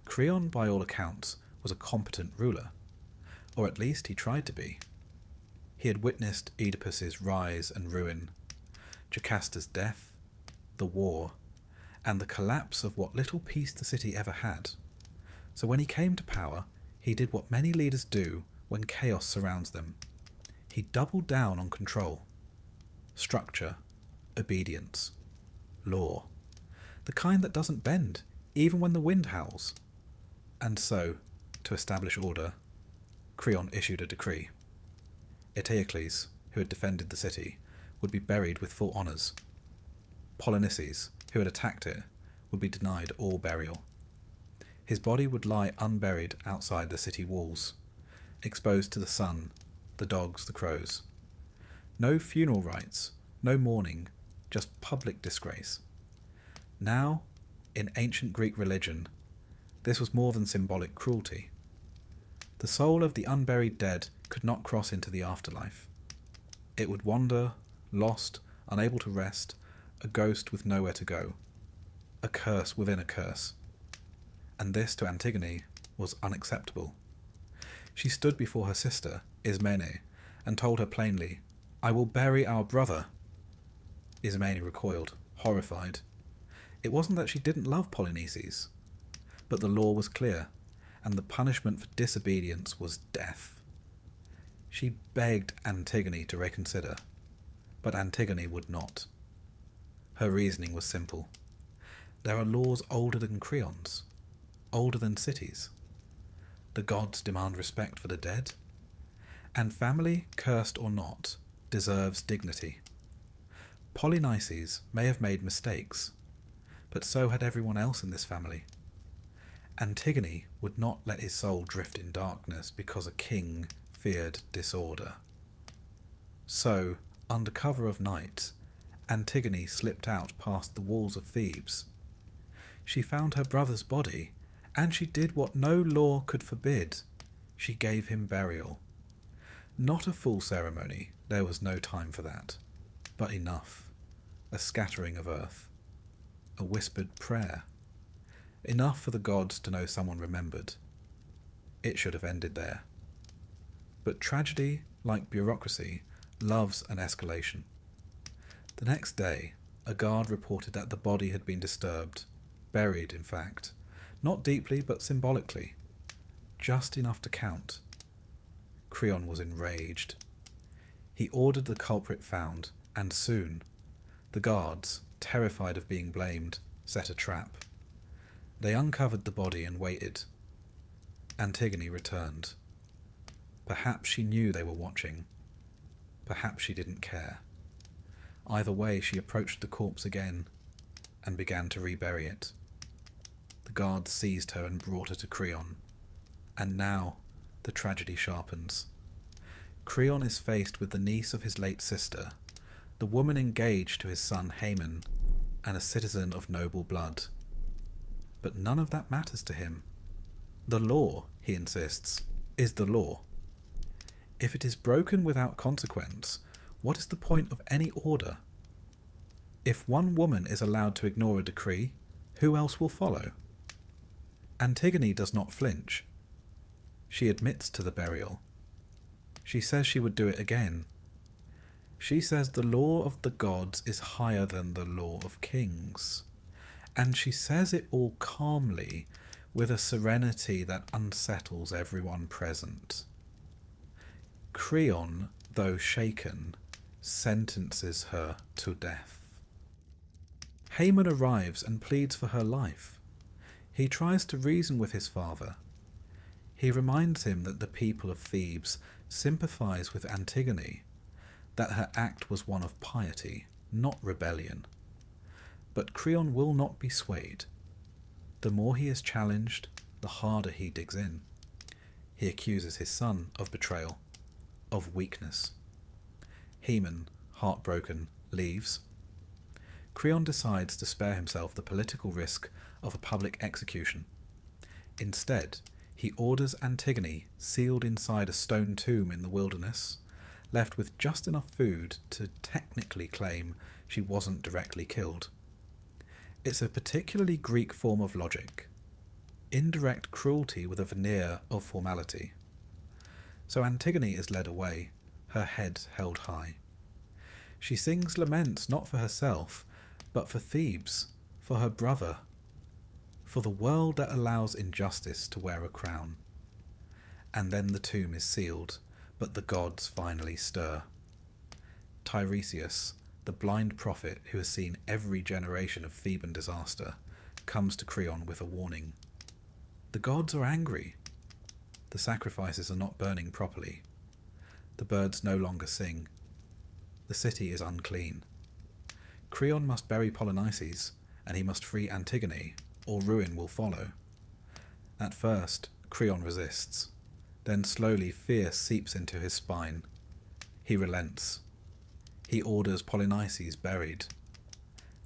Creon, by all accounts, was a competent ruler, or at least he tried to be. He had witnessed Oedipus's rise and ruin, Jocasta's death, the war, and the collapse of what little peace the city ever had. So when he came to power, he did what many leaders do when chaos surrounds them. He doubled down on control, structure, obedience, law, the kind that doesn't bend even when the wind howls. And so, to establish order, Creon issued a decree. Eteocles, who had defended the city, would be buried with full honours. Polynices, who had attacked it, would be denied all burial. His body would lie unburied outside the city walls, exposed to the sun, the dogs, the crows. No funeral rites, no mourning, just public disgrace. Now, in ancient Greek religion, this was more than symbolic cruelty. The soul of the unburied dead could not cross into the afterlife. It would wander, lost, unable to rest, a ghost with nowhere to go, a curse within a curse. And this, to Antigone, was unacceptable. She stood before her sister, Ismene, and told her plainly, "I will bury our brother." Ismene recoiled, horrified. It wasn't that she didn't love Polynices, but the law was clear, and the punishment for disobedience was death. She begged Antigone to reconsider, but Antigone would not. Her reasoning was simple. There are laws older than Creon's, older than cities. The gods demand respect for the dead, and family, cursed or not, deserves dignity. Polynices may have made mistakes, but so had everyone else in this family. Antigone would not let his soul drift in darkness because a king feared disorder. So, under cover of night, Antigone slipped out past the walls of Thebes. She found her brother's body, and she did what no law could forbid. She gave him burial. Not a full ceremony, there was no time for that, but enough. A scattering of earth. A whispered prayer. Enough for the gods to know someone remembered. It should have ended there. But tragedy, like bureaucracy, loves an escalation. The next day, a guard reported that the body had been disturbed, buried in fact, not deeply but symbolically, just enough to count. Creon was enraged. He ordered the culprit found, and soon, the guards, terrified of being blamed, set a trap. They uncovered the body and waited. Antigone returned. Perhaps she knew they were watching. Perhaps she didn't care. Either way, she approached the corpse again and began to rebury it. The guards seized her and brought her to Creon. And now the tragedy sharpens. Creon is faced with the niece of his late sister, the woman engaged to his son Haman, and a citizen of noble blood. But none of that matters to him. The law, he insists, is the law. If it is broken without consequence, what is the point of any order? If one woman is allowed to ignore a decree, who else will follow? Antigone does not flinch. She admits to the burial. She says she would do it again. She says the law of the gods is higher than the law of kings. And she says it all calmly, with a serenity that unsettles everyone present. Creon, though shaken, sentences her to death. Haman arrives and pleads for her life. He tries to reason with his father. He reminds him that the people of Thebes sympathize with Antigone, that her act was one of piety, not rebellion. But Creon will not be swayed. The more he is challenged, the harder he digs in. He accuses his son of betrayal, of weakness. Haman, heartbroken, leaves. Creon decides to spare himself the political risk of a public execution. Instead, he orders Antigone sealed inside a stone tomb in the wilderness, left with just enough food to technically claim she wasn't directly killed. It's a particularly Greek form of logic. indirect cruelty with a veneer of formality. So Antigone is led away, her head held high. She sings laments not for herself, but for Thebes, for her brother, for the world that allows injustice to wear a crown. And then the tomb is sealed, but the gods finally stir. Tiresias, the blind prophet who has seen every generation of Theban disaster, comes to Creon with a warning. The gods are angry. The sacrifices are not burning properly. The birds no longer sing. The city is unclean. Creon must bury Polynices, and he must free Antigone, or ruin will follow. At first, Creon resists. Then slowly fear seeps into his spine. He relents. He orders Polynices buried.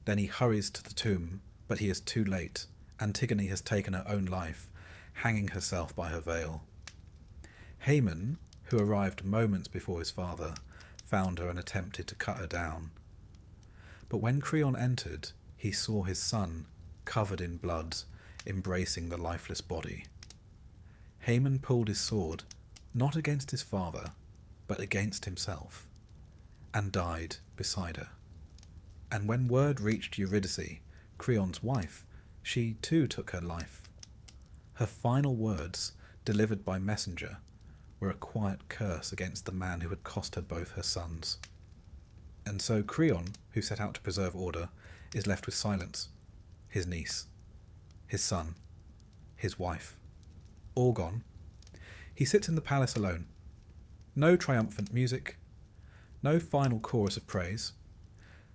Then he hurries to the tomb, but he is too late. Antigone has taken her own life, hanging herself by her veil. Haman, who arrived moments before his father, found her and attempted to cut her down. But when Creon entered, he saw his son, covered in blood, embracing the lifeless body. Haman pulled his sword, not against his father, but against himself, and died beside her. And when word reached Eurydice, Creon's wife, she too took her life. Her final words, delivered by messenger, were a quiet curse against the man who had cost her both her sons. And so Creon, who set out to preserve order, is left with silence. His niece, his son, his wife, all gone. He sits in the palace alone. No triumphant music, no final chorus of praise,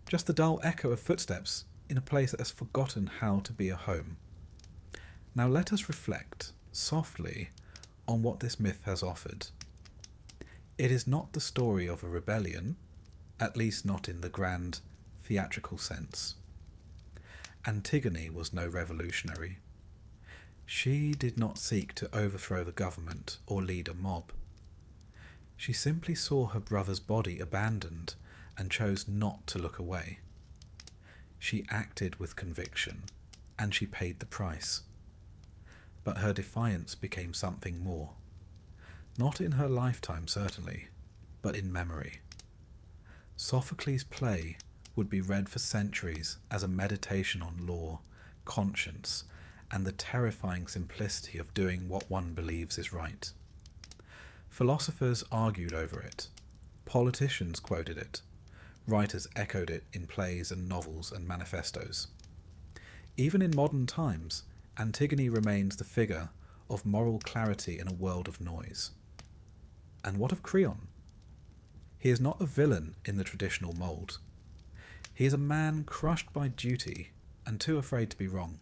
just the dull echo of footsteps in a place that has forgotten how to be a home. Now let us reflect, softly, on what this myth has offered. It is not the story of a rebellion, at least not in the grand, theatrical sense. Antigone was no revolutionary. She did not seek to overthrow the government or lead a mob. She simply saw her brother's body abandoned and chose not to look away. She acted with conviction, and she paid the price. But her defiance became something more. Not in her lifetime, certainly, but in memory. Sophocles' play would be read for centuries as a meditation on law, conscience, and the terrifying simplicity of doing what one believes is right. Philosophers argued over it. Politicians quoted it. Writers echoed it in plays and novels and manifestos. Even in modern times, Antigone remains the figure of moral clarity in a world of noise. And what of Creon? He is not a villain in the traditional mould. He is a man crushed by duty and too afraid to be wrong.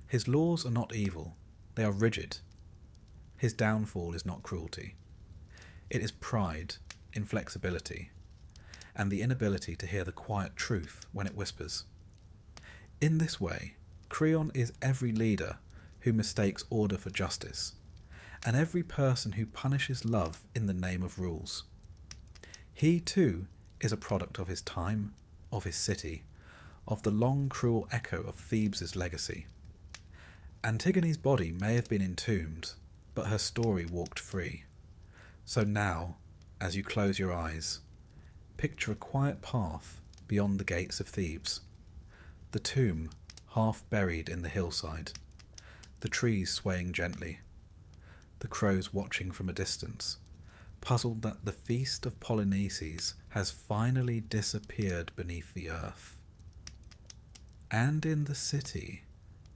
His laws are not evil, they are rigid. His downfall is not cruelty. It is pride, inflexibility, and the inability to hear the quiet truth when it whispers. In this way, Creon is every leader who mistakes order for justice, and every person who punishes love in the name of rules. He, too, is a product of his time, of his city, of the long cruel echo of Thebes' legacy. Antigone's body may have been entombed, but her story walked free. So now, as you close your eyes, picture a quiet path beyond the gates of Thebes, the tomb half buried in the hillside, the trees swaying gently, the crows watching from a distance, puzzled that the feast of Polynices has finally disappeared beneath the earth. And in the city,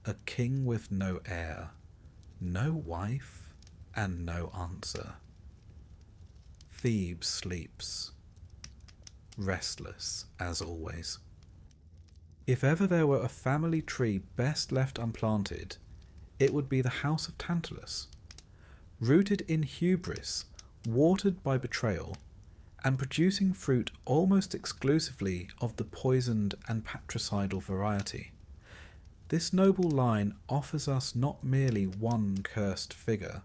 a king with no heir, no wife, and no answer. Thebes sleeps, restless as always. If ever there were a family tree best left unplanted, it would be the house of Tantalus. Rooted in hubris, watered by betrayal, and producing fruit almost exclusively of the poisoned and patricidal variety, this noble line offers us not merely one cursed figure,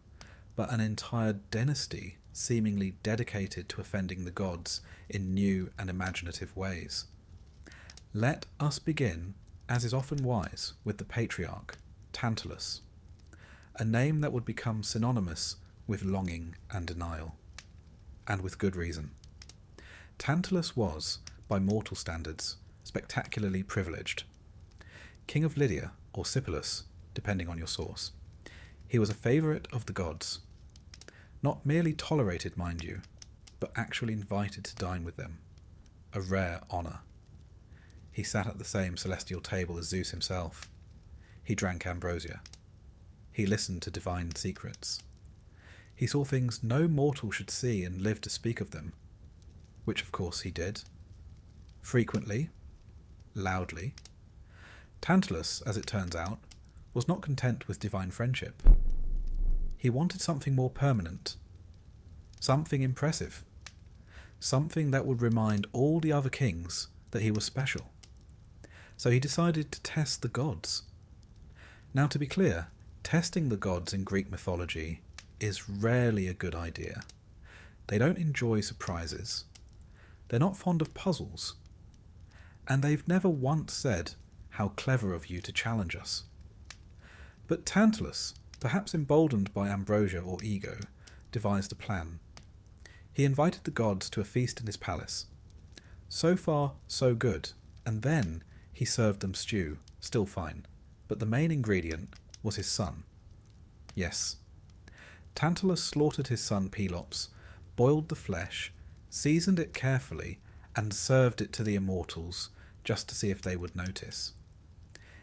but an entire dynasty seemingly dedicated to offending the gods in new and imaginative ways. Let us begin, as is often wise, with the patriarch, Tantalus. a name that would become synonymous with longing and denial, and with good reason. Tantalus was, by mortal standards, spectacularly privileged. King of Lydia, or Sipylus, depending on your source, he was a favourite of the gods. Not merely tolerated, mind you, but actually invited to dine with them. A rare honour. He sat at the same celestial table as Zeus himself. He drank ambrosia. He listened to divine secrets. He saw things no mortal should see and lived to speak of them, which of course he did. Frequently, loudly. Tantalus, as it turns out, was not content with divine friendship. He wanted something more permanent, something impressive, something that would remind all the other kings that he was special. So he decided to test the gods. Now, to be clear, testing the gods in Greek mythology is rarely a good idea. They don't enjoy surprises. They're not fond of puzzles. And they've never once said, "How clever of you to challenge us." But Tantalus, perhaps emboldened by ambrosia or ego, devised a plan. He invited the gods to a feast in his palace. So far, so good, and then he served them stew, still fine, but the main ingredient was his son. Yes, Tantalus slaughtered his son Pelops, boiled the flesh, seasoned it carefully, and served it to the immortals, just to see if they would notice.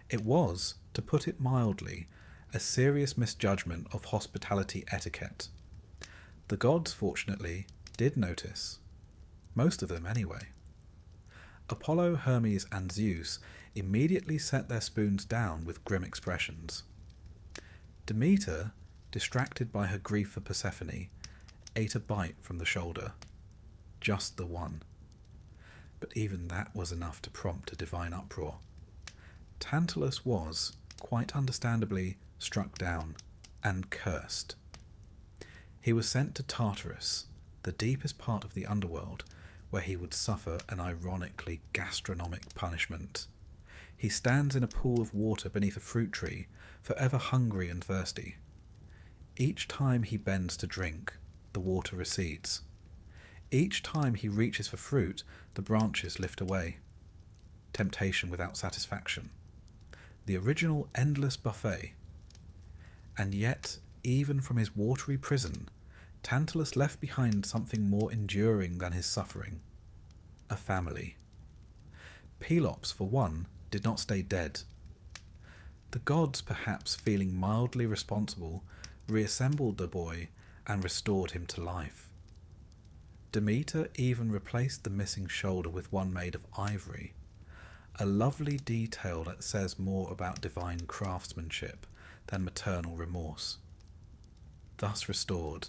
It was, to put it mildly, a serious misjudgment of hospitality etiquette. The gods, fortunately, did notice. Most of them, anyway. Apollo, Hermes, and Zeus immediately set their spoons down with grim expressions. Demeter, distracted by her grief for Persephone, ate a bite from the shoulder. Just the one. But even that was enough to prompt a divine uproar. Tantalus was, quite understandably, struck down and cursed. He was sent to Tartarus, the deepest part of the underworld, where he would suffer an ironically gastronomic punishment. He stands in a pool of water beneath a fruit tree, forever hungry and thirsty. Each time he bends to drink, the water recedes. Each time he reaches for fruit, the branches lift away. Temptation without satisfaction. The original endless buffet. And yet, even from his watery prison, Tantalus left behind something more enduring than his suffering. A family. Pelops, for one, did not stay dead. The gods, perhaps feeling mildly responsible, reassembled the boy and restored him to life. Demeter even replaced the missing shoulder with one made of ivory, a lovely detail that says more about divine craftsmanship than maternal remorse. Thus restored,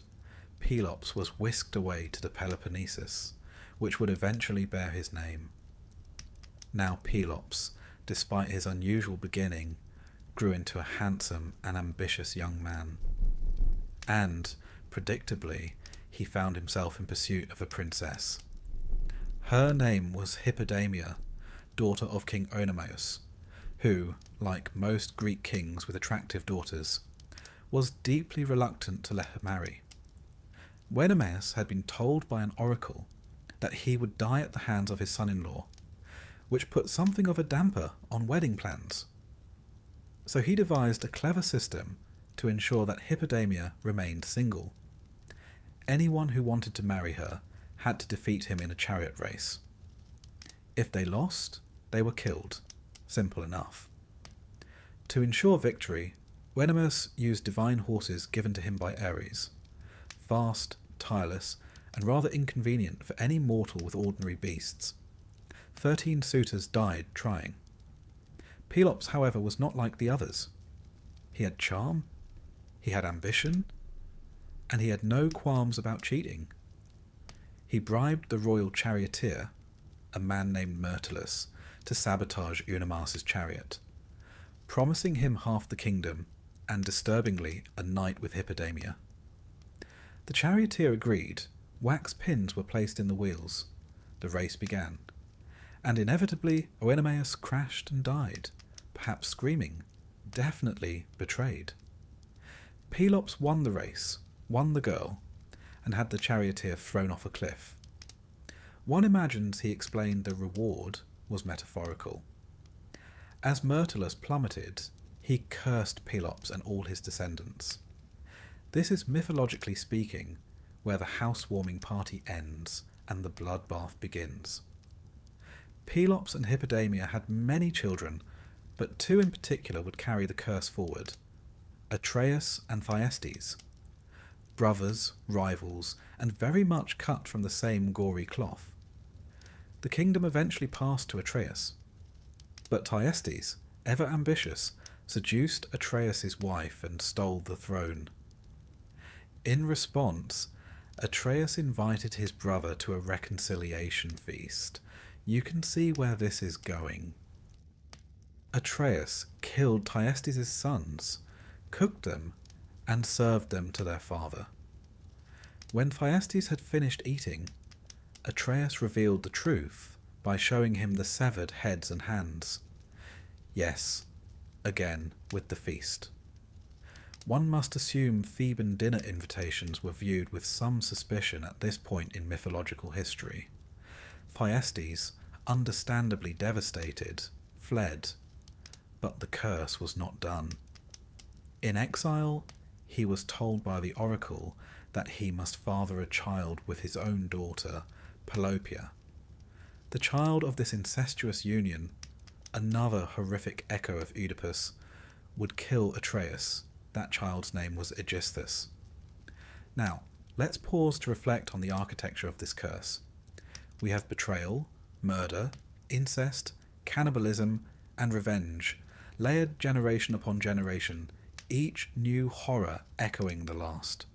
Pelops was whisked away to the Peloponnesus, which would eventually bear his name. Now Pelops, despite his unusual beginning, grew into a handsome and ambitious young man. And, predictably, he found himself in pursuit of a princess. Her name was Hippodamia, daughter of King Oenomaus, who, like most Greek kings with attractive daughters, was deeply reluctant to let her marry. Oenomaus had been told by an oracle that he would die at the hands of his son-in-law, which put something of a damper on wedding plans. So he devised a clever system to ensure that Hippodamia remained single. Anyone who wanted to marry her had to defeat him in a chariot race. If they lost, they were killed. Simple enough. To ensure victory, Oenomaus used divine horses given to him by Ares, fast, tireless, and rather inconvenient for any mortal with ordinary beasts. 13 suitors died trying. Pelops, however, was not like the others. He had charm, he had ambition, and he had no qualms about cheating. He bribed the royal charioteer, a man named Myrtilus, to sabotage Oenomaus' chariot, promising him half the kingdom and, disturbingly, a night with Hippodamia. The charioteer agreed. Wax pins were placed in the wheels. The race began, and inevitably Oenomaus crashed and died, perhaps screaming, definitely betrayed. Pelops won the race, won the girl, and had the charioteer thrown off a cliff. One imagines he explained the reward was metaphorical. As Myrtilus plummeted, he cursed Pelops and all his descendants. This is, mythologically speaking, where the housewarming party ends and the bloodbath begins. Pelops and Hippodamia had many children, but two in particular would carry the curse forward: Atreus and Thyestes. Brothers, rivals, and very much cut from the same gory cloth. The kingdom eventually passed to Atreus, but Thyestes, ever ambitious, seduced Atreus' wife and stole the throne. In response, Atreus invited his brother to a reconciliation feast. You can see where this is going. Atreus killed Thyestes' sons, cooked them, and served them to their father. When Thyestes had finished eating, Atreus revealed the truth by showing him the severed heads and hands. Yes, again with the feast. One must assume Theban dinner invitations were viewed with some suspicion at this point in mythological history. Thyestes, understandably devastated, fled, but the curse was not done. In exile, he was told by the oracle that he must father a child with his own daughter, Pelopia. The child of this incestuous union, another horrific echo of Oedipus, would kill Atreus. That child's name was Aegisthus. Now, let's pause to reflect on the architecture of this curse. We have betrayal, murder, incest, cannibalism, and revenge, layered generation upon generation, each new horror echoing the last.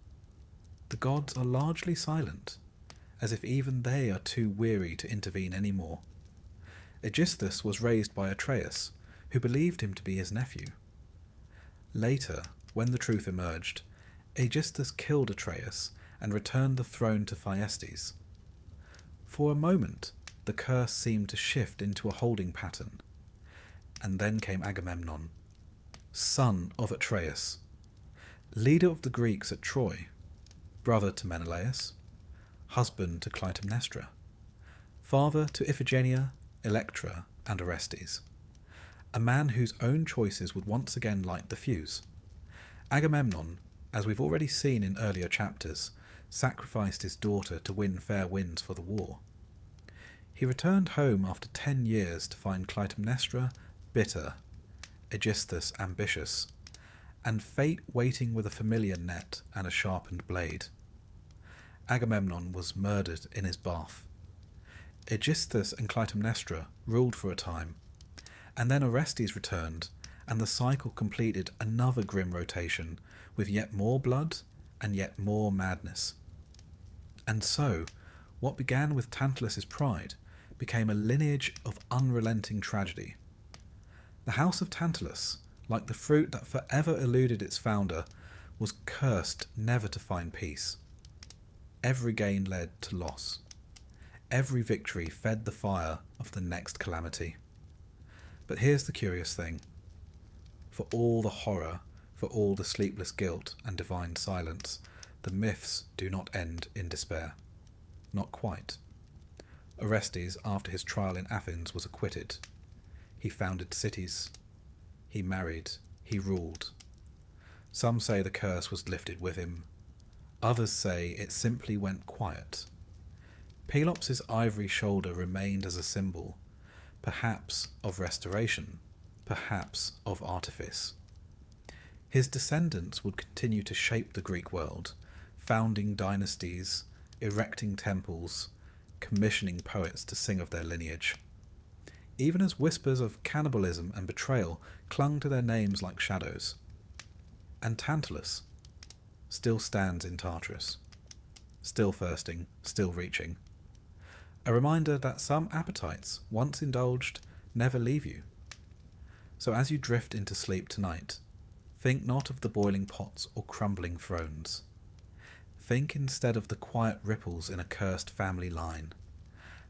The gods are largely silent, as if even they are too weary to intervene any more. Aegisthus was raised by Atreus, who believed him to be his nephew. Later, when the truth emerged, Aegisthus killed Atreus and returned the throne to Thyestes. For a moment, the curse seemed to shift into a holding pattern. And then came Agamemnon, son of Atreus, leader of the Greeks at Troy, brother to Menelaus, husband to Clytemnestra, father to Iphigenia, Electra, and Orestes. A man whose own choices would once again light the fuse. Agamemnon, as we've already seen in earlier chapters, sacrificed his daughter to win fair winds for the war. He returned home after 10 years to find Clytemnestra bitter, Aegisthus ambitious, and fate waiting with a familiar net and a sharpened blade. Agamemnon was murdered in his bath. Aegisthus and Clytemnestra ruled for a time, and then Orestes returned, and the cycle completed another grim rotation, with yet more blood and yet more madness. And so, what began with Tantalus's pride became a lineage of unrelenting tragedy. The house of Tantalus, like the fruit that forever eluded its founder, was cursed never to find peace. Every gain led to loss. Every victory fed the fire of the next calamity. But here's the curious thing. For all the horror, for all the sleepless guilt and divine silence, the myths do not end in despair. Not quite. Orestes, after his trial in Athens, was acquitted. He founded cities. He married. He ruled. Some say the curse was lifted with him. Others say it simply went quiet. Pelops' ivory shoulder remained as a symbol, perhaps of restoration, perhaps of artifice. His descendants would continue to shape the Greek world, founding dynasties, erecting temples, commissioning poets to sing of their lineage. Even as whispers of cannibalism and betrayal clung to their names like shadows. And Tantalus still stands in Tartarus, still thirsting, still reaching. A reminder that some appetites, once indulged, never leave you. So as you drift into sleep tonight, think not of the boiling pots or crumbling thrones. Think instead of the quiet ripples in a cursed family line.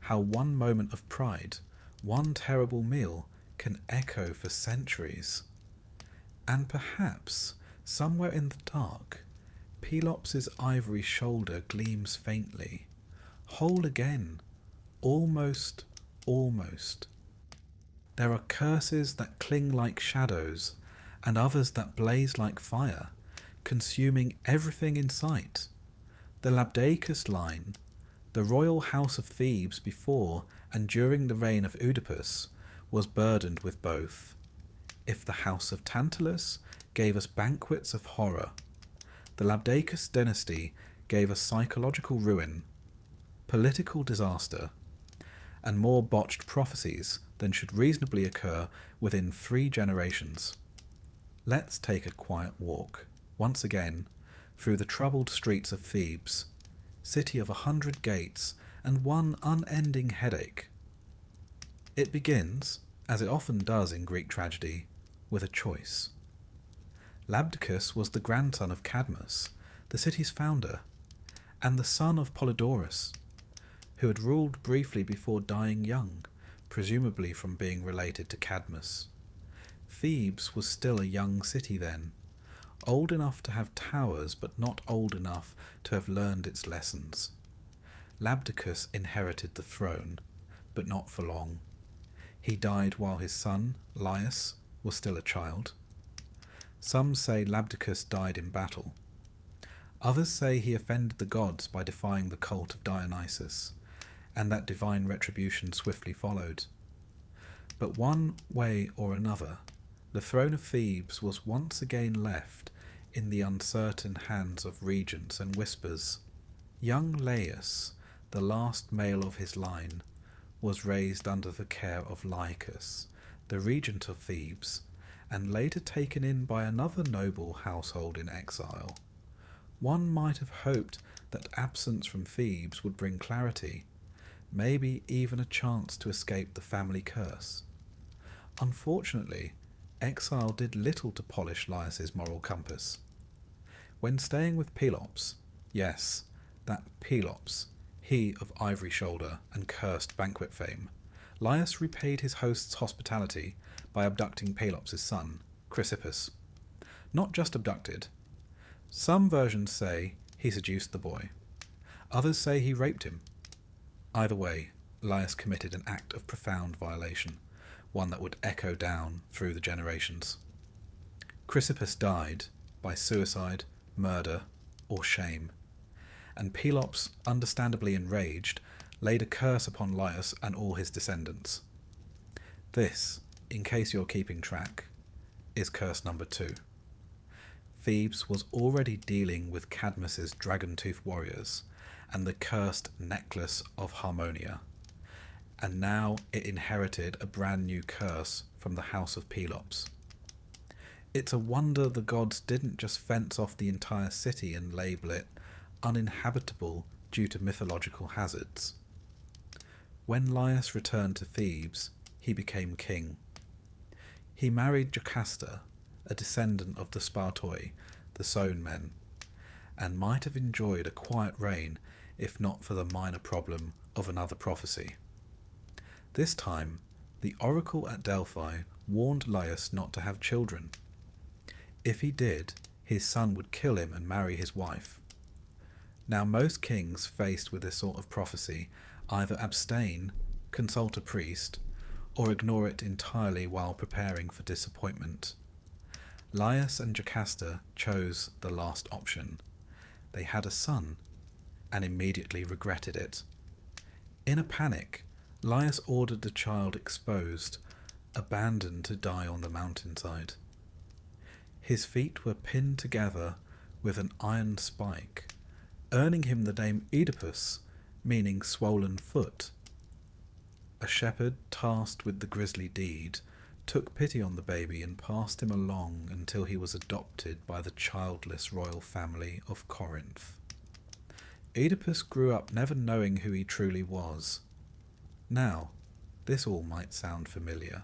How one moment of pride, one terrible meal, can echo for centuries. And perhaps Somewhere in the dark, Pelops' ivory shoulder gleams faintly. Whole again. Almost, almost. There are curses that cling like shadows, and others that blaze like fire, consuming everything in sight. The Labdacus line, the royal house of Thebes before and during the reign of Oedipus, was burdened with both. If the house of Tantalus gave us banquets of horror, the Labdacus dynasty gave us psychological ruin, political disaster, and more botched prophecies than should reasonably occur within 3 generations. Let's take a quiet walk, once again, through the troubled streets of Thebes, city of 100 gates and one unending headache. It begins, as it often does in Greek tragedy, with a choice. Labdacus was the grandson of Cadmus, the city's founder, and the son of Polydorus, who had ruled briefly before dying young, presumably from being related to Cadmus. Thebes was still a young city then, old enough to have towers but not old enough to have learned its lessons. Labdacus inherited the throne, but not for long. He died while his son, Laius, was still a child. Some say Labdacus died in battle. Others say he offended the gods by defying the cult of Dionysus, and that divine retribution swiftly followed. But one way or another, the throne of Thebes was once again left in the uncertain hands of regents and whispers. Young Laius, the last male of his line, was raised under the care of Lycus, the regent of Thebes, and later taken in by another noble household in exile. One might have hoped that absence from Thebes would bring clarity, maybe even a chance to escape the family curse. Unfortunately, exile did little to polish Laius's moral compass. When staying with Pelops, yes, that Pelops, he of ivory shoulder and cursed banquet fame, Laius repaid his host's hospitality by abducting Pelops' son, Chrysippus. Not just abducted. Some versions say he seduced the boy. Others say he raped him. Either way, Laius committed an act of profound violation, one that would echo down through the generations. Chrysippus died by suicide, murder, or shame, and Pelops, understandably enraged, laid a curse upon Laius and all his descendants. This, in case you're keeping track, is curse number 2. Thebes was already dealing with Cadmus's dragon-tooth warriors and the cursed necklace of Harmonia, and now it inherited a brand new curse from the house of Pelops. It's a wonder the gods didn't just fence off the entire city and label it uninhabitable due to mythological hazards. When Laius returned to Thebes, he became king. He married Jocasta, a descendant of the Spartoi, the Sown men, and might have enjoyed a quiet reign if not for the minor problem of another prophecy. This time, the oracle at Delphi warned Laius not to have children. If he did, his son would kill him and marry his wife. Now most kings faced with this sort of prophecy either abstain, consult a priest, or ignore it entirely while preparing for disappointment. Laius and Jocasta chose the last option. They had a son, and immediately regretted it. In a panic, Laius ordered the child exposed, abandoned to die on the mountainside. His feet were pinned together with an iron spike, earning him the name Oedipus, meaning swollen foot. A shepherd tasked with the grisly deed took pity on the baby and passed him along until he was adopted by the childless royal family of Corinth. Oedipus grew up never knowing who he truly was. Now, this all might sound familiar.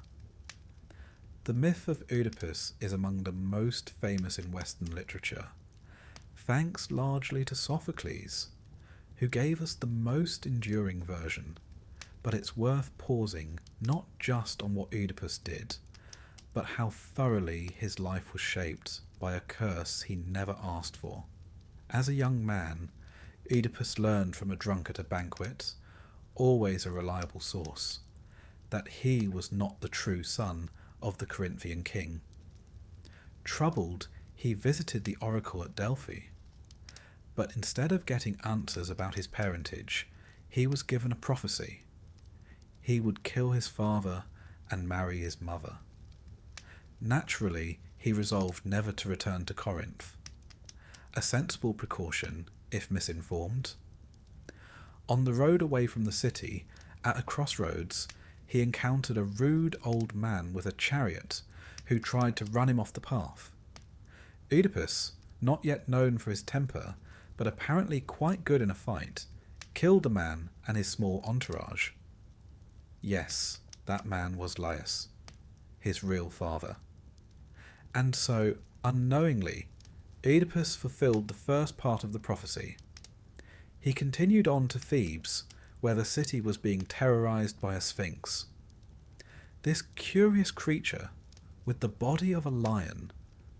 The myth of Oedipus is among the most famous in Western literature, thanks largely to Sophocles, who gave us the most enduring version. But it's worth pausing not just on what Oedipus did, but how thoroughly his life was shaped by a curse he never asked for. As a young man, Oedipus learned from a drunk at a banquet, always a reliable source, that he was not the true son of the Corinthian king. Troubled, he visited the oracle at Delphi, but instead of getting answers about his parentage, he was given a prophecy. He would kill his father and marry his mother. Naturally, he resolved never to return to Corinth. A sensible precaution, if misinformed. On the road away from the city, at a crossroads, he encountered a rude old man with a chariot who tried to run him off the path. Oedipus, not yet known for his temper, but apparently quite good in a fight, killed the man and his small entourage. Yes, that man was Laius, his real father. And so, unknowingly, Oedipus fulfilled the first part of the prophecy. He continued on to Thebes, where the city was being terrorized by a sphinx. This curious creature, with the body of a lion,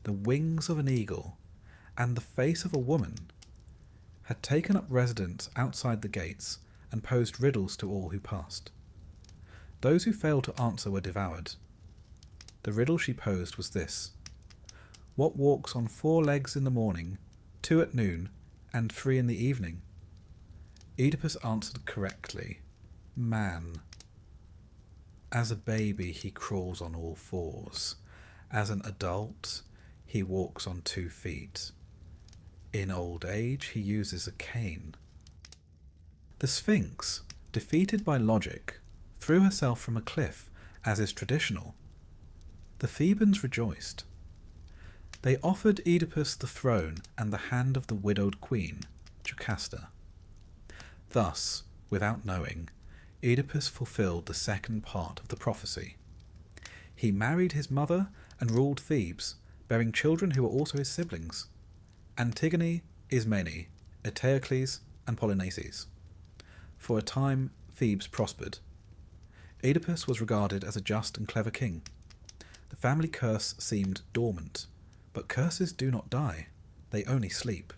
the wings of an eagle, and the face of a woman, had taken up residence outside the gates and posed riddles to all who passed. Those who failed to answer were devoured. The riddle she posed was this: what walks on 4 legs in the morning, 2 at noon, and 3 in the evening? Oedipus answered correctly: man. As a baby he crawls on all 4s. As an adult he walks on 2 feet. In old age he uses a cane. The Sphinx, defeated by logic, threw herself from a cliff, as is traditional. The Thebans rejoiced. They offered Oedipus the throne and the hand of the widowed queen, Jocasta. Thus, without knowing, Oedipus fulfilled the second part of the prophecy. He married his mother and ruled Thebes, bearing children who were also his siblings: Antigone, Ismene, Eteocles, and Polynices. For a time, Thebes prospered. Oedipus was regarded as a just and clever king. The family curse seemed dormant, but curses do not die, they only sleep.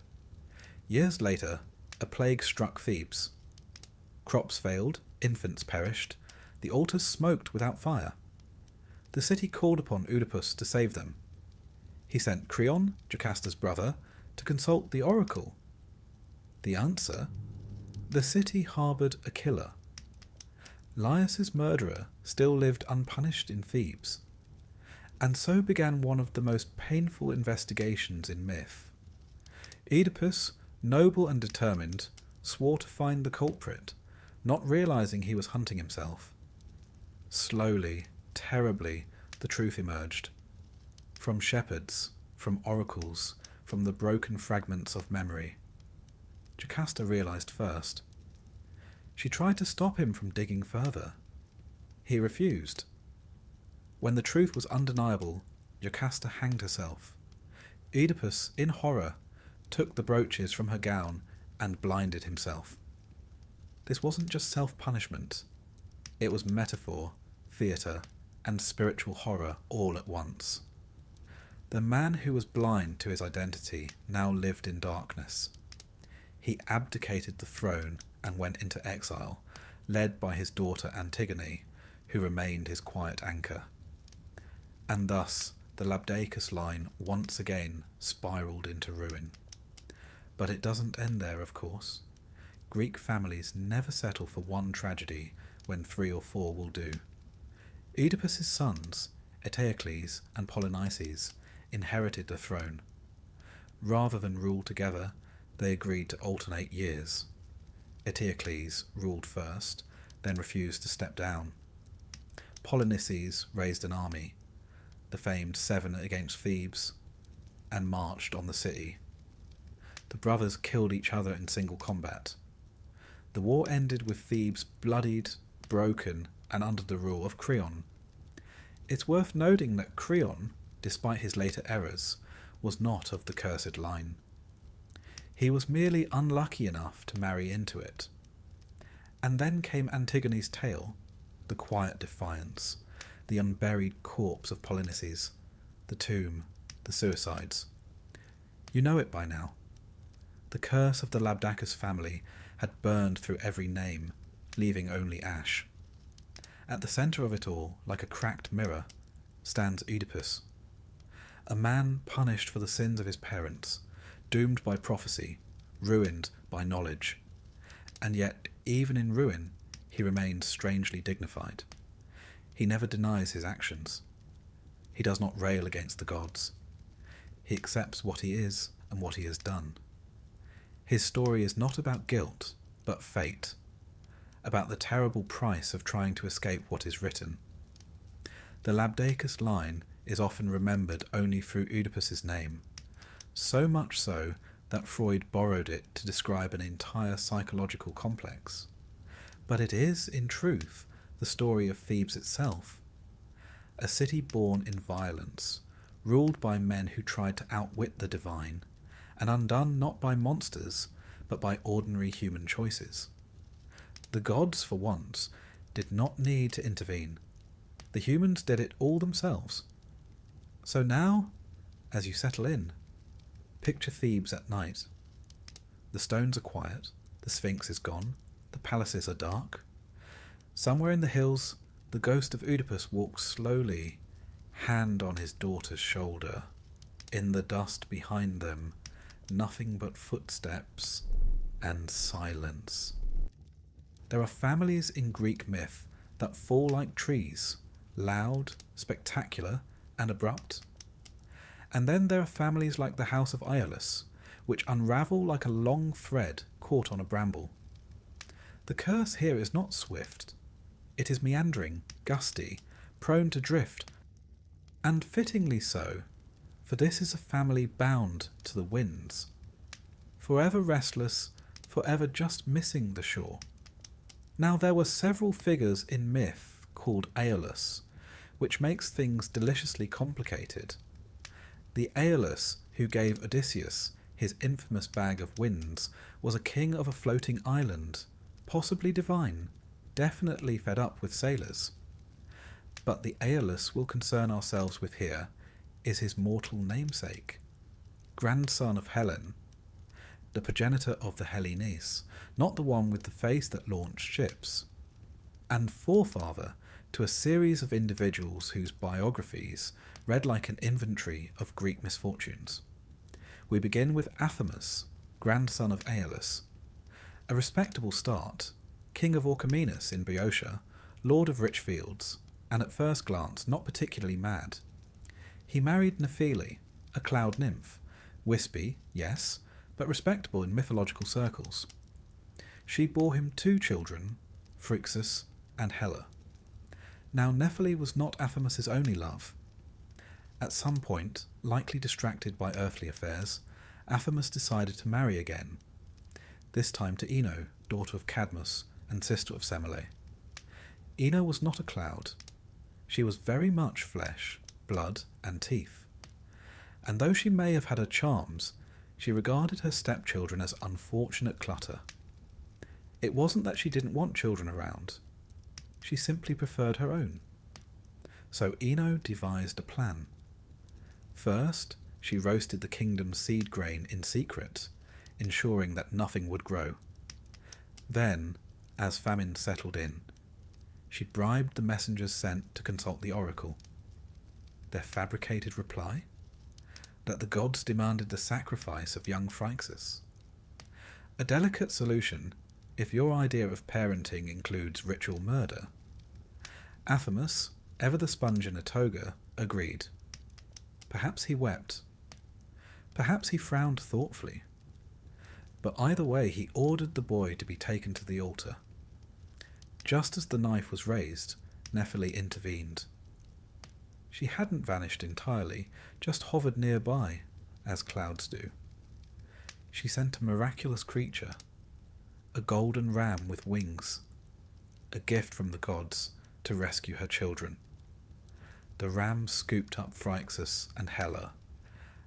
Years later, a plague struck Thebes. Crops failed, infants perished, the altars smoked without fire. The city called upon Oedipus to save them. He sent Creon, Jocasta's brother, to consult the oracle. The answer? The city harboured a killer. Laius's murderer still lived unpunished in Thebes. And so began one of the most painful investigations in myth. Oedipus, noble and determined, swore to find the culprit, not realizing he was hunting himself. Slowly, terribly, the truth emerged. From shepherds, from oracles, from the broken fragments of memory. Jocasta realized first. She tried to stop him from digging further. He refused. When the truth was undeniable, Jocasta hanged herself. Oedipus, in horror, took the brooches from her gown and blinded himself. This wasn't just self-punishment. It was metaphor, theatre, and spiritual horror all at once. The man who was blind to his identity now lived in darkness. He abdicated the throne and went into exile, led by his daughter Antigone, who remained his quiet anchor. And thus the Labdacus line once again spiralled into ruin. But it doesn't end there, of course. Greek families never settle for one tragedy when 3 or 4 will do. Oedipus's sons, Eteocles and Polynices, inherited the throne. Rather than rule together, they agreed to alternate years. Eteocles ruled first, then refused to step down. Polynices raised an army, the famed 7 against Thebes, and marched on the city. The brothers killed each other in single combat. The war ended with Thebes bloodied, broken, and under the rule of Creon. It's worth noting that Creon, despite his later errors, was not of the cursed line. He was merely unlucky enough to marry into it. And then came Antigone's tale, the quiet defiance, the unburied corpse of Polynices, the tomb, the suicides. You know it by now. The curse of the Labdacus family had burned through every name, leaving only ash. At the centre of it all, like a cracked mirror, stands Oedipus, a man punished for the sins of his parents, doomed by prophecy, ruined by knowledge. And yet, even in ruin, he remains strangely dignified. He never denies his actions. He does not rail against the gods. He accepts what he is and what he has done. His story is not about guilt, but fate, about the terrible price of trying to escape what is written. The Labdacus line is often remembered only through Oedipus's name, so much so that Freud borrowed it to describe an entire psychological complex. But it is, in truth, the story of Thebes itself, a city born in violence, ruled by men who tried to outwit the divine, and undone not by monsters, but by ordinary human choices. The gods, for once, did not need to intervene. The humans did it all themselves. So now, as you settle in, picture Thebes at night. The stones are quiet, the Sphinx is gone, the palaces are dark. Somewhere in the hills, the ghost of Oedipus walks slowly, hand on his daughter's shoulder. In the dust behind them, nothing but footsteps and silence. There are families in Greek myth that fall like trees, loud, spectacular, and abrupt. And then there are families like the house of Iolus, which unravel like a long thread caught on a bramble. The curse here is not swift. It is meandering, gusty, prone to drift, and fittingly so, for this is a family bound to the winds, forever restless, forever just missing the shore. Now there were several figures in myth called Aeolus, which makes things deliciously complicated. The Aeolus who gave Odysseus his infamous bag of winds was a king of a floating island, possibly divine, definitely fed up with sailors. But the Aeolus we'll concern ourselves with here is his mortal namesake, grandson of Helen, the progenitor of the Hellenes, not the one with the face that launched ships, and forefather to a series of individuals whose biographies read like an inventory of Greek misfortunes. We begin with Athamas, grandson of Aeolus, a respectable start, king of Orchomenus in Boeotia, lord of rich fields, and at first glance not particularly mad. He married Nephele, a cloud nymph, wispy, yes, but respectable in mythological circles. She bore him 2 children, Phrixus and Helle. Now Nephele was not Athamas's only love. At some point, likely distracted by earthly affairs, Athamas decided to marry again, this time to Ino, daughter of Cadmus and sister of Semele. Ino was not a cloud. She was very much flesh, blood, and teeth. And though she may have had her charms, she regarded her stepchildren as unfortunate clutter. It wasn't that she didn't want children around. She simply preferred her own. So Ino devised a plan. First, she roasted the kingdom's seed grain in secret, ensuring that nothing would grow. Then, as famine settled in, she bribed the messengers sent to consult the oracle. Their fabricated reply? That the gods demanded the sacrifice of young Phrixus. A delicate solution if your idea of parenting includes ritual murder. Athamas, ever the sponge in a toga, agreed. Perhaps he wept. Perhaps he frowned thoughtfully. But either way, he ordered the boy to be taken to the altar. Just as the knife was raised, Nephele intervened. She hadn't vanished entirely, just hovered nearby, as clouds do. She sent a miraculous creature, a golden ram with wings, a gift from the gods to rescue her children. The ram scooped up Phrixus and Helle,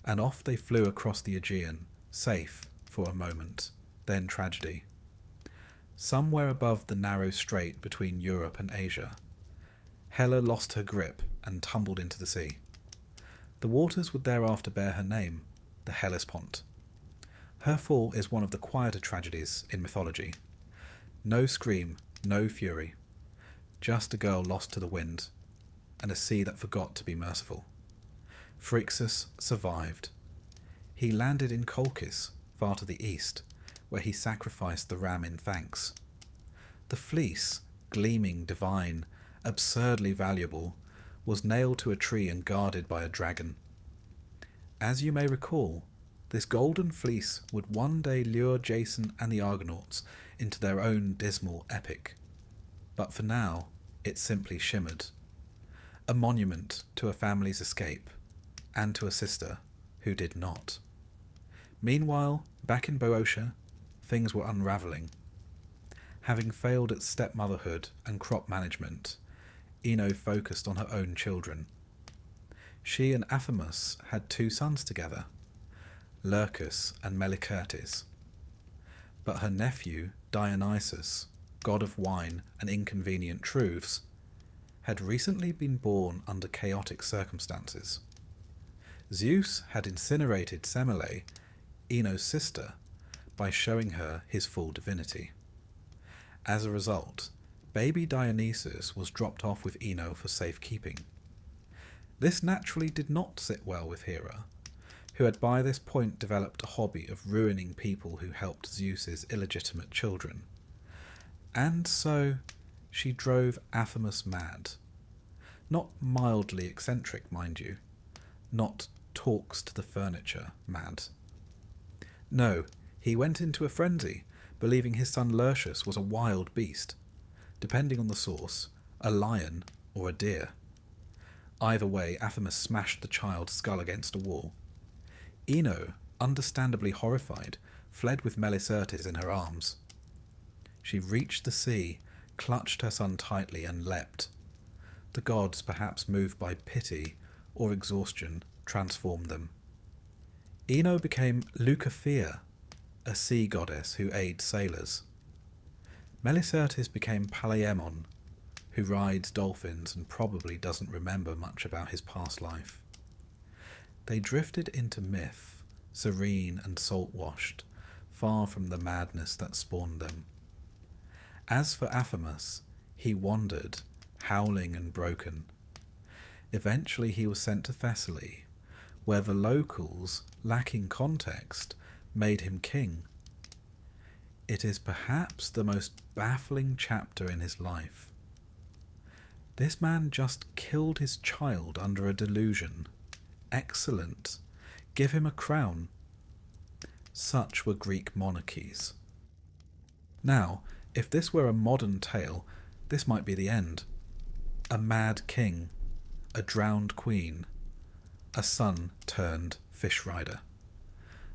and off they flew across the Aegean, safe for a moment, then tragedy. Somewhere above the narrow strait between Europe and Asia, Helle lost her grip and tumbled into the sea. The waters would thereafter bear her name, the Hellespont. Her fall is one of the quieter tragedies in mythology. No scream, no fury, just a girl lost to the wind, and a sea that forgot to be merciful. Phrixus survived. He landed in Colchis, far to the east, where he sacrificed the ram in thanks. The fleece, gleaming divine, absurdly valuable, was nailed to a tree and guarded by a dragon. As you may recall, this golden fleece would one day lure Jason and the Argonauts into their own dismal epic. But for now, it simply shimmered. A monument to a family's escape, and to a sister who did not. Meanwhile, back in Boeotia, things were unravelling. Having failed at stepmotherhood and crop management, Ino focused on her own children. She and Athamas had 2 sons together, Lurcus and Melicertes. But her nephew, Dionysus, god of wine and inconvenient truths, had recently been born under chaotic circumstances. Zeus had incinerated Semele, Ino's sister, by showing her his full divinity. As a result, baby Dionysus was dropped off with Ino for safekeeping. This naturally did not sit well with Hera, who had by this point developed a hobby of ruining people who helped Zeus's illegitimate children. And so she drove Athamas mad. Not mildly eccentric, mind you. Not talks to the furniture mad. No, he went into a frenzy, believing his son Lurcus was a wild beast, depending on the source, a lion or a deer. Either way, Athamas smashed the child's skull against a wall. Ino, understandably horrified, fled with Melicertes in her arms. She reached the sea, clutched her son tightly, and leapt. The gods, perhaps moved by pity or exhaustion, transformed them. Ino became Leucothea, a sea goddess who aids sailors. Melicertes became Palaemon, who rides dolphins and probably doesn't remember much about his past life. They drifted into myth, serene and salt-washed, far from the madness that spawned them. As for Athamas, he wandered, howling and broken. Eventually he was sent to Thessaly, where the locals, lacking context, made him king. It is perhaps the most baffling chapter in his life. This man just killed his child under a delusion. Excellent. Give him a crown. Such were Greek monarchies. Now, if this were a modern tale, this might be the end. A mad king, a drowned queen, a son turned fish rider.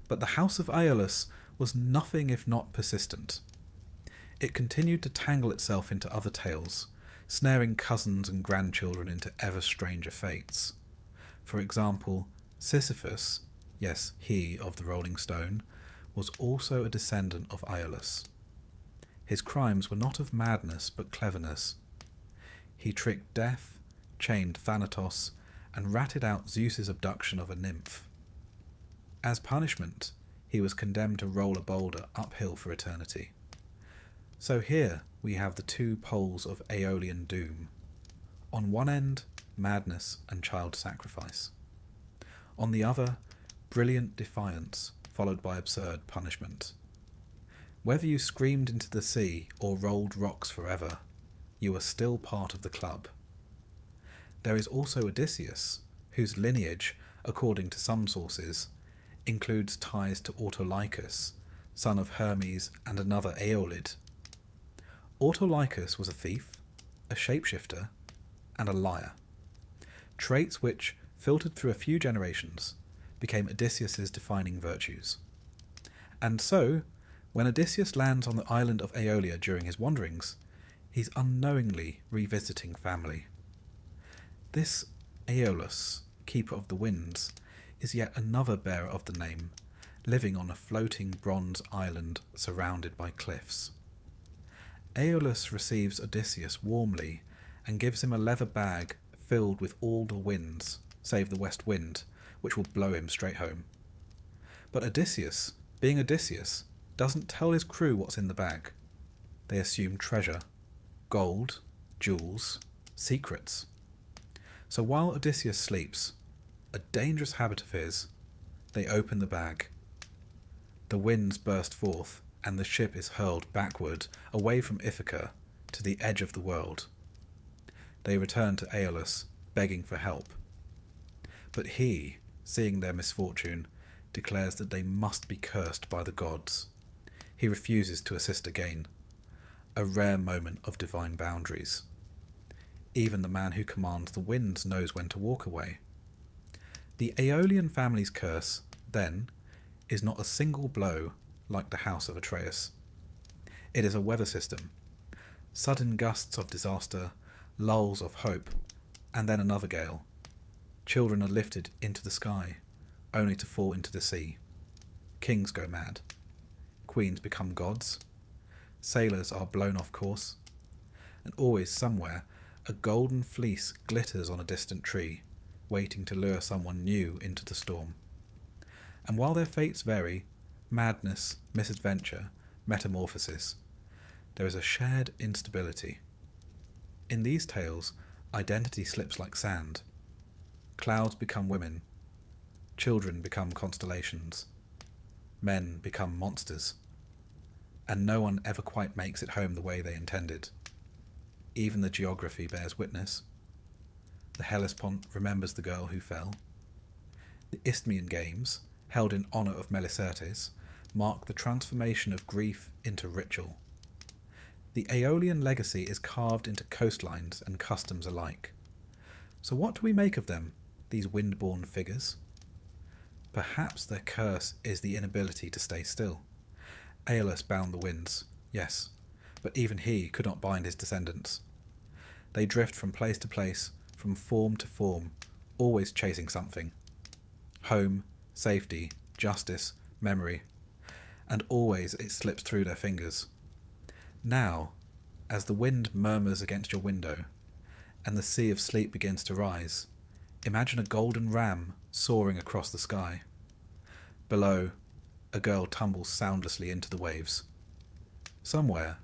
But the house of Aeolus was nothing if not persistent. It continued to tangle itself into other tales, snaring cousins and grandchildren into ever stranger fates. For example, Sisyphus, yes, he of the Rolling Stone, was also a descendant of Aeolus. His crimes were not of madness but cleverness. He tricked death, chained Thanatos, and ratted out Zeus's abduction of a nymph. As punishment, he was condemned to roll a boulder uphill for eternity. So here we have the 2 poles of Aeolian doom. On one end, madness and child sacrifice. On the other, brilliant defiance, followed by absurd punishment. Whether you screamed into the sea or rolled rocks forever, you were still part of the club. There is also Odysseus, whose lineage, according to some sources, includes ties to Autolycus, son of Hermes and another Aeolid. Autolycus was a thief, a shapeshifter, and a liar. Traits which, filtered through a few generations, became Odysseus's defining virtues. And so, when Odysseus lands on the island of Aeolia during his wanderings, he's unknowingly revisiting family. This Aeolus, keeper of the winds, is yet another bearer of the name, living on a floating bronze island surrounded by cliffs. Aeolus receives Odysseus warmly and gives him a leather bag filled with all the winds, save the west wind, which will blow him straight home. But Odysseus, being Odysseus, doesn't tell his crew what's in the bag. They assume treasure, gold, jewels, secrets. So while Odysseus sleeps, a dangerous habit of his, they open the bag. The winds burst forth, and the ship is hurled backward, away from Ithaca, to the edge of the world. They return to Aeolus, begging for help. But he, seeing their misfortune, declares that they must be cursed by the gods. He refuses to assist again, a rare moment of divine boundaries. Even the man who commands the winds knows when to walk away. The Aeolian family's curse, then, is not a single blow like the house of Atreus. It is a weather system, sudden gusts of disaster, lulls of hope, and then another gale. Children are lifted into the sky, only to fall into the sea. Kings go mad. Queens become gods. Sailors are blown off course. And always somewhere, a golden fleece glitters on a distant tree, waiting to lure someone new into the storm. And while their fates vary, madness, misadventure, metamorphosis, there is a shared instability. In these tales, identity slips like sand. Clouds become women. Children become constellations. Men become monsters. And no one ever quite makes it home the way they intended. Even the geography bears witness. The Hellespont remembers the girl who fell. The Isthmian Games, held in honour of Melicertes, mark the transformation of grief into ritual. The Aeolian legacy is carved into coastlines and customs alike. So what do we make of them, these wind-born figures? Perhaps their curse is the inability to stay still. Aeolus bound the winds, yes, but even he could not bind his descendants. They drift from place to place, from form to form, always chasing something. Home, safety, justice, memory, and always it slips through their fingers. Now, as the wind murmurs against your window, and the sea of sleep begins to rise, imagine a golden ram soaring across the sky. Below, a girl tumbles soundlessly into the waves. Somewhere,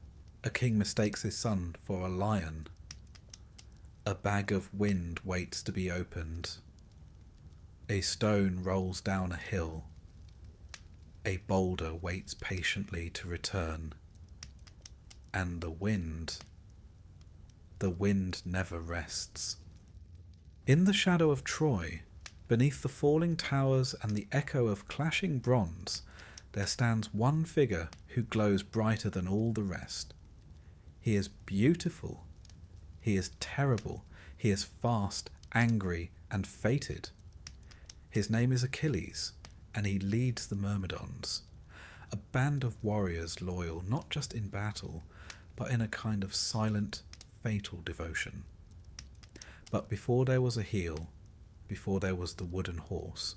a king mistakes his son for a lion. A bag of wind waits to be opened. A stone rolls down a hill. A boulder waits patiently to return. And the wind never rests. In the shadow of Troy, beneath the falling towers and the echo of clashing bronze, there stands one figure who glows brighter than all the rest. He is beautiful. He is terrible. He is fast, angry, and fated. His name is Achilles, and he leads the Myrmidons, a band of warriors loyal not just in battle, but in a kind of silent, fatal devotion. But before there was a heel, before there was the wooden horse,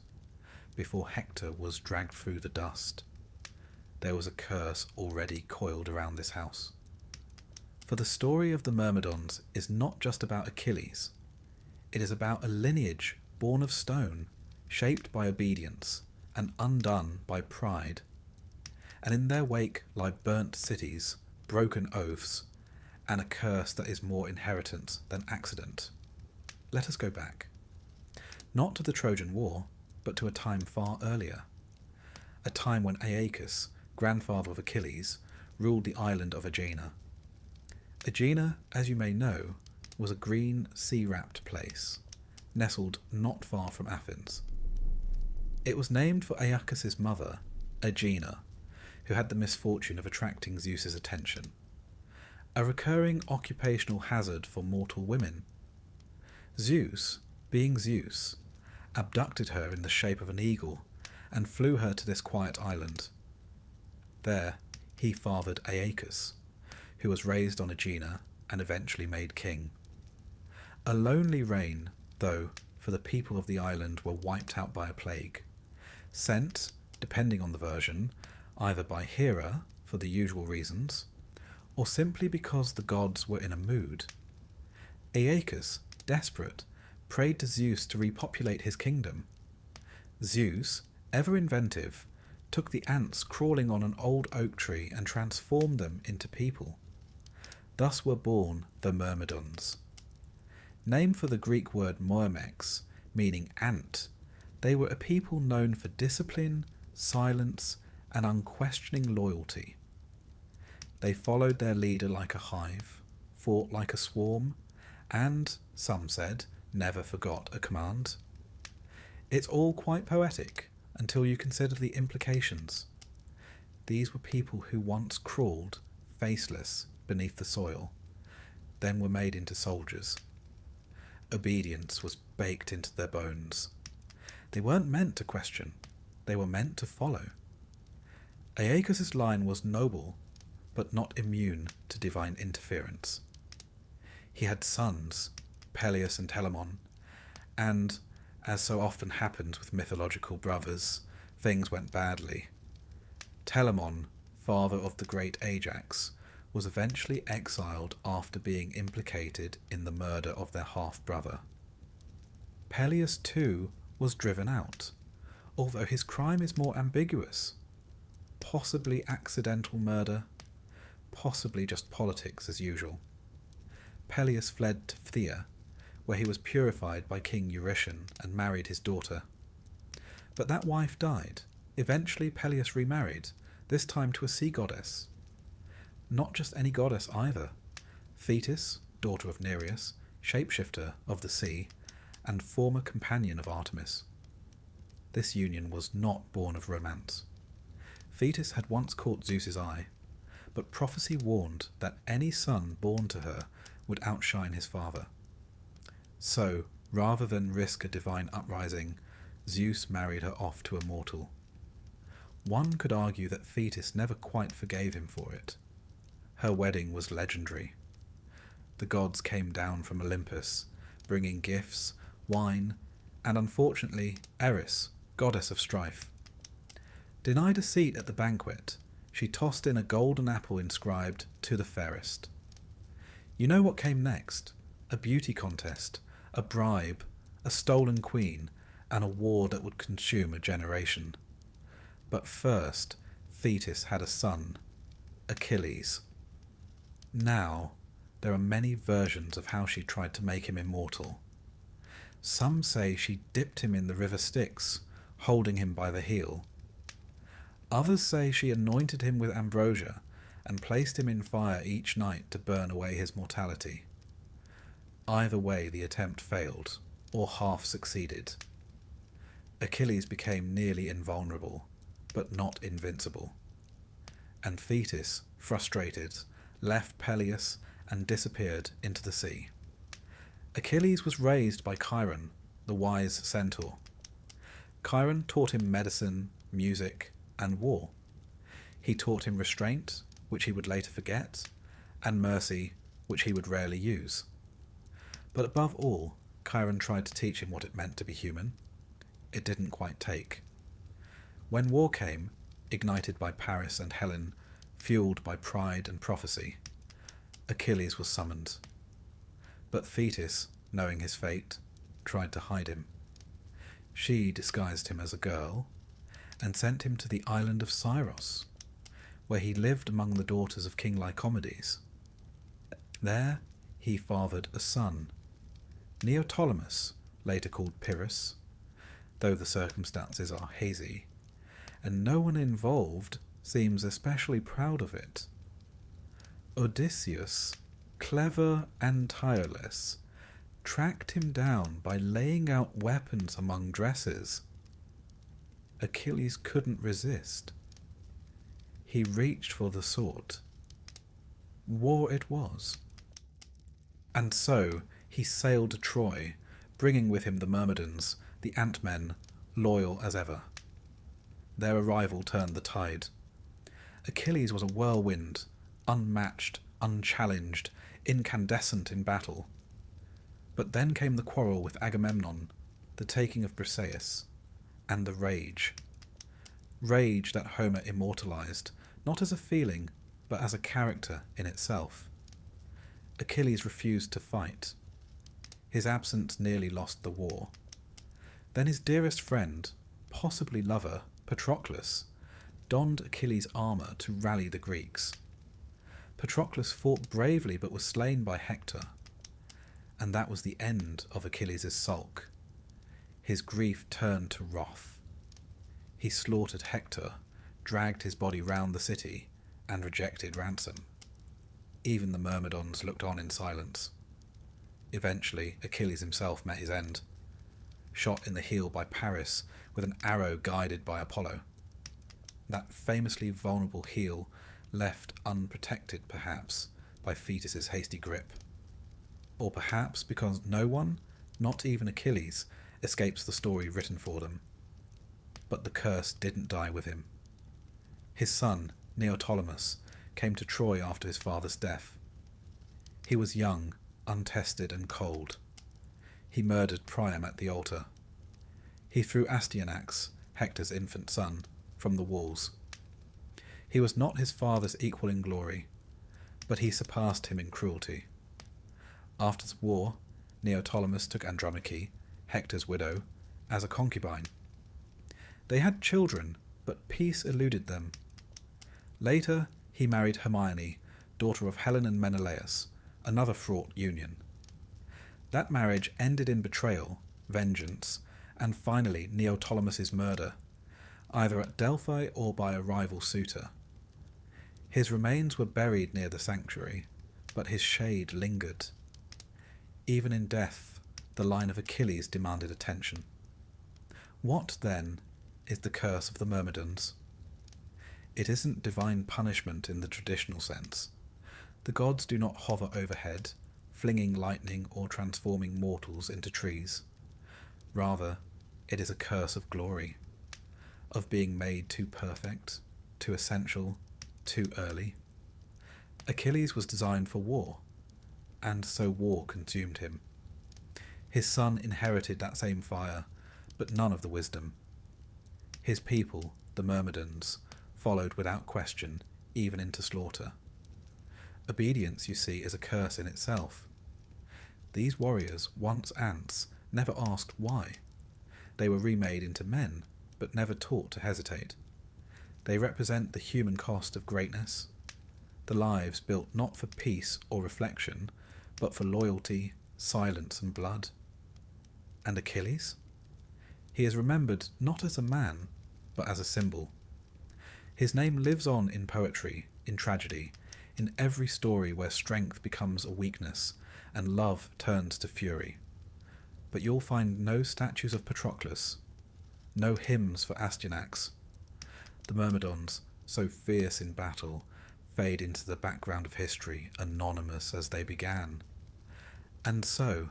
before Hector was dragged through the dust, there was a curse already coiled around this house. For the story of the Myrmidons is not just about Achilles. It is about a lineage born of stone, shaped by obedience, and undone by pride. And in their wake lie burnt cities, broken oaths, and a curse that is more inheritance than accident. Let us go back. Not to the Trojan War, but to a time far earlier. A time when Aeacus, grandfather of Achilles, ruled the island of Aegina. Aegina, as you may know, was a green, sea-wrapped place, nestled not far from Athens. It was named for Aeacus' mother, Aegina, who had the misfortune of attracting Zeus's attention, a recurring occupational hazard for mortal women. Zeus, being Zeus, abducted her in the shape of an eagle and flew her to this quiet island. There he fathered Aeacus, who was raised on Aegina and eventually made king. A lonely reign, though, for the people of the island were wiped out by a plague, sent, depending on the version, either by Hera, for the usual reasons, or simply because the gods were in a mood. Aeacus, desperate, prayed to Zeus to repopulate his kingdom. Zeus, ever inventive, took the ants crawling on an old oak tree and transformed them into people. Thus were born the Myrmidons. Named for the Greek word moimex, meaning ant, they were a people known for discipline, silence, and unquestioning loyalty. They followed their leader like a hive, fought like a swarm, and, some said, never forgot a command. It's all quite poetic until you consider the implications. These were people who once crawled, faceless, beneath the soil, then were made into soldiers. Obedience was baked into their bones. They weren't meant to question, they were meant to follow. Aeacus' line was noble, but not immune to divine interference. He had sons, Peleus and Telamon, and, as so often happens with mythological brothers, things went badly. Telamon, father of the great Ajax, was eventually exiled after being implicated in the murder of their half-brother. Peleus, too, was driven out, although his crime is more ambiguous. Possibly accidental murder, possibly just politics as usual. Peleus fled to Phthia, where he was purified by King Eurytion and married his daughter. But that wife died. Eventually Peleus remarried, this time to a sea goddess. Not just any goddess either. Thetis, daughter of Nereus, shapeshifter of the sea, and former companion of Artemis. This union was not born of romance. Thetis had once caught Zeus's eye, but prophecy warned that any son born to her would outshine his father. So, rather than risk a divine uprising, Zeus married her off to a mortal. One could argue that Thetis never quite forgave him for it. Her wedding was legendary. The gods came down from Olympus, bringing gifts, wine, and unfortunately Eris, goddess of strife. Denied a seat at the banquet, she tossed in a golden apple inscribed, "To the fairest." You know what came next? A beauty contest, a bribe, a stolen queen, and a war that would consume a generation. But first, Thetis had a son, Achilles. Now, there are many versions of how she tried to make him immortal. Some say she dipped him in the river Styx, holding him by the heel. Others say she anointed him with ambrosia and placed him in fire each night to burn away his mortality. Either way, the attempt failed, or half succeeded. Achilles became nearly invulnerable, but not invincible. And Thetis, frustrated, left Peleus and disappeared into the sea. Achilles was raised by Chiron, the wise centaur. Chiron taught him medicine, music, and war. He taught him restraint, which he would later forget, and mercy, which he would rarely use. But above all, Chiron tried to teach him what it meant to be human. It didn't quite take. When war came, ignited by Paris and Helen, fueled by pride and prophecy, Achilles was summoned. But Thetis, knowing his fate, tried to hide him. She disguised him as a girl and sent him to the island of Syros, where he lived among the daughters of King Lycomedes. There he fathered a son, Neoptolemus, later called Pyrrhus, though the circumstances are hazy, and no one involved seems especially proud of it. Odysseus, clever and tireless, tracked him down by laying out weapons among dresses. Achilles couldn't resist. He reached for the sword. War it was. And so he sailed to Troy, bringing with him the Myrmidons, the Ant-Men, loyal as ever. Their arrival turned the tide. Achilles was a whirlwind, unmatched, unchallenged, incandescent in battle. But then came the quarrel with Agamemnon, the taking of Briseis, and the rage. Rage that Homer immortalized, not as a feeling, but as a character in itself. Achilles refused to fight. His absence nearly lost the war. Then his dearest friend, possibly lover, Patroclus, donned Achilles' armour to rally the Greeks. Patroclus fought bravely but was slain by Hector, and that was the end of Achilles' sulk. His grief turned to wrath. He slaughtered Hector, dragged his body round the city, and rejected ransom. Even the Myrmidons looked on in silence. Eventually, Achilles himself met his end, shot in the heel by Paris with an arrow guided by Apollo. That famously vulnerable heel left unprotected, perhaps, by Thetis's hasty grip. Or perhaps because no one, not even Achilles, escapes the story written for them. But the curse didn't die with him. His son, Neoptolemus, came to Troy after his father's death. He was young, untested and cold. He murdered Priam at the altar. He threw Astyanax, Hector's infant son, from the walls. He was not his father's equal in glory, but he surpassed him in cruelty. After the war, Neoptolemus took Andromache, Hector's widow, as a concubine. They had children, but peace eluded them. Later, he married Hermione, daughter of Helen and Menelaus, another fraught union. That marriage ended in betrayal, vengeance, and finally Neoptolemus's murder, either at Delphi or by a rival suitor. His remains were buried near the sanctuary, but his shade lingered. Even in death, the line of Achilles demanded attention. What, then, is the curse of the Myrmidons? It isn't divine punishment in the traditional sense. The gods do not hover overhead, flinging lightning or transforming mortals into trees. Rather, it is a curse of glory, of being made too perfect, too essential, too early. Achilles was designed for war, and so war consumed him. His son inherited that same fire, but none of the wisdom. His people, the Myrmidons, followed without question, even into slaughter. Obedience, you see, is a curse in itself. These warriors, once ants, never asked why. They were remade into men, but never taught to hesitate. They represent the human cost of greatness, the lives built not for peace or reflection, but for loyalty, silence and blood. And Achilles? He is remembered not as a man, but as a symbol. His name lives on in poetry, in tragedy, in every story where strength becomes a weakness and love turns to fury. But you'll find no statues of Patroclus, no hymns for Astyanax. The Myrmidons, so fierce in battle, fade into the background of history, anonymous as they began. And so,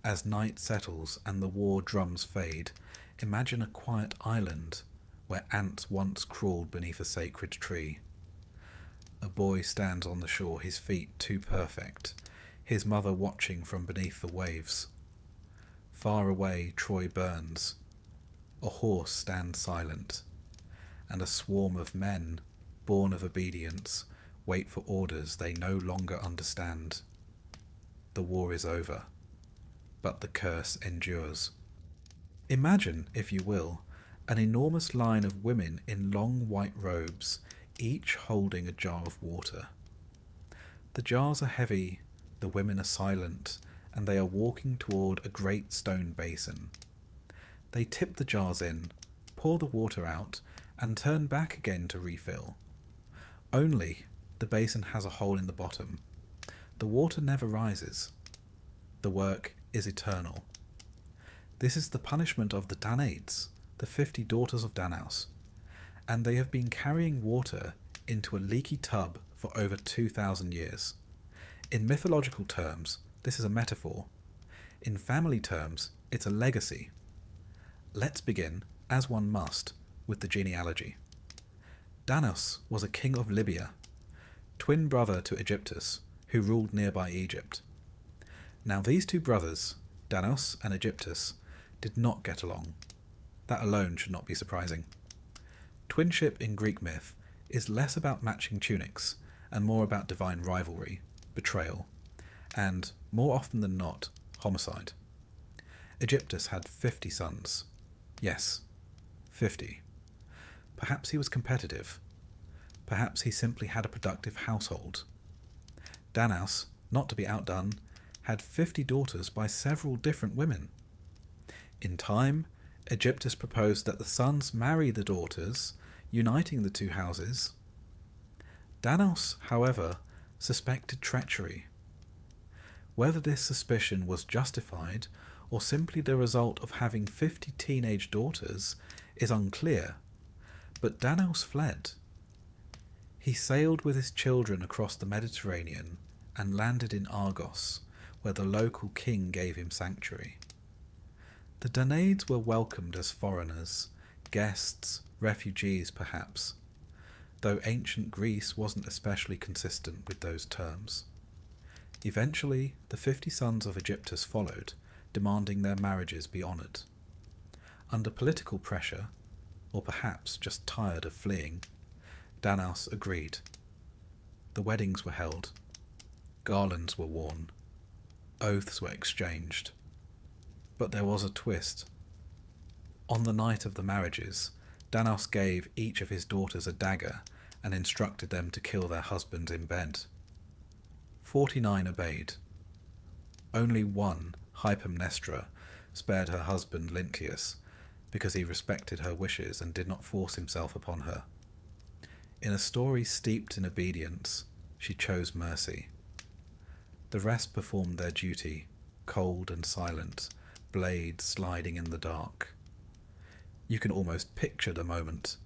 as night settles and the war drums fade, imagine a quiet island where ants once crawled beneath a sacred tree. A boy stands on the shore, his feet too perfect, his mother watching from beneath the waves. Far away Troy burns. A horse stands silent, and a swarm of men, born of obedience, wait for orders they no longer understand. The war is over, but the curse endures. Imagine, if you will, an enormous line of women in long white robes, each holding a jar of water. The jars are heavy, the women are silent, and they are walking toward a great stone basin. They tip the jars in, pour the water out, and turn back again to refill. Only the basin has a hole in the bottom. The water never rises. The work is eternal. This is the punishment of the Danaids, the 50 daughters of Danaus, and they have been carrying water into a leaky tub for over 2,000 years. In mythological terms, this is a metaphor. In family terms, it's a legacy. Let's begin, as one must, with the genealogy. Danaus was a king of Libya, twin brother to Aegyptus, who ruled nearby Egypt. Now these two brothers, Danaus and Aegyptus, did not get along. That alone should not be surprising. Twinship in Greek myth is less about matching tunics and more about divine rivalry, betrayal, and, more often than not, homicide. Aegyptus had 50 sons. Yes, 50-50. Perhaps he was competitive. Perhaps he simply had a productive household. Danaus, not to be outdone, had 50 daughters by several different women. In time, Aegyptus proposed that the sons marry the daughters, uniting the two houses. Danaus, however, suspected treachery. Whether this suspicion was justified or simply the result of having 50 teenage daughters is unclear, but Danaus fled. He sailed with his children across the Mediterranean and landed in Argos, where the local king gave him sanctuary. The Danaids were welcomed as foreigners, guests, refugees perhaps, though ancient Greece wasn't especially consistent with those terms. Eventually, the 50 sons of Aegyptus followed, demanding their marriages be honoured. Under political pressure, or perhaps just tired of fleeing, Danaus agreed. The weddings were held. Garlands were worn. Oaths were exchanged. But there was a twist. On the night of the marriages, Danaus gave each of his daughters a dagger and instructed them to kill their husbands in bed. 49 obeyed. Only one, Hypermnestra, spared her husband Lynceus because he respected her wishes and did not force himself upon her. In a story steeped in obedience, she chose mercy. The rest performed their duty, cold and silent, blades sliding in the dark. You can almost picture the moment,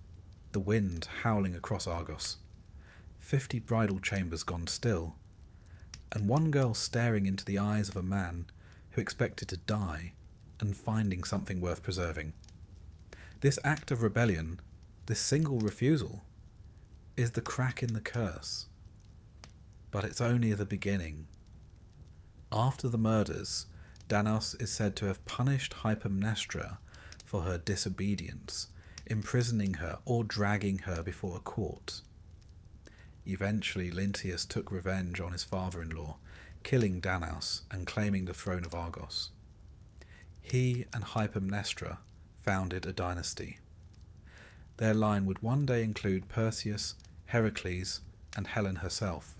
the wind howling across Argos, 50 bridal chambers gone still, and one girl staring into the eyes of a man who expected to die and finding something worth preserving. This act of rebellion, this single refusal, is the crack in the curse. But it's only the beginning. After the murders, Danaus is said to have punished Hypermnestra for her disobedience, imprisoning her or dragging her before a court. Eventually, Lynceus took revenge on his father-in-law, killing Danaus and claiming the throne of Argos. He and Hypermnestra founded a dynasty. Their line would one day include Perseus, Heracles, and Helen herself.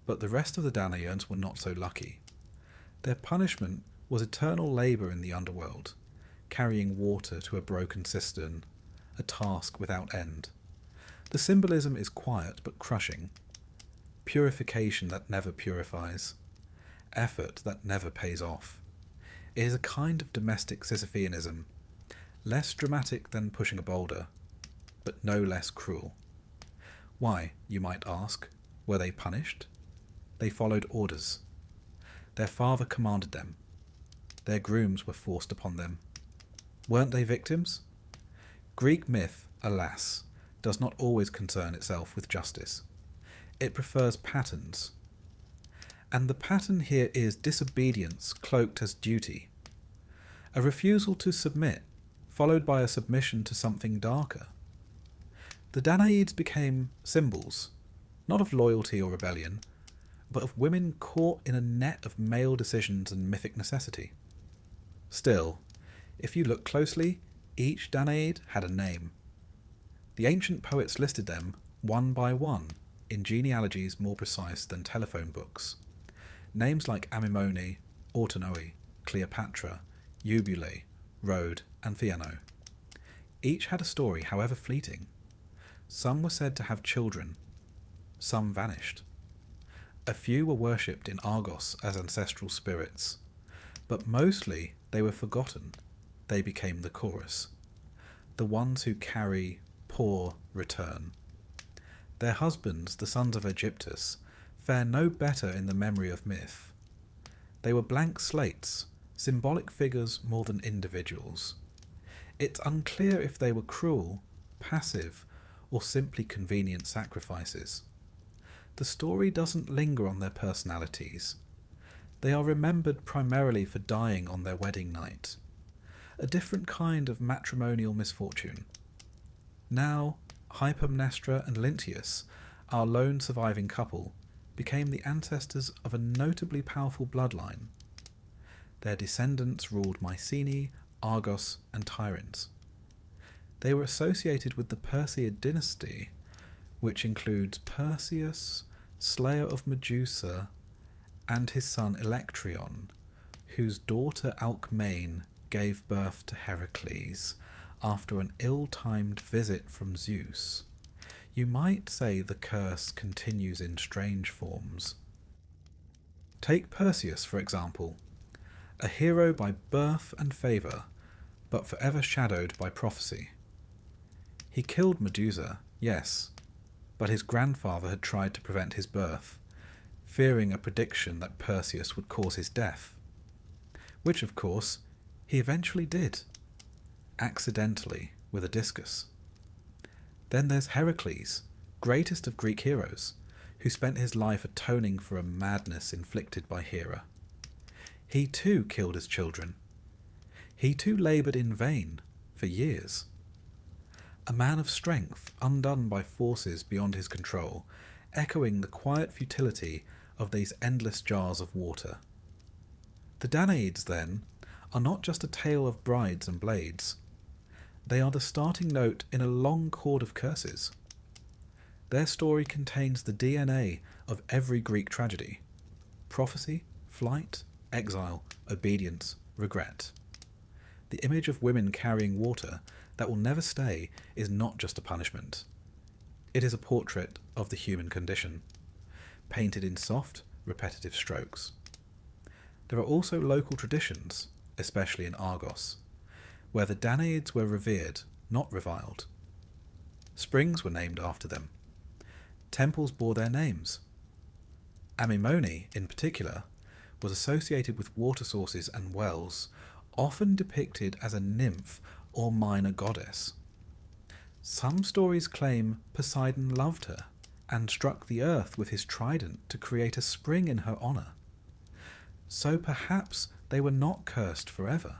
But the rest of the Danaians were not so lucky. Their punishment was eternal labour in the underworld, carrying water to a broken cistern, a task without end. The symbolism is quiet but crushing. Purification that never purifies. Effort that never pays off. It is a kind of domestic Sisypheanism, less dramatic than pushing a boulder, but no less cruel. Why, you might ask, were they punished? They followed orders. Their father commanded them. Their grooms were forced upon them. Weren't they victims? Greek myth, alas, does not always concern itself with justice. It prefers patterns. And the pattern here is disobedience cloaked as duty. A refusal to submit, followed by a submission to something darker. The Danaids became symbols, not of loyalty or rebellion, but of women caught in a net of male decisions and mythic necessity. Still, if you look closely, each Danaid had a name. The ancient poets listed them one by one in genealogies more precise than telephone books. Names like Amymone, Autonoe, Cleopatra, Eubule, Rhode, and Theano. Each had a story, however fleeting. Some were said to have children. Some vanished. A few were worshipped in Argos as ancestral spirits, but mostly they were forgotten. They became the chorus. The ones who carry, pour, return. Their husbands, the sons of Aegyptus, fare no better in the memory of myth. They were blank slates, symbolic figures more than individuals. It's unclear if they were cruel, passive, or simply convenient sacrifices. The story doesn't linger on their personalities. They are remembered primarily for dying on their wedding night. A different kind of matrimonial misfortune. Now, Hypermnestra and Lynceus, our lone surviving couple, became the ancestors of a notably powerful bloodline. Their descendants ruled Mycenae, Argos, and Tiryns. They were associated with the Perseid dynasty, which includes Perseus, slayer of Medusa, and his son Electrion, whose daughter Alcmene gave birth to Heracles after an ill-timed visit from Zeus. You might say the curse continues in strange forms. Take Perseus, for example, a hero by birth and favour, but forever shadowed by prophecy. He killed Medusa, yes, but his grandfather had tried to prevent his birth, fearing a prediction that Perseus would cause his death. Which, of course, he eventually did, accidentally with a discus. Then there's Heracles, greatest of Greek heroes, who spent his life atoning for a madness inflicted by Hera. He too killed his children. He too laboured in vain for years. A man of strength, undone by forces beyond his control, echoing the quiet futility of these endless jars of water. The Danaids, then, are not just a tale of brides and blades. They are the starting note in a long chord of curses. Their story contains the DNA of every Greek tragedy: prophecy, flight, exile, obedience, regret. The image of women carrying water that will never stay is not just a punishment. It is a portrait of the human condition, painted in soft, repetitive strokes. There are also local traditions, especially in Argos, where the Danaids were revered, not reviled. Springs were named after them. Temples bore their names. Amymone, in particular, was associated with water sources and wells, often depicted as a nymph or minor goddess. Some stories claim Poseidon loved her and struck the earth with his trident to create a spring in her honour. So perhaps they were not cursed forever.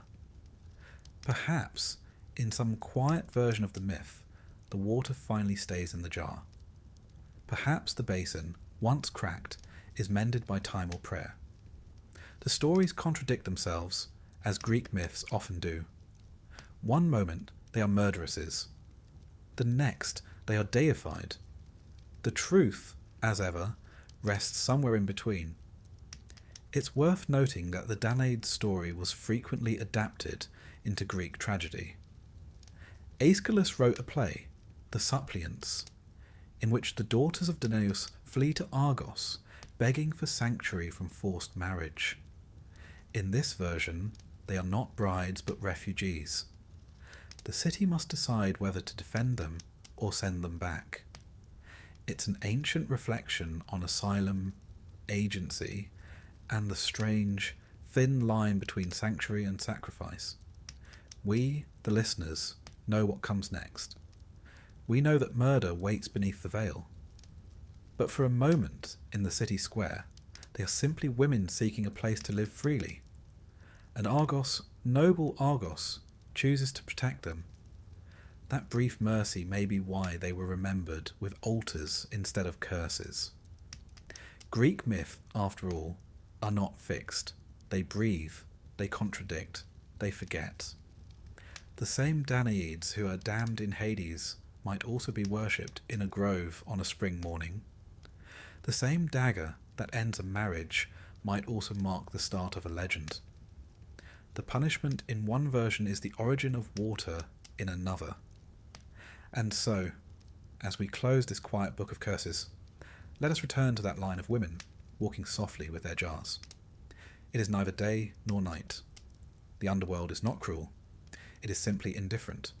Perhaps, in some quiet version of the myth, the water finally stays in the jar. Perhaps the basin, once cracked, is mended by time or prayer. The stories contradict themselves, as Greek myths often do. One moment they are murderesses. The next they are deified. The truth, as ever, rests somewhere in between. It's worth noting that the Danaid story was frequently adapted into Greek tragedy. Aeschylus wrote a play, The Suppliants, in which the daughters of Danaus flee to Argos, begging for sanctuary from forced marriage. In this version, they are not brides but refugees. The city must decide whether to defend them or send them back. It's an ancient reflection on asylum, agency, and the strange, thin line between sanctuary and sacrifice. We, the listeners, know what comes next. We know that murder waits beneath the veil. But for a moment, in the city square, they are simply women seeking a place to live freely. And Argos, noble Argos, chooses to protect them. That brief mercy may be why they were remembered with altars instead of curses. Greek myth, after all, are not fixed. They breathe, they contradict, they forget. The same Danaids who are damned in Hades might also be worshipped in a grove on a spring morning. The same dagger that ends a marriage might also mark the start of a legend. The punishment in one version is the origin of water in another. And so, as we close this quiet book of curses, let us return to that line of women walking softly with their jars. It is neither day nor night. The underworld is not cruel. It is simply indifferent.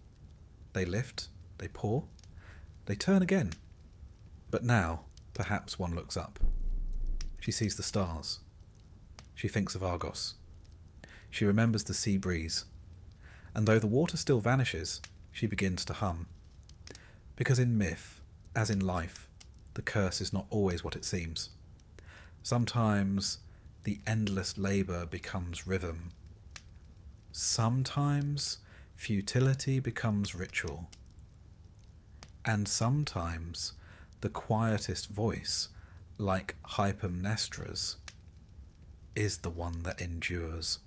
They lift, they pour, they turn again. But now, perhaps one looks up. She sees the stars. She thinks of Argos. She remembers the sea breeze. And though the water still vanishes, she begins to hum. Because in myth, as in life, the curse is not always what it seems. Sometimes the endless labour becomes rhythm. Sometimes futility becomes ritual. And sometimes the quietest voice, like Hypermnestra's, is the one that endures.